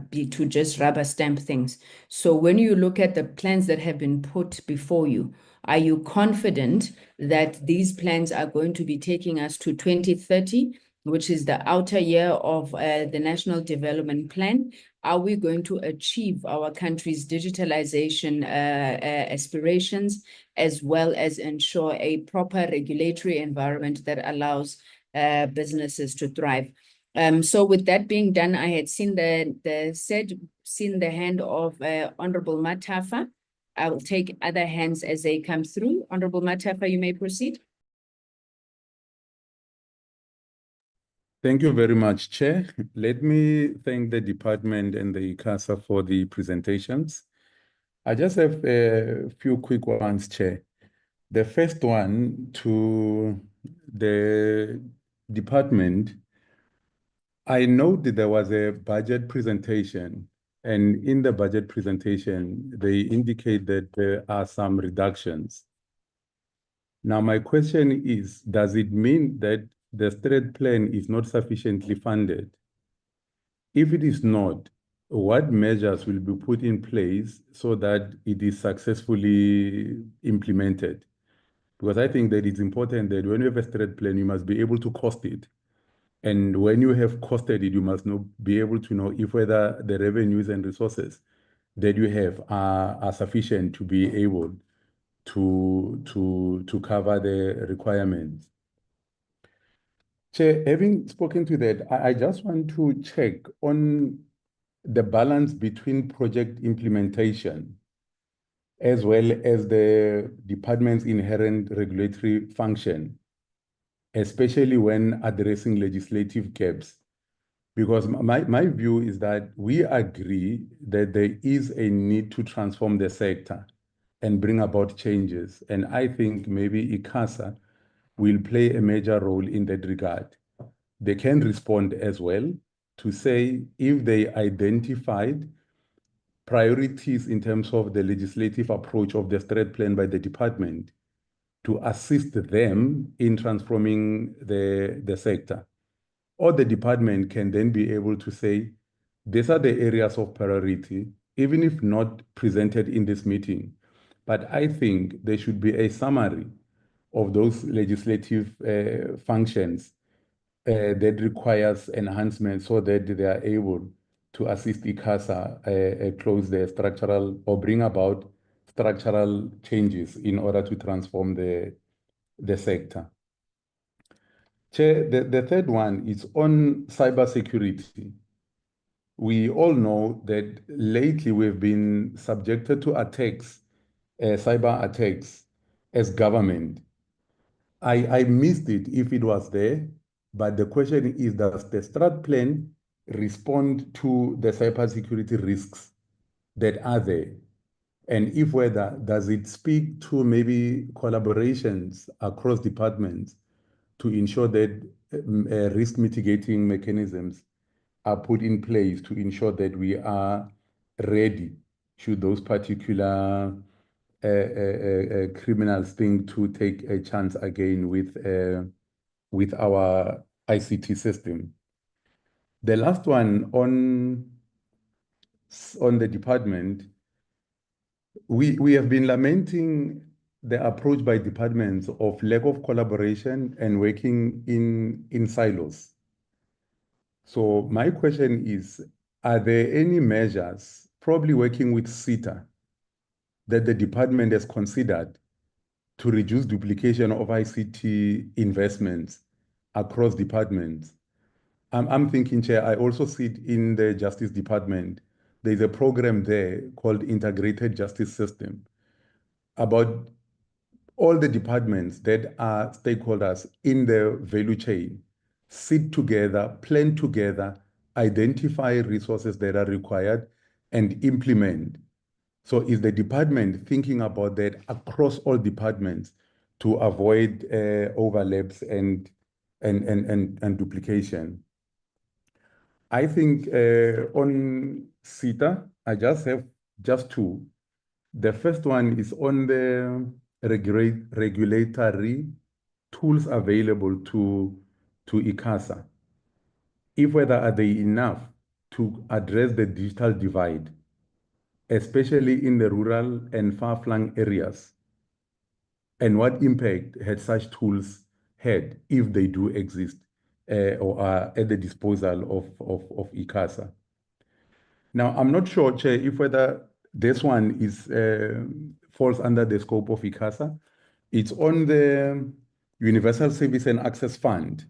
be to just rubber stamp things. So when you look at the plans that have been put before you, are you confident that these plans are going to be taking us to 2030, which is the outer year of the National Development Plan? Are we going to achieve our country's digitalization aspirations, as well as ensure a proper regulatory environment that allows businesses to thrive? So with that being done, I had seen the hand of Honorable Matafa. I will take other hands as they come through. Honorable Matafa, you may proceed. Thank you very much, Chair. Let me thank the department and the ICASA for the presentations. I just have a few quick ones, Chair. The first one to the department. I know that there was a budget presentation, and in the budget presentation, they indicate that there are some reductions. Now, my question is, does it mean that the STRAT plan is not sufficiently funded? If it is not, what measures will be put in place so that it is successfully implemented? Because I think that it's important that when you have a STRAT plan, you must be able to cost it. And when you have costed it, you must be able to know if whether the revenues and resources that you have are sufficient to be able to cover the requirements. Chair, having spoken to that, I just want to check on the balance between project implementation as well as the department's inherent regulatory function, especially when addressing legislative gaps. Because my view is that we agree that there is a need to transform the sector and bring about changes. And I think maybe ICASA will play a major role in that regard. They can respond as well to say if they identified priorities in terms of the legislative approach of the STRAT plan by the department to assist them in transforming the sector. Or the department can then be able to say, these are the areas of priority, even if not presented in this meeting. But I think there should be a summary of those legislative functions that requires enhancement so that they are able to assist ICASA close the structural or bring about structural changes in order to transform the sector. Chair, the third one is on cybersecurity. We all know that lately we've been subjected to attacks, cyber attacks as government. I missed it if it was there, but the question is, does the STRAT plan respond to the cybersecurity risks that are there? And if whether, does it speak to maybe collaborations across departments to ensure that risk mitigating mechanisms are put in place to ensure that we are ready should those particular criminals think to take a chance again with our ICT system. The last one on the department, we have been lamenting the approach by departments of lack of collaboration and working in silos. So my question is, are there any measures, probably working with SITA, that the department has considered to reduce duplication of ICT investments across departments. I'm thinking, Chair, I also sit in the Justice Department. There's a program there called Integrated Justice System about all the departments that are stakeholders in the value chain sit together, plan together, identify resources that are required, and implement. So is the department thinking about that across all departments to avoid overlaps and duplication? I think on SITA, I just have two. The first one is on the regulatory tools available to ICASA. If whether are they enough to address the digital divide, especially in the rural and far-flung areas, and what impact had such tools had if they do exist or are at the disposal of ICASA. Now, I'm not sure, Chair, if whether this one is falls under the scope of ICASA. It's on the Universal Service and Access Fund.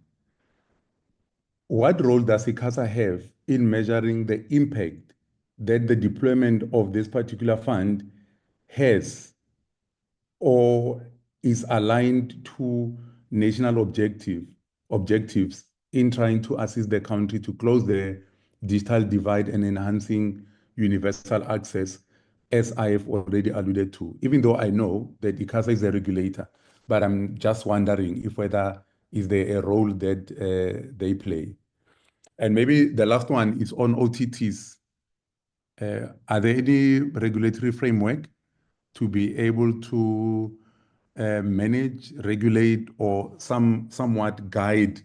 What role does ICASA have in measuring the impact that the deployment of this particular fund has or is aligned to national objectives in trying to assist the country to close the digital divide and enhancing universal access, as I have already alluded to, even though I know that ICASA is a regulator, but I'm just wondering if whether is there a role that they play. And maybe the last one is on OTTs. Are there any regulatory framework to be able to manage, regulate, or somewhat guide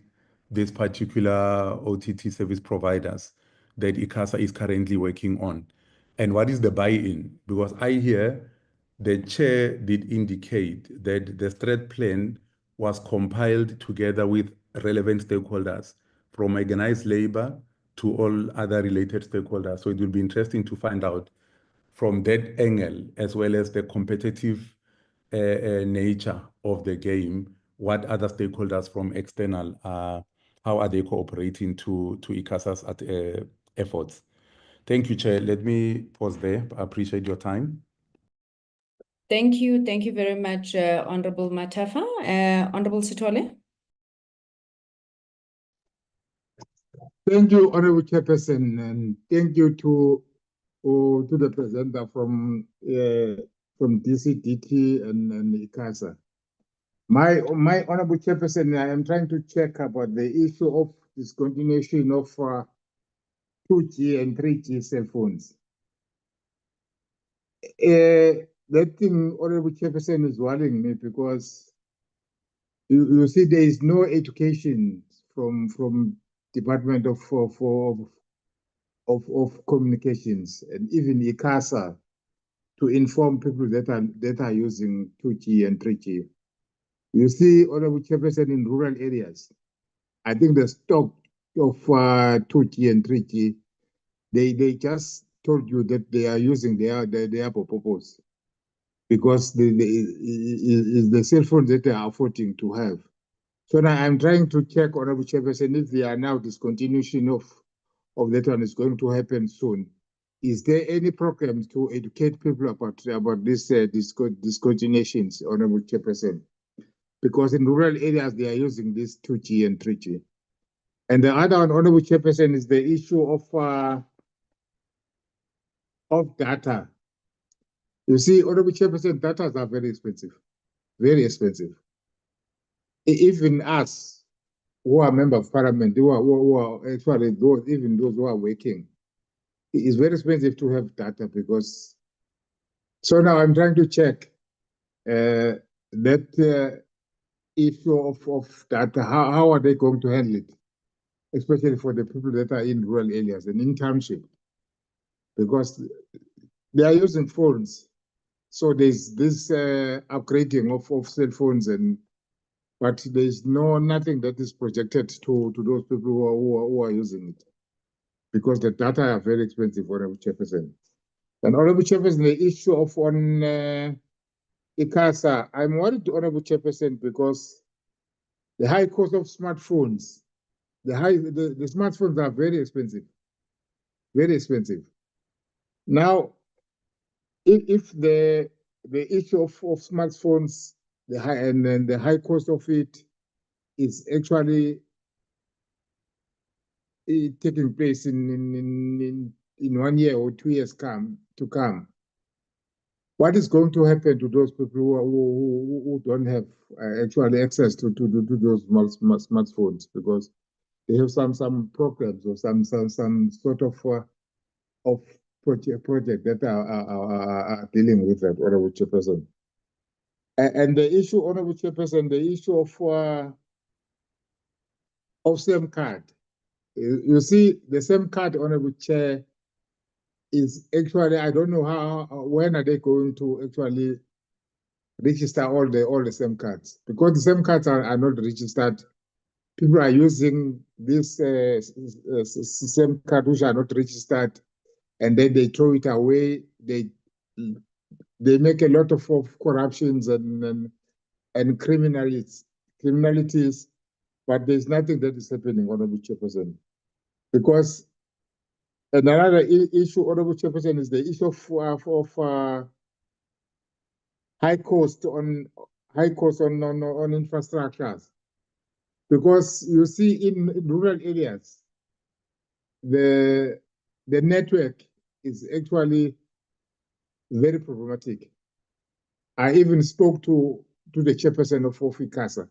these particular OTT service providers that ICASA is currently working on? And what is the buy-in? Because I hear the chair did indicate that the strat plan was compiled together with relevant stakeholders from organized labor to all other related stakeholders. So it will be interesting to find out from that angle, as well as the competitive nature of the game, what other stakeholders from external how are they cooperating to ICASA's efforts? Thank you, Chair. Let me pause there. I appreciate your time. Thank you. Thank you very much, Honorable Matafa. Honorable Sithole. Thank you, Honorable Chairperson, and thank you to the presenter from DCDT and ICASA. My Honorable Chairperson, I am trying to check about the issue of discontinuation of 2G and 3G cell phones. That thing, Honorable Chairperson, is worrying me because you see there is no education from Department of Communications and even ICASA to inform people that are using 2G and 3G. You see, Honorable Chairperson, in rural areas, I think the stock of 2G and 3G, they just told you that they are using their purpose because is the cell phone that they are affording to have. So now I'm trying to check, Honorable Chairperson, if they are now discontinuation of that one is going to happen soon. Is there any program to educate people about this discontinuations, Honorable Chairperson? Because in rural areas, they are using this 2G and 3G. And the other one, Honorable Chairperson, is the issue of data. You see, Honorable Chairperson, data are very expensive, very expensive. Even us, who are members of parliament, who are actually even those who are working, it is very expensive to have data because. So now I'm trying to check that issue of data. How are they going to handle it, especially for the people that are in rural areas and in township, because they are using phones. So there's this upgrading of cell phones, but there's nothing that is projected to those people who are using it, because the data are very expensive, Honorable Chairperson. And Honorable Chairperson, the issue of on ICASA, I'm worried, Honorable Chairperson, because the high cost of smartphones, the smartphones are very expensive. Very expensive. Now, if the issue of smartphones, the high cost of it is actually taking place in 1 year or 2 years to come, what is going to happen to those people who don't have actually access to those smartphones, because they have some programs or some sort of project that are dealing with that, Honorable Chairperson. And the issue, Honorable Chairperson, the issue of SIM card. You see, the SIM card, Honorable Chair, is actually, I don't know when are they going to actually register all the SIM cards, because the SIM cards are not registered. People are using this SIM card which are not registered, and then they throw it away. They make a lot of corruptions and criminalities, but there's nothing that is happening, Honorable Chairperson. Because another issue, Honorable Chairperson, is the issue of high cost on infrastructures. Because you see in rural areas, the network is actually very problematic. I even spoke to the chairperson of ICASA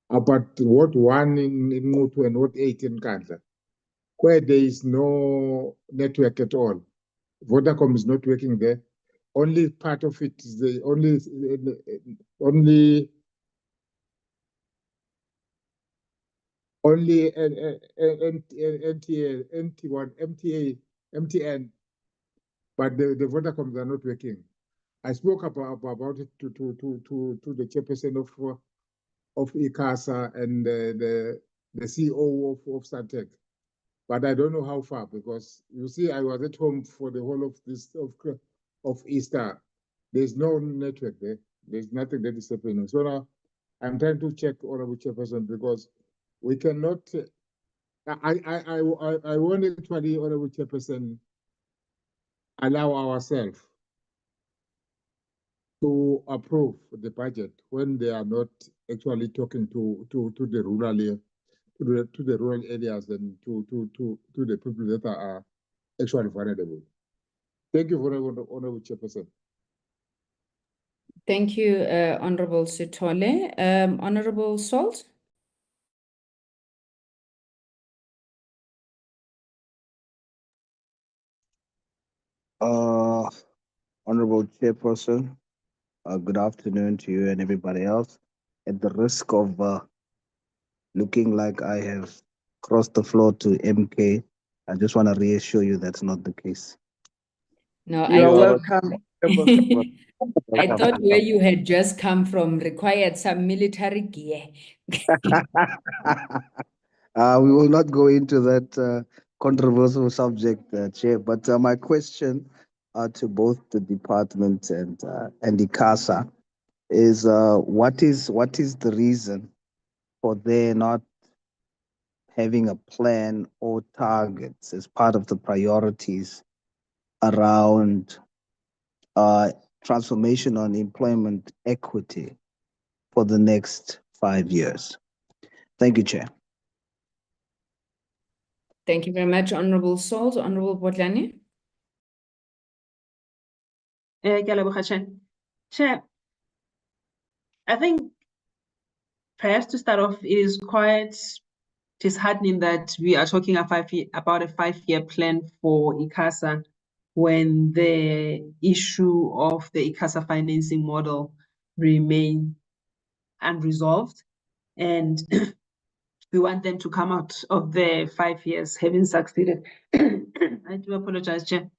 about Ward 1 in Mutu and Ward 8 in Kandla, where there is no network at all. Vodacom is not working there. Only part of it is the only MTN, but the Vodacoms are not working. I spoke about it to the chairperson of ICASA and the CEO of SATEC, but I don't know how far, because you see, I was at home for the whole of this of Easter. There's no network there. There's nothing that is happening. So now I'm trying to check, Honorable Chairperson, because we cannot. I want actually, Honorable Chairperson, allow ourselves to approve the budget when they are not actually talking to the rural area, to the rural areas, and to the people that are actually vulnerable. Thank you, Honorable Chairperson. Thank you, Honorable Sithole. Honorable Salt? Honorable Chairperson, good afternoon to you and everybody else. At the risk of looking like I have crossed the floor to MK, I just want to reassure you that's not the case. No, You are welcome. I thought where you had just come from required some military gear. We will not go into that controversial subject, Chair, but my question to both the department and ICASA is what is the reason for there not having a plan or targets as part of the priorities around transformation on employment equity for the next 5 years? Thank you, Chair. Thank you very much, Honorable Salt. Honorable Botlani? Chair, I think perhaps to start off, it is quite disheartening that we are talking about a 5-year plan for ICASA when the issue of the ICASA financing model remain unresolved, and we want them to come out of the 5 years having succeeded. I do apologize, Chair.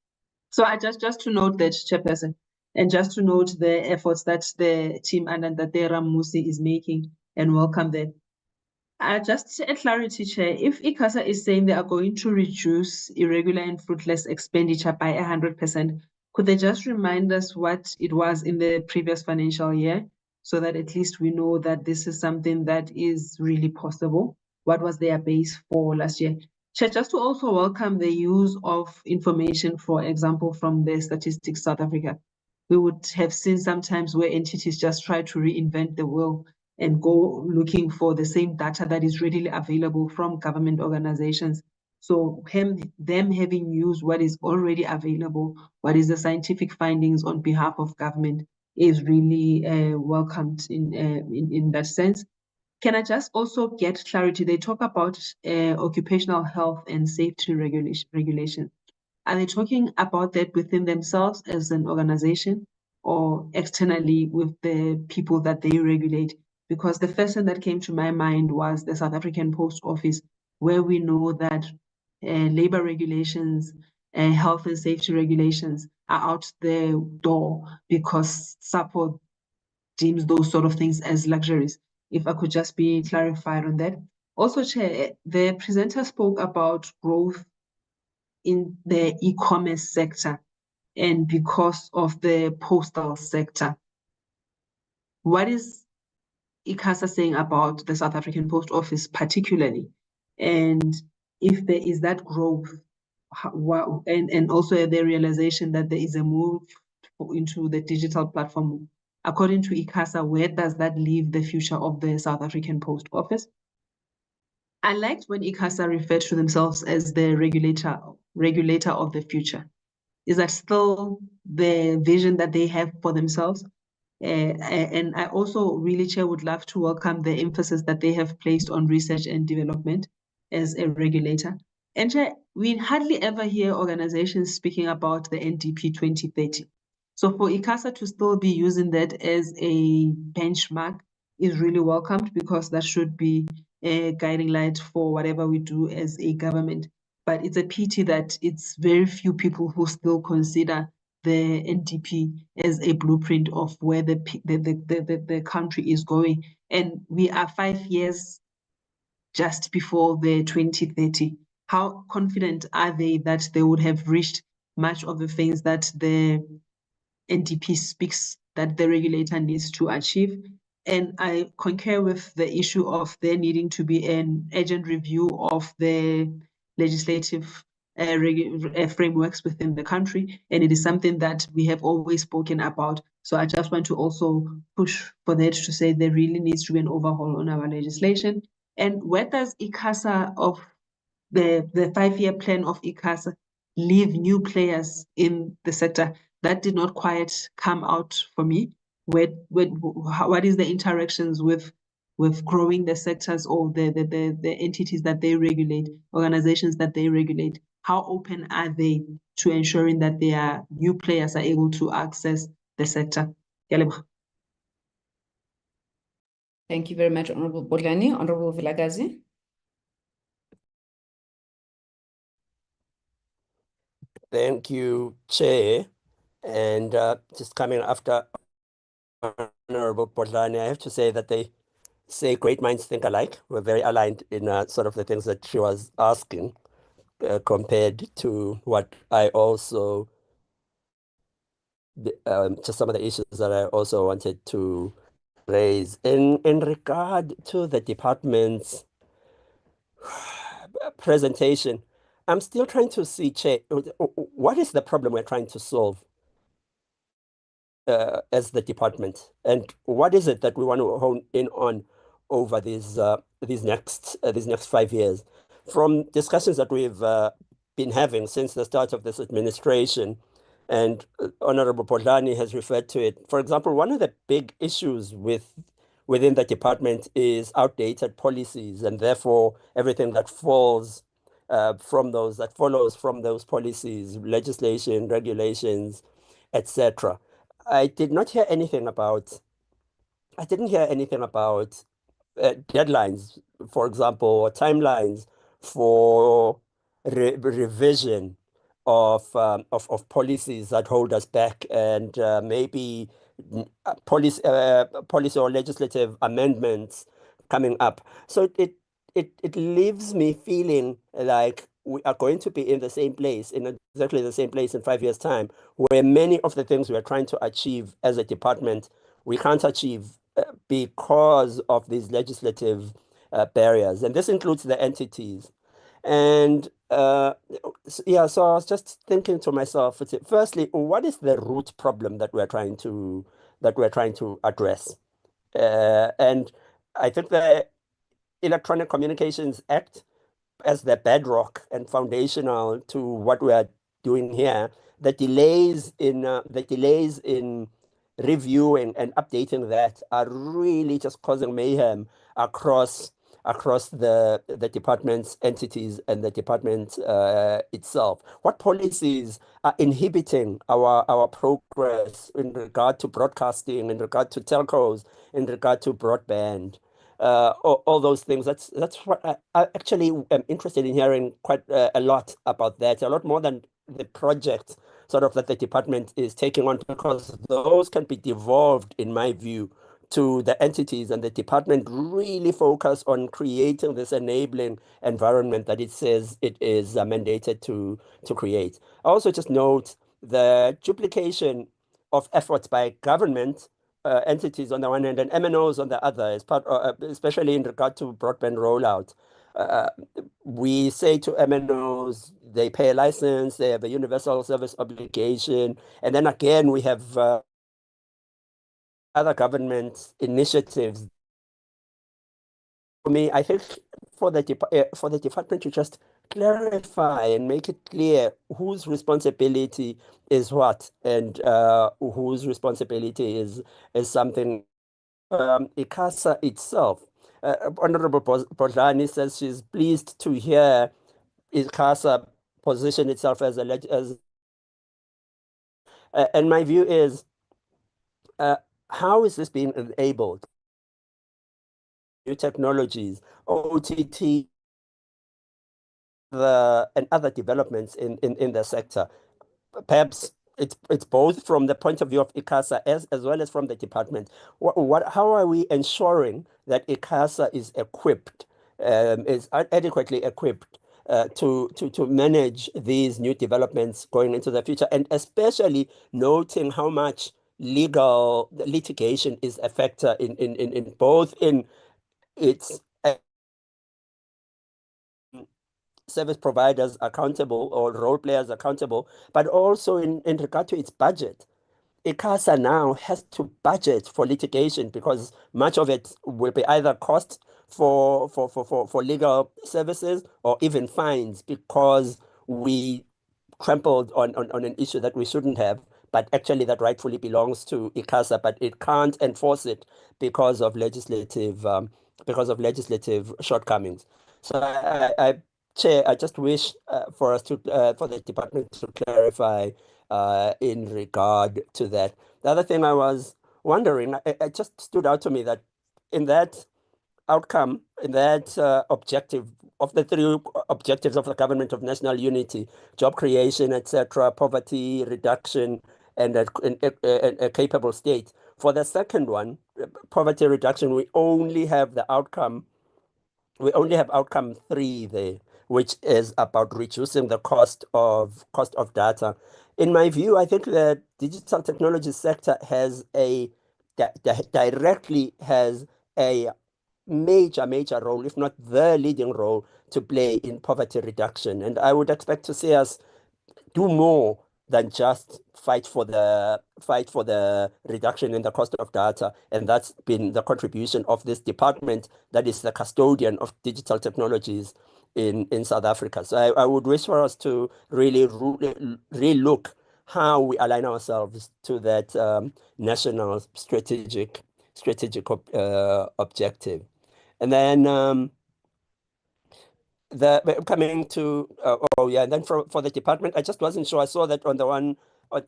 So I just to note that, Chairperson, and just to note the efforts that the team under Ndatera Musi is making, and welcome them. Just a clarity, Chair, if ICASA is saying they are going to reduce irregular and fruitless expenditure by 100%, Could they just remind us what it was in the previous financial year so that at least we know that this is something that is really possible? What was their base for last year? Chair, just to also welcome the use of information, for example, from the Statistics South Africa. We would have seen sometimes where entities just try to reinvent the wheel and go looking for the same data that is readily available from government organizations. So them having used what is already available, what is the scientific findings on behalf of government, is really welcomed in that sense. Can I just also get clarity? They talk about occupational health and safety regulation. Are they talking about that within themselves as an organization or externally with the people that they regulate? Because the first thing that came to my mind was the South African Post Office, where we know that labor regulations and health and safety regulations are out the door because SAPO deems those sort of things as luxuries. If I could just be clarified on that. Also, Chair, the presenter spoke about growth in the e-commerce sector and because of the postal sector. What is ICASA saying about the South African Post Office particularly? And if there is that growth, and also the realization that there is a move into the digital platform, according to ICASA, where does that leave the future of the South African Post Office? I liked when ICASA referred to themselves as the regulator of the future. Is that still the vision that they have for themselves? And I also really, Chair, would love to welcome the emphasis that they have placed on research and development as a regulator. And Chair, we hardly ever hear organizations speaking about the NDP 2030. So for ICASA to still be using that as a benchmark is really welcomed, because that should be a guiding light for whatever we do as a government. But it's a pity that it's very few people who still consider the NDP as a blueprint of where the country is going. And we are 5 years just before the 2030. How confident are they that they would have reached much of the things that the NDP speaks that the regulator needs to achieve? And I concur with the issue of there needing to be an urgent review of the legislative frameworks within the country. And it is something that we have always spoken about. So I just want to also push for that to say there really needs to be an overhaul on our legislation. And where does ICASA of the 5-year plan of ICASA leave new players in the sector? That did not quite come out for me. What is the interactions with growing the sectors or the entities that they regulate, organizations that they regulate? How open are they to ensuring that their new players are able to access the sector? Thank you very much, Honorable Bodlani. Honorable Vilagazi. Thank you, Chair. And just coming after Honorable Bodlani, I have to say that they say great minds think alike. We're very aligned in sort of the things that she was asking compared to what I also, just some of the issues that I also wanted to raise. In regard to the department's presentation, I'm still trying to see, Chair, what is the problem we're trying to solve as the department, and what is it that we want to hone in on over these next 5 years? From discussions that we've been having since the start of this administration, and Honorable Bodlani has referred to it. For example, one of the big issues within the department is outdated policies, and therefore everything that follows from those policies, legislation, regulations, etc. I didn't hear anything about deadlines, for example, or timelines for revision of policies that hold us back, and maybe policy or legislative amendments coming up. So it leaves me feeling like we are going to be in the same place, in exactly the same place in 5 years' time, where many of the things we are trying to achieve as a department, we can't achieve because of these legislative barriers. And this includes the entities. And yeah, so I was just thinking to myself, firstly, what is the root problem that we're trying to address? And I think the Electronic Communications Act, as the bedrock and foundational to what we are doing here, the delays in reviewing and updating that are really just causing mayhem across the department's entities and the department itself. What policies are inhibiting our progress in regard to broadcasting, in regard to telcos, in regard to broadband? All those things. That's what I actually am interested in hearing quite a lot about that, a lot more than the project sort of that the department is taking on, because those can be devolved, in my view, to the entities, and the department really focus on creating this enabling environment that it says it is mandated to create. I also just note the duplication of efforts by government entities on the one hand and MNOs on the other, as part, especially in regard to broadband rollout. We say to MNOs, they pay a license, they have a universal service obligation, and then again we have other government initiatives. For me, I think for the department to just clarify and make it clear whose responsibility is what, and whose responsibility is something. ICASA itself, Honorable Bodlani says she's pleased to hear ICASA position itself as and my view is, how is this being enabled? New technologies, OTT, and other developments in the sector. Perhaps it's both from the point of view of ICASA as well as from the department. How are we ensuring that ICASA is equipped, is adequately equipped to manage these new developments going into the future, and especially noting how much legal litigation is a factor in both in its service providers accountable or role players accountable, but also in regard to its budget. ICASA now has to budget for litigation because much of it will be either cost for legal services or even fines because we trampled on an issue that we shouldn't have, but actually that rightfully belongs to ICASA, but it can't enforce it because of legislative shortcomings. So Chair, I just wish for the department to clarify in regard to that. The other thing I was wondering, it just stood out to me that in that outcome, in that objective of the three objectives of the government of national unity, job creation, etc., poverty reduction, and a capable state. For the second one, poverty reduction, we only have outcome 3 there, which is about reducing the cost of data. In my view, I think the digital technology sector has directly has a major role, if not the leading role, to play in poverty reduction. And I would expect to see us do more than just fight for the reduction in the cost of data. And that's been the contribution of this department that is the custodian of digital technologies in South Africa. So I would wish for us to really look how we align ourselves to that national strategic objective. And then coming to and then for the department, I just wasn't sure. I saw that on the one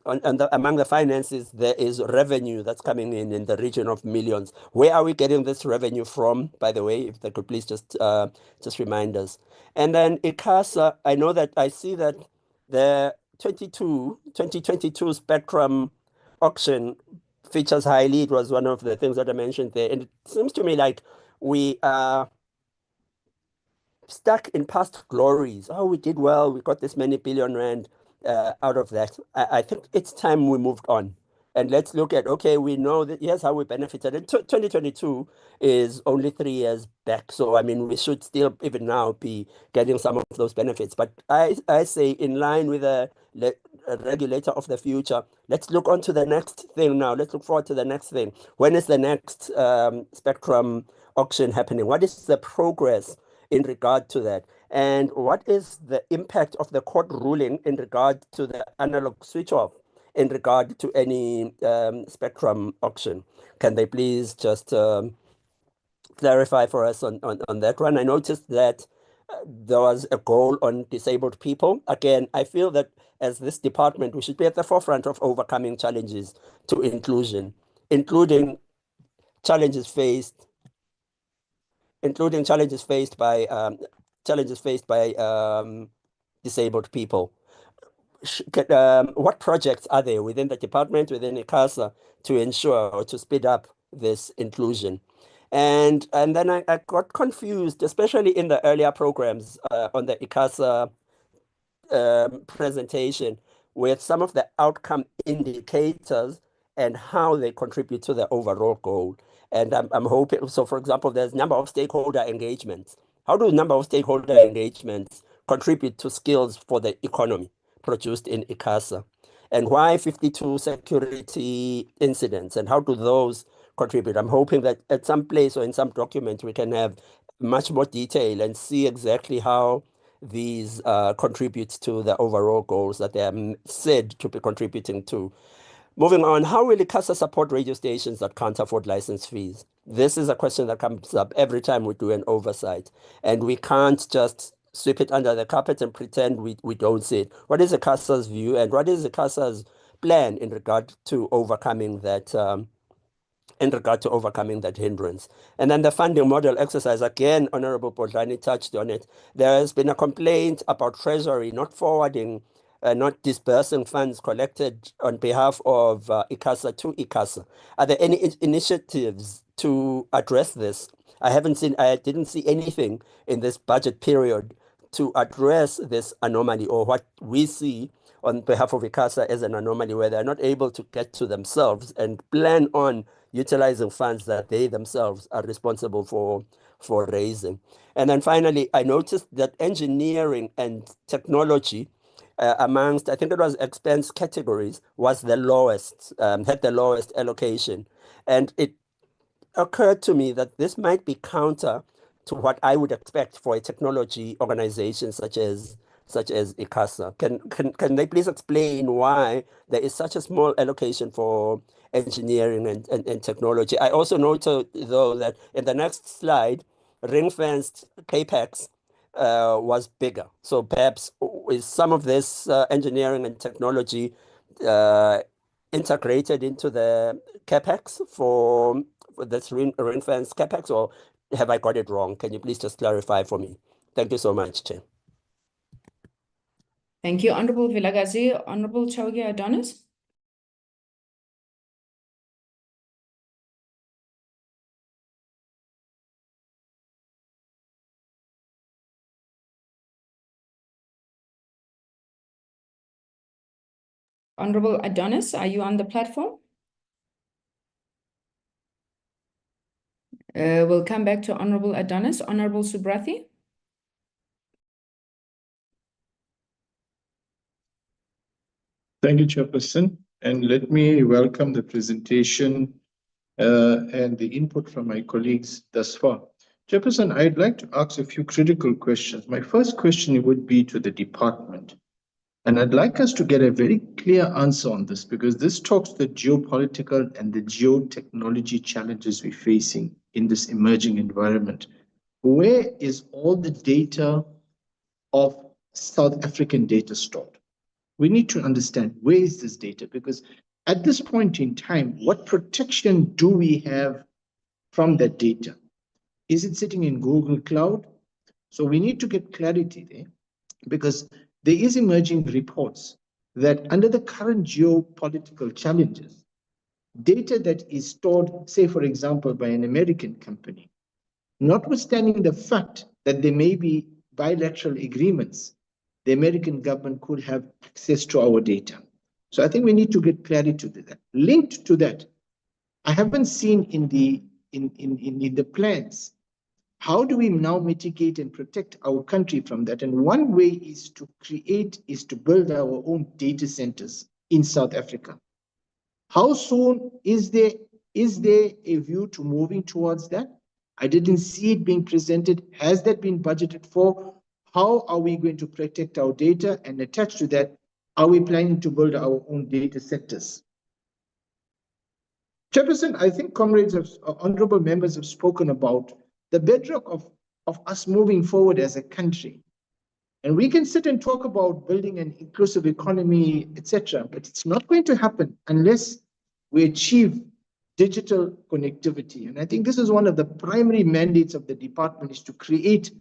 among the finances there is revenue that's coming in the region of millions. Where are we getting this revenue from, by the way? If they could please just remind us. And then ICASA, I see that the 2022 spectrum auction features highly. It was one of the things that I mentioned there, and it seems to me like we are stuck in past glories. Oh, we did well. We got this many billion rand out of that. I think it's time we moved on. And let's look at, okay, we know that here's how we benefited. And 2022 is only 3 years back. So, I mean, we should still, even now, be getting some of those benefits. But I say, in line with a regulator of the future, let's look on to the next thing now. Let's look forward to the next thing. When is the next spectrum auction happening? What is the progress in regard to that? And what is the impact of the court ruling in regard to the analog switch off in regard to any spectrum auction? Can they please just clarify for us on that one? I noticed that there was a goal on disabled people. Again, I feel that as this department, we should be at the forefront of overcoming challenges to inclusion, including challenges faced by disabled people. What projects are there within the department, within ICASA, to ensure or to speed up this inclusion? And then I got confused, especially in the earlier programs on the ICASA presentation, with some of the outcome indicators and how they contribute to the overall goal. And I'm hoping, so for example, there's number of stakeholder engagements. How do number of stakeholder engagements contribute to skills for the economy produced in ICASA? And why 52 security incidents, and how do those contribute? I'm hoping that at some place or in some document we can have much more detail and see exactly how these contribute to the overall goals that they are said to be contributing to. Moving on, how will ICASA support radio stations that can't afford license fees? This is a question that comes up every time we do an oversight, and we can't just sweep it under the carpet and pretend we don't see it. What is ICASA's view, and what is ICASA's plan in regard to overcoming that hindrance? And then the funding model exercise, again, Honorable Bodlani touched on it. There has been a complaint about Treasury not forwarding, not disbursing funds collected on behalf of ICASA to ICASA. Are there any initiatives to address this? I didn't see anything in this budget period to address this anomaly, or what we see on behalf of ICASA as an anomaly, where they're not able to get to themselves and plan on utilizing funds that they themselves are responsible for raising. And then finally, I noticed that engineering and technology amongst, I think it was expense categories, was the lowest, had the lowest allocation. And it occurred to me that this might be counter to what I would expect for a technology organization such as ICASA. Can they please explain why there is such a small allocation for engineering and technology? I also noted, though, that in the next slide, ring-fenced CAPEX was bigger. So perhaps is some of this engineering and technology integrated into the CAPEX for this ring-fence CAPEX, or have I got it wrong? Can you please just clarify for me? Thank you so much, Chair. Thank you, Honorable Vilakazi. Honorable Chauke Adonis. Honorable Adonis, are you on the platform? We'll come back to Honorable Adonis. Honorable Subrathi. Thank you, Chairperson. And let me welcome the presentation and the input from my colleagues thus far. Chairperson, I'd like to ask a few critical questions. My first question would be to the department. And I'd like us to get a very clear answer on this, because this talks the geopolitical and the geotechnology challenges we're facing in this emerging environment. Where is all the data of South African data stored? We need to understand, where is this data? Because at this point in time, what protection do we have from that data? Is it sitting in Google Cloud? So we need to get clarity there, because there is emerging reports that under the current geopolitical challenges, data that is stored, say, for example, by an American company, notwithstanding the fact that there may be bilateral agreements, the American government could have access to our data. So I think we need to get clarity to that. Linked to that, I haven't seen in the plans, how do we now mitigate and protect our country from that? And one way is to build our own data centers in South Africa. How soon is there a view to moving towards that? I didn't see it being presented. Has that been budgeted for? How are we going to protect our data? And attached to that, are we planning to build our own data centers? Chairperson, I think comrades, honorable members have spoken about the bedrock of us moving forward as a country. And we can sit and talk about building an inclusive economy, etc., but it's not going to happen unless we achieve digital connectivity. And I think this is one of the primary mandates of the department, is to create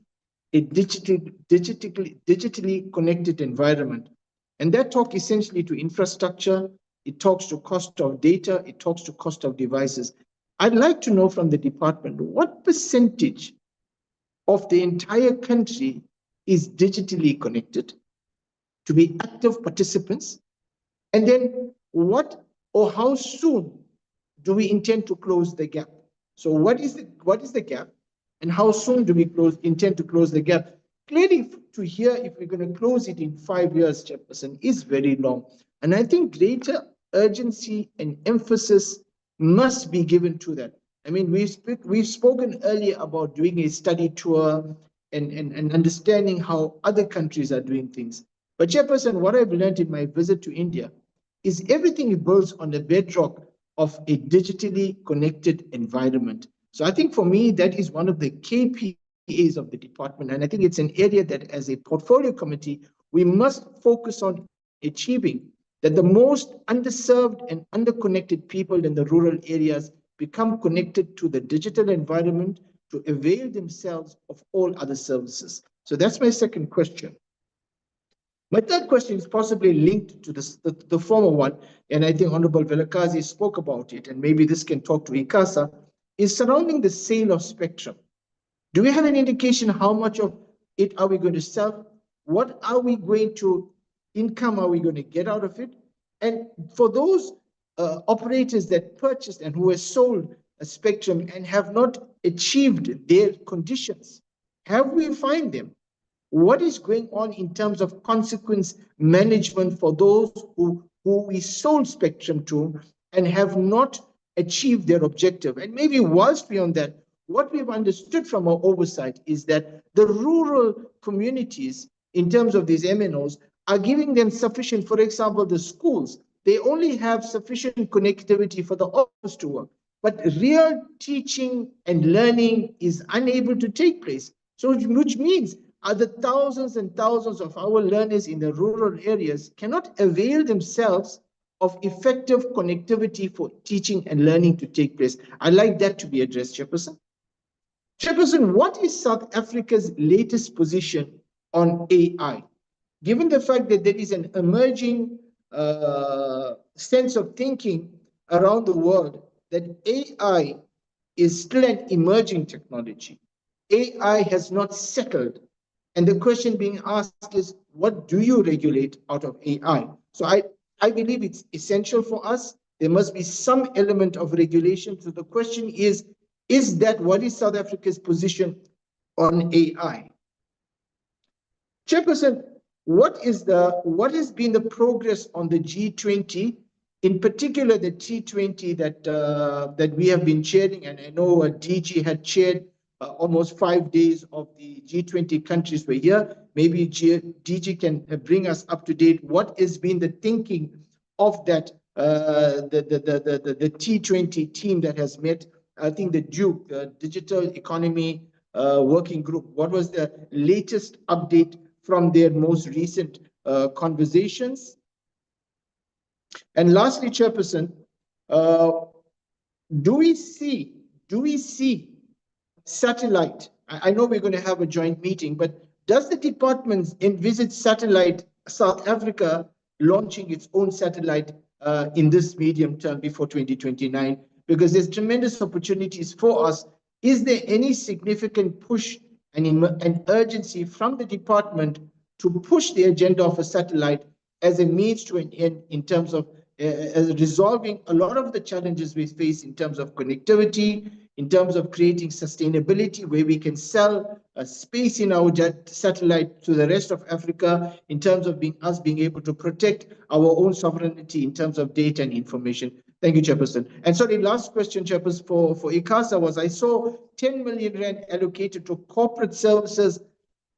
a digitally connected environment. And that talks essentially to infrastructure, it talks to cost of data, it talks to cost of devices. I'd like to know from the department, what percentage of the entire country is digitally connected to be active participants? And then what or how soon do we intend to close the gap? So what is the gap, and how soon do we intend to close the gap? Clearly, to hear if we're going to close it in 5 years, Chairperson, is very long. And I think greater urgency and emphasis must be given to that. I mean, we've spoken earlier about doing a study tour and understanding how other countries are doing things. But Chairperson, what I've learned in my visit to India is everything builds on the bedrock of a digitally connected environment. So I think for me, that is one of the KPIs of the department. And I think it's an area that as a portfolio committee, we must focus on achieving, that the most underserved and underconnected people in the rural areas become connected to the digital environment to avail themselves of all other services. So that's my second question. My third question is possibly linked to the former one, and I think Honorable Velakazi spoke about it, and maybe this can talk to ICASA, is surrounding the sale of spectrum. Do we have an indication how much of it are we going to sell? What are we going to, income are we going to get out of it? And for those operators that purchased and who were sold a spectrum and have not achieved their conditions, have we fined them? What is going on in terms of consequence management for those who we sold spectrum to and have not achieved their objective? And maybe whilst beyond that, what we've understood from our oversight is that the rural communities, in terms of these MNOs, are giving them sufficient, for example, the schools, they only have sufficient connectivity for the office to work, but real teaching and learning is unable to take place. So which means the thousands and thousands of our learners in the rural areas cannot avail themselves of effective connectivity for teaching and learning to take place. I'd like that to be addressed, Chairperson. Chairperson, what is South Africa's latest position on AI? Given the fact that there is an emerging sense of thinking around the world that AI is still an emerging technology. AI has not settled. And the question being asked is, what do you regulate out of AI? So I believe it's essential for us. There must be some element of regulation. So the question is that what is South Africa's position on AI? Chairperson, what has been the progress on the G20, in particular the T20 that we have been chairing? And I know DG had chaired almost 5 days of the G20 countries were here. Maybe DG can bring us up to date. What has been the thinking of that, the T20 team that has met? I think the Duke, the Digital Economy Working Group. What was the latest update from their most recent conversations? And lastly, Chairperson, do we see satellite? I know we're going to have a joint meeting, but does the department envisage satellite, South Africa launching its own satellite in this medium term before 2029? Because there's tremendous opportunities for us. Is there any significant push and urgency from the department to push the agenda of a satellite as a means to an end in terms of resolving a lot of the challenges we face in terms of connectivity, in terms of creating sustainability, where we can sell a space in our satellite to the rest of Africa, in terms of being able to protect our own sovereignty in terms of data and information. Thank you, Chairperson. And sorry, last question, Chairperson, for ICASA was, I saw 10 million rand allocated to corporate services,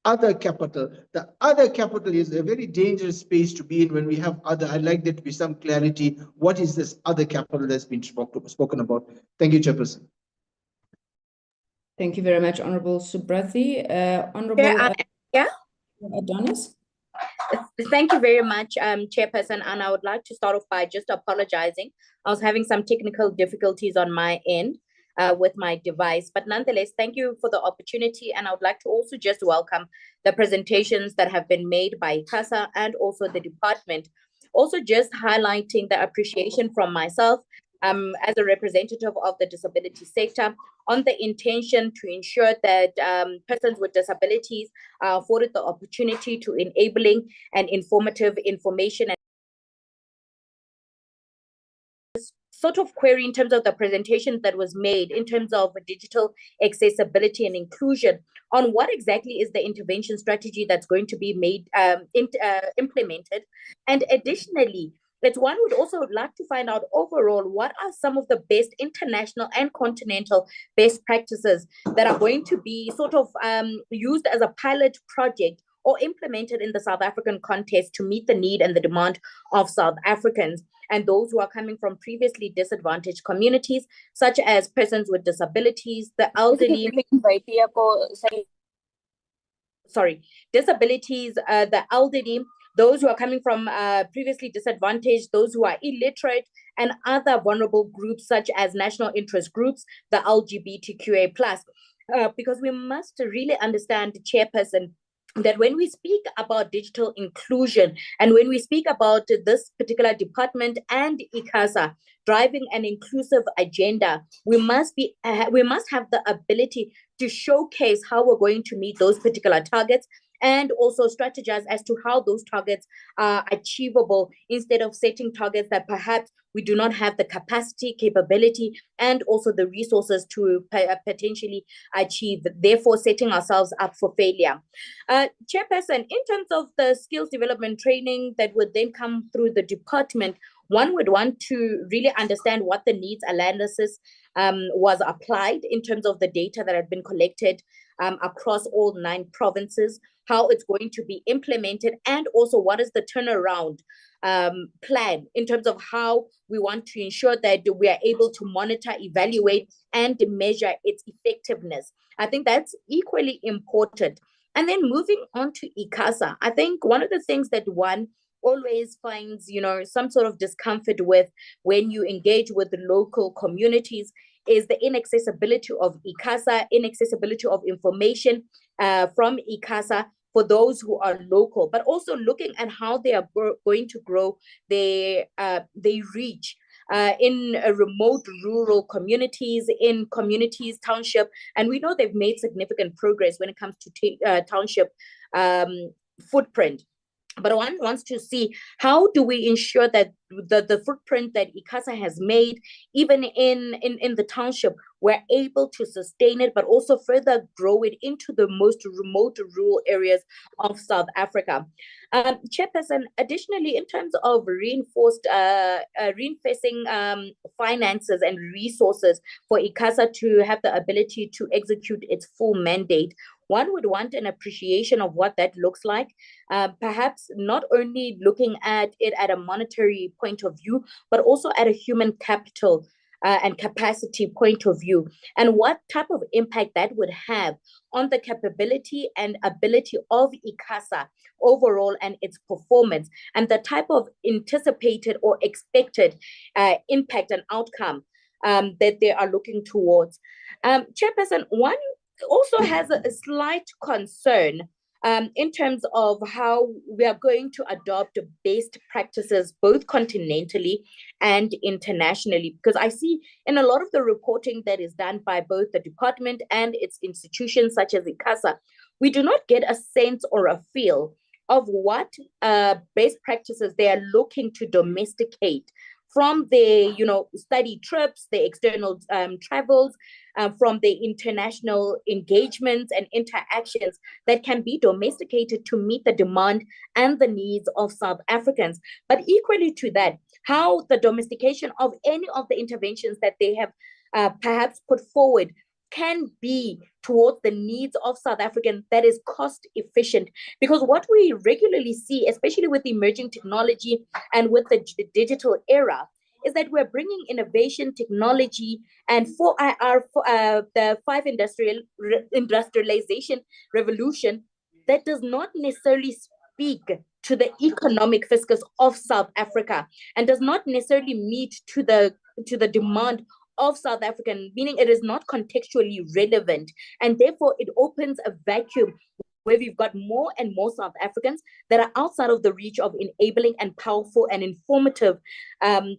other capital. The other capital is a very dangerous space to be in when we have other. I'd like there to be some clarity. What is this other capital that's been spoken about? Thank you, Chairperson. Thank you very much, Honorable Subrathi. Honorable Adonis. Thank you very much, Chairperson. And I would like to start off by just apologizing. I was having some technical difficulties on my end with my device. But nonetheless, thank you for the opportunity. And I would like to also just welcome the presentations that have been made by ICASA and also the department. Also just highlighting the appreciation from myself as a representative of the disability sector on the intention to ensure that persons with disabilities are afforded the opportunity to enabling and informative information and sort of query in terms of the presentation that was made in terms of digital accessibility and inclusion on what exactly is the intervention strategy that's going to be made implemented. And additionally, that one would also like to find out overall what are some of the best international and continental best practices that are going to be sort of used as a pilot project or implemented in the South African context to meet the need and the demand of South Africans and those who are coming from previously disadvantaged communities, such as persons with disabilities, the elderly, disabilities, the elderly, those who are coming from previously disadvantaged, those who are illiterate, and other vulnerable groups such as national interest groups, the LGBTQA+. Because we must really understand, Chairperson, that when we speak about digital inclusion and when we speak about this particular department and ICASA driving an inclusive agenda, we must have the ability to showcase how we're going to meet those particular targets and also strategize as to how those targets are achievable instead of setting targets that perhaps we do not have the capacity, capability, and also the resources to potentially achieve, therefore setting ourselves up for failure. Chairperson, in terms of the skills development training that would then come through the department, one would want to really understand what the needs analysis was applied in terms of the data that had been collected across all 9 provinces, how it's going to be implemented, and also what is the turnaround plan in terms of how we want to ensure that we are able to monitor, evaluate, and measure its effectiveness. I think that's equally important. And then moving on to ICASA, I think one of the things that one always finds, some sort of discomfort with when you engage with the local communities is the inaccessibility of ICASA, inaccessibility of information from ICASA for those who are local, but also looking at how they are going to grow their reach in remote rural communities, in communities, township, and we know they've made significant progress when it comes to township footprint. But one wants to see how do we ensure that the footprint that ICASA has made, even in the township, we're able to sustain it, but also further grow it into the most remote rural areas of South Africa. Chairperson, additionally, in terms of reinforcing finances and resources for ICASA to have the ability to execute its full mandate, one would want an appreciation of what that looks like, perhaps not only looking at it at a monetary point of view, but also at a human capital and capacity point of view, and what type of impact that would have on the capability and ability of ICASA overall and its performance, and the type of anticipated or expected impact and outcome that they are looking towards. Chairperson, one also has a slight concern in terms of how we are going to adopt best practices both continentally and internationally. Because I see in a lot of the reporting that is done by both the department and its institutions, such as ICASA, we do not get a sense or a feel of what best practices they are looking to domesticate from the study trips, the external travels, from the international engagements and interactions that can be domesticated to meet the demand and the needs of South Africans. But equally to that, how the domestication of any of the interventions that they have perhaps put forward can be towards the needs of South Africans that is cost efficient. Because what we regularly see, especially with emerging technology and with the digital era, is that we're bringing innovation, technology, and the industrialization revolution that does not necessarily speak to the economic fiscus of South Africa and does not necessarily meet to the demand of South African, meaning it is not contextually relevant, and therefore it opens a vacuum where we've got more and more South Africans that are outside of the reach of enabling and powerful and informative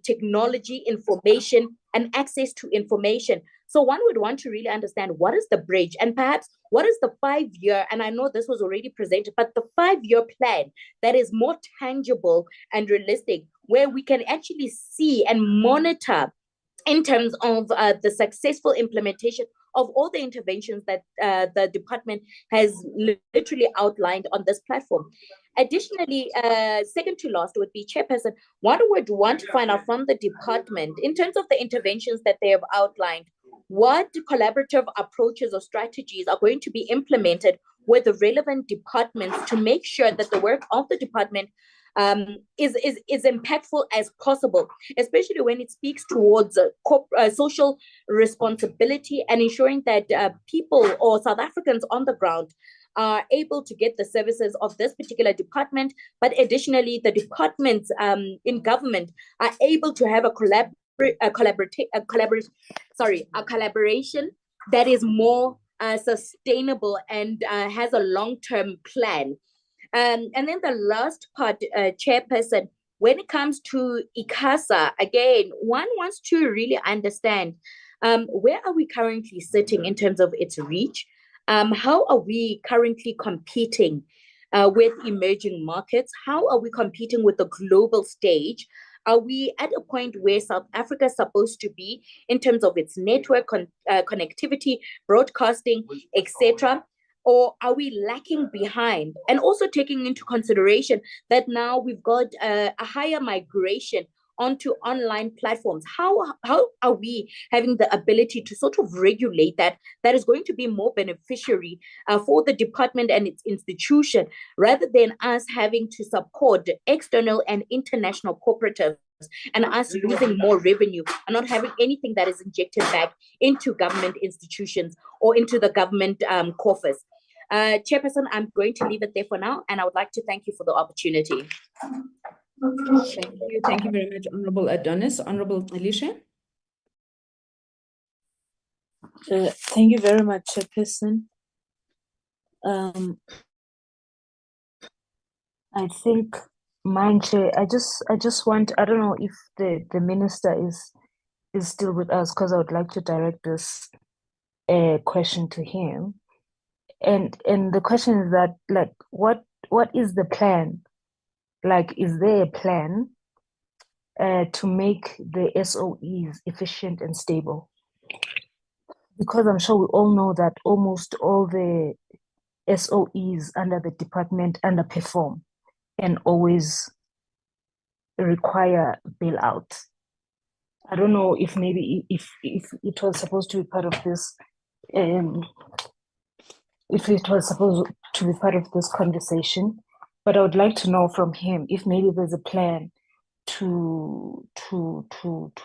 technology, information, and access to information. So one would want to really understand what is the bridge and perhaps what is the 5-year, and I know this was already presented, but the 5-year plan that is more tangible and realistic, where we can actually see and monitor in terms of the successful implementation of all the interventions that the department has literally outlined on this platform. Additionally, second to last would be Chairperson, one would want to find out from the department, in terms of the interventions that they have outlined, what collaborative approaches or strategies are going to be implemented with the relevant departments to make sure that the work of the department is impactful as possible, especially when it speaks towards social responsibility and ensuring that people or South Africans on the ground are able to get the services of this particular department, but additionally the departments in government are able to have a collaboration that is more sustainable and has a long-term plan. And then the last part, Chairperson, when it comes to ICASA, again, one wants to really understand where are we currently sitting in terms of its reach? How are we currently competing with emerging markets? How are we competing with the global stage? Are we at a point where South Africa is supposed to be in terms of its network connectivity, broadcasting, etc.? Or are we lacking behind? And also taking into consideration that now we've got a higher migration onto online platforms. How are we having the ability to sort of regulate that is going to be more beneficiary for the department and its institution, rather than us having to support external and international cooperatives and us losing more revenue and not having anything that is injected back into government institutions or into the government coffers. Chairperson, I'm going to leave it there for now, and I would like to thank you for the opportunity. Thank you very much, Honorable Adonis. Honorable Alicia. Thank you very much, Chairperson. I think, Madam Chair, I just want, I don't know if the minister is still with us, because I would like to direct this question to him. And the question is that, like, what is the plan? Like, is there a plan to make the SOEs efficient and stable? Because I'm sure we all know that almost all the SOEs under the department underperform and always require bailout. I don't know if maybe if it was supposed to be part of this, if it was supposed to be part of this conversation, but I would like to know from him if maybe there's a plan to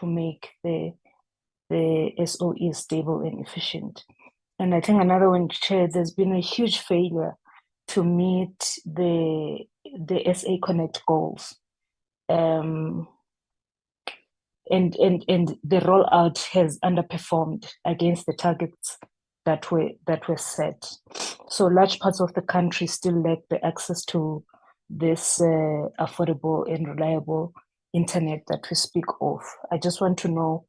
make the SOE stable and efficient. And I think another one, Chair, there's been a huge failure to meet the SA Connect goals. And the rollout has underperformed against the targets were set. So large parts of the country still lack the access to this affordable and reliable internet that we speak of. I just want to know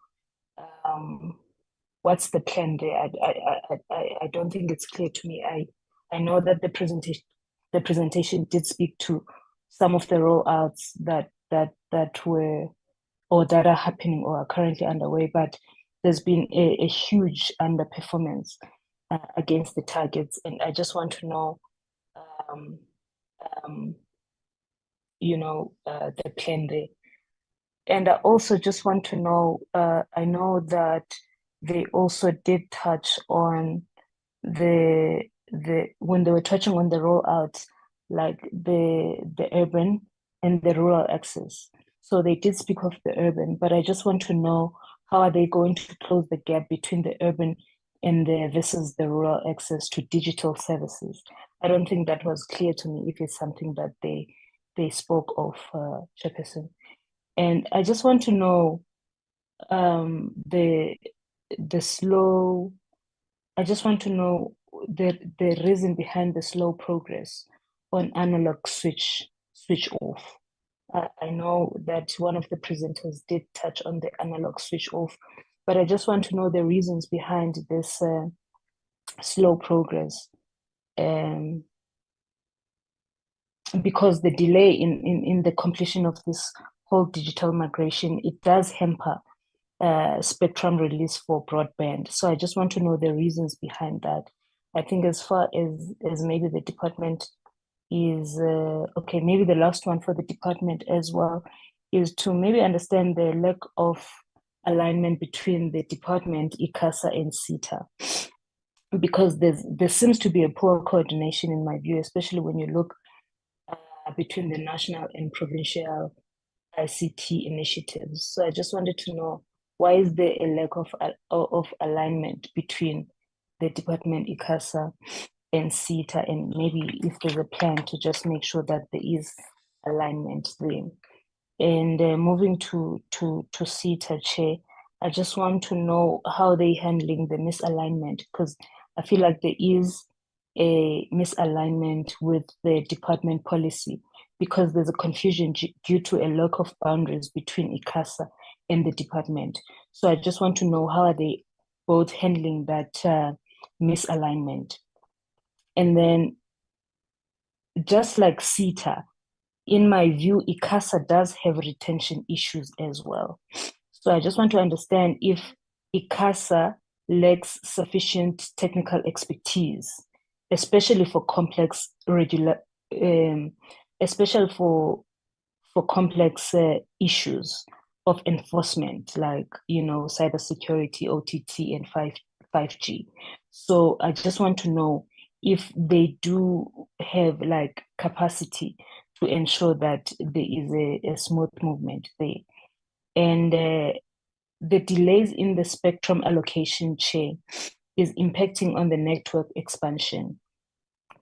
what's the plan there. I don't think it's clear to me. I know that the presentation did speak to some of the rollouts that were or that are happening or are currently underway, but there's been a huge underperformance against the targets, and I just want to know, the plan there. And I also just want to know, I know that they also did touch on when they were touching on the rollouts, like the urban and the rural access. So they did speak of the urban, but I just want to know, how are they going to close the gap between the urban and versus the rural access to digital services? I don't think that was clear to me if it's something that they spoke of, Chairperson. And I just want to know the slow. I just want to know the reason behind the slow progress on analog switch off. I know that one of the presenters did touch on the analog switch off, but I just want to know the reasons behind this slow progress. Because the delay in the completion of this whole digital migration, it does hamper spectrum release for broadband. So I just want to know the reasons behind that. I think as far as maybe the department is, okay, maybe the last one for the department as well, is to maybe understand the lack of alignment between the department, ICASA and SITA. Because there seems to be a poor coordination in my view, especially when you look between the national and provincial ICT initiatives. So I just wanted to know, why is there a lack of alignment between the department, ICASA, and SITA, and maybe if there's a plan to just make sure that there is alignment there. And moving to SITA, Chair, I just want to know how they're handling the misalignment, because I feel like there is a misalignment with the department policy, because there's a confusion due to a lack of boundaries between ICASA and the department. So I just want to know, how are they both handling that misalignment? And then, just like SITA, in my view, ICASA does have retention issues as well. So I just want to understand if ICASA lacks sufficient technical expertise, especially for complex especially for complex issues of enforcement, like cybersecurity, OTT, and 5G. So I just want to know if they do have capacity to ensure that there is a smooth movement there. And the delays in the spectrum allocation, Chair, is impacting on the network expansion.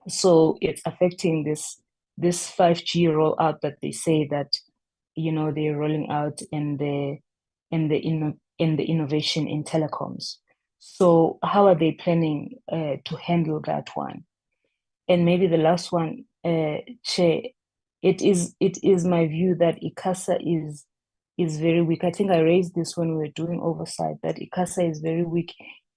So it's affecting this 5G rollout that they say that they're rolling out in the innovation in telecoms. So how are they planning to handle that one? And maybe the last one, Chair, it is my view that ICASA is very weak. I think I raised this when we were doing oversight, that ICASA is very weak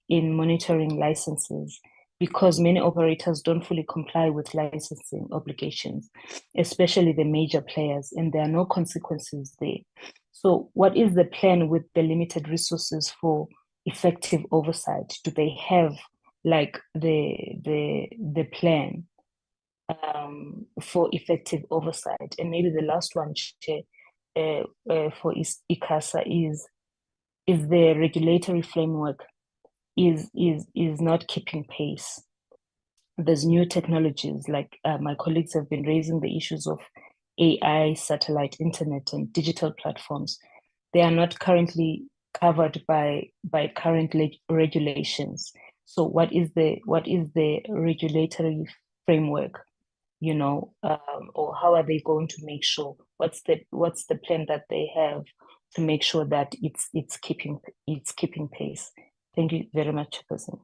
in monitoring licenses, because many operators don't fully comply with licensing obligations, especially the major players, and there are no consequences there. So what is the plan with the limited resources for effective oversight? Do they have the plan for effective oversight? And maybe the last one, Chair, for ICASA is the regulatory framework is not keeping pace. There's new technologies, like my colleagues have been raising the issues of AI, satellite internet, and digital platforms. They are not currently covered by current regulations. So what is the regulatory framework, or how are they going to make sure? What's the plan that they have to make sure that it's keeping pace? Thank you very much, Chairperson.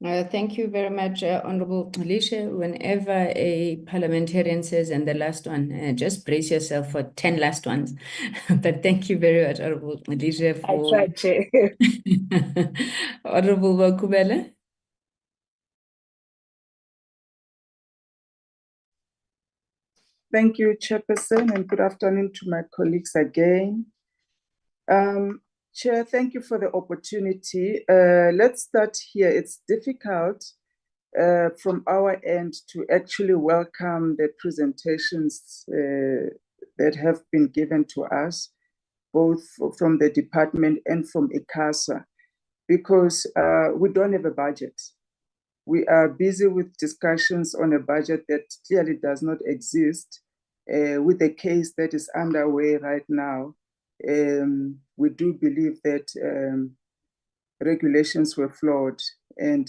Thank you very much, Honorable Alicia. Whenever a parliamentarian says, and the last one, just brace yourself for 10 last ones. But thank you very much, Honorable Alicia, I for tried, Chair. Honorable Wakubele. Thank you, Chairperson, and good afternoon to my colleagues again. Chair, thank you for the opportunity. Let's start here. It's difficult from our end to actually welcome the presentations that have been given to us, both from the department and from ICASA, because we don't have a budget. We are busy with discussions on a budget that clearly does not exist. With the case that is underway right now, we do believe that regulations were flawed, and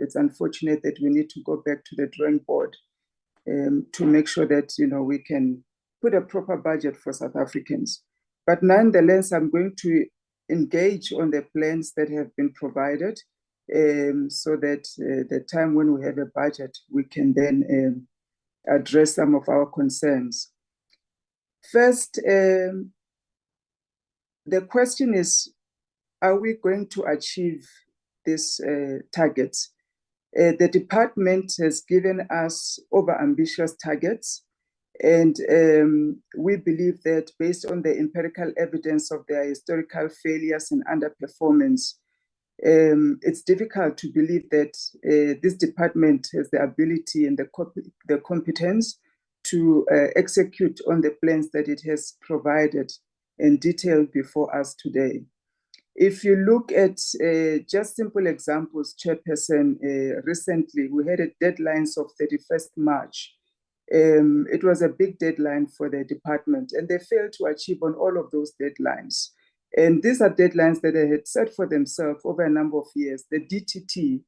it's unfortunate that we need to go back to the drawing board to make sure that we can put a proper budget for South Africans. But nonetheless, I'm going to engage on the plans that have been provided, so that the time when we have a budget, we can then address some of our concerns. First, the question is, are we going to achieve these targets? The department has given us over-ambitious targets, and we believe that based on the empirical evidence of their historical failures and underperformance, it's difficult to believe that this department has the ability and the competence to execute on the plans that it has provided and detailed before us today. If you look at just simple examples, Chairperson, recently we had a deadlines of 31st March. It was a big deadline for the department, and they failed to achieve on all of those deadlines. And these are deadlines that they had set for themselves over a number of years. The DTT,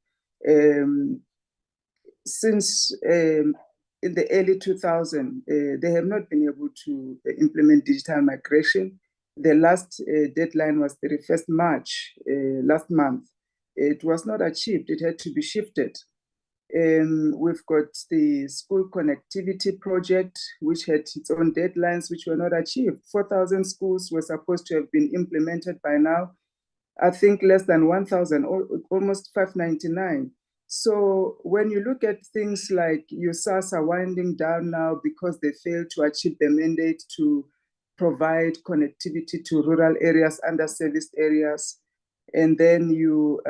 since in the early 2000s, they have not been able to implement digital migration. The last deadline was 31st March last month. It was not achieved. It had to be shifted. We've got the school connectivity project, which had its own deadlines, which were not achieved. 4,000 schools were supposed to have been implemented by now. I think less than 1,000, almost 599. So when you look at things like ICASA winding down now because they failed to achieve the mandate to provide connectivity to rural areas, underserviced areas, and then you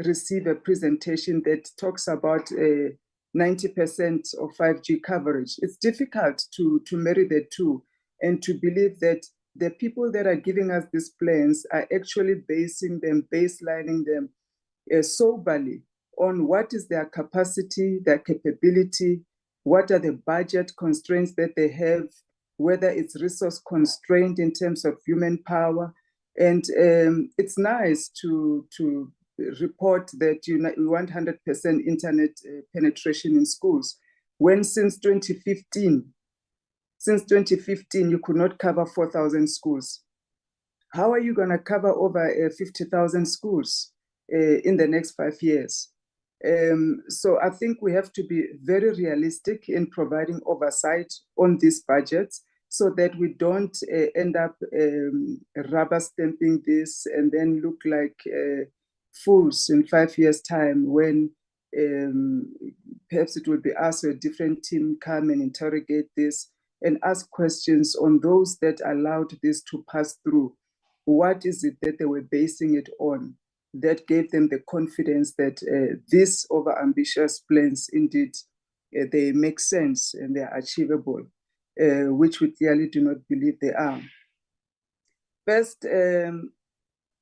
receive a presentation that talks about 90% of 5G coverage. It's difficult to marry the two and to believe that the people that are giving us these plans are actually baselining them soberly on what is their capacity, their capability, what are the budget constraints that they have, whether it's resource constrained in terms of human power. And it's nice to report that we want 100% internet penetration in schools, when since 2015, you could not cover 4,000 schools. How are you going to cover over 50,000 schools in the next 5 years? So I think we have to be very realistic in providing oversight on these budgets so that we don't end up rubber stamping this and then look like fools in 5 years' time when perhaps it will be us or a different team come and interrogate this and ask questions on those that allowed this to pass through. What is it that they were basing it on that gave them the confidence that these over-ambitious plans, indeed, they make sense and they are achievable, which we clearly do not believe they are. First,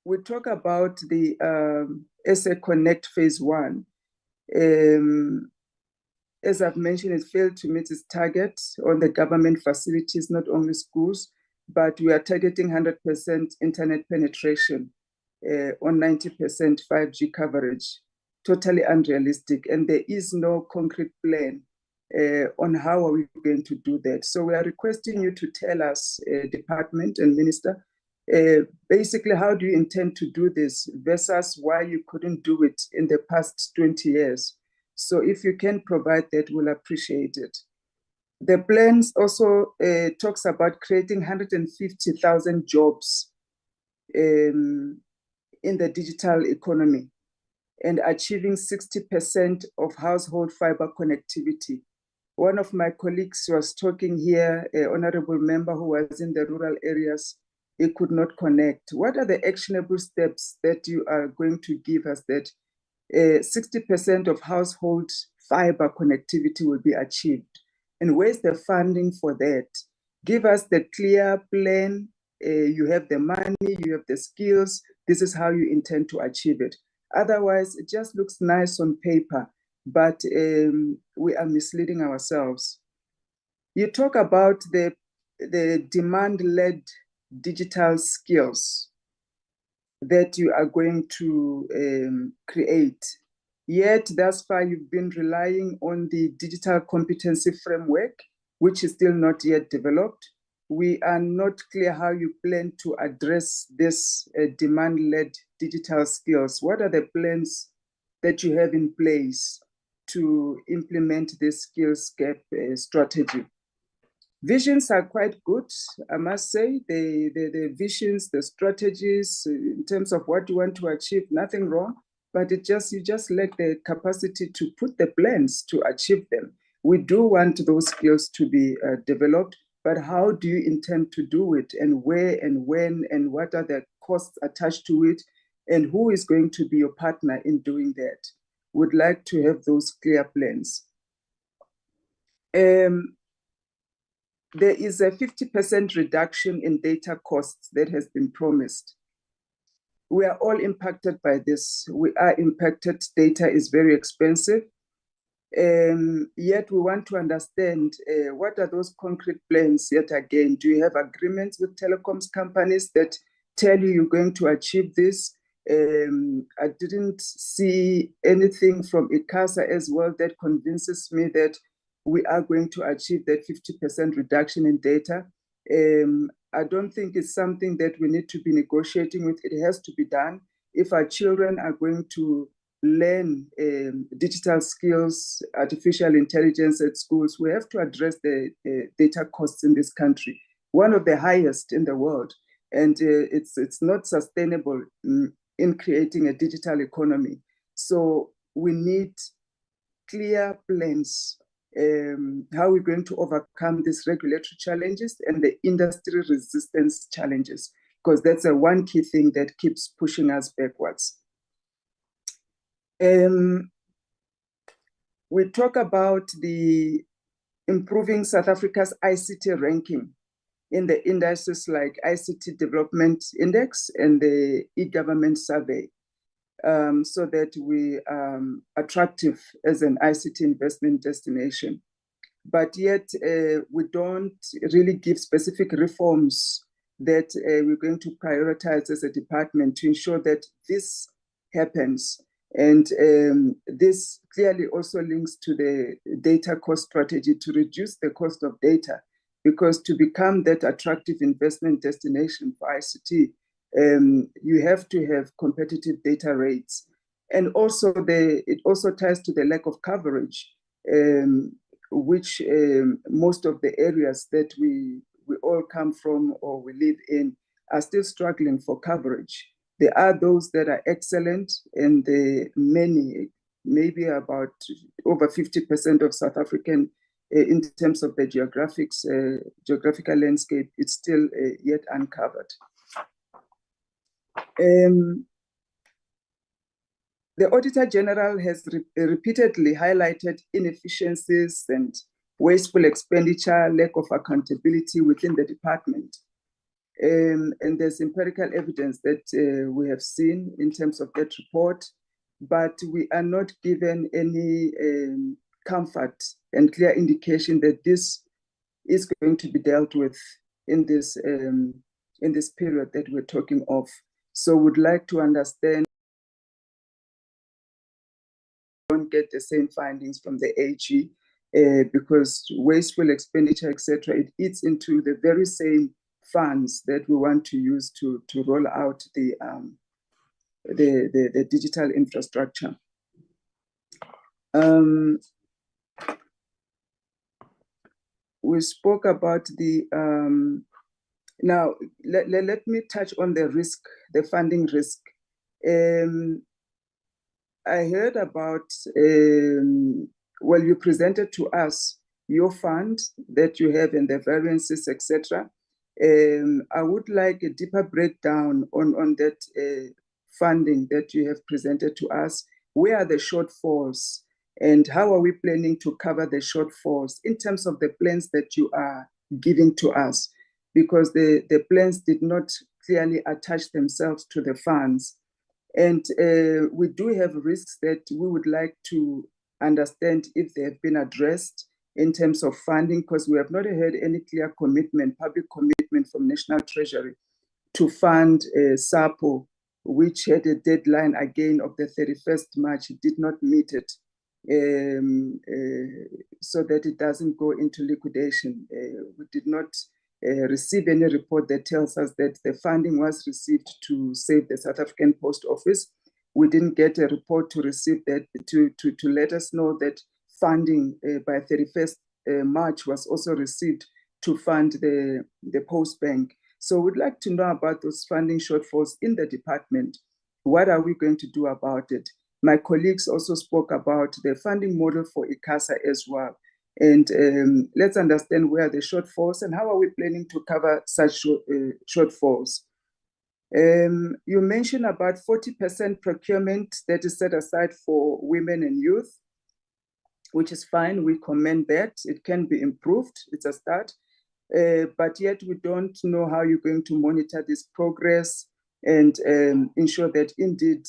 we talk about the SA Connect Phase 1. As I've mentioned, it failed to meet its target on the government facilities, not only schools, but we are targeting 100% internet penetration on 90% 5G coverage, totally unrealistic. And there is no concrete plan on how are we going to do that. So we are requesting you to tell us, Department and Minister, Basically, how do you intend to do this versus why you couldn't do it in the past 20 years? So if you can provide that, we'll appreciate it. The plans also talks about creating 150,000 jobs in the digital economy and achieving 60% of household fiber connectivity. One of my colleagues was talking here, an honorable member who was in the rural areas, he could not connect. What are the actionable steps that you are going to give us that 60% of household fiber connectivity will be achieved? And where's the funding for that? Give us the clear plan. You have the money, you have the skills. This is how you intend to achieve it. Otherwise, it just looks nice on paper, but we are misleading ourselves. You talk about the demand-led digital skills that you are going to create. Yet, thus far, you've been relying on the digital competency framework, which is still not yet developed. We are not clear how you plan to address this demand-led digital skills. What are the plans that you have in place to implement this skills gap strategy? Visions are quite good, I must say. The visions, the strategies in terms of what you want to achieve, nothing wrong, but you just lack the capacity to put the plans to achieve them. We do want those skills to be developed, but how do you intend to do it, and where and when, and what are the costs attached to it, and who is going to be your partner in doing that? Would like to have those clear plans. There is a 50% reduction in data costs that has been promised. We are all impacted by this. We are impacted. Data is very expensive. Yet we want to understand what are those concrete plans yet again? Do you have agreements with telecoms companies that tell you you're going to achieve this? I didn't see anything from ICASA as well that convinces me that we are going to achieve that 50% reduction in data. I don't think it's something that we need to be negotiating with. It has to be done. If our children are going to learn digital skills, artificial intelligence at schools, we have to address the data costs in this country, one of the highest in the world. And it's not sustainable in creating a digital economy. So we need clear plans, how we're going to overcome these regulatory challenges and the industry resistance challenges, because that's a one key thing that keeps pushing us backwards. We talk about the improving South Africa's ICT ranking in the indices like ICT Development Index and the e-government survey, so that we are attractive as an ICT investment destination. But yet we don't really give specific reforms that we're going to prioritize as a department to ensure that this happens. And this clearly also links to the data cost strategy to reduce the cost of data, because to become that attractive investment destination for ICT, you have to have competitive data rates. And also it also ties to the lack of coverage, which most of the areas that we all come from or we live in are still struggling for coverage. There are those that are excellent, and many, maybe about over 50% of South African, in terms of the geographical landscape, it's still yet uncovered. The Auditor General has repeatedly highlighted inefficiencies and wasteful expenditure, lack of accountability within the department. And there's empirical evidence that we have seen in terms of that report, but we are not given any comfort and clear indication that this is going to be dealt with in this period that we're talking of. So would like to understand, don't get the same findings from the AG, because wasteful expenditure, etc., it eats into the very same funds that we want to use to roll out the digital infrastructure. We spoke about the now let me touch on the risk, the funding risk. I heard about well, you presented to us your fund that you have and the variances, etc. I would like a deeper breakdown on that funding that you have presented to us. Where are the shortfalls and how are we planning to cover the shortfalls in terms of the plans that you are giving to us? Because the plans did not clearly attach themselves to the funds. And we do have risks that we would like to understand if they have been addressed in terms of funding, because we have not heard any clear commitment, public commitment from National Treasury to fund SAPO, which had a deadline again of the 31st March. It did not meet it, so that it doesn't go into liquidation. We did not receive any report that tells us that the funding was received to save the South African Post Office. We didn't get a report to receive that, to let us know that funding by 31st March was also received to fund the Post Bank. So we'd like to know about those funding shortfalls in the department. What are we going to do about it? My colleagues also spoke about the funding model for ICASA as well. And let's understand where are the shortfalls and how are we planning to cover such shortfalls. You mentioned about 40% procurement that is set aside for women and youth, which is fine. We commend that. It can be improved. It's a start. But yet we don't know how you're going to monitor this progress and ensure that indeed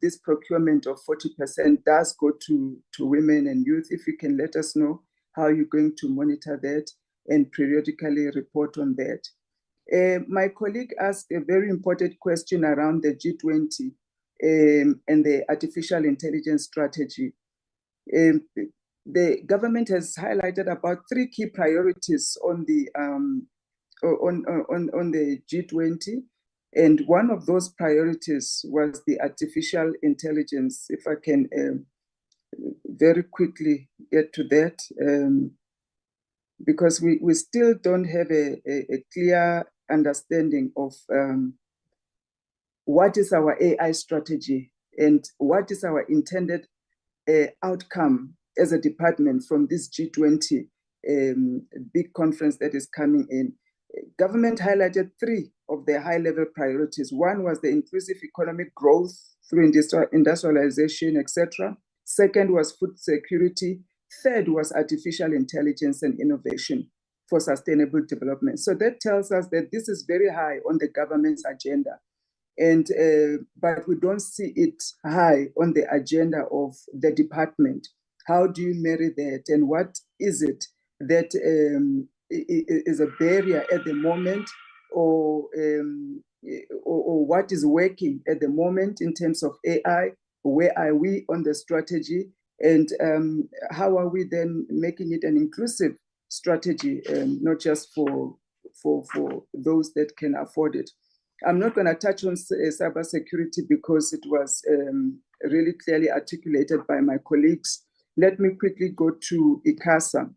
this procurement of 40% does go to women and youth. If you can let us know how you're going to monitor that and periodically report on that. My colleague asked a very important question around the G20 and the artificial intelligence strategy. The government has highlighted about 3 key priorities on the G20, and one of those priorities was the artificial intelligence. If I can very quickly get to that, because we still don't have a clear understanding of what is our AI strategy and what is our intended outcome as a department from this G20 big conference that is coming in. Government highlighted 3 of their high-level priorities. One was the inclusive economic growth through industrialization, etc. Second was food security. Third was artificial intelligence and innovation for sustainable development. So that tells us that this is very high on the government's agenda. And but we don't see it high on the agenda of the department. How do you marry that? And what is it that is a barrier at the moment, or what is working at the moment in terms of AI? Where are we on the strategy? And how are we then making it an inclusive strategy, not just for those that can afford it? I'm not going to touch on cybersecurity because it was really clearly articulated by my colleagues. Let me quickly go to ICASA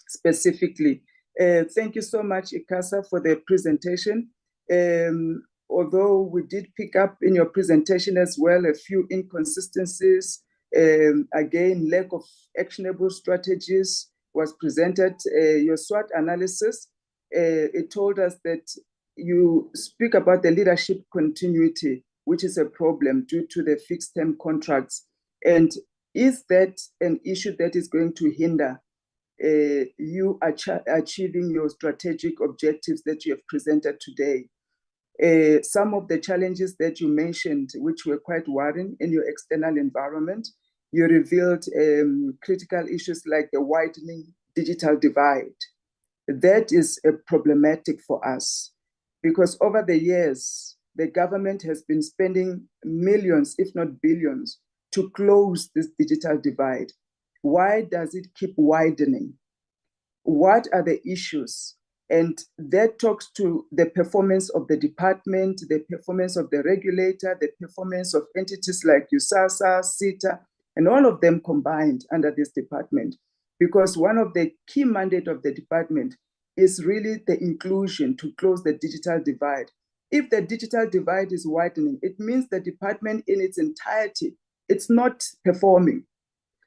specifically. Thank you so much, ICASA, for the presentation. Although we did pick up in your presentation as well a few inconsistencies, again, lack of actionable strategies was presented. Your SWOT analysis, it told us that you speak about the leadership continuity, which is a problem due to the fixed term contracts. And is that an issue that is going to hinder you achieving your strategic objectives that you have presented today? Some of the challenges that you mentioned, which were quite worrying in your external environment, you revealed critical issues like the widening digital divide. That is problematic for us because over the years, the government has been spending millions, if not billions, to close this digital divide. Why does it keep widening? What are the issues And that talks to the performance of the department, the performance of the regulator, the performance of entities like ICASA, SITA, and all of them combined under this department. Because one of the key mandate of the department is really the inclusion to close the digital divide. If the digital divide is widening, it means the department in its entirety, it's not performing.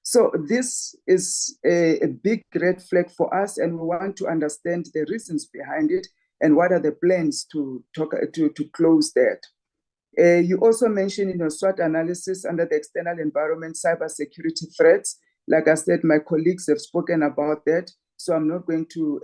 So this is a big red flag for us, and we want to understand the reasons behind it and what are the plans to close that. You also mentioned in your SWOT analysis under the external environment, cybersecurity threats. Like I said, my colleagues have spoken about that, so I'm not going to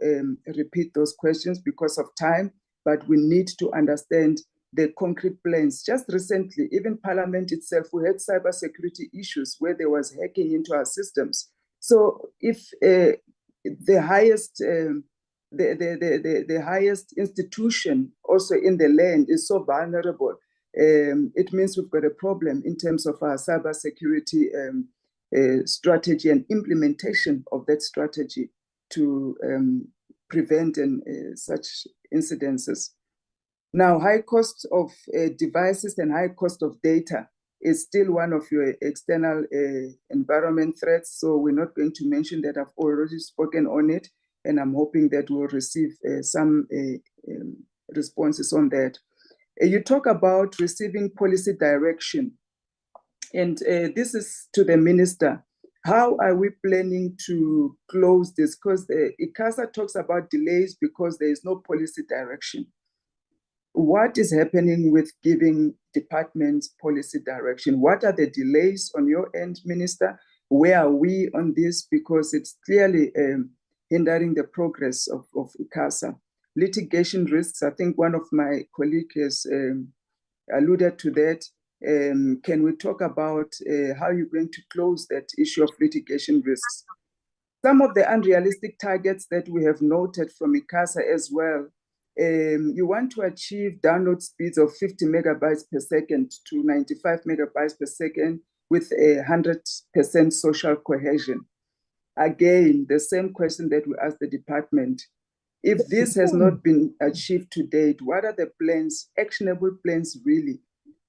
repeat those questions because of time, but we need to understand the concrete plans. Just recently, even Parliament itself, we had cybersecurity issues where there was hacking into our systems. So if the highest institution also in the land is so vulnerable, it means we've got a problem in terms of our cybersecurity strategy and implementation of that strategy to prevent such incidences. Now, high cost of devices and high cost of data is still one of your external environment threats. So we're not going to mention that. I've already spoken on it, and I'm hoping that we'll receive some responses on that. You talk about receiving policy direction, and this is to the minister. How are we planning to close this? Because ICASA talks about delays because there is no policy direction. What is happening with giving departments policy direction? What are the delays on your end, Minister? Where are we on this? Because it's clearly hindering the progress of ICASA. Litigation risks, I think one of my colleagues has alluded to that. Can we talk about how you're going to close that issue of litigation risks? Some of the unrealistic targets that we have noted from ICASA as well, you want to achieve download speeds of 50 megabytes per second to 95 megabytes per second with 100% social cohesion. Again, the same question that we asked the department. If this has not been achieved to date, what are the plans, actionable plans really,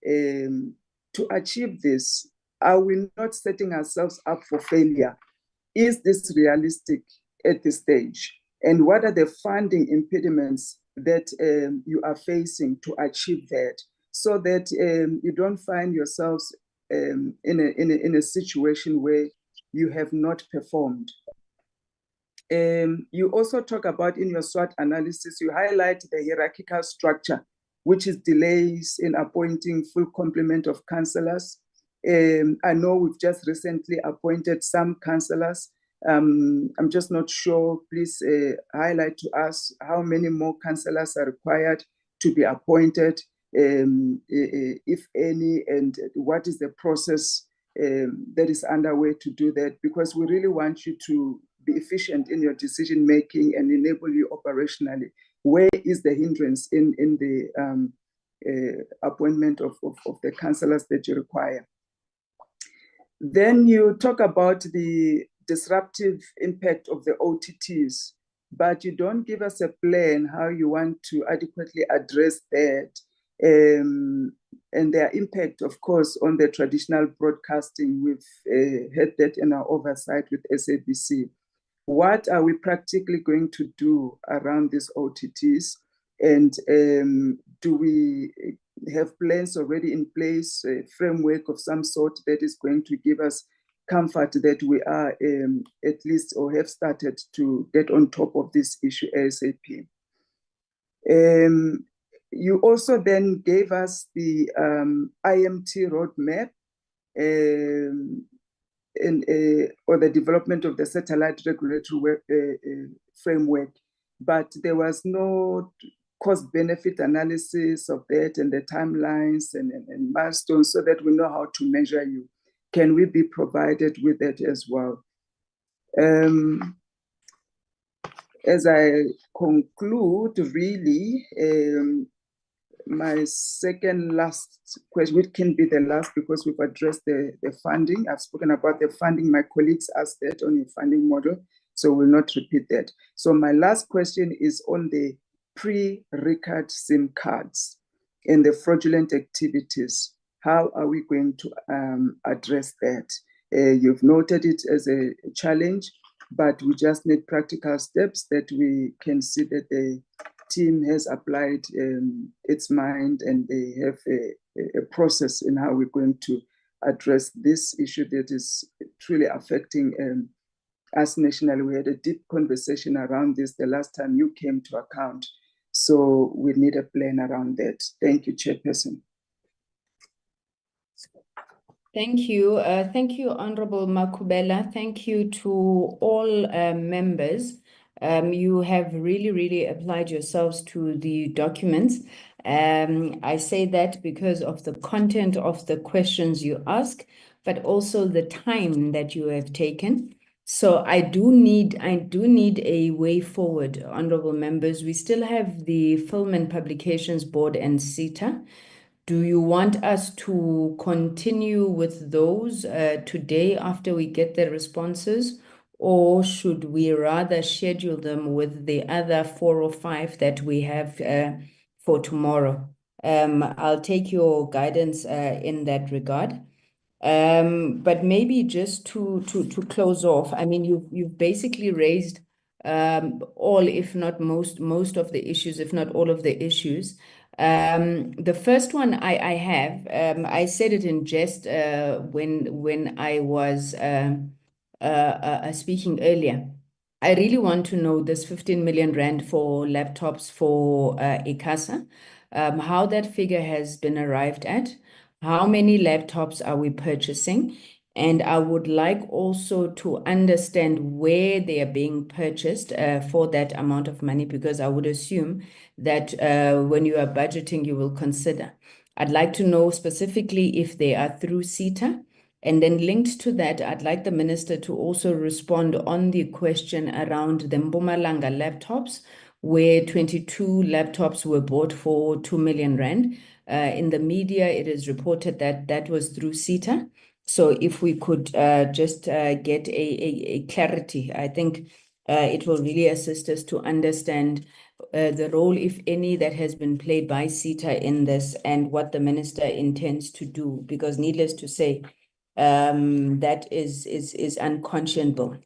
to achieve this? Are we not setting ourselves up for failure? Is this realistic at this stage? And what are the funding impediments that you are facing to achieve that, so that you don't find yourselves in a situation where you have not performed? You also talk about in your SWOT analysis, you highlight the hierarchical structure, which is delays in appointing full complement of councillors. I know we've just recently appointed some councillors. I'm just not sure. Please highlight to us how many more councillors are required to be appointed, if any, and what is the process that is underway to do that, because we really want you to be efficient in your decision making and enable you operationally. Where is the hindrance in the appointment of the councillors that you require? Then you talk about the disruptive impact of the OTTs, but you don't give us a plan how you want to adequately address that and their impact, of course, on the traditional broadcasting. We've had that in our oversight with SABC. What are we practically going to do around these OTTs? And do we have plans already in place, a framework of some sort that is going to give us comfort that we are at least, or have started to get on top of this issue ASAP? You also then gave us the IMT roadmap or the development of the satellite regulatory framework, but there was no cost-benefit analysis of that and the timelines and milestones so that we know how to measure you. Can we be provided with that as well? As I conclude, really, my second last question, which can be the last because we've addressed the funding. I've spoken about the funding. My colleagues asked that on your funding model. So we'll not repeat that. So my last question is on the pre-record SIM cards and the fraudulent activities. How are we going to address that? You've noted it as a challenge, but we just need practical steps that we can see that the team has applied its mind, and they have a process in how we're going to address this issue that is truly affecting us nationally. We had a deep conversation around this the last time you came to account. So we need a plan around that. Thank you, Chairperson. Thank you. Thank you, Honorable Makubela. Thank you to all members. You have really applied yourselves to the documents. I say that because of the content of the questions you ask, but also the time that you have taken. So I do need a way forward, honorable members. We still have the Film and Publications Board and SITA. Do you want us to continue with those today after we get the responses, or should we rather schedule them with the other 4 or 5 that we have for tomorrow? I'll take your guidance in that regard. But maybe just to close off, I mean, you've basically raised all, if not most of the issues, if not all of the issues. The first one I have, I said it in jest when I was speaking earlier. I really want to know this 15 million rand for laptops for ICASA, how that figure has been arrived at. How many laptops are we purchasing? And I would like also to understand where they are being purchased for that amount of money, because I would assume that when you are budgeting, you will consider. I'd like to know specifically if they are through SITA. And then linked to that, I'd like the minister to also respond on the question around the Mpumalanga laptops, where 22 laptops were bought for 2 million rand. In the media, it is reported that that was through SITA. So if we could just get a clarity, I think it will really assist us to understand the role, if any, that has been played by SITA in this and what the minister intends to do, because needless to say, that is unconscionable.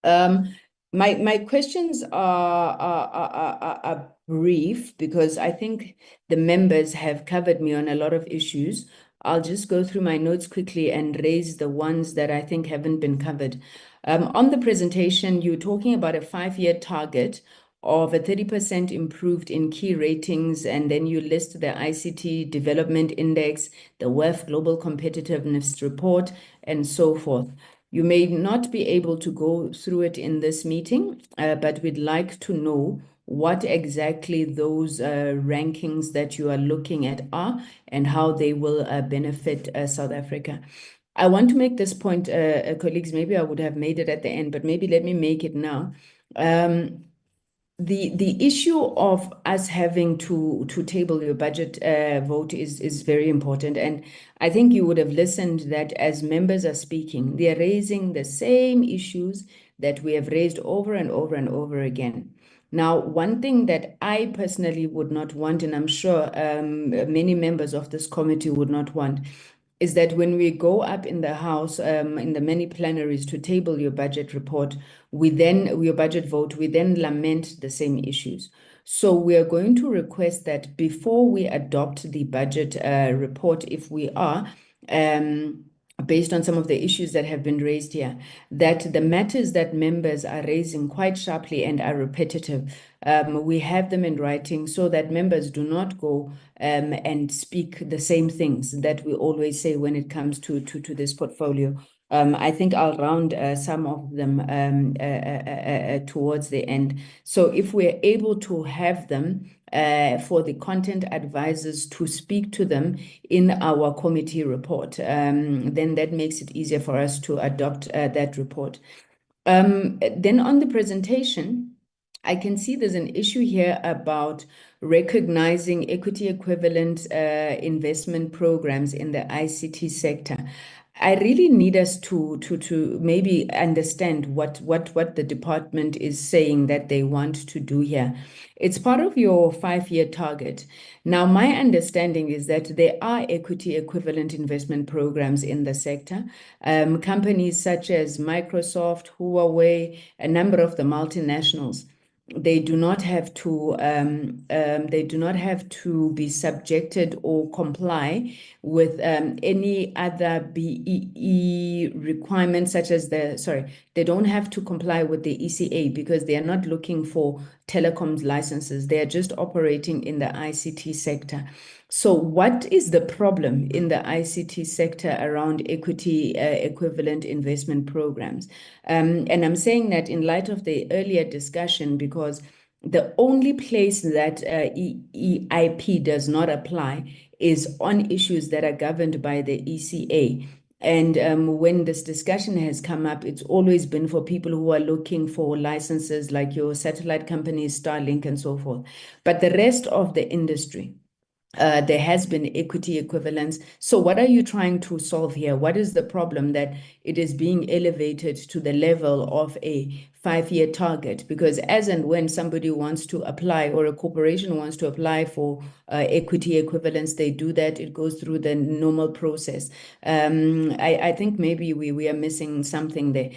My questions are brief, because I think the members have covered me on a lot of issues. I'll just go through my notes quickly and raise the ones that I think haven't been covered. On the presentation, you're talking about a 5-year target of a 30% improved in key ratings, and then you list the ICT Development Index, the WEF Global Competitiveness Report, and so forth. You may not be able to go through it in this meeting, but we'd like to know what exactly those rankings that you are looking at are and how they will benefit South Africa. I want to make this point, colleagues, maybe I would have made it at the end, but maybe let me make it now. The issue of us having to table your budget vote is very important. And I think you would have listened that as members are speaking, they are raising the same issues that we have raised over and over and over again. Now, one thing that I personally would not want, and I'm sure many members of this committee would not want, is that when we go up in the House, in the many plenaries to table your budget report, your budget vote, we then lament the same issues. So we are going to request that before we adopt the budget report, if we are, based on some of the issues that have been raised here, that the matters that members are raising quite sharply and are repetitive, we have them in writing so that members do not go and speak the same things that we always say when it comes to this portfolio. I think I'll round some of them towards the end. So if we're able to have them for the content advisors to speak to them in our committee report, then that makes it easier for us to adopt that report. Then on the presentation, I can see there's an issue here about recognizing equity equivalent investment programs in the ICT sector. I really need us to maybe understand what the department is saying that they want to do here. It's part of your 5-year target. Now, my understanding is that there are equity equivalent investment programs in the sector. Companies such as Microsoft, Huawei, a number of the multinationals, they do not have to be subjected or comply with any other BEE requirements, such as they don't have to comply with the ECA because they are not looking for telecoms licenses. They are just operating in the ICT sector. So what is the problem in the ICT sector around equity equivalent investment programs? And I'm saying that in light of the earlier discussion, because the only place that EIP does not apply is on issues that are governed by the ECA. And when this discussion has come up, it's always been for people who are looking for licenses like your satellite companies, Starlink, and so forth. But the rest of the industry, there has been equity equivalence. So what are you trying to solve here? What is the problem that it is being elevated to the level of a 5-year target? Because as and when somebody wants to apply, or a corporation wants to apply for equity equivalence, they do that. It goes through the normal process. I think maybe we are missing something there,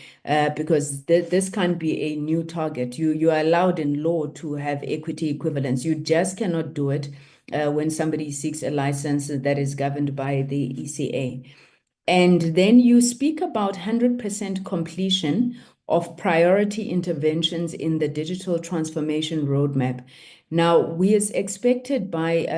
because this can't be a new target. You are allowed in law to have equity equivalence. You just cannot do it when somebody seeks a license that is governed by the ECA. And then you speak about 100% completion of priority interventions in the digital transformation roadmap. Now, we is expected by,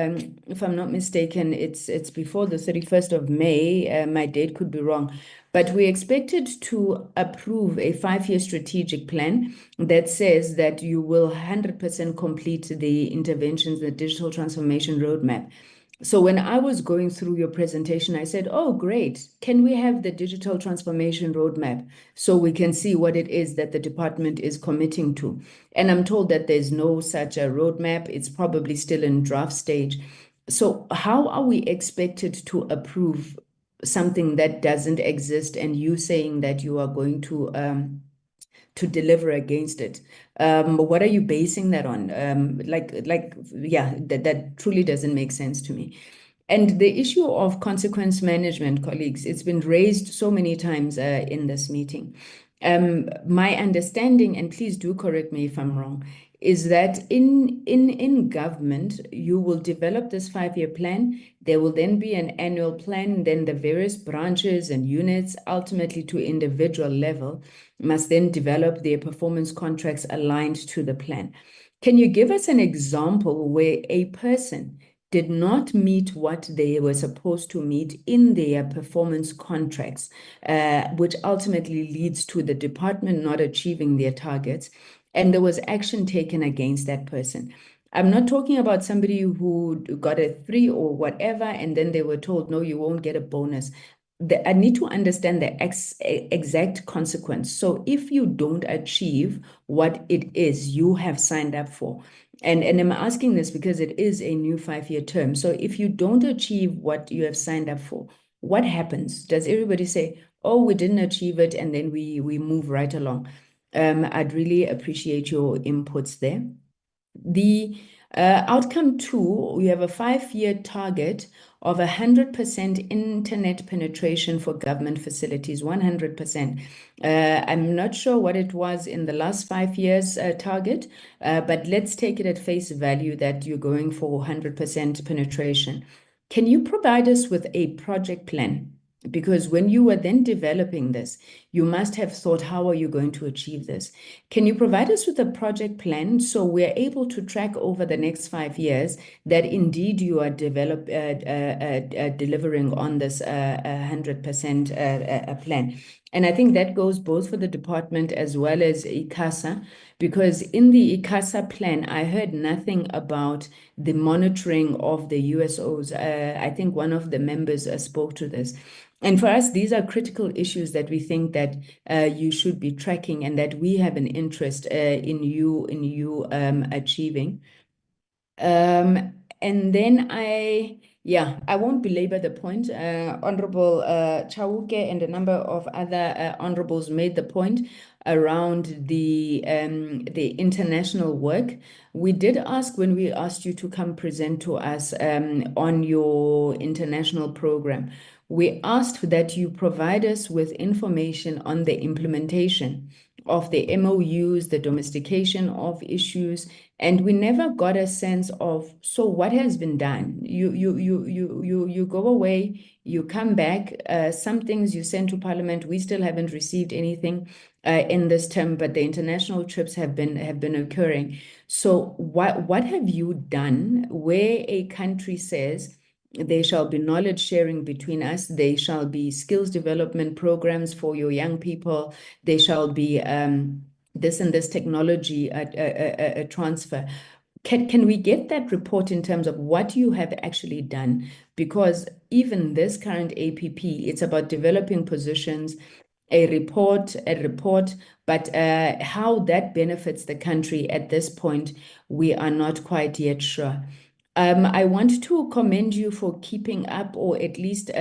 if I'm not mistaken, it's before the 31st of May, my date could be wrong, but we expected to approve a 5-year strategic plan that says that you will 100% complete the interventions, the digital transformation roadmap. So when I was going through your presentation, I said, oh, great. Can we have the digital transformation roadmap so we can see what it is that the department is committing to? And I'm told that there's no such a roadmap. It's probably still in draft stage. So how are we expected to approve something that doesn't exist, and you saying that you are going to deliver against it? What are you basing that on? Yeah, that truly doesn't make sense to me. And the issue of consequence management, colleagues, it's been raised so many times in this meeting. My understanding, and please do correct me if I'm wrong, is that in government, you will develop this 5-year plan. There will then be an annual plan. Then the various branches and units, ultimately to individual level, must then develop their performance contracts aligned to the plan. Can you give us an example where a person did not meet what they were supposed to meet in their performance contracts, which ultimately leads to the department not achieving their targets, and there was action taken against that person? I'm not talking about somebody who got a 3 or whatever, and then they were told, no, you won't get a bonus. I need to understand the exact consequence. So if you don't achieve what it is you have signed up for, and I'm asking this because it is a new 5-year term. So if you don't achieve what you have signed up for, what happens? Does everybody say, oh, we didn't achieve it, and then we move right along? I'd really appreciate your inputs there. The outcome 2, we have a 5-year target of 100% internet penetration for government facilities, 100%. I'm not sure what it was in the last 5 years target, but let's take it at face value that you're going for 100% penetration. Can you provide us with a project plan? Because when you were then developing this, you must have thought, how are you going to achieve this? Can you provide us with a project plan so we're able to track over the next 5 years that indeed you are delivering on this 100% plan? And I think that goes both for the department as well as ICASA, because in the ICASA plan, I heard nothing about the monitoring of the USOs. I think one of the members spoke to this. And for us, these are critical issues that we think that you should be tracking, and that we have an interest in you achieving. And then I won't belabor the point. Honorable Chauke and a number of other honorables made the point around the international work. We did ask when we asked you to come present to us on your international program. We asked that you provide us with information on the implementation of the MOUs, the domestication of issues, and we never got a sense of, so what has been done? You go away, you come back, some things you send to Parliament, we still haven't received anything in this term, but the international trips have been occurring. So what have you done where a country says there shall be knowledge sharing between us, there shall be skills development programs for your young people, there shall be this and this technology transfer. Can we get that report in terms of what you have actually done? Because even this current APP, it's about developing positions, a report, but how that benefits the country at this point, we are not quite yet sure. I want to commend you for keeping up, or at least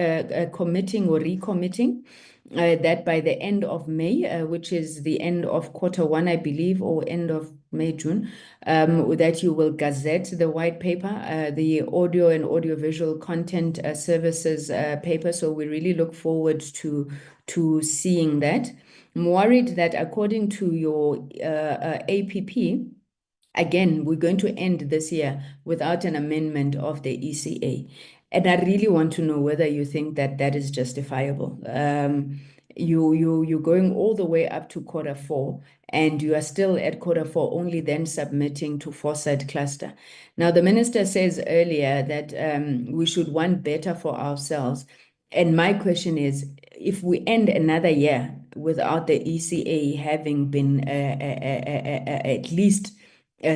committing or recommitting that by the end of May, which is the end of Q1, I believe, or end of May, June, that you will gazette the white paper, the audio and audiovisual content services paper. So we really look forward to seeing that. I'm worried that according to your APP, again, we're going to end this year without an amendment of the ECA. And I really want to know whether you think that that is justifiable. You're going all the way up to Q4, and you are still at Q4, only then submitting to foresight cluster. Now, the minister says earlier that we should want better for ourselves. And my question is, if we end another year without the ECA having been at least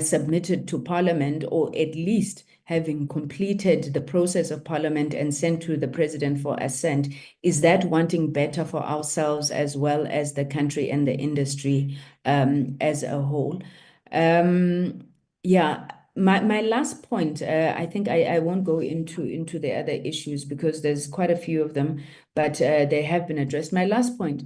submitted to Parliament, or at least having completed the process of Parliament and sent to the President for assent, is that wanting better for ourselves as well as the country and the industry as a whole? My last point, I think I won't go into the other issues because there's quite a few of them, but they have been addressed. My last point: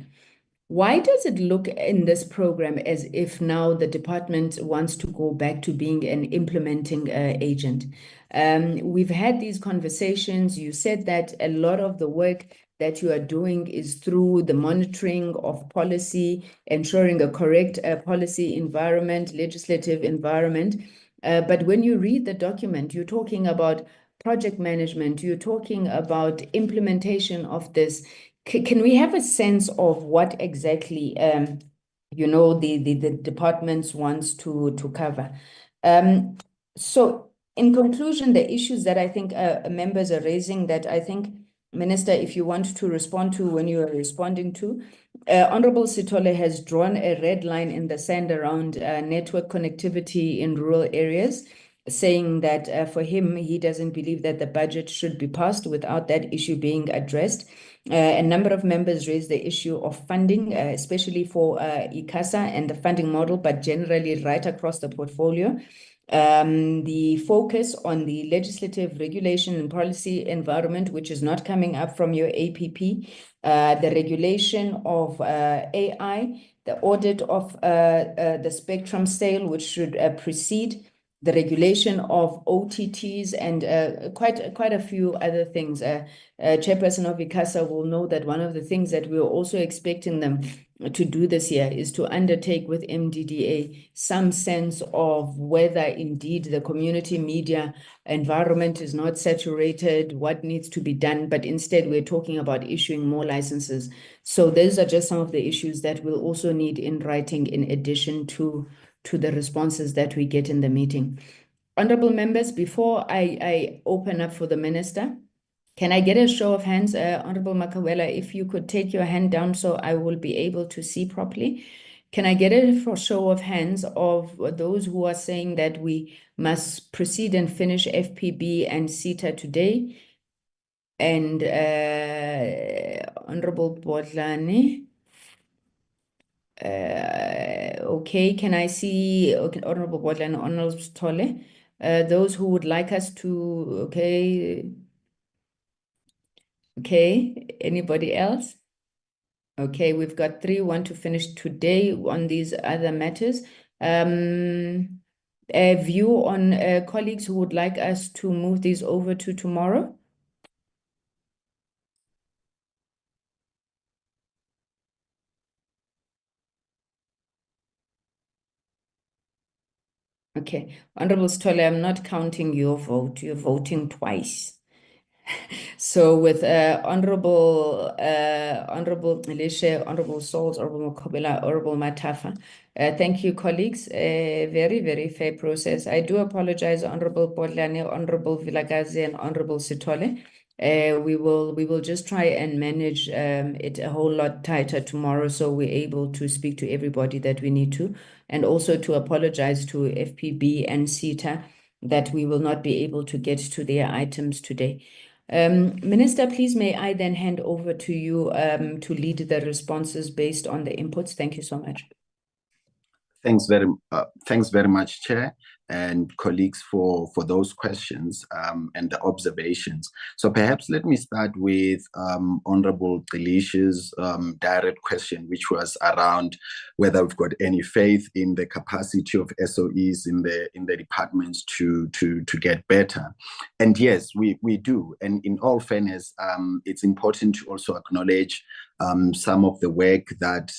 why does it look in this program as if now the department wants to go back to being an implementing agent? We've had these conversations. You said that a lot of the work that you are doing is through the monitoring of policy, ensuring a correct policy environment, legislative environment. But when you read the document, you're talking about project management, you're talking about implementation of this. Can we have a sense of what exactly the departments wants to cover? So in conclusion, the issues that I think members are raising, that I think, Minister, if you want to respond to when you are responding to, Honorable Sithole has drawn a red line in the sand around network connectivity in rural areas, saying that for him, he doesn't believe that the budget should be passed without that issue being addressed. A number of members raised the issue of funding, especially for ICASA and the funding model, but generally right across the portfolio. The focus on the legislative regulation and policy environment, which is not coming up from your APP, the regulation of AI, the audit of the spectrum sale, which should precede the regulation of OTTs, and quite a few other things. Chairperson of ICASA will know that one of the things that we're also expecting them to do this year is to undertake with MDDA some sense of whether indeed the community media environment is not saturated, what needs to be done, but instead we're talking about issuing more licenses. So those are just some of the issues that we'll also need in writing in addition to the responses that we get in the meeting. Honorable members, before I open up for the minister, can I get a show of hands? Honorable Makawela, if you could take your hand down so I will be able to see properly. Can I get a show of hands of those who are saying that we must proceed and finish FPB and SITA today? And Honorable Bodlani. Okay, can I see Honorable Bodlani, Honorable Sithole? Those who would like us to, okay, anybody else? Okay, we've got 3 want to finish today on these other matters. A view on colleagues who would like us to move these over to tomorrow? Okay, Honorable Stolle, I'm not counting your vote. You're voting twice. So with Honorable Elisha, Honorable Souls, Honorable Mokobela, Honorable Matafa, thank you, colleagues. Very, very fair process. I do apologize, Honorable Bodlane, Honorable Vilagazi, and Honorable Sitole. We will just try and manage it a whole lot tighter tomorrow, so we're able to speak to everybody that we need to, and also to apologize to FPB and SITA that we will not be able to get to their items today. Minister, please may I then hand over to you to lead the responses based on the inputs. Thank you so much. Thanks very much, Chair, and colleagues for those questions and the observations. So perhaps let me start with Honorable Delicia's direct question, which was around whether we've got any faith in the capacity of SOEs in the departments to get better. And yes, we do. And in all fairness, it's important to also acknowledge some of the work that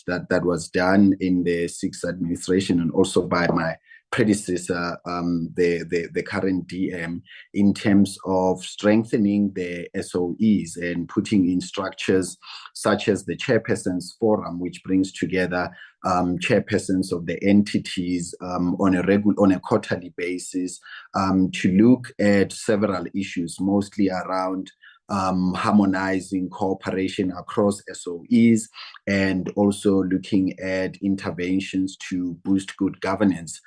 was done in the SIX administration and also by my predecessor, the current DM, in terms of strengthening the SOEs and putting in structures such as the Chairpersons Forum, which brings together chairpersons of the entities on a quarterly basis to look at several issues, mostly around harmonizing cooperation across SOEs and also looking at interventions to boost good governance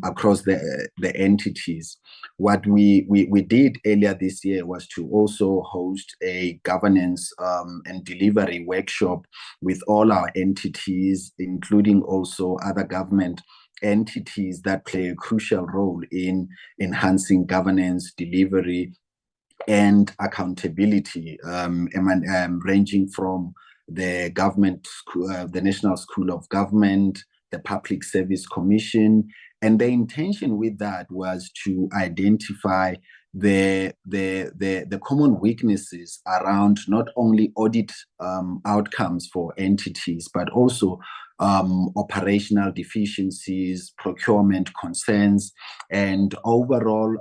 across the entities. What we did earlier this year was to also host a governance and delivery workshop with all our entities, including also other government entities that play a crucial role in enhancing governance, delivery, and accountability, ranging from the government, the National School of Government, the Public Service Commission. And the intention with that was to identify the common weaknesses around not only audit outcomes for entities, but also operational deficiencies, procurement concerns, and overall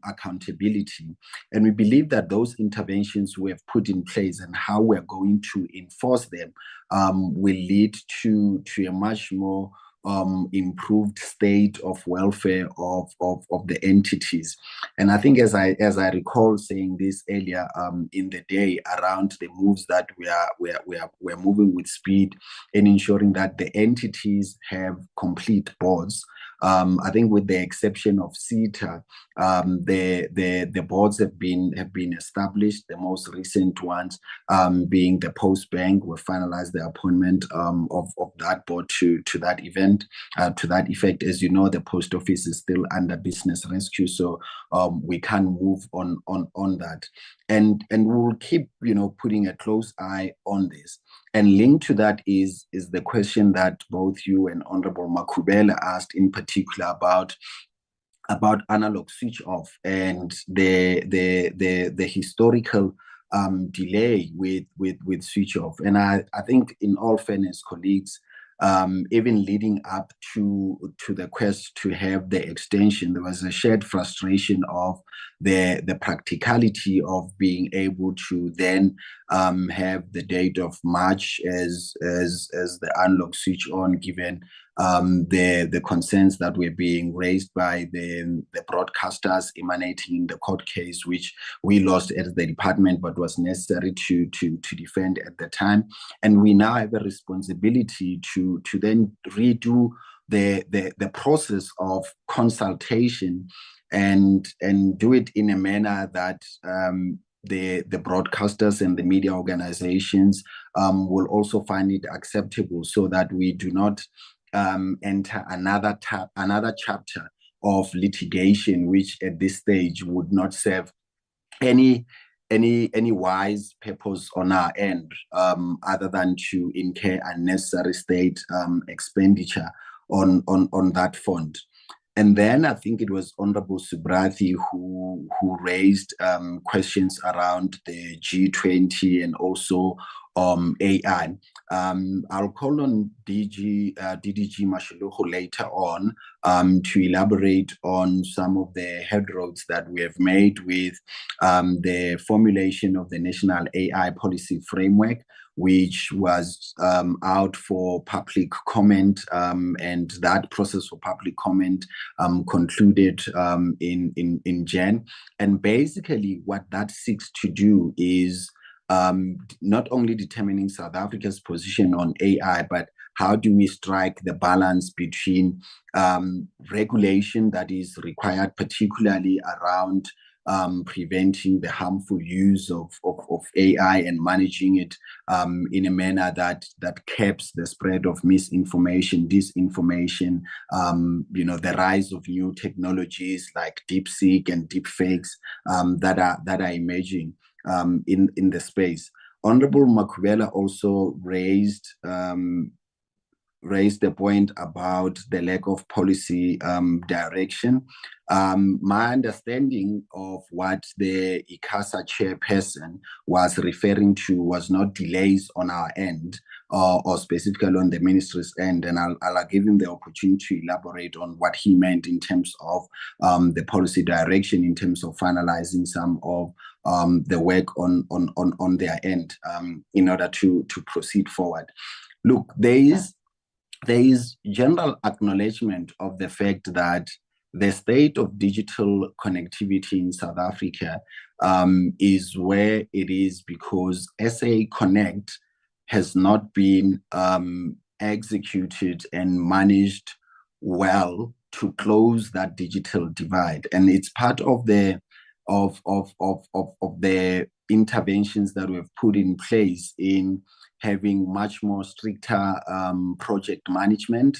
accountability. And we believe that those interventions we have put in place and how we're going to enforce them will lead to a much more improved state of welfare of the entities. And I think as I recall saying this earlier in the day around the moves that we're moving with speed in ensuring that the entities have complete boards. I think with the exception of SITA, the boards have been established. The most recent ones being the Post Bank. We finalized the appointment of that board to that event. To that effect, as you know, the post office is still under business rescue, so we can't move on that. And we'll keep putting a close eye on this. And linked to that is the question that both you and Honorable Makubela asked in particular about analog switch off and the historical delay with switch off. And I think in all fairness, colleagues, even leading up to the quest to have the extension, there was a shared frustration of the practicality of being able to then have the date of March as the unlock switch on, given the concerns that were being raised by the broadcasters emanating in the court case, which we lost as the department, but was necessary to defend at the time. And we now have a responsibility to then redo the process of consultation and do it in a manner that the broadcasters and the media organizations will also find it acceptable, so that we do not enter another chapter of litigation, which at this stage would not serve any wise purpose on our end, other than to incur unnecessary state expenditure on that fund. And then I think it was Honorable Subrathi who raised questions around the G20 and also AI. I'll call on DDG Mashuluhu later on to elaborate on some of the headroads that we have made with the formulation of the National AI Policy Framework, which was out for public comment, and that process for public comment concluded in Jan. And basically what that seeks to do is not only determining South Africa's position on AI, but how do we strike the balance between regulation that is required, particularly around preventing the harmful use of AI and managing it in a manner that caps the spread of misinformation, disinformation, the rise of new technologies like DeepSeek and deepfakes that are emerging in the space. Honorable Makubela also raised the point about the lack of policy direction. My understanding of what the ICASA chairperson was referring to was not delays on our end or specifically on the ministry's end, and I'll give him the opportunity to elaborate on what he meant in terms of the policy direction, in terms of finalizing some of the work on their end in order to proceed forward. Look, there is general acknowledgement of the fact that the state of digital connectivity in South Africa is where it is because SA Connect has not been executed and managed well to close that digital divide. And it's part of the interventions that we've put in place in having much more stricter project management,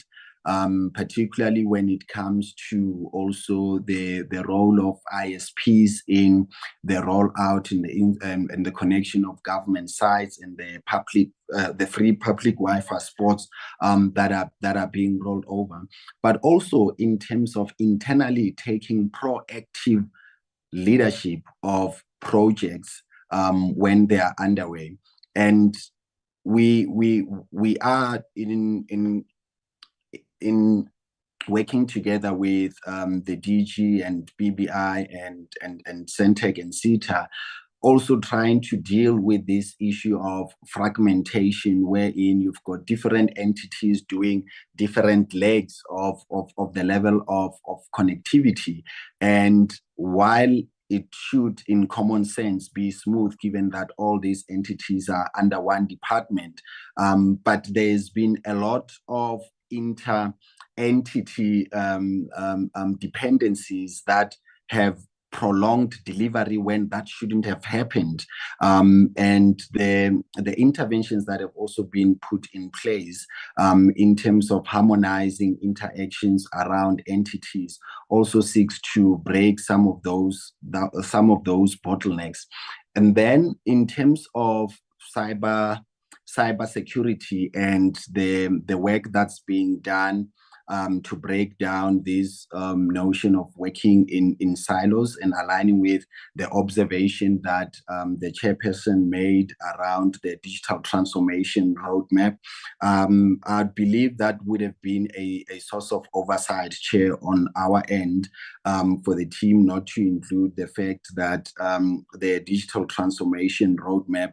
particularly when it comes to also the role of ISPs in the rollout and the connection of government sites and the free public Wi-Fi spots that are being rolled over, but also in terms of internally taking proactive leadership of projects when they are underway. And we are in working together with the DG and BBI and Centec and SITA, also trying to deal with this issue of fragmentation, wherein you've got different entities doing different legs of the level of connectivity. And while it should, in common sense, be smooth, given that all these entities are under one department, but there's been a lot of inter-entity dependencies that have prolonged delivery when that shouldn't have happened, and the interventions that have also been put in place in terms of harmonizing interactions around entities also seeks to break some of those bottlenecks. And then in terms of cyber security and the work that's being done to break down this notion of working in silos and aligning with the observation that the chairperson made around the digital transformation roadmap. I believe that would have been a source of oversight, Chair, on our end for the team not to include the fact that the digital transformation roadmap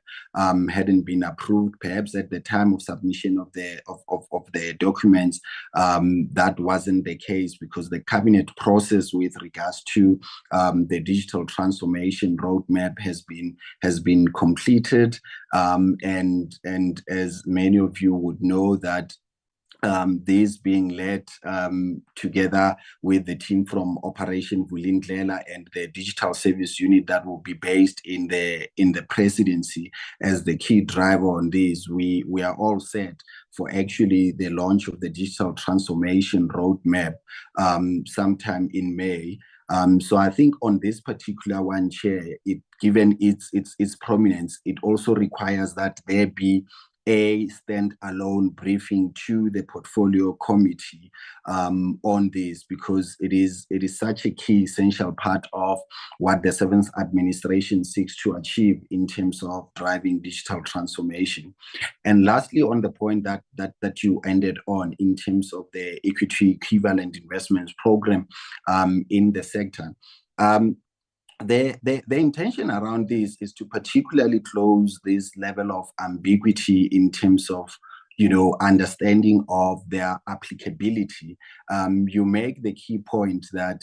hadn't been approved, perhaps at the time of submission of the documents. That wasn't the case because the cabinet process with regards to the digital transformation roadmap has been completed, and as many of you would know, that this being led together with the team from Operation Vulindlela and the digital service unit that will be based in the presidency as the key driver on this. We are all set for actually the launch of the digital transformation roadmap sometime in May. So I think on this particular one, Chair, given its prominence, it also requires that there be a standalone briefing to the portfolio committee on this, because it is such a key essential part of what the seventh administration seeks to achieve in terms of driving digital transformation. And lastly, on the point that you ended on in terms of the equity equivalent investments program in the sector. The intention around this is to particularly close this level of ambiguity in terms of, understanding of their applicability. You make the key point that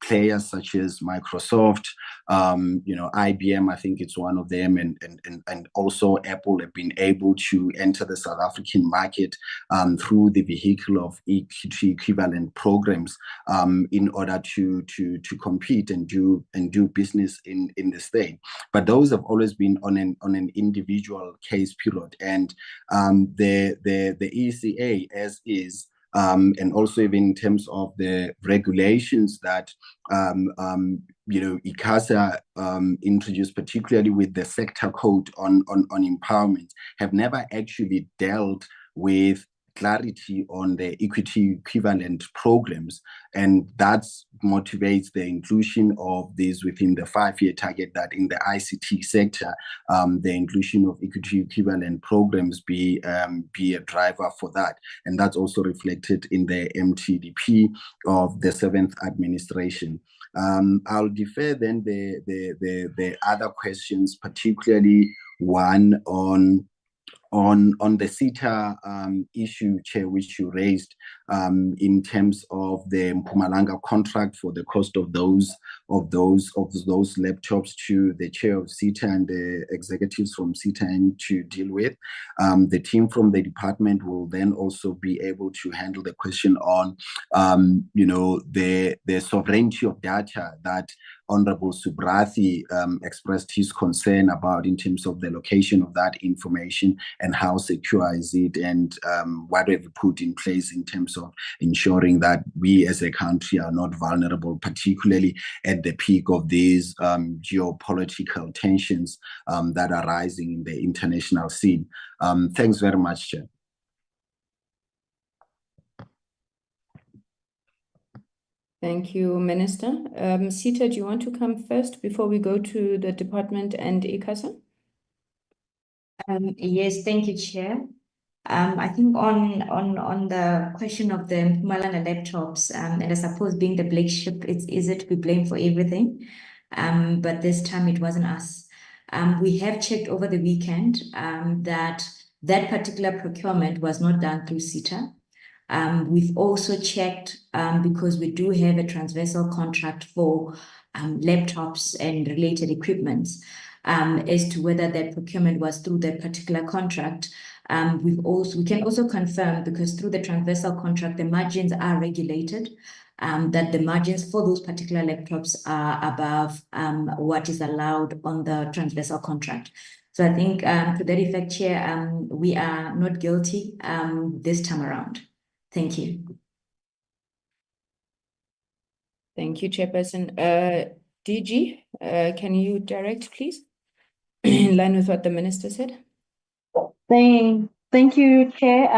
players such as Microsoft, IBM, I think it's one of them, and also Apple have been able to enter the South African market through the vehicle of equity equivalent programs in order to compete and do business in the state. But those have always been on an individual case period, and the ECA as is, and also even in terms of the regulations that ICASA introduced, particularly with the sector code on empowerment, have never actually dealt with clarity on the equity equivalent programs, and that motivates the inclusion of these within the 5-year target, that in the ICT sector, the inclusion of equity equivalent programs be a driver for that, and that's also reflected in the MTDP of the 7th administration. I'll defer then the other questions, particularly one on the SITA issue, Chair, which you raised in terms of the Mpumalanga contract for the cost of those laptops to the chair of SITA and the executives from SITA to deal with. The team from the department will then also be able to handle the question on, the sovereignty of data that Honorable Subrathi expressed his concern about in terms of the location of that information and how secure is it, and what have we put in place in terms of ensuring that we as a country are not vulnerable, particularly at the peak of these geopolitical tensions that are rising in the international scene. Thanks very much, Chair. Thank you, Minister. SITA, do you want to come first before we go to the department and ICASA? Yes, thank you, Chair. I think on the question of the Mpumalanga laptops, and I suppose being the black sheep, it's easy to be blamed for everything. But this time it wasn't us. We have checked over the weekend that particular procurement was not done through SITA. We've also checked, because we do have a transversal contract for laptops and related equipments, as to whether that procurement was through that particular contract. We can also confirm, because through the transversal contract, the margins are regulated, that the margins for those particular laptops are above what is allowed on the transversal contract. So I think to that effect, Chair, we are not guilty this time around. Thank you. Thank you, Chairperson. DG, can you direct, please, in line with what the Minister said? Thank you, Chair.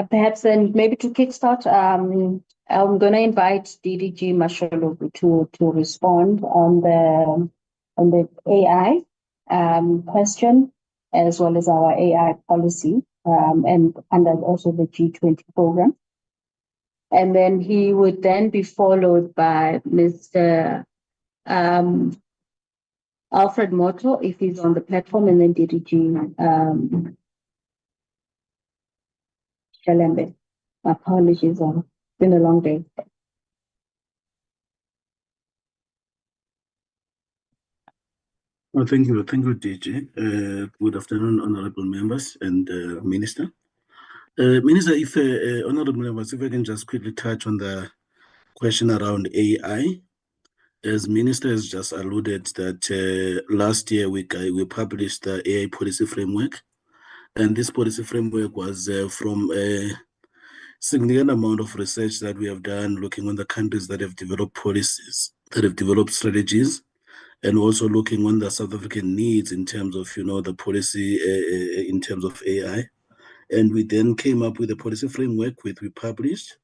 Perhaps then maybe to kickstart, I'm going to invite DDG Masholo to respond on the AI question, as well as our AI policy, and also the G20 program. And then he would then be followed by Mr. Alfred Moto, if he's on the platform, and then DDG Shalembe. Apologies, it's been a long day. Well, thank you, DG. Good afternoon, honorable members and Minister. Minister, if honorable members, if I can just quickly touch on the question around AI. As Minister has just alluded that last year we published the AI policy framework, and this policy framework was from a significant amount of research that we have done looking on the countries that have developed policies, that have developed strategies, and also looking on the South African needs in terms of, the policy in terms of AI. And we then came up with a policy framework which we published,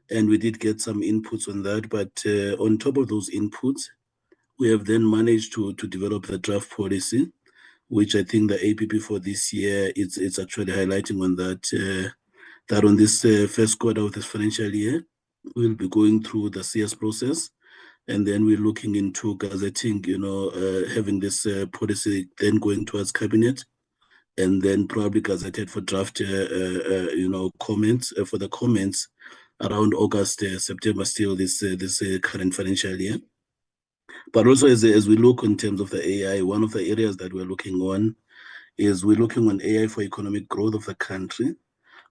and we did get some inputs on that. But on top of those inputs, we have then managed to develop the draft policy, which I think the APP for this year, it's actually highlighting on that, that on this first quarter of this financial year, we'll be going through the CS process, and then we're looking into gazetting, having this policy then going towards cabinet, and then probably gazetted for draft, comments, for the comments around August, September, still this current financial year. But also as we look in terms of the AI, one of the areas that we're looking on is we're looking on AI for economic growth of the country,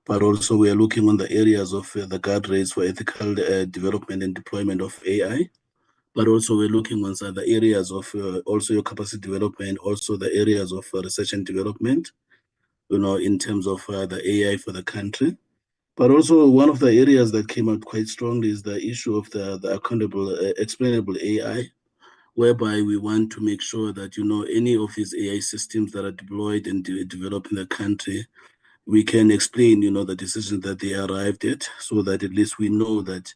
but also we are looking on the areas of the guardrails for ethical development and deployment of AI. But also we're looking on the areas of also your capacity development, also the areas of research and development, in terms of the AI for the country. But also one of the areas that came out quite strongly is the issue of the accountable, explainable AI, whereby we want to make sure that, any of these AI systems that are deployed and developed in the country, we can explain, the decisions that they arrived at, so that at least we know that,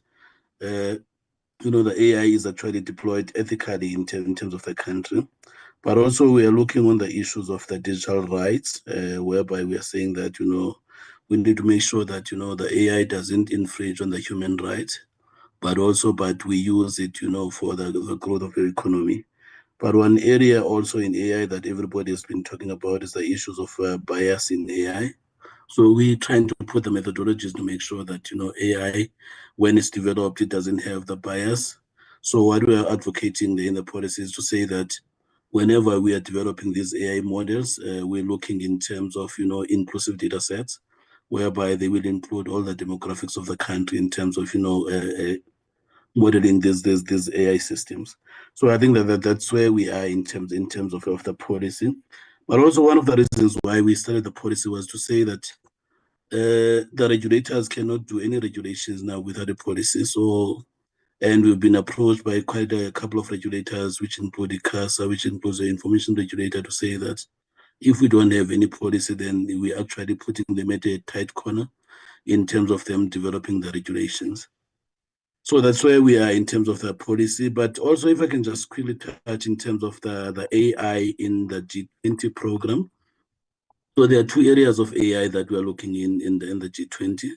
the AI is actually deployed ethically in terms of the country. But also we are looking on the issues of the digital rights, whereby we are saying that, we need to make sure that, the AI doesn't infringe on the human rights, but we use it, for the growth of the economy. But one area also in AI that everybody has been talking about is the issues of bias in AI. So we're trying to put the methodologies to make sure that, AI, when it's developed, it doesn't have the bias. So what we are advocating in the policy is to say that whenever we are developing these AI models, we're looking in terms of, inclusive data sets, whereby they will include all the demographics of the country in terms of, modeling these AI systems. So I think that's where we are in terms of the policy. But also one of the reasons why we started the policy was to say that the regulators cannot do any regulations now without a policy. So, and we've been approached by quite a couple of regulators, which include ICASA, which includes the information regulator, to say that if we don't have any policy, then we're actually putting them at a tight corner in terms of them developing the regulations. So that's where we are in terms of the policy. But also, if I can just quickly touch in terms of the AI in the G20 program. So there are two areas of AI that we are looking in the G20.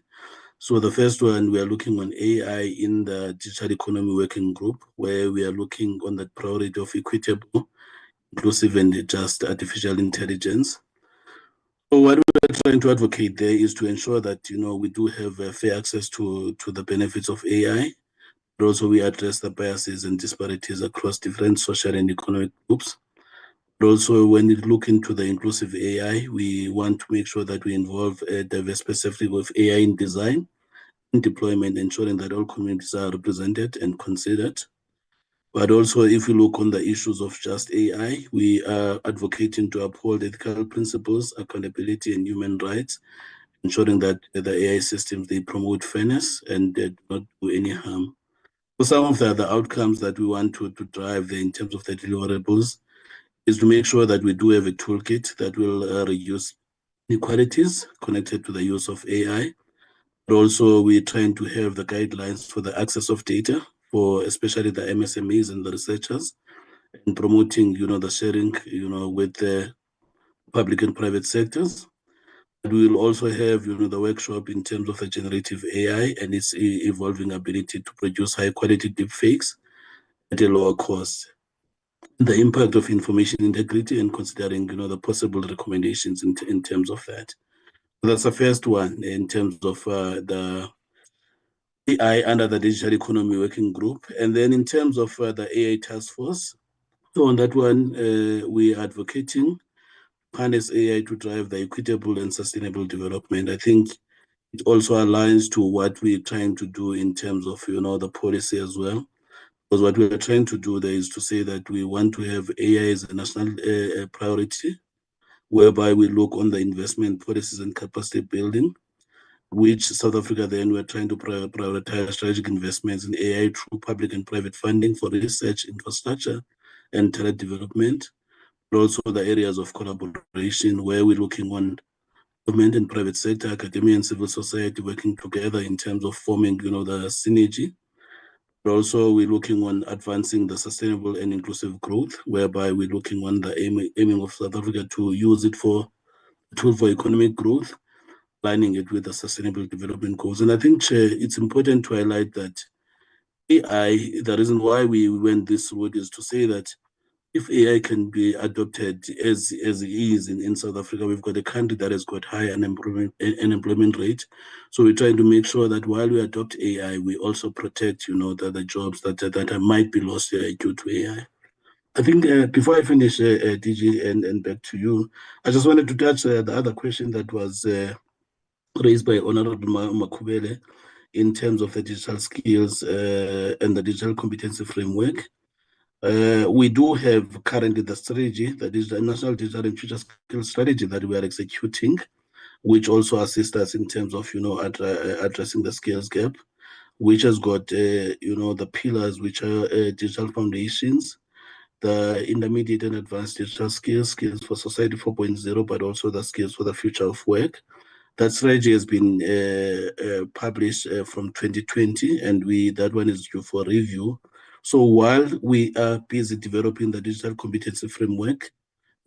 So the first one, we are looking on AI in the Digital Economy Working Group, where we are looking on the priority of equitable, inclusive, and just artificial intelligence. So what we're trying to advocate there is to ensure that, we do have fair access to the benefits of AI. But also we address the biases and disparities across different social and economic groups. But also when we look into the inclusive AI, we want to make sure that we involve a diverse perspective of AI in design and deployment, ensuring that all communities are represented and considered. But also if we look on the issues of just AI, we are advocating to uphold ethical principles, accountability, and human rights, ensuring that the AI systems, they promote fairness and do not do any harm. So some of the outcomes that we want to drive there in terms of the deliverables is to make sure that we do have a toolkit that will reduce inequalities connected to the use of AI. But also we're trying to have the guidelines for the access of data for especially the MSMEs and the researchers, and promoting, the sharing, with the public and private sectors. We will also have, the workshop in terms of the generative AI and its evolving ability to produce high quality deepfakes at a lower cost. The impact of information integrity and considering, the possible recommendations in terms of that. That's the first one in terms of the AI under the Digital Economy Working Group. And then in terms of the AI task force, so on that one, we are advocating harness AI to drive the equitable and sustainable development. I think It also aligns to what we're trying to do in terms of, the policy as well. Because what we're trying to do there is to say that we want to have AI as a national priority, whereby we look on the investment policies and capacity building, which South Africa then we're trying to prioritize strategic investments in AI through public and private funding for research, infrastructure, and talent development. But also the areas of collaboration where we're looking on government and private sector, academia and civil society working together in terms of forming, the synergy. But also we're looking on advancing the sustainable and inclusive growth, whereby we're looking on the aiming of South Africa to use it for a tool for economic growth, aligning it with the sustainable development goals. And I think, Chair, it's important to highlight that AI, the reason why we went this route is to say that if AI can be adopted as it is in South Africa, we've got a country that has got high unemployment rate. So we're trying to make sure that while we adopt AI, we also protect, the jobs that might be lost due to AI. I think before I finish, DG, and back to you, I just wanted to touch the other question that was raised by Honorable Makubele in terms of the digital skills and the digital competency framework. We do have currently the strategy, the National Digital and Future Skills Strategy that we are executing, which also assists us in terms of, addressing the skills gap, which has got, the pillars, which are digital foundations, the intermediate and advanced digital skills for Society 4.0, but also the skills for the future of work. That strategy has been published from 2020, and that one is due for review. So while we are busy developing the digital competency framework,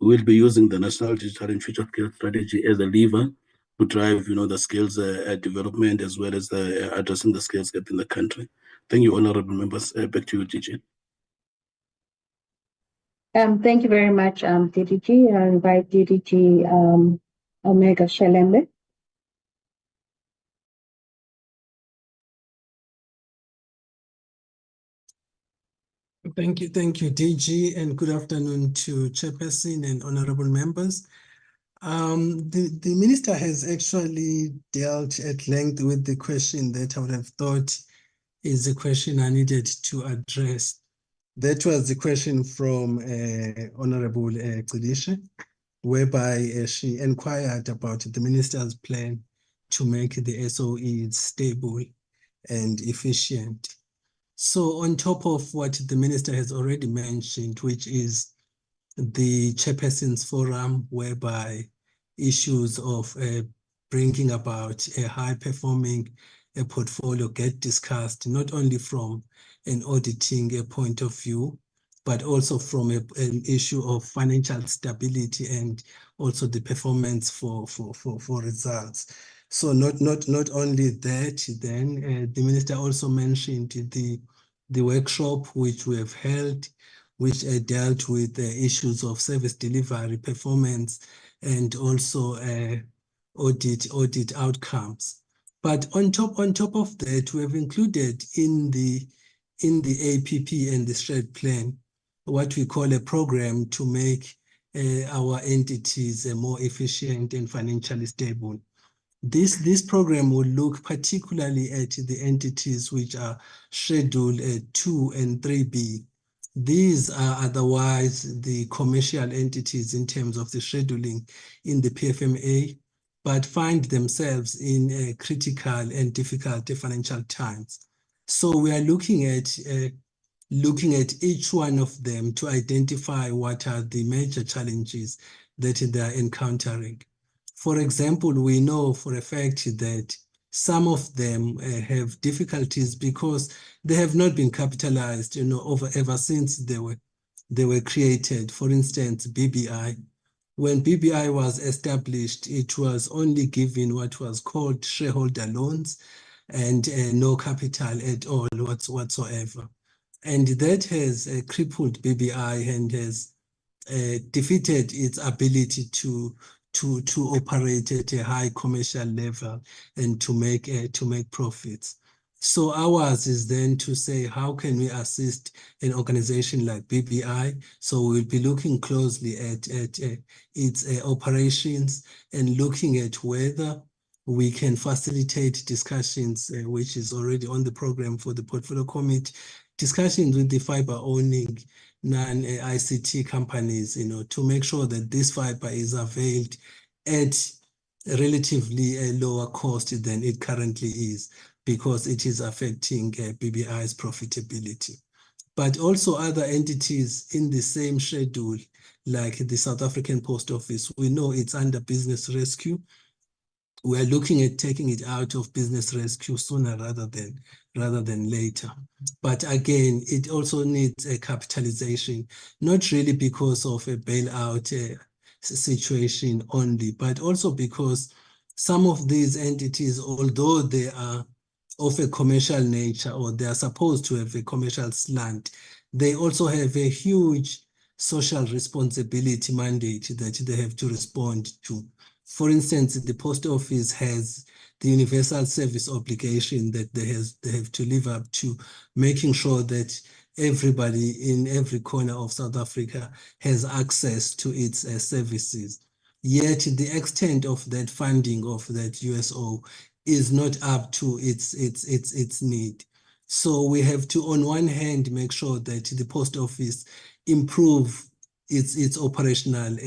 we will be using the National Digital and Future Skills Strategy as a lever to drive, the skills development as well as addressing the skills gap in the country. Thank you, honorable members. Back to you, DG. Thank you very much, DDG. I invite DDG Omega Shelembe. Thank you, DG, and good afternoon to Chairperson and honorable members. The Minister has actually dealt at length with the question that I would have thought is the question I needed to address. That was the question from Honorable Kudisha, whereby she inquired about the Minister's plan to make the SOE stable and efficient. So on top of what the Minister has already mentioned, which is the Chairperson's Forum, whereby issues of bringing about a high-performing portfolio get discussed, not only from an auditing point of view, but also from an issue of financial stability and also the performance for results. So not only that, then the Minister also mentioned the workshop which we have held, which dealt with the issues of service delivery, performance, and also audit outcomes. But on top of that, we have included in the APP and the STRAT plan what we call a program to make our entities more efficient and financially stable. This program will look particularly at the entities which are Schedule 2 and 3B. These are otherwise the commercial entities in terms of the scheduling in the PFMA, but find themselves in critical and difficult financial times. So we are looking at each one of them to identify what are the major challenges that they are encountering. For example, we know for a fact that some of them have difficulties because they have not been capitalized, ever since they were created. For instance, BBI. When BBI was established, it was only given what was called shareholder loans and no capital at all whatsoever. And that has crippled BBI and has defeated its ability to operate at a high commercial level and to make profits. So ours is then to say, how can we assist an organization like BBI? So we'll be looking closely at its operations and looking at whether we can facilitate discussions, which is already on the program for the portfolio committee, discussions with the fiber owning non-ICT companies, to make sure that this fiber is availed at a relatively lower cost than it currently is, because it is affecting BBI's profitability. But also other entities in the same schedule, like the South African Post Office, we know it's under business rescue. We are looking at taking it out of business rescue sooner rather than later. But again, it also needs a capitalization, not really because of a bailout situation only, but also because some of these entities, although they are of a commercial nature, or they are supposed to have a commercial slant, they also have a huge social responsibility mandate that they have to respond to. For instance, the post office has the universal service obligation that they have to live up to, making sure that everybody in every corner of South Africa has access to its services. Yet the extent of that funding of that USO is not up to its need. So we have to, on one hand, make sure that the post office improve its operational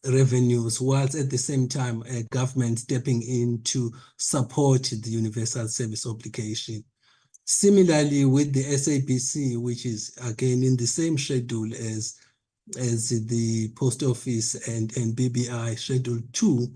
revenues, whilst at the same time government stepping in to support the universal service obligation. Similarly, with the SABC, which is again in the same schedule as the post office and BBI, Schedule 2,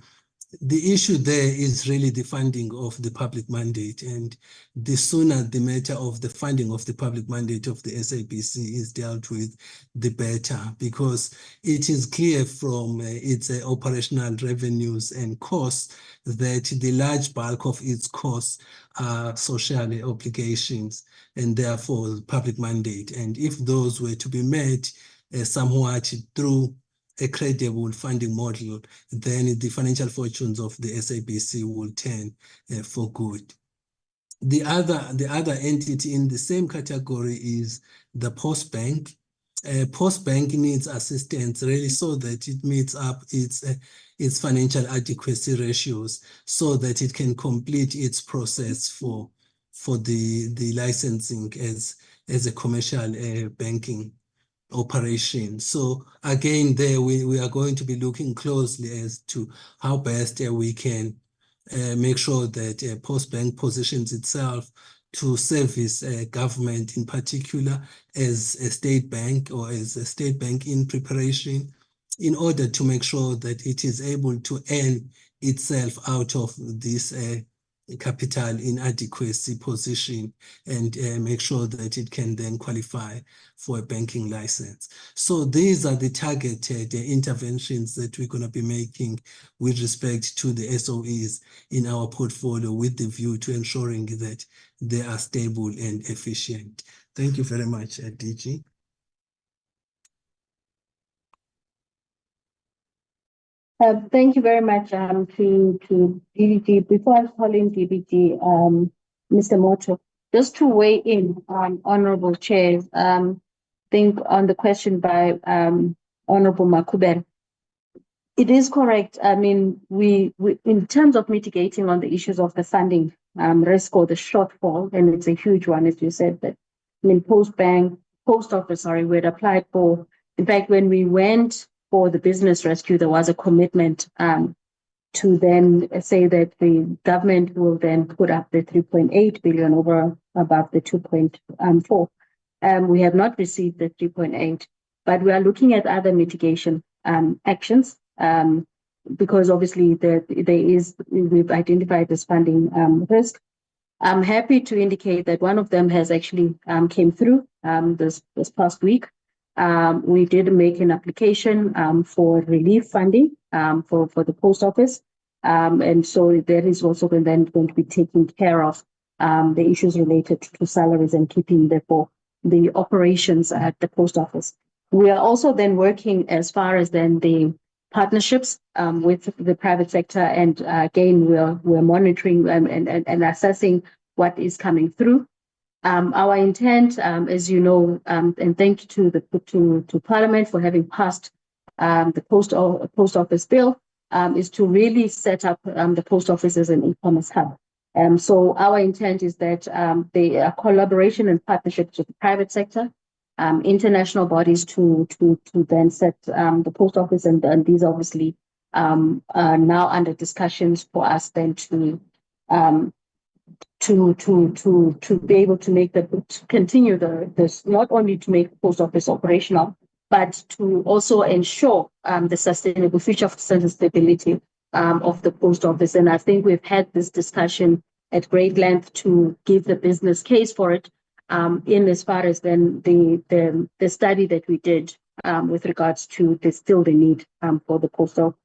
the issue there is really the funding of the public mandate, and the sooner the matter of the funding of the public mandate of the SABC is dealt with, the better, because it is clear from its operational revenues and costs that the large bulk of its costs are social obligations and therefore public mandate. And if those were to be met somewhat through a credible funding model, then the financial fortunes of the SABC will turn for good. The other entity in the same category is the Post Bank. Post Bank needs assistance really so that it meets up its financial adequacy ratios, so that it can complete its process for the licensing as a commercial banking operation. So again, there we are going to be looking closely as to how best we can make sure that Post Bank positions itself to service government, in particular as a state bank or as a state bank in preparation, in order to make sure that it is able to earn itself out of this capital inadequacy position, and make sure that it can then qualify for a banking license. So these are the targeted interventions that we're going to be making with respect to the SOEs in our portfolio, with the view to ensuring that they are stable and efficient. Thank you very much, DG. Thank you very much to DBT. Before I call in DBT, Mr. Moto, just to weigh in on Honorable Chair, think on the question by Honorable Makubere. It is correct. I mean, we in terms of mitigating on the issues of the funding risk or the shortfall, and it's a huge one, as you said, that I mean, post office, we had applied for. In fact, when we went for the business rescue, there was a commitment to then say that the government will then put up the 3.8 billion over above the 2.4. We have not received the 3.8, but we are looking at other mitigation actions because obviously we've identified this funding risk. I'm happy to indicate that one of them has actually came through this past week. We did make an application for relief funding for the post office. And so that is also then going to be taking care of the issues related to salaries and keeping therefore the operations at the post office. We are also then working as far as then the partnerships with the private sector, and again we're monitoring and assessing what is coming through. Our intent, as you know, and thank you to Parliament for having passed the post office bill, is to really set up the post office as an e-commerce hub. So our intent is that the collaboration and partnerships with the private sector, international bodies to then set the post office, and these obviously are now under discussions for us then to be able to continue this, not only to make the post office operational, but to also ensure the sustainable future sustainability of the post office. And I think we've had this discussion at great length to give the business case for it, in as far as then the study that we did with regards to the need for the postal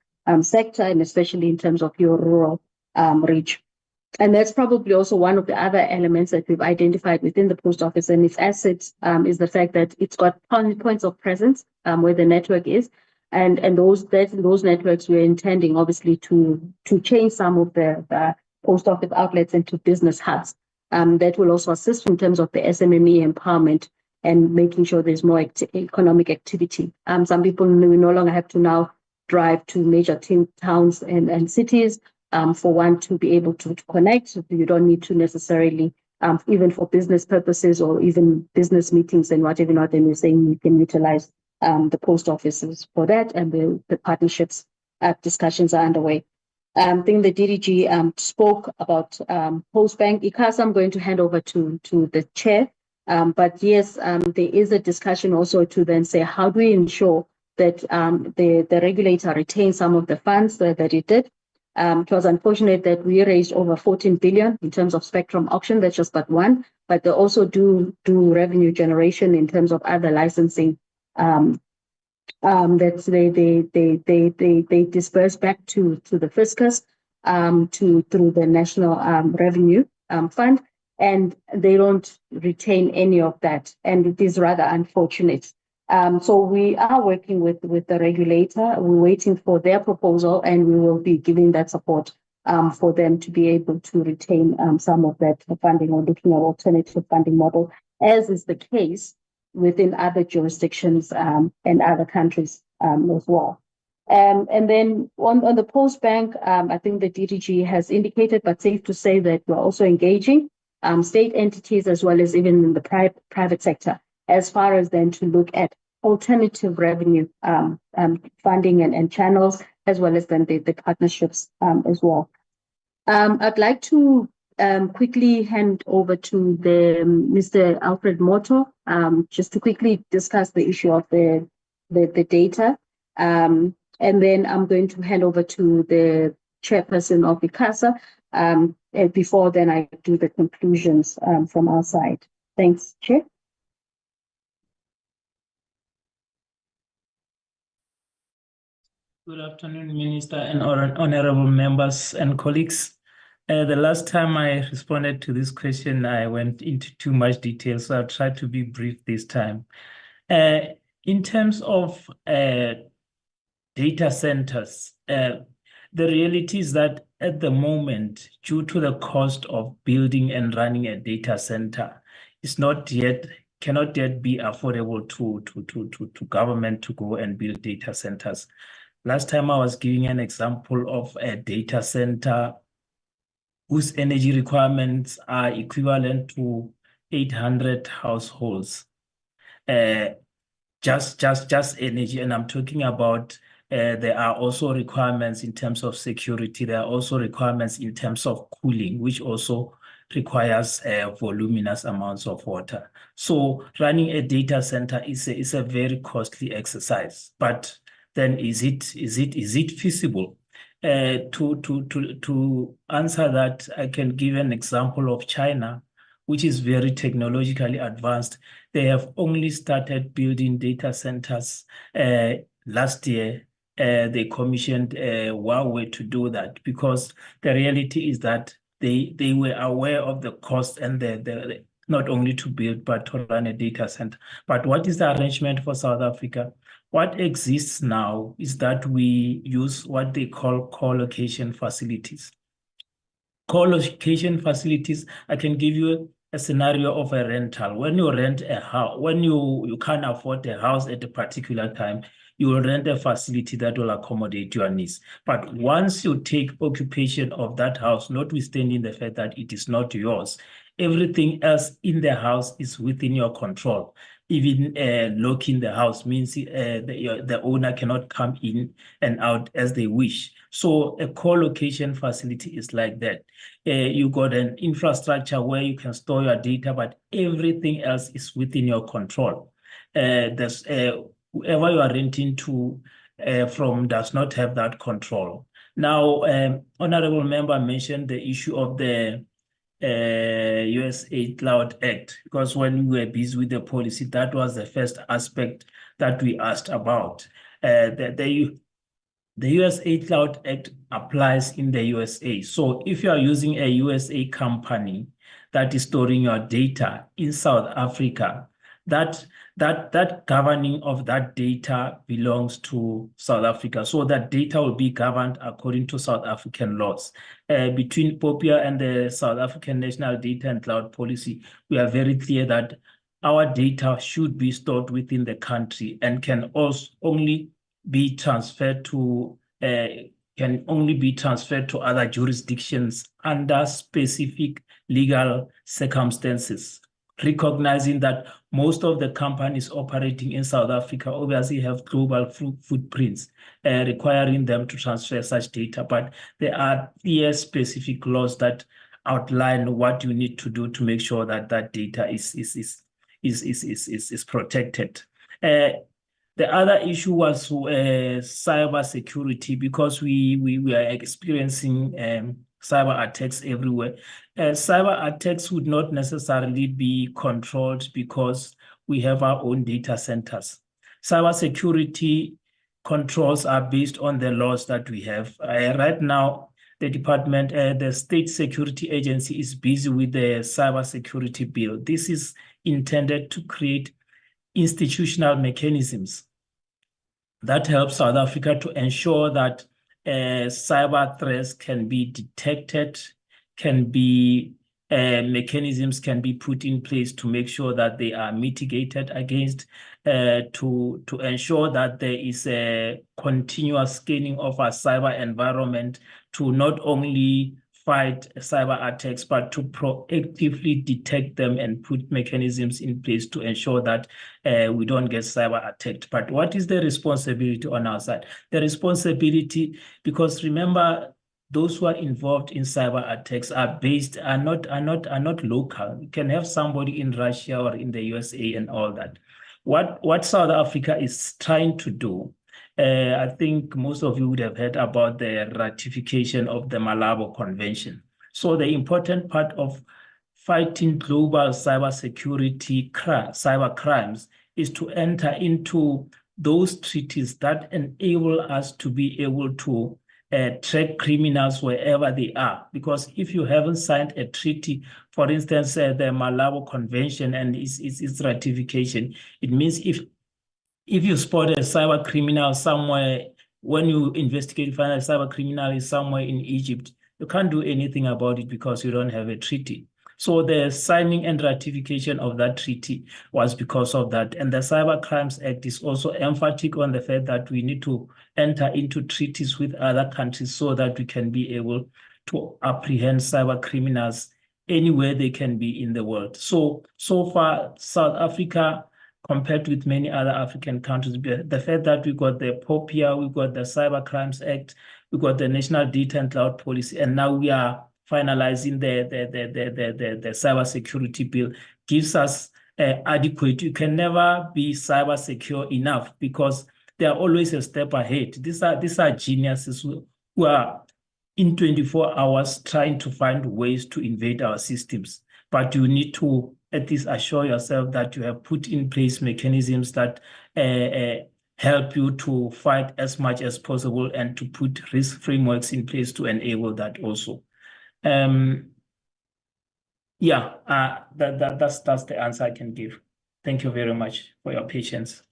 sector, and especially in terms of your rural reach. And that's probably also one of the other elements that we've identified within the post office and its assets, is the fact that it's got points of presence where the network is, and those networks we're intending obviously to change some of the post office outlets into business hubs. That will also assist in terms of the SMME empowerment and making sure there's more economic activity. Some people, we no longer have to now drive to major towns and cities for one to be able to connect. You don't need to necessarily, even for business purposes or even business meetings and whatever not, then we're saying you can utilize the post offices for that, and the partnerships discussions are underway. I think the DDG spoke about Postbank ICASA. I'm going to hand over to the chair. But yes, there is a discussion also to then say, how do we ensure that the regulator retains some of the funds that it did? It was unfortunate that we raised over 14 billion in terms of spectrum auction. That's just but one, but they also do revenue generation in terms of other licensing that they disperse back to the fiscus through the national revenue fund, and they don't retain any of that, and it is rather unfortunate. So we are working with the regulator. We're waiting for their proposal, and we will be giving that support for them to be able to retain some of that funding, or looking at alternative funding model, as is the case within other jurisdictions and other countries as well. And then on the Postbank, I think the DDG has indicated, but safe to say that we're also engaging state entities as well as even in the private sector, as far as then to look at alternative revenue funding and channels, as well as then the partnerships as well. I'd like to quickly hand over to Mr. Alfred Moto, just to quickly discuss the issue of the data. And then I'm going to hand over to the chairperson of ICASA. And before then, I do the conclusions from our side. Thanks, Chair. Good afternoon, Minister and honorable members and colleagues. The last time I responded to this question, I went into too much detail, so I'll try to be brief this time. In terms of data centers, the reality is that at the moment, due to the cost of building and running a data center, cannot yet be affordable to government to go and build data centers. Last time I was giving an example of a data center whose energy requirements are equivalent to 800 households. Just energy, and I'm talking about there are also requirements in terms of security. There are also requirements in terms of cooling, which also requires voluminous amounts of water. So running a data center is a very costly exercise. But then is it feasible? To answer that, I can give an example of China, which is very technologically advanced. They have only started building data centers last year. They commissioned Huawei to do that, because the reality is that they were aware of the cost and the not only to build but to run a data center. But what is the arrangement for South Africa? What exists now is that we use what they call co-location facilities. Co-location facilities, I can give you a scenario of a rental. When you rent a house, when you can't afford a house at a particular time, you will rent a facility that will accommodate your needs. But once you take occupation of that house, notwithstanding the fact that it is not yours, everything else in the house is within your control. Even locking the house means the owner cannot come in and out as they wish. So a co-location facility is like that. You got an infrastructure where you can store your data, but everything else is within your control. Whoever you are renting to from does not have that control. Now, Honorable Member mentioned the issue of the USA Cloud Act, because when we were busy with the policy, that was the first aspect that we asked about. The USA Cloud Act applies in the USA. So if you are using a USA company that is storing your data in South Africa, that governing of that data belongs to South Africa. So that data will be governed according to South African laws. Between POPIA and the South African National Data and Cloud Policy, we are very clear that our data should be stored within the country and can also only be transferred to other jurisdictions under specific legal circumstances, recognizing that most of the companies operating in South Africa obviously have global footprints, requiring them to transfer such data. But there are clear specific laws that outline what you need to do to make sure that that data is protected. The other issue was cyber security, because we are experiencing cyber attacks everywhere. Cyber attacks would not necessarily be controlled because we have our own data centers. Cyber security controls are based on the laws that we have. Right now, the State Security Agency is busy with the cyber security bill. This is intended to create institutional mechanisms that help South Africa to ensure that cyber threats can be detected, mechanisms can be put in place to make sure that they are mitigated against, to ensure that there is a continuous scanning of our cyber environment to not only fight cyber attacks, but to proactively detect them and put mechanisms in place to ensure that we don't get cyber attacked. But what is the responsibility on our side? The responsibility, because remember, those who are involved in cyber attacks are not local. You can have somebody in Russia or in the USA and all that. What South Africa is trying to do, I think most of you would have heard about the ratification of the Malabo Convention. So the important part of fighting global cyber crimes is to enter into those treaties that enable us to be able to track criminals wherever they are. Because if you haven't signed a treaty, for instance, the Malabo Convention and its ratification, it means if you spot a cyber criminal somewhere, when you investigate, find a cyber criminal is somewhere in Egypt, you can't do anything about it because you don't have a treaty. So the signing and ratification of that treaty was because of that. And the Cyber Crimes Act is also emphatic on the fact that we need to enter into treaties with other countries so that we can be able to apprehend cyber criminals anywhere they can be in the world. So far, South Africa, compared with many other African countries, the fact that we got the POPIA, we got the Cyber Crimes Act, we got the National Data and Cloud Policy, and now we are finalizing the cyber security bill, gives us adequate. You can never be cyber secure enough because they are always a step ahead. These are geniuses who are in 24 hours trying to find ways to invade our systems. But you need to at least assure yourself that you have put in place mechanisms that help you to fight as much as possible and to put risk frameworks in place to enable that also. That's the answer I can give. Thank you very much for your patience.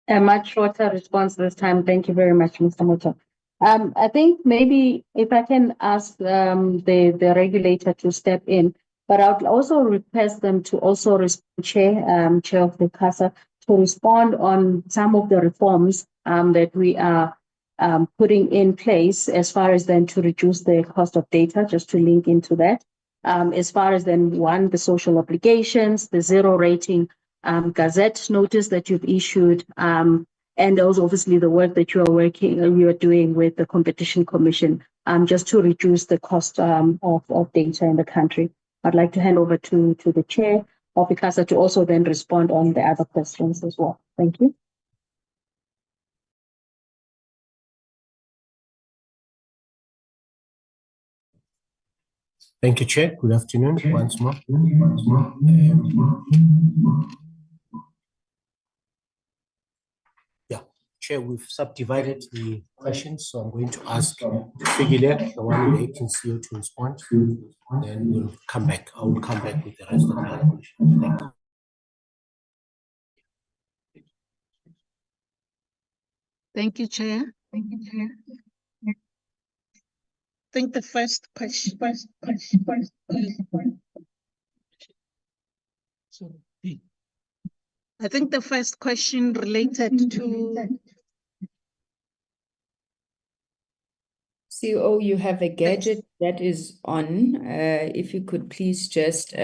A much shorter response this time. Thank you very much, Mr. Moto. I think maybe if I can ask the regulator to step in, But I would also request them to also respond, Chair of the ICASA, to respond on some of the reforms that we are putting in place as far as then to reduce the cost of data, just to link into that. As far as then one, the social obligations, the zero rating Gazette notice that you've issued, and also obviously the work that you are doing with the Competition Commission, just to reduce the cost of data in the country. I'd like to hand over to the Chair of ICASA to also then respond on the other questions as well. Thank you. Thank you, Chair. Good afternoon once more. Chair, we've subdivided the questions, so I'm going to ask Figile, the one with the acting CEO, to respond. Then we'll come back. I will come back with the rest of the other questions. Thank you. Thank you, Chair. I think the first question. I think the first question related to. CEO, you have a gadget that is on. If you could please just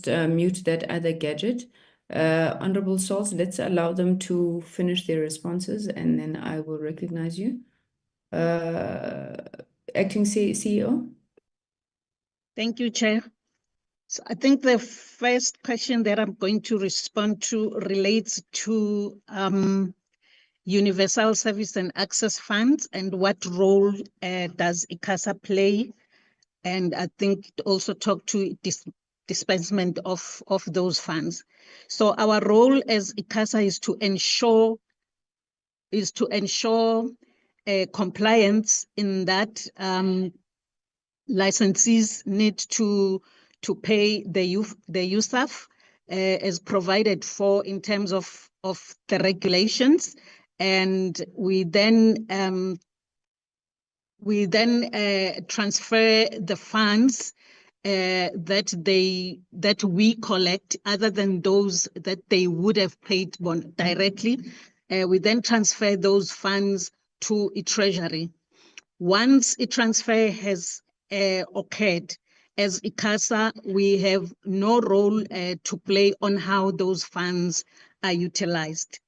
mute that other gadget. Honorable Souls, let's allow them to finish their responses and then I will recognize you. Acting CEO. Thank you, Chair. So I think the first question that I'm going to respond to relates to Universal Service and Access Funds and what role does ICASA play? And I think it also talk to disbursement of those funds. So our role as ICASA is to ensure compliance in that licensees need to pay the USAF as provided for in terms of the regulations, and we then transfer the funds that we collect, other than those that they would have paid directly. We then transfer those funds to a treasury. Once a transfer has occurred, as ICASA, we have no role to play on how those funds are utilized.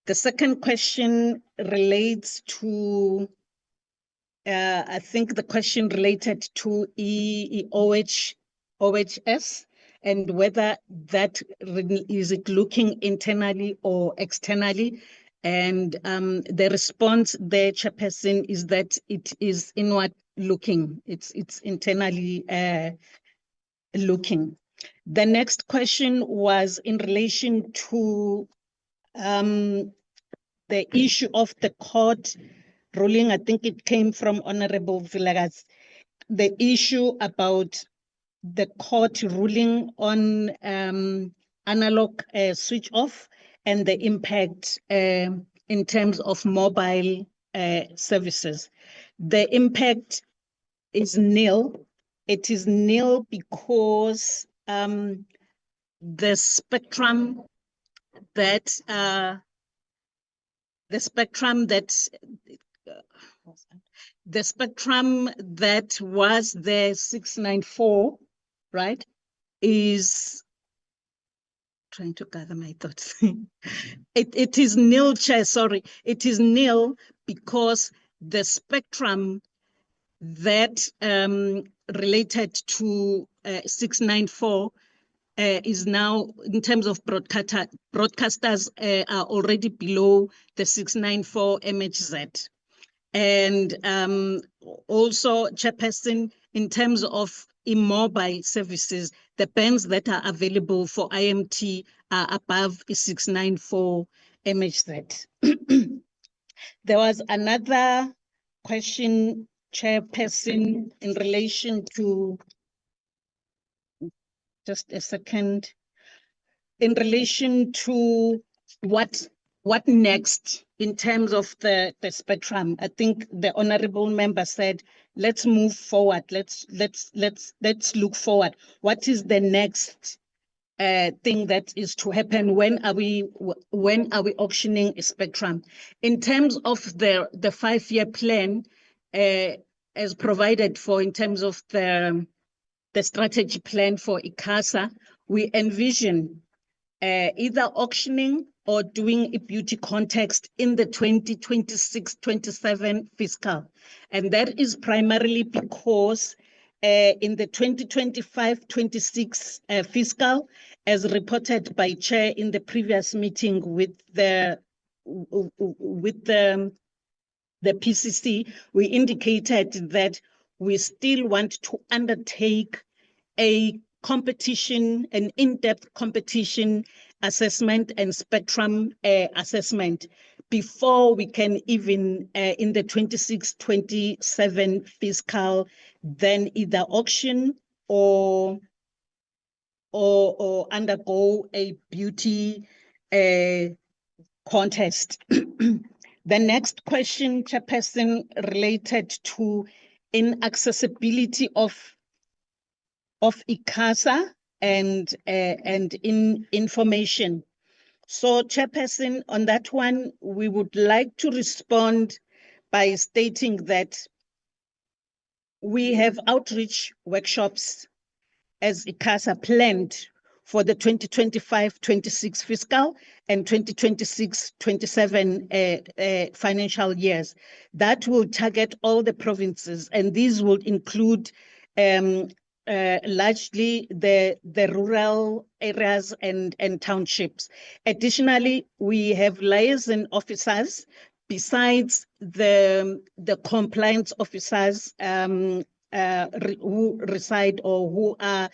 The second question relates to, I think the question related to OHS and whether that is it looking internally or externally. And the response there, Chairperson, is that it is inward looking. It's internally looking. The next question was in relation to the issue of the court ruling. I think it came from Honorable Vilakazi. The issue about the court ruling on analog switch off and the impact in terms of mobile services. The impact is nil. It is nil because the spectrum that was the 694, right, is trying to gather my thoughts. It is nil, Chair, sorry. It is nil because the spectrum that related to 694 is now, in terms of broadcasters, are already below the 694 MHz. And also, Chairperson, in terms of immobile services, the bands that are available for IMT are above 694 MHz. There was another question, Chairperson, in relation to, just a second, in relation to what next in terms of the spectrum. I think the honorable member said, let's move forward. Let's look forward. What is the next thing that is to happen? When are we auctioning a spectrum? In terms of the 5-year plan, as provided for in terms of the strategy plan for ICASA, we envision either auctioning or doing a beauty context in the 2026-27 fiscal. And that is primarily because in the 2025-26 fiscal, as reported by Chair in the previous meeting with the PCC, we indicated that we still want to undertake a competition, an in-depth competition assessment and spectrum assessment before we can even in the 26-27 fiscal then either auction or undergo a beauty contest. The next question, Chairperson, related to inaccessibility of ICASA and in information. So, Chairperson, on that one, we would like to respond by stating that we have outreach workshops as ICASA planned for the 2025-26 fiscal and 2026-27 financial years. That will target all the provinces, and these will include largely the rural areas and townships. Additionally, we have liaison officers besides the compliance officers who reside or who are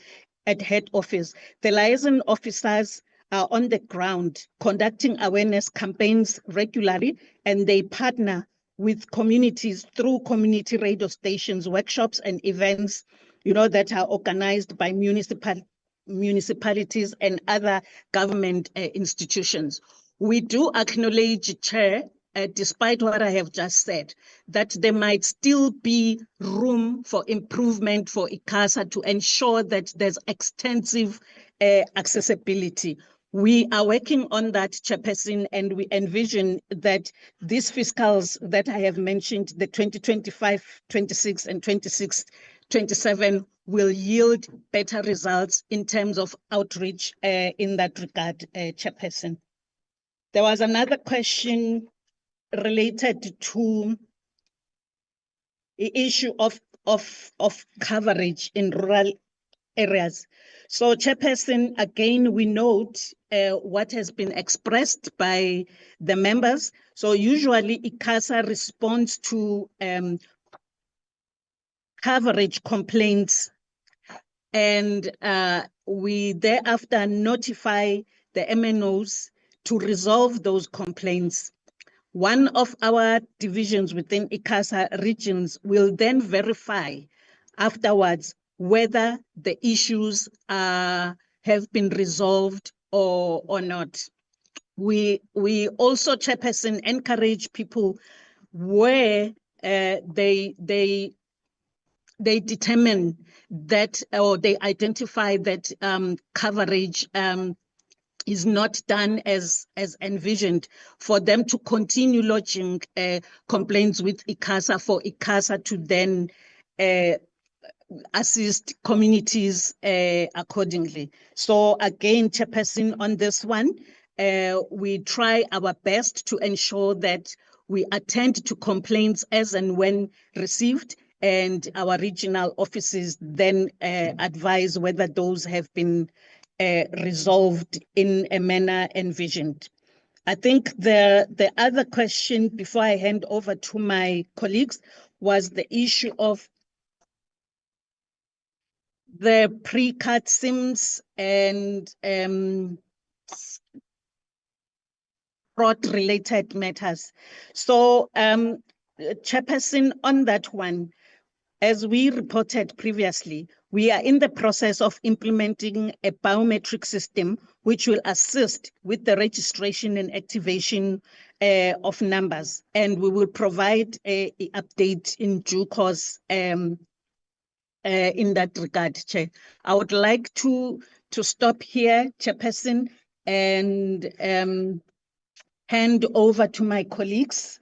at head office. The liaison officers are on the ground conducting awareness campaigns regularly, and they partner with communities through community radio stations, workshops, and events, that are organized by municipalities and other government institutions. We do acknowledge, Chair, despite what I have just said, that there might still be room for improvement for ICASA to ensure that there's extensive accessibility. We are working on that, Chairperson, and we envision that these fiscals that I have mentioned, the 2025-26 and 26-27, will yield better results in terms of outreach in that regard, Chairperson. There was another question related to the issue of coverage in rural areas. So, Chairperson, again, we note what has been expressed by the members. So usually ICASA responds to coverage complaints, and we thereafter notify the MNOs to resolve those complaints. One of our divisions within ICASA regions will then verify afterwards whether the issues have been resolved or not. We also, Chairperson, encourage people where they determine that, or they identify that coverage is not done as envisioned, for them to continue lodging complaints with ICASA, for ICASA to then assist communities accordingly. So again, Chairperson, on this one, we try our best to ensure that we attend to complaints as and when received, and our regional offices then advise whether those have been resolved in a manner envisioned. I think the other question, before I hand over to my colleagues, was the issue of the pre-cut SIMs and fraud-related matters. So, Chairperson, on that one, as we reported previously, we are in the process of implementing a biometric system which will assist with the registration and activation of numbers. And we will provide an update in due course in that regard, Chair. I would like to stop here, Chairperson, and hand over to my colleagues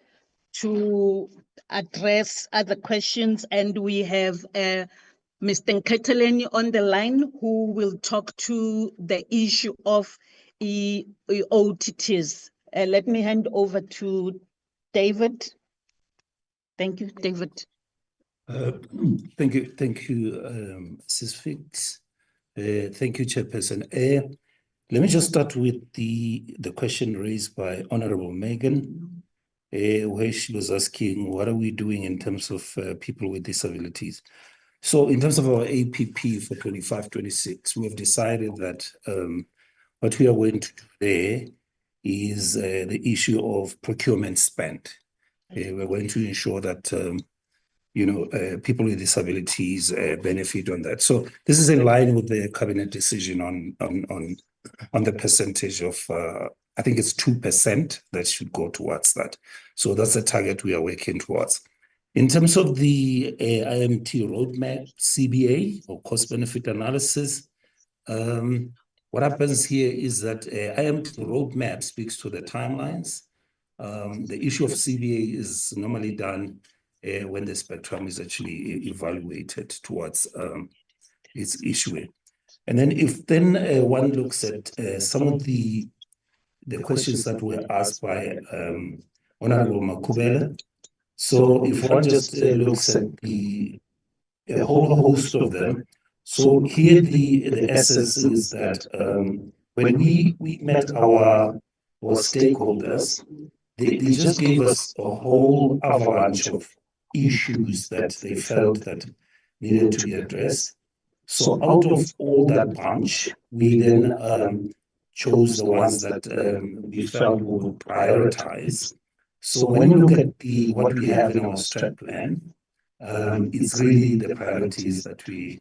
to address other questions. And we have Mr. Nketeleni on the line who will talk to the issue of OTTs. Let me hand over to David. Thank you, David. Thank you, Mrs. Fix. Thank you, Chairperson. Let me just start with the question raised by Honorable Megan, where she was asking, what are we doing in terms of people with disabilities? So in terms of our APP for 25-26, we have decided that what we are going to do there is the issue of procurement spend. We're going to ensure that people with disabilities benefit on that. So this is in line with the cabinet decision on the percentage of, I think it's 2% that should go towards that. So that's the target we are working towards. In terms of the IMT roadmap, CBA, or cost benefit analysis, what happens here is that IMT roadmap speaks to the timelines. The issue of CBA is normally done when the spectrum is actually evaluated towards its issuing. And then if one looks at some of the questions that were asked by Honorable Makubela. So if one just looks at a whole host of them, so here the essence is that when we met our stakeholders, they just gave us a whole avalanche of issues that they felt that needed to be addressed. So out of all that bunch, we then chose the ones that we felt we would prioritize. So when you look at what we have in our strat plan, it's really the priorities that we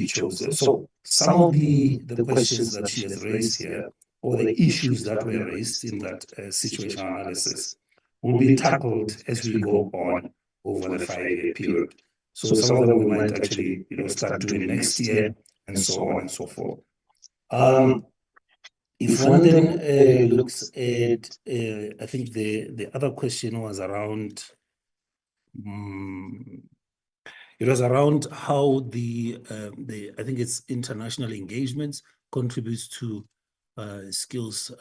chose. So some of the questions that she has raised here, or the issues that were raised in that situational analysis, will be tackled as we go on over the 5-year period. So some of them we might actually start doing next year, and so on and so forth. If one then looks at, I think the other question was around, it was around how I think it's international engagements contributes to skills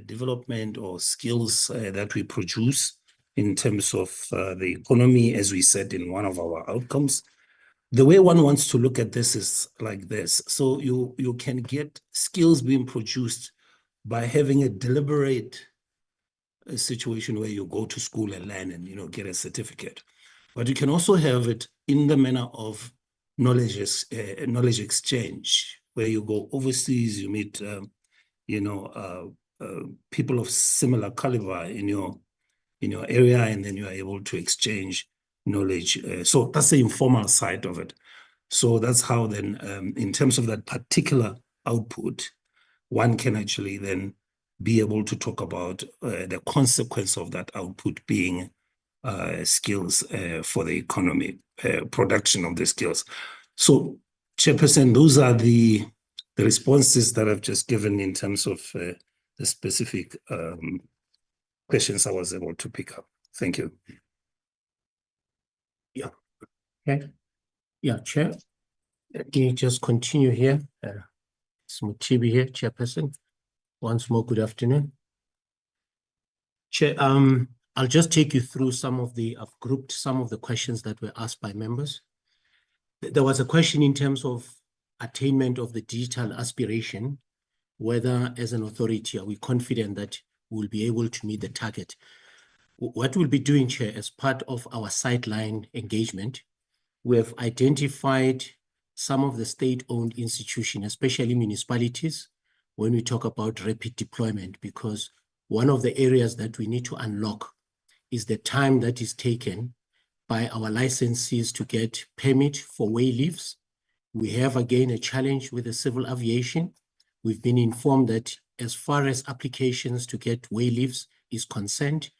development or skills that we produce in terms of the economy, as we said in one of our outcomes. The way one wants to look at this is like this. So you can get skills being produced by having a deliberate situation where you go to school and learn and get a certificate. But you can also have it in the manner of knowledge exchange, where you go overseas, you meet people of similar caliber in your area, and then you are able to exchange knowledge. So that's the informal side of it. So that's how then, in terms of that particular output, one can actually then be able to talk about the consequence of that output being skills for the economy, production of the skills. So, Chairperson, those are the responses that I've just given in terms of the specific questions I was able to pick up. Thank you. Yeah. Okay. Yeah, Chair. Let me just continue here. It's Mutibi here, Chairperson. Once more, good afternoon. Chair, I'll just take you through I've grouped some of the questions that were asked by members. There was a question in terms of attainment of the digital aspiration, whether as an authority, are we confident that we'll be able to meet the target? What we'll be doing, Chair, as part of our sideline engagement, we have identified some of the state-owned institutions, especially municipalities, when we talk about rapid deployment, because one of the areas that we need to unlock is the time that is taken by our licensees to get permit for way leaves. We have again a challenge with the civil aviation. We've been informed that as far as applications to get way leaves is concerned,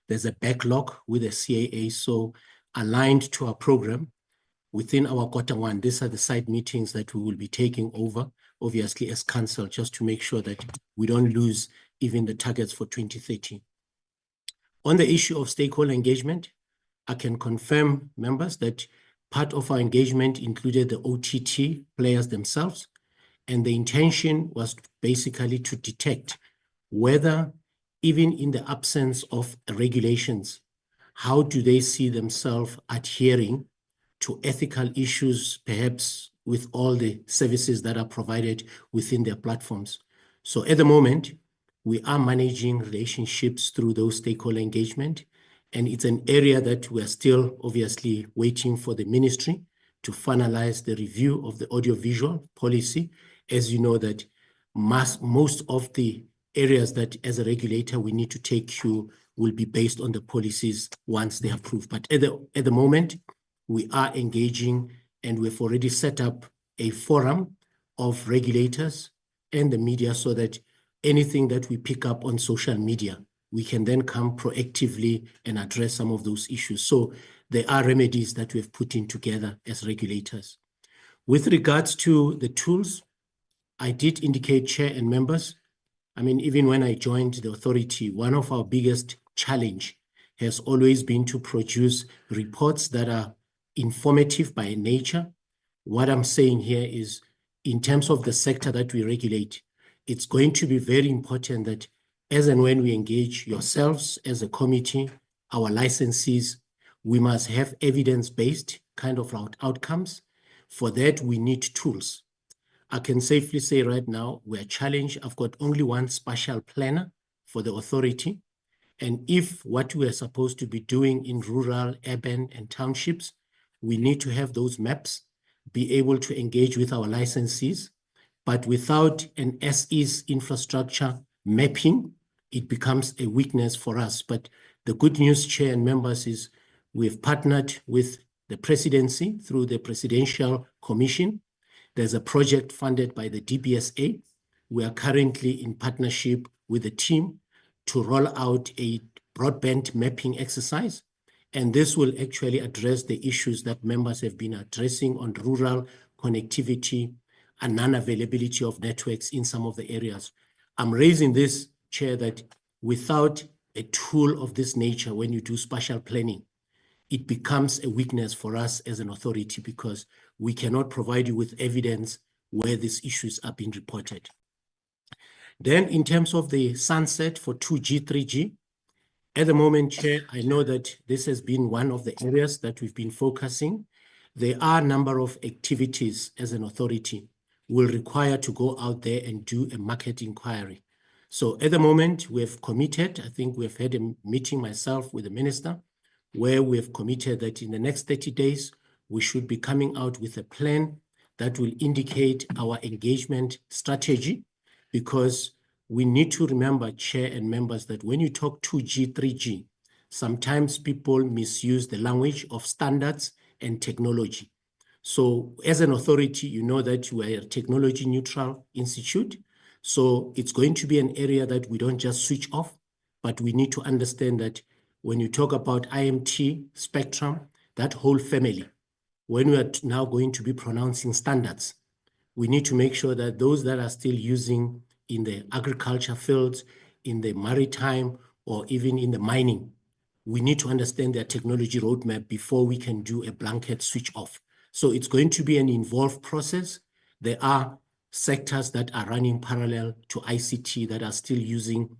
there's a backlog with the CAA. So aligned to our program within our Q1, these are the site meetings that we will be taking over, obviously as council, just to make sure that we don't lose even the targets for 2030. On the issue of stakeholder engagement, I can confirm, members, that part of our engagement included the OTT players themselves, and the intention was basically to detect whether, even in the absence of regulations, how do they see themselves adhering to ethical issues, perhaps with all the services that are provided within their platforms. So at the moment, we are managing relationships through those stakeholder engagement, and it's an area that we are still obviously waiting for the ministry to finalize the review of the audiovisual policy. As you know, that most of the areas that as a regulator we need to take cue will be based on the policies once they are approved. But at the moment, we are engaging, and we've already set up a forum of regulators and the media so that anything that we pick up on social media, we can then come proactively and address some of those issues. So there are remedies that we've put in together as regulators. With regards to the tools, I did indicate, Chair and members, I mean, even when I joined the authority, one of our biggest challenge has always been to produce reports that are informative by nature. What I'm saying here is, in terms of the sector that we regulate, it's going to be very important that as and when we engage yourselves as a committee, our licensees, we must have evidence-based kind of outcomes. For that, we need tools. I can safely say right now, we're challenged. I've got only one spatial planner for the authority. And if what we are supposed to be doing in rural, urban, and townships, we need to have those maps, be able to engage with our licensees. But without an SE's infrastructure mapping, it becomes a weakness for us. But the good news, Chair and members, is we've partnered with the presidency through the Presidential Commission. There's a project funded by the DBSA. We are currently in partnership with the team to roll out a broadband mapping exercise. And this will actually address the issues that members have been addressing on rural connectivity and non-availability of networks in some of the areas. I'm raising this, Chair, that without a tool of this nature, when you do spatial planning, it becomes a weakness for us as an authority because we cannot provide you with evidence where these issues are being reported. Then in terms of the sunset for 2G, 3G, at the moment, Chair, I know that this has been one of the areas that we've been focusing. There are a number of activities as an authority will require to go out there and do a market inquiry. So at the moment, we have committed, I think we've had a meeting myself with the minister, where we have committed that in the next 30 days, we should be coming out with a plan that will indicate our engagement strategy, because we need to remember, Chair and members, that when you talk 2G, 3G, sometimes people misuse the language of standards and technology. So as an authority, you know that we are a technology neutral institute. So it's going to be an area that we don't just switch off, but we need to understand that when you talk about IMT spectrum, that whole family, when we are now going to be pronouncing standards, we need to make sure that those that are still using in the agriculture fields, in the maritime, or even in the mining, we need to understand their technology roadmap before we can do a blanket switch off. So it's going to be an involved process. There are sectors that are running parallel to ICT that are still using,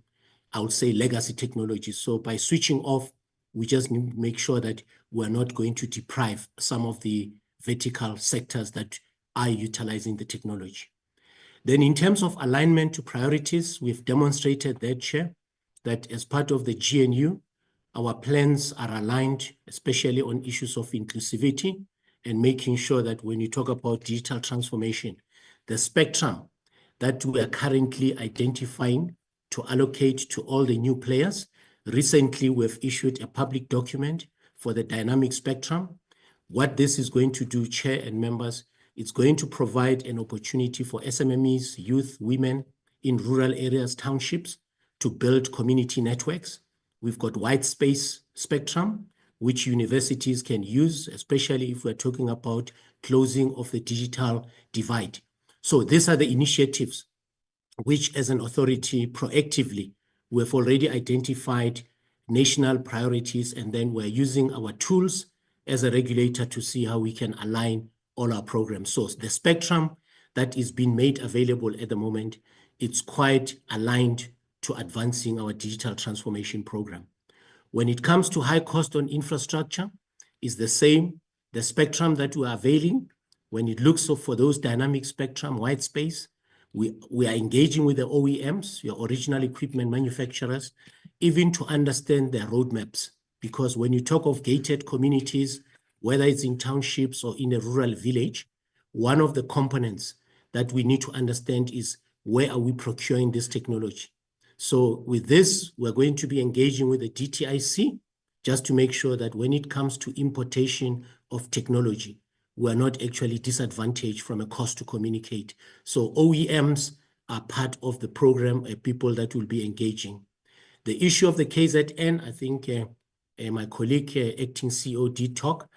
I would say, legacy technology. So by switching off, we just need to make sure that we're not going to deprive some of the vertical sectors that are utilizing the technology. Then in terms of alignment to priorities, we've demonstrated that, Chair, that as part of the GNU, our plans are aligned, especially on issues of inclusivity and making sure that when you talk about digital transformation, the spectrum that we are currently identifying to allocate to all the new players. Recently, we've issued a public document for the dynamic spectrum. What this is going to do, Chair and members, it's going to provide an opportunity for SMMEs, youth, women in rural areas, townships, to build community networks. We've got white space spectrum, which universities can use, especially if we're talking about closing of the digital divide. So these are the initiatives which, as an authority, proactively, we have already identified national priorities, and then we're using our tools as a regulator to see how we can align all our programs. So the spectrum that is being made available at the moment, it's quite aligned to advancing our digital transformation program. When it comes to high cost on infrastructure, is the same. The spectrum that we are availing, when it looks for those dynamic spectrum, white space, we are engaging with the OEMs, your original equipment manufacturers, even to understand their roadmaps. Because when you talk of gated communities, whether it's in townships or in a rural village, one of the components that we need to understand is where are we procuring this technology? So with this, we're going to be engaging with the DTIC just to make sure that when it comes to importation of technology, we're not actually disadvantaged from a cost to communicate. So OEMs are part of the program, people that will be engaging. The issue of the KZN, I think my colleague, acting CEO, did talk.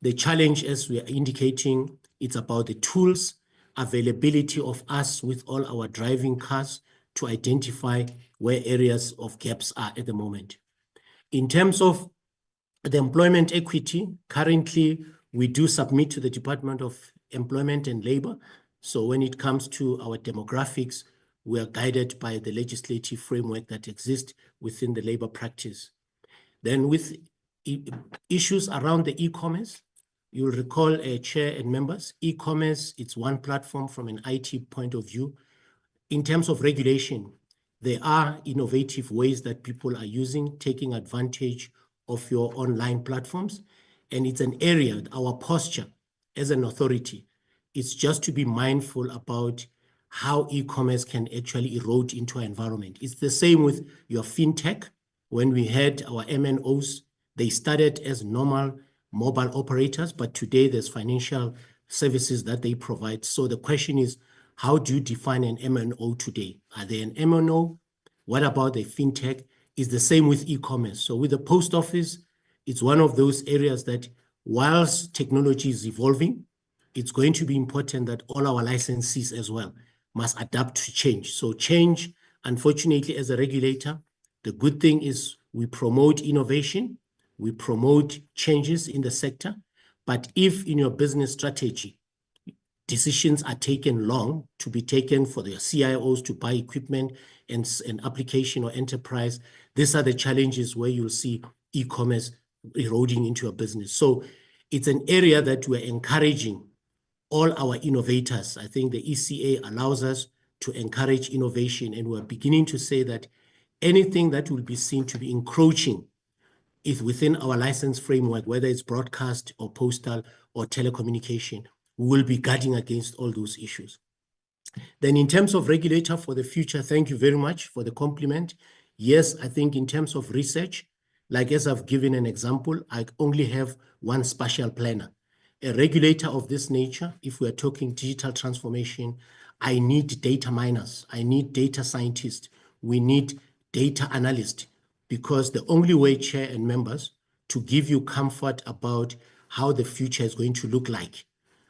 The challenge, as we are indicating, it's about the tools, availability of us with all our driving cars to identify where areas of gaps are at the moment. In terms of the employment equity, currently we do submit to the Department of Employment and Labor. So when it comes to our demographics, we are guided by the legislative framework that exists within the labor practice. Then with issues around the e-commerce, you'll recall, Chair and members, e-commerce, it's one platform from an IT point of view. In terms of regulation, there are innovative ways that people are using, taking advantage of your online platforms. And it's an area, our posture as an authority, it's just to be mindful about how e-commerce can actually erode into our environment. It's the same with your fintech. When we had our MNOs, they started as normal mobile operators, but today there's financial services that they provide. So the question is, how do you define an MNO today? Are they an MNO? What about the fintech? It's the same with e-commerce. So with the post office, it's one of those areas that whilst technology is evolving, it's going to be important that all our licensees as well must adapt to change. So change, unfortunately, as a regulator, the good thing is we promote innovation, we promote changes in the sector, but if in your business strategy, decisions are taken long to be taken for the CIOs to buy equipment and application or enterprise, these are the challenges where you'll see e-commerce eroding into your business. So it's an area that we're encouraging all our innovators. I think the ECA allows us to encourage innovation, and we're beginning to say that anything that will be seen to be encroaching is within our license framework, whether it's broadcast or postal or telecommunication, we will be guarding against all those issues. Then in terms of regulator for the future, thank you very much for the compliment. Yes, I think in terms of research, like as I've given an example, I only have one spatial planner. A regulator of this nature, if we're talking digital transformation, I need data miners, I need data scientists, we need data analysts, because the only way, Chair and members, to give you comfort about how the future is going to look like,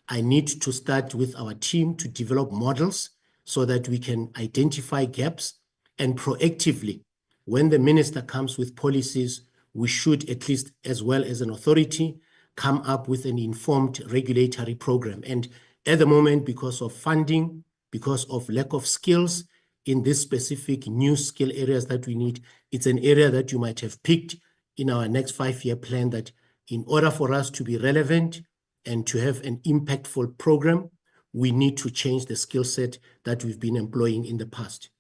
I need to start with our team to develop models so that we can identify gaps, and proactively, when the minister comes with policies, we should, at least as well as an authority, come up with an informed regulatory program. And at the moment, because of funding, because of lack of skills in this specific new skill areas that we need, it's an area that you might have picked in our next 5-year plan, that in order for us to be relevant and to have an impactful program, we need to change the skill set that we've been employing in the past.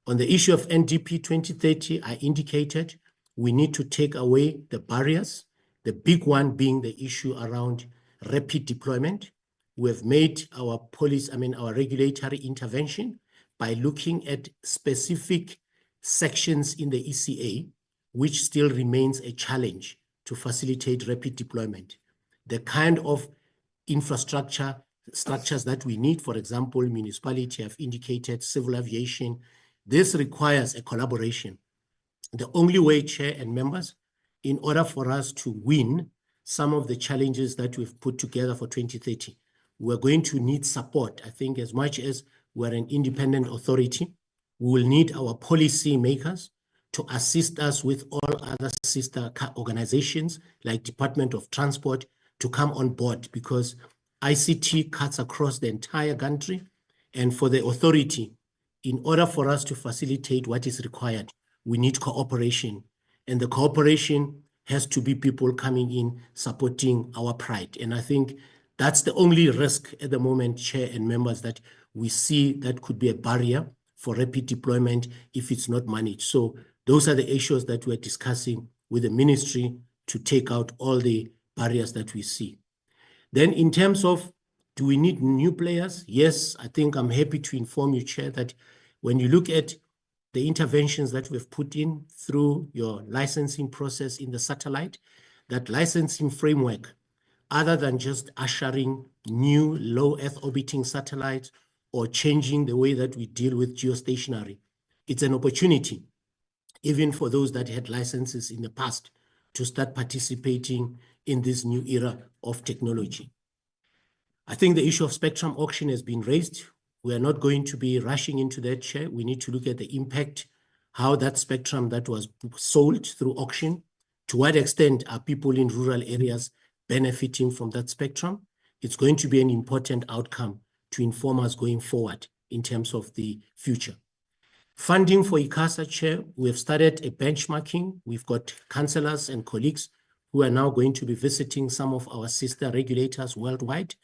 On the issue of NDP 2030, I indicated we need to take away the barriers, the big one being the issue around rapid deployment. We have made our our regulatory intervention by looking at specific sections in the ECA, which still remains a challenge to facilitate rapid deployment. The kind of structures that we need, for example, municipality have indicated, civil aviation, this requires a collaboration. The only way, Chair and members, in order for us to win some of the challenges that we've put together for 2030, we're going to need support. I think as much as we're an independent authority, we will need our policy makers to assist us with all other sister organizations like Department of Transport to come on board, because ICT cuts across the entire country. And for the authority, in order for us to facilitate what is required, we need cooperation. And the cooperation has to be people coming in, supporting our pride. And I think that's the only risk at the moment, Chair and members, that we see that could be a barrier for rapid deployment if it's not managed. So those are the issues that we're discussing with the ministry to take out all the barriers that we see. Then in terms of, do we need new players? Yes, I think I'm happy to inform you, Chair, that when you look at the interventions that we've put in through your licensing process in the satellite, that licensing framework, other than just ushering new low Earth orbiting satellites or changing the way that we deal with geostationary, it's an opportunity, even for those that had licenses in the past, to start participating in this new era of technology. I think the issue of spectrum auction has been raised. We are not going to be rushing into that, Chair. We need to look at the impact, how that spectrum that was sold through auction, to what extent are people in rural areas benefiting from that spectrum. It's going to be an important outcome to inform us going forward in terms of the future. Funding for ICASA, Chair, we have started a benchmarking. We've got councillors and colleagues who are now going to be visiting some of our sister regulators worldwide.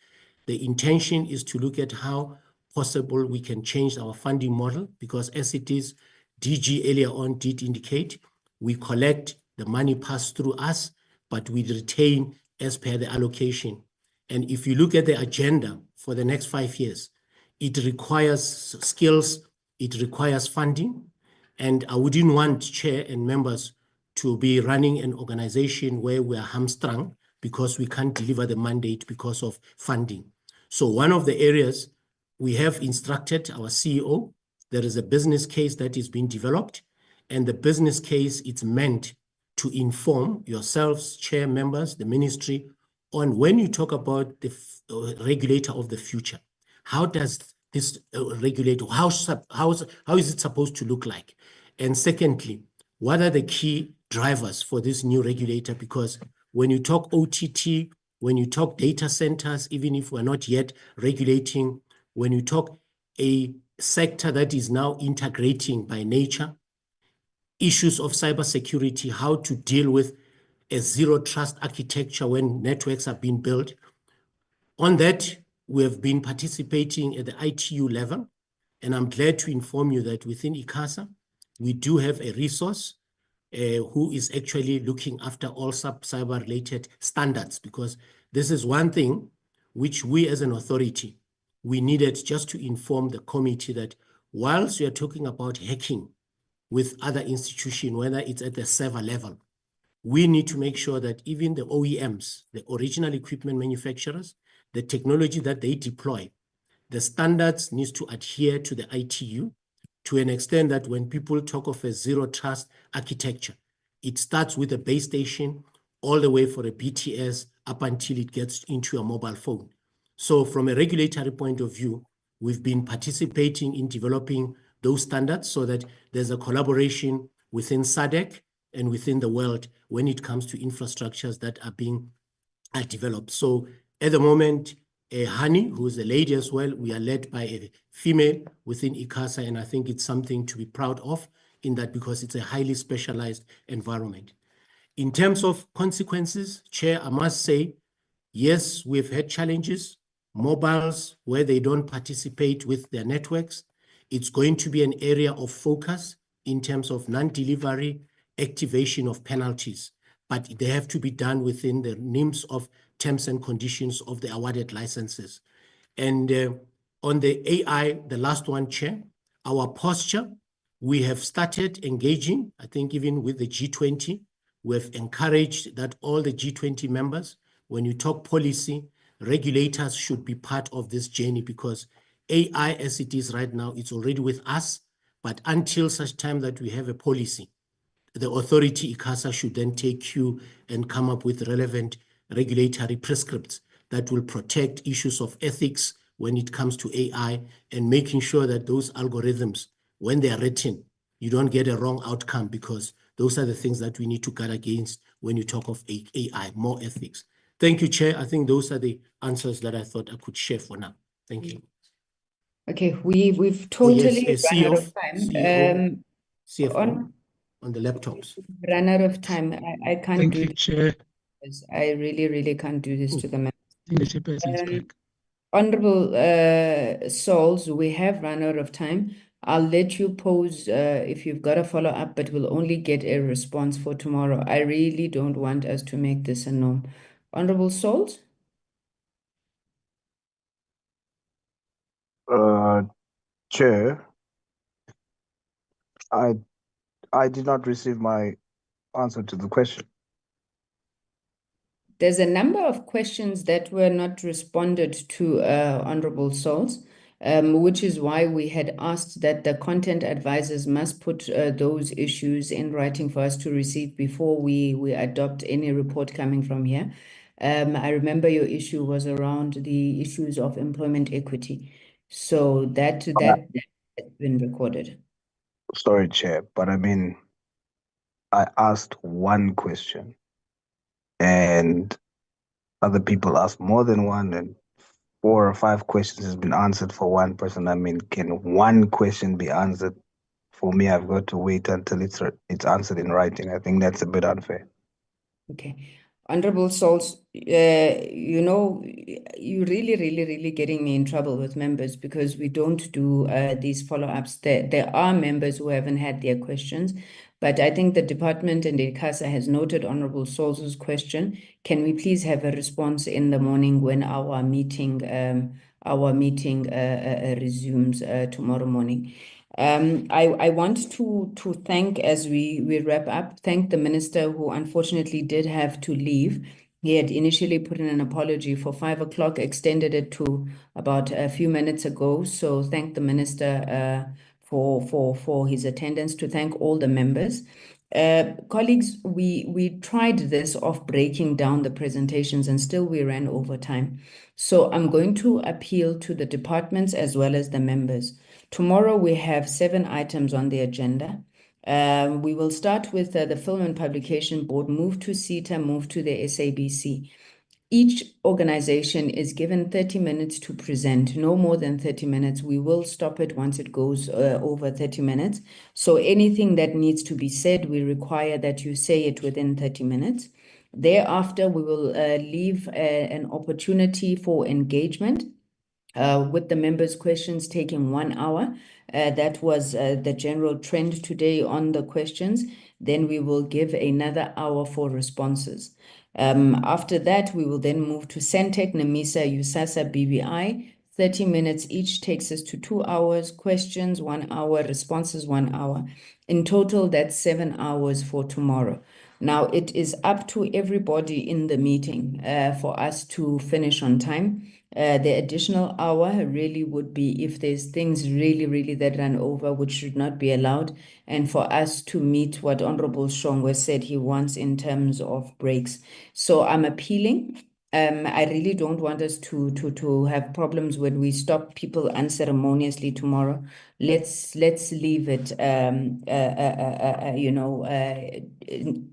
The intention is to look at how possible we can change our funding model, because as it is, DG earlier on did indicate, we collect the money passed through us, but we retain as per the allocation. And if you look at the agenda for the next 5 years, it requires skills, it requires funding. And I wouldn't want, Chair and members, to be running an organization where we are hamstrung because we can't deliver the mandate because of funding. So one of the areas we have instructed our CEO, there is a business case that is being developed, and the business case is meant to inform yourselves, Chair, members, the ministry, on when you talk about the regulator of the future. How does this regulator, how is it supposed to look like? And secondly, what are the key drivers for this new regulator? Because when you talk OTT, when you talk data centers, even if we're not yet regulating, when you talk a sector that is now integrating by nature, issues of cybersecurity, how to deal with a zero trust architecture when networks are being built. On that, we have been participating at the ITU level, and I'm glad to inform you that within ICASA, we do have a resource who is actually looking after all cyber related standards, because this is one thing which we as an authority, we needed just to inform the committee that whilst we are talking about hacking with other institutions, whether it's at the server level, we need to make sure that even the OEMs, the original equipment manufacturers, the technology that they deploy, the standards needs to adhere to the ITU to an extent that when people talk of a zero trust architecture, it starts with a base station all the way for a BTS up until it gets into a mobile phone. So from a regulatory point of view, we've been participating in developing those standards so that there's a collaboration within SADC and within the world when it comes to infrastructures that are being developed. So at the moment, Hani, who is a lady as well, we are led by a female within ICASA, and I think it's something to be proud of in that because it's a highly specialized environment. In terms of consequences, Chair, I must say, yes, we've had challenges. Mobiles, where they don't participate with their networks, it's going to be an area of focus in terms of non-delivery, activation of penalties, but they have to be done within the names of terms and conditions of the awarded licenses. And on the AI, the last one, Chair, our posture, we have started engaging, I think even with the G20, We have encouraged that all the G20 members, when you talk policy, regulators should be part of this journey, because AI as it is right now, it's already with us, but until such time that we have a policy, the authority, ICASA, should then take cue and come up with relevant regulatory prescripts that will protect issues of ethics when it comes to AI, and making sure that those algorithms, when they are written, you don't get a wrong outcome, because those are the things that we need to guard against when you talk of AI, more ethics. Thank you, Chair. I think those are the answers that I thought I could share for now. Thank you. Okay, we've totally run out of time. CFO on the laptops. Run out of time. I can't Thank do you, this. Chair. I really can't do this to the members. The chairperson is back. Honorable Souls, we have run out of time. I'll let you pose if you've got a follow-up, but we'll only get a response for tomorrow. I really don't want us to make this a norm. Honorable Souls? Chair, I did not receive my answer to the question. There's a number of questions that were not responded to, Honorable Souls, which is why we had asked that the content advisors must put those issues in writing for us to receive before we adopt any report coming from here. I remember your issue was around the issues of employment equity. So that has been recorded. Sorry, Chair, but I mean, I asked one question and other people asked more than one, and 4 or 5 questions has been answered for one person. I mean, can one question be answered for me? I've got to wait until it's answered in writing. I think that's a bit unfair. Okay. Honorable Souls, you know, you're really getting me in trouble with members, because we don't do these follow-ups. There are members who haven't had their questions, but I think the department and the ICASA has noted Honorable Souls' question. Can we please have a response in the morning when our meeting resumes tomorrow morning? I want to thank, as we wrap up, thank the minister, who unfortunately did have to leave. He had initially put in an apology for 5 o'clock, extended it to about a few minutes ago. So thank the minister for his attendance, to thank all the members. Colleagues, we tried this of breaking down the presentations, and still we ran over time. So I'm going to appeal to the departments as well as the members. Tomorrow we have 7 items on the agenda. We will start with the Film and Publication Board, move to SITA, move to the SABC. Each organization is given 30 minutes to present, no more than 30 minutes. We will stop it once it goes over 30 minutes. So anything that needs to be said, we require that you say it within 30 minutes. Thereafter, we will leave an opportunity for engagement with the members' questions taking 1 hour. That was the general trend today on the questions. Then we will give another hour for responses. After that, we will then move to Centec, NAMISA, ICASA, BBI. 30 minutes each takes us to 2 hours. Questions, 1 hour. Responses, 1 hour. In total, that's 7 hours for tomorrow. Now, it is up to everybody in the meeting for us to finish on time. The additional hour really would be if there's things really that run over, which should not be allowed, and for us to meet what Honorable Shongwe said he wants in terms of breaks. So I'm appealing. I really don't want us to have problems when we stop people unceremoniously tomorrow. Let's leave it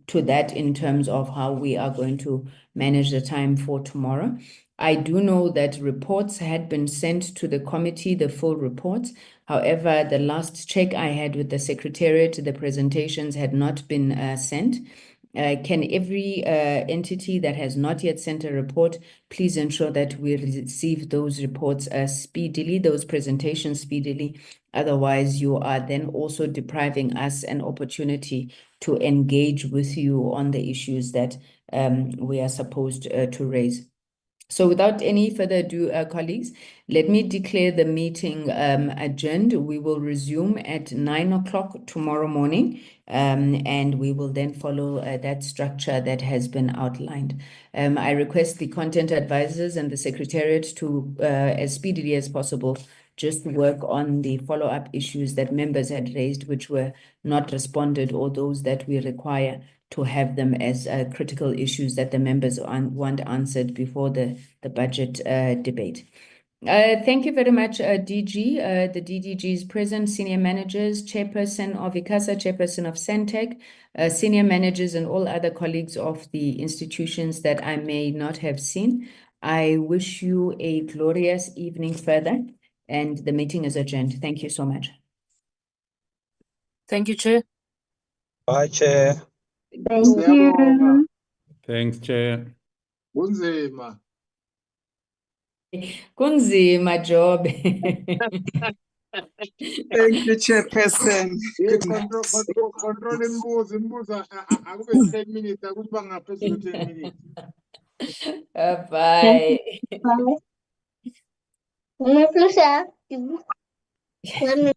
to that in terms of how we are going to manage the time for tomorrow. I do know that reports had been sent to the committee, the full reports. However, the last check I had with the secretariat, the presentations had not been sent. Can every entity that has not yet sent a report please ensure that we receive those reports speedily, those presentations speedily? Otherwise, you are then also depriving us an opportunity to engage with you on the issues that we are supposed to raise. So without any further ado, colleagues, let me declare the meeting adjourned. We will resume at 9 o'clock tomorrow morning, and we will then follow that structure that has been outlined. I request the content advisors and the Secretariat to, as speedily as possible, just work on the follow-up issues that members had raised, which were not responded, or those that we require to have them as critical issues that the members want answered before the budget debate. Thank you very much, DG. The DDGs present, senior managers, chairperson of ICASA, chairperson of Centec, senior managers, and all other colleagues of the institutions that I may not have seen. I wish you a glorious evening further, and the meeting is adjourned. Thank you so much. Thank you, Chair. Bye, Chair. Thank you. Thanks, Chair. Kunzima. Kunzima job. Thank you, Chairperson. Good night. Control imbuza akube 10 minutes akuthi bangaphezulu 10 minutes. Bye. Bye.